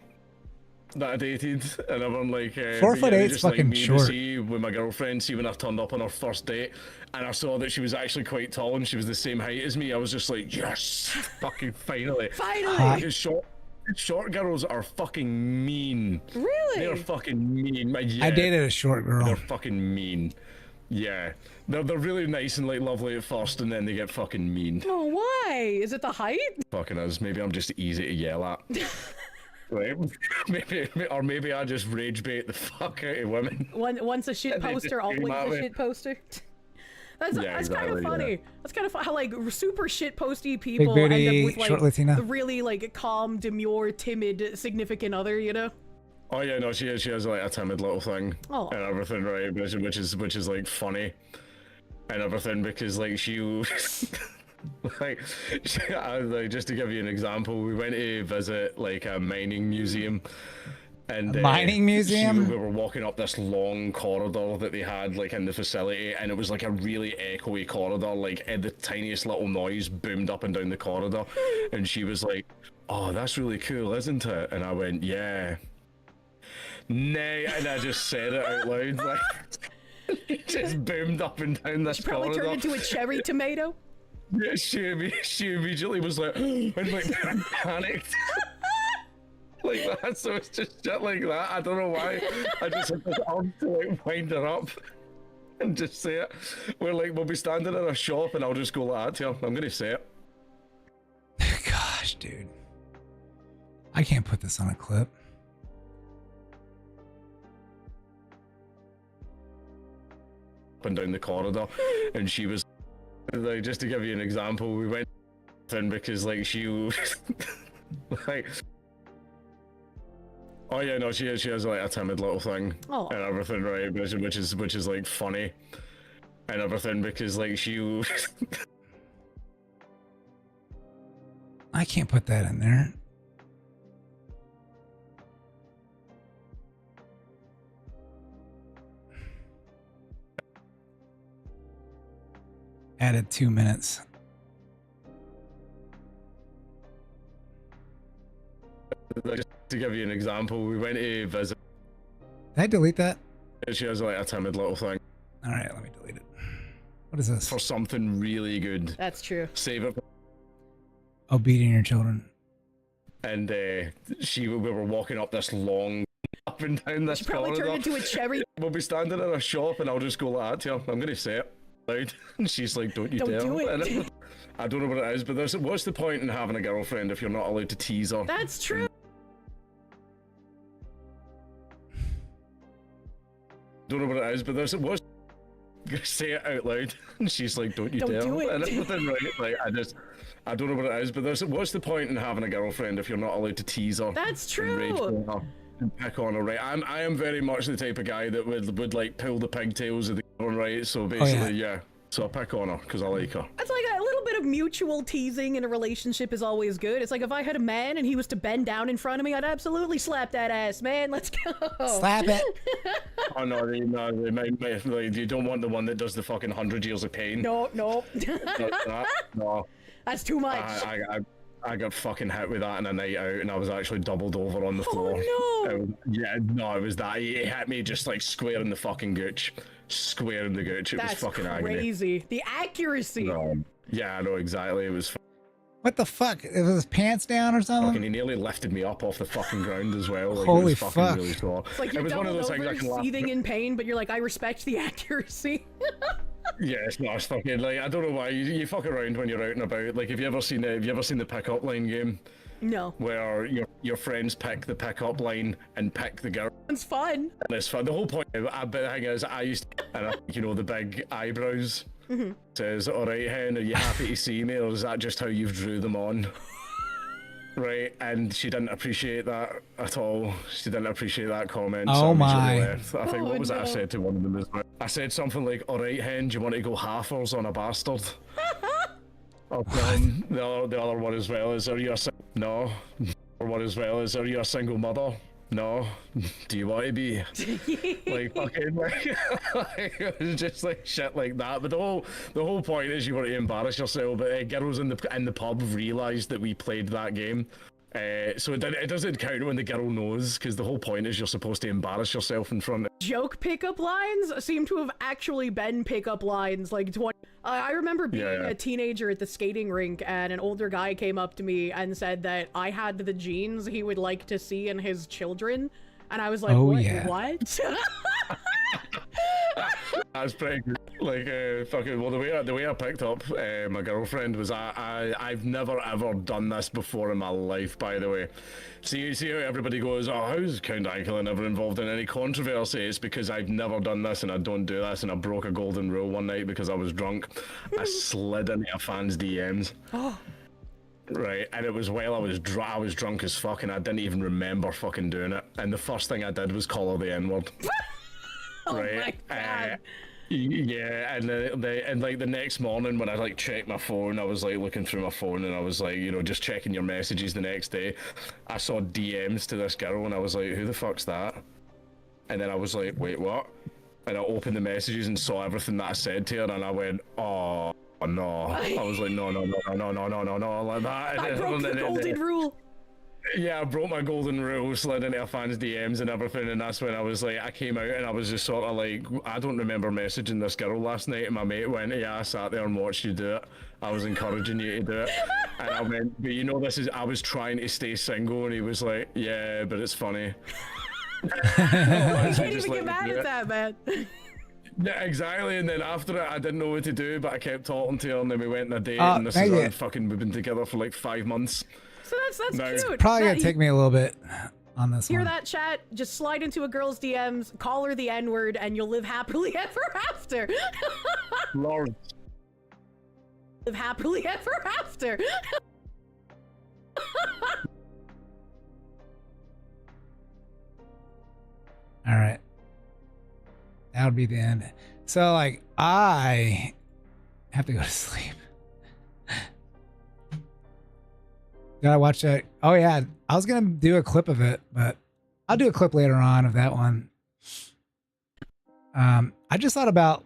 that I dated, and everyone like 4'8" fucking me short. To see with my girlfriend, see when I turned up on our first date, and I saw that she was actually quite tall and she was the same height as me. I was just like, yes, fucking finally. Because short girls are fucking mean. Really? They're fucking mean. Yeah, I dated a short girl. They're fucking mean. Yeah, they're really nice and like lovely at first, and then they get fucking mean. Oh, why? Is it the height? Fucking us. Maybe I'm just easy to yell at. Right? Maybe I just rage bait the fuck out of women. Once a shit And they poster, just scream always at a me. shit poster. That's kind of exactly, funny. yeah. That's kind of how like super shit posty people booty, end up with like short Latina. the really like calm, demure, timid significant other, you know? Oh yeah, no, she has like a timid little thing and everything, right? Which is like funny and everything, because like she like just to give you an example, we went to visit like a mining museum. And mining museum? We were walking up this long corridor that they had like in the facility, and it was like a really echoey corridor, like and the tiniest little noise boomed up and down the corridor. And she was like, "Oh, that's really cool, isn't it?" And I went, "Yeah." Nay, and I just said it out loud, like it just boomed up and down this She probably corridor. turned into a cherry tomato. Yeah, she immediately was like, and like panicked. Like that, so it's just shit like that. I don't know why. I just had this arm to like wind her up and just say it. We'll be standing in a shop and I'll just go like that to her. I'm gonna say it. Gosh, dude. I can't put this on a clip. Up and down the corridor, and she was like, just to give you an example, we went in because like she like. Oh yeah, no, she has like a timid little thing and everything, right? Which is like funny and everything, because like she. I can't put that in there. Added 2 minutes. Just to give you an example, we went to visit. Did I delete that? She has like a timid little thing. All right, let me delete it. What is this? For something really good. That's true. Save it. Oh, beating your children. And we were walking up this long, up and down this She probably corridor. turned into a cherry. We'll be standing in a shop and I'll just go like that to her. I'm going to say it loud. And she's like, don't you Don't dare. do it. And I don't know what it is, but what's the point in having a girlfriend if you're not allowed to tease her? That's true. Don't know what it is, but what's say it out loud. And she's like, don't you Don't dare. do it. And everything, right? Like, I don't know what it is, but what's the point in having a girlfriend if you're not allowed to tease her? That's And rage true. on her and pick on her, right? I am very much the type of guy that would like pull the pigtails of the girl, right? So basically, yeah. So I pick on her because I like her. That's like a little bit of mutual teasing in a relationship is always good. It's like if I had a man and he was to bend down in front of me, I'd absolutely slap that ass, man. Let's go. Slap it. Oh no, like, you don't want the one that does the fucking 100 years of pain. No. No. That's too much. I got fucking hit with that in a night out, and I was actually doubled over on the floor. Oh no! It was that. He hit me just like square in the fucking gooch. Square in the gooch. It That's was fucking agony. crazy. The accuracy. Yeah, I know exactly. It was. What the fuck? It was his pants down or something? Fucking, he nearly lifted me up off the fucking ground as well. Like, Holy it was fucking fuck. really sore. It's like It you're was one of doubled those things I over, can laugh. seething in pain, but you're like, I respect the accuracy. Yeah, it's not as fucking like I don't know why you fuck around when you're out and about. Like, have you ever seen the pick-up line game? No. Where your friends pick the pick-up line and pick the girl. It's fun. And it's fun. The whole point, the thing is, I used to, and I think, the big eyebrows. Mhm. Says, all right, hen, are you happy to see me, or is that just how you've drew them on? Right, and she didn't appreciate that at all. She didn't appreciate that comment. Oh so my. left. I think, what was it I said to one of them as well? I said something like, all right, hen, do you want to go halfers on a bastard? The other one as well is, are you a no? Or one as well is, are you a single mother? No. Do you want to be? Like fucking like it was just like shit like that. But the whole point is you want to embarrass yourself. But girls in the pub realised that we played that game. So it doesn't count when the girl knows, because the whole point is you're supposed to embarrass yourself in front of. Joke pickup lines seem to have actually been pickup lines. Like, I remember being a teenager at the skating rink, and an older guy came up to me and said that I had the genes he would like to see in his children, and I was like, what? That's pretty good. Like, fucking, well, the way I picked up my girlfriend was I've never ever done this before in my life, by the way. See how everybody goes, oh, how's Count Dankula never involved in any controversy? It's because I've never done this and I don't do this, and I broke a golden rule one night because I was drunk. I slid into a fan's DMs. Right, and it was while I was drunk as fuck, and I didn't even remember fucking doing it. And the first thing I did was call her the N-word. Right. My God. Yeah, and like the next morning when I like checked my phone, I was like looking through my phone, and I was like, just checking your messages the next day. I saw DMs to this girl, and I was like, who the fuck's that? And then I was like, wait, what? And I opened the messages and saw everything that I said to her, and I went, oh no. I was like, no, like that. I broke the golden rule. Yeah, I broke my golden rule, slid into a fan's DMs and everything, and that's when I came out and I was just sort of like, I don't remember messaging this girl last night, and my mate went, yeah, I sat there and watched you do it. I was encouraging you to do it. And I went, but I was trying to stay single, and he was like, yeah, but it's funny. You can't even get mad at that, man. Yeah, exactly. And then after it, I didn't know what to do, but I kept talking to her, and then we went on a date, and we've been together for like 5 months. So that's cute. Probably gonna take me a little bit on this Hear one. that, chat? Just slide into a girl's DMs, call her the N-word, and you'll live happily ever after. Lord. Live happily ever after. All right. That would be the end. So, like, I have to go to sleep. Gotta watch that. Oh, yeah. I was going to do a clip of it, but I'll do a clip later on of that one. I just thought about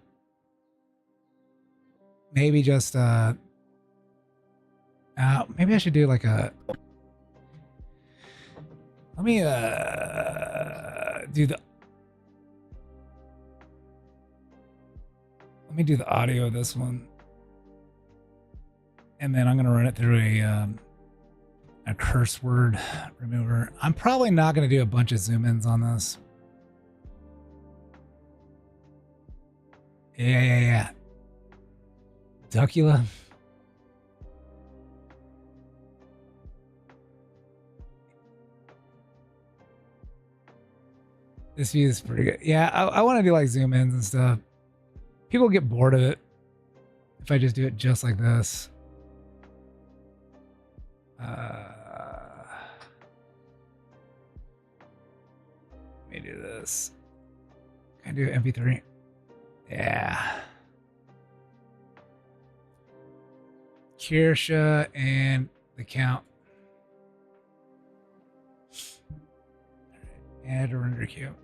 maybe just, maybe I should do like a, let me, do the, Let me do the audio of this one. And then I'm going to run it through a curse word remover. I'm probably not going to do a bunch of zoom ins on this. Yeah. Duckula. This view is pretty good. Yeah, I want to do like zoom ins and stuff. People get bored of it if I just do it just like this. Let me do this. Can I do MP3? Yeah. Kirsche and the count. Add a render queue.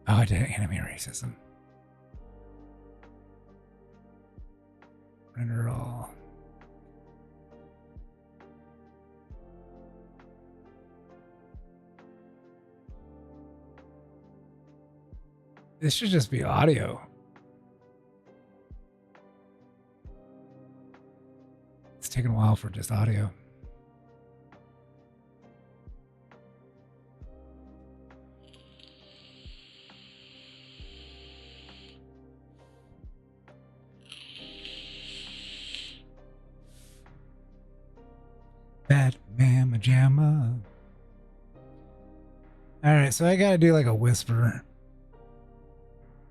Oh, I did enemy racism. Render all. This should just be audio. It's taking a while for just audio. Batman Majama. All right, so I gotta do like a whisper.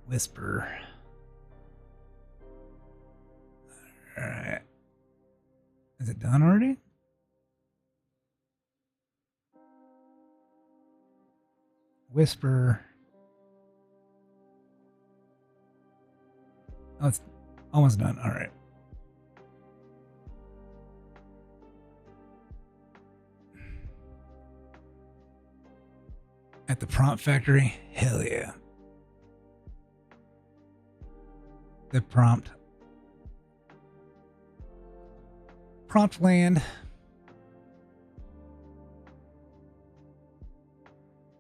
Whisper. All right. Is it done already? Whisper. Oh, it's almost done. All right. At the prompt factory? Hell yeah. The prompt. Prompt land.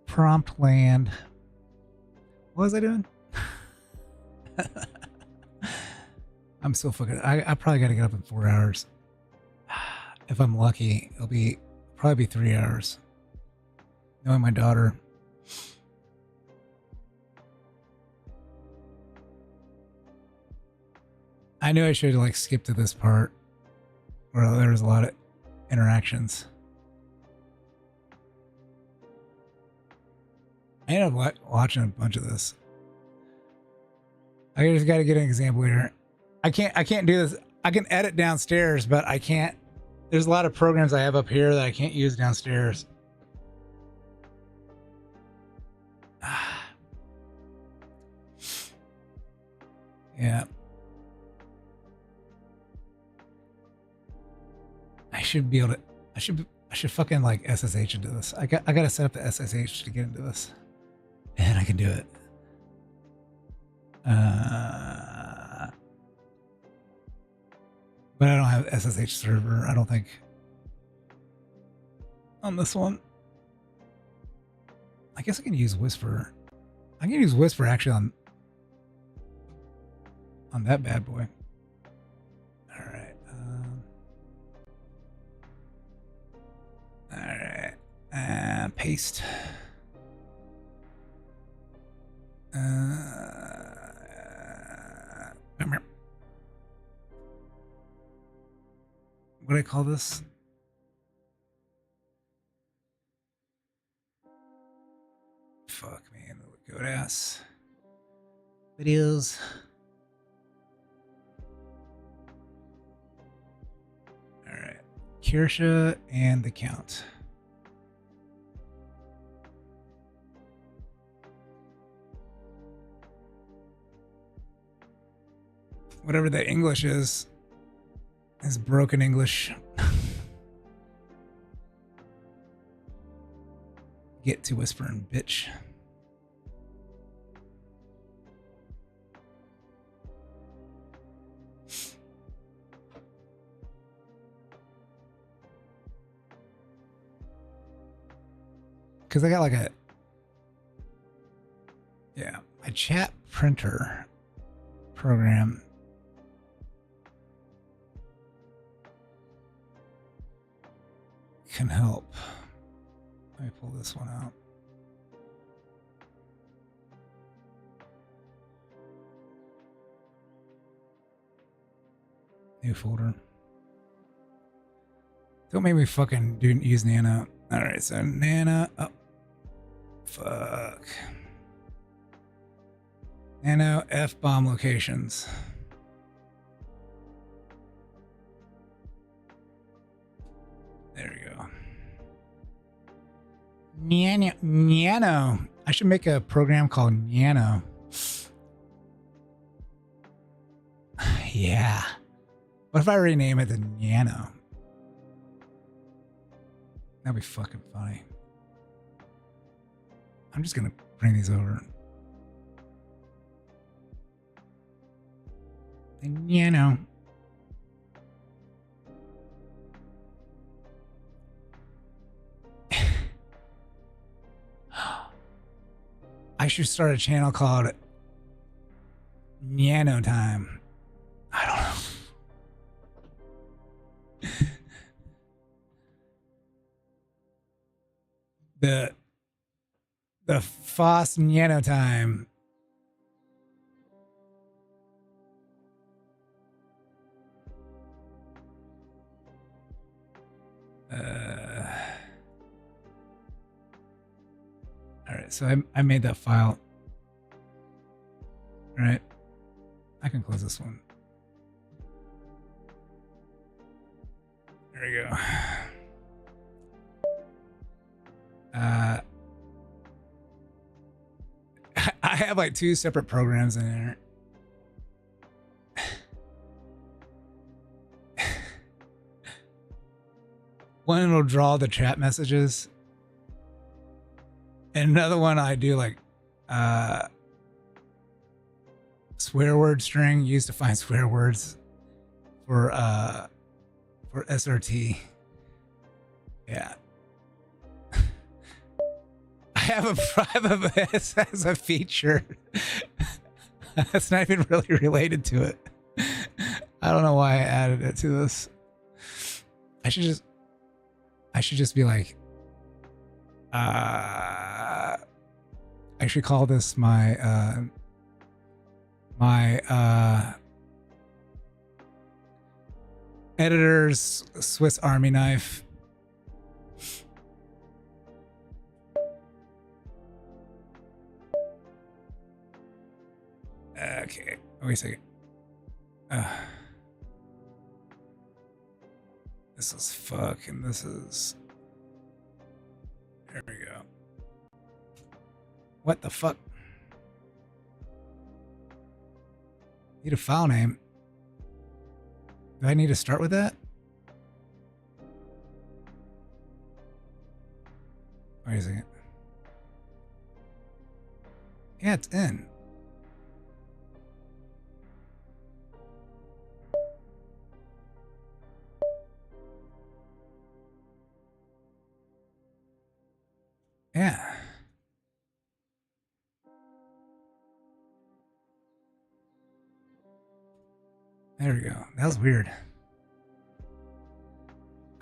Prompt land. What was I doing? I'm so fucking. I probably got to get up in 4 hours. If I'm lucky, it'll probably be 3 hours. Knowing my daughter. I knew I should have like skipped to this part where there was a lot of interactions. I ended up watching a bunch of this. I just got to get an example here. I can't do this. I can edit downstairs, but I can't. There's a lot of programs I have up here that I can't use downstairs. Yeah. I should be able to. I should fucking like SSH into this. I gotta set up the SSH to get into this, and I can do it. But I don't have SSH server. I don't think on this one. I guess I can use Whisper. I can use Whisper actually on that bad boy. All right. All right. Paste. What do I call this? Fuck, man. Goat ass. Videos. All right. Kirsche and the count. Whatever the English is broken English. Get to whispering, bitch. because I got like a, yeah, my chat printer program. Can help. Let me pull this one out. New folder. Don't make me fucking use Nano. Alright, so Nano. Oh. Fuck. Nano F-bomb locations. There we go. Nano. I should make a program called Nano. Yeah. What if I rename it to Nano? That'd be fucking funny. I'm just gonna bring these over. Nano. I should start a channel called Nano Time. I don't know. The Foss Nano Time. All right, so I made that file. All right, I can close this one. There we go. I have like 2 separate programs in there. One will draw the chat messages. And another one I do like swear word string used to find swear words for SRT. Yeah. I have a as a feature. That's not even really related to it. I don't know why I added it to this. I should just be like, I should call this my editor's Swiss Army knife. Okay, wait a second. This is fucking, this is... There we go. What the fuck? Need a file name. Do I need to start with that? Wait a second. Yeah, it's in. Yeah. There we go. That was weird.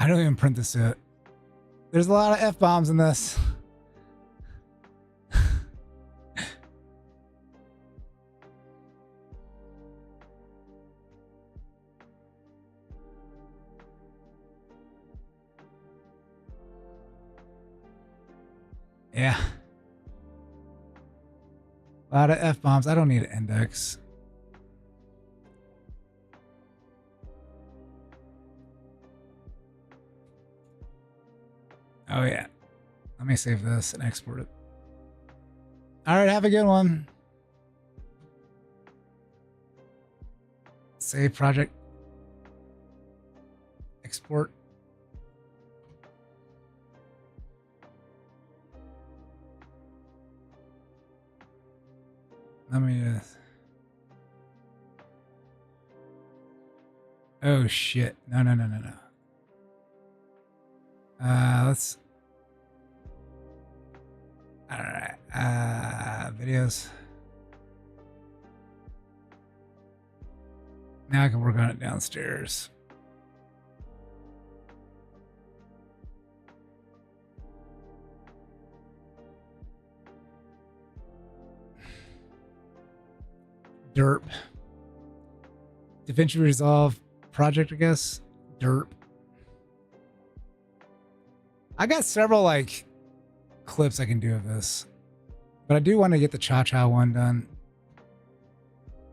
I don't even print this yet. There's a lot of F-bombs in this. Yeah. A lot of F-bombs. I don't need an index. Oh, yeah. Let me save this and export it. All right, have a good one. Save project. Export. Let me oh shit. No. Let's videos. Now I can work on it downstairs. Derp. DaVinci Resolve project, I guess. Derp. I got several like clips I can do of this, but I do want to get the cha-cha one done.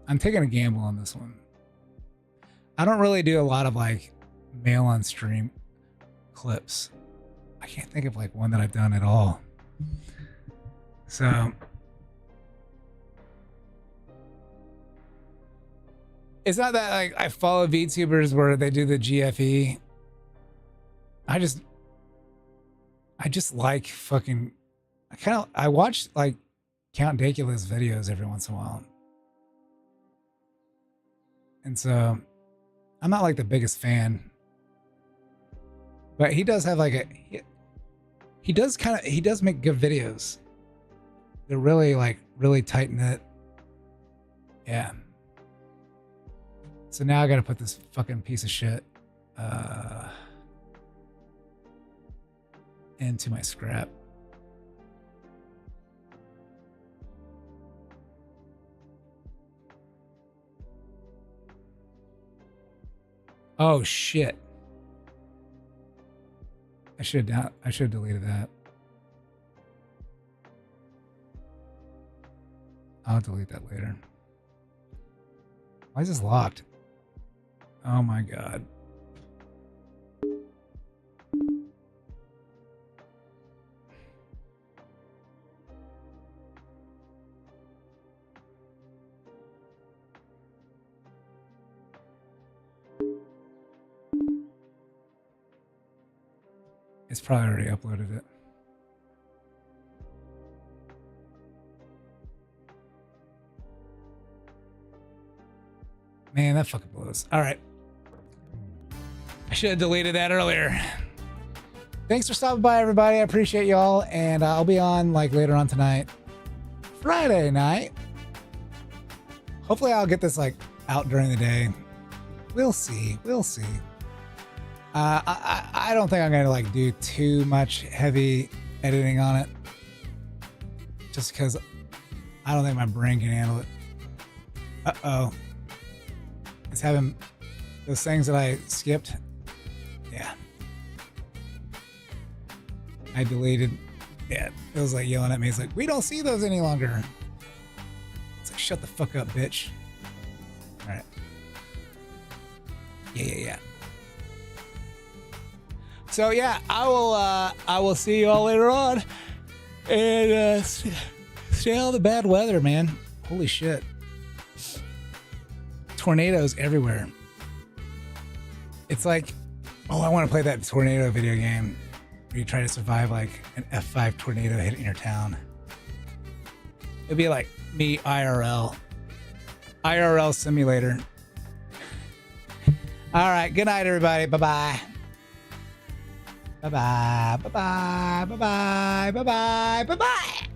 I'm taking a gamble on this one. I don't really do a lot of like mail on stream clips. I can't think of like one that I've done at all. So it's not that like I follow VTubers where they do the GFE. I just like fucking, I watch like Count Dacula's videos every once in a while. And so I'm not like the biggest fan, but he does have like he does make good videos. They're really like really tight knit. Yeah. So now I got to put this fucking piece of shit into my scrap. Oh shit. I should have deleted that. I'll delete that later. Why is this locked? Oh my god. It's probably already uploaded it. Man, that fucking blows. All right. I should have deleted that earlier. Thanks for stopping by, everybody. I appreciate y'all. And I'll be on like later on tonight. Friday night. Hopefully I'll get this like out during the day. We'll see. We'll see. I don't think I'm going to like do too much heavy editing on it. Just because I don't think my brain can handle it. Uh-oh. It's having those things that I skipped. Yeah. I deleted. Yeah, it was like yelling at me. It's like, we don't see those any longer. It's like, shut the fuck up, bitch. All right. Yeah. So yeah, I will see you all later on. And stay out of the bad weather, man. Holy shit. Tornadoes everywhere. It's like, oh, I want to play that tornado video game where you try to survive like an F5 tornado hitting your town. It'd be like me IRL simulator. All right, good night, everybody. Bye-bye. Bye-bye. Bye-bye. Bye-bye. Bye-bye. Bye-bye. Bye-bye.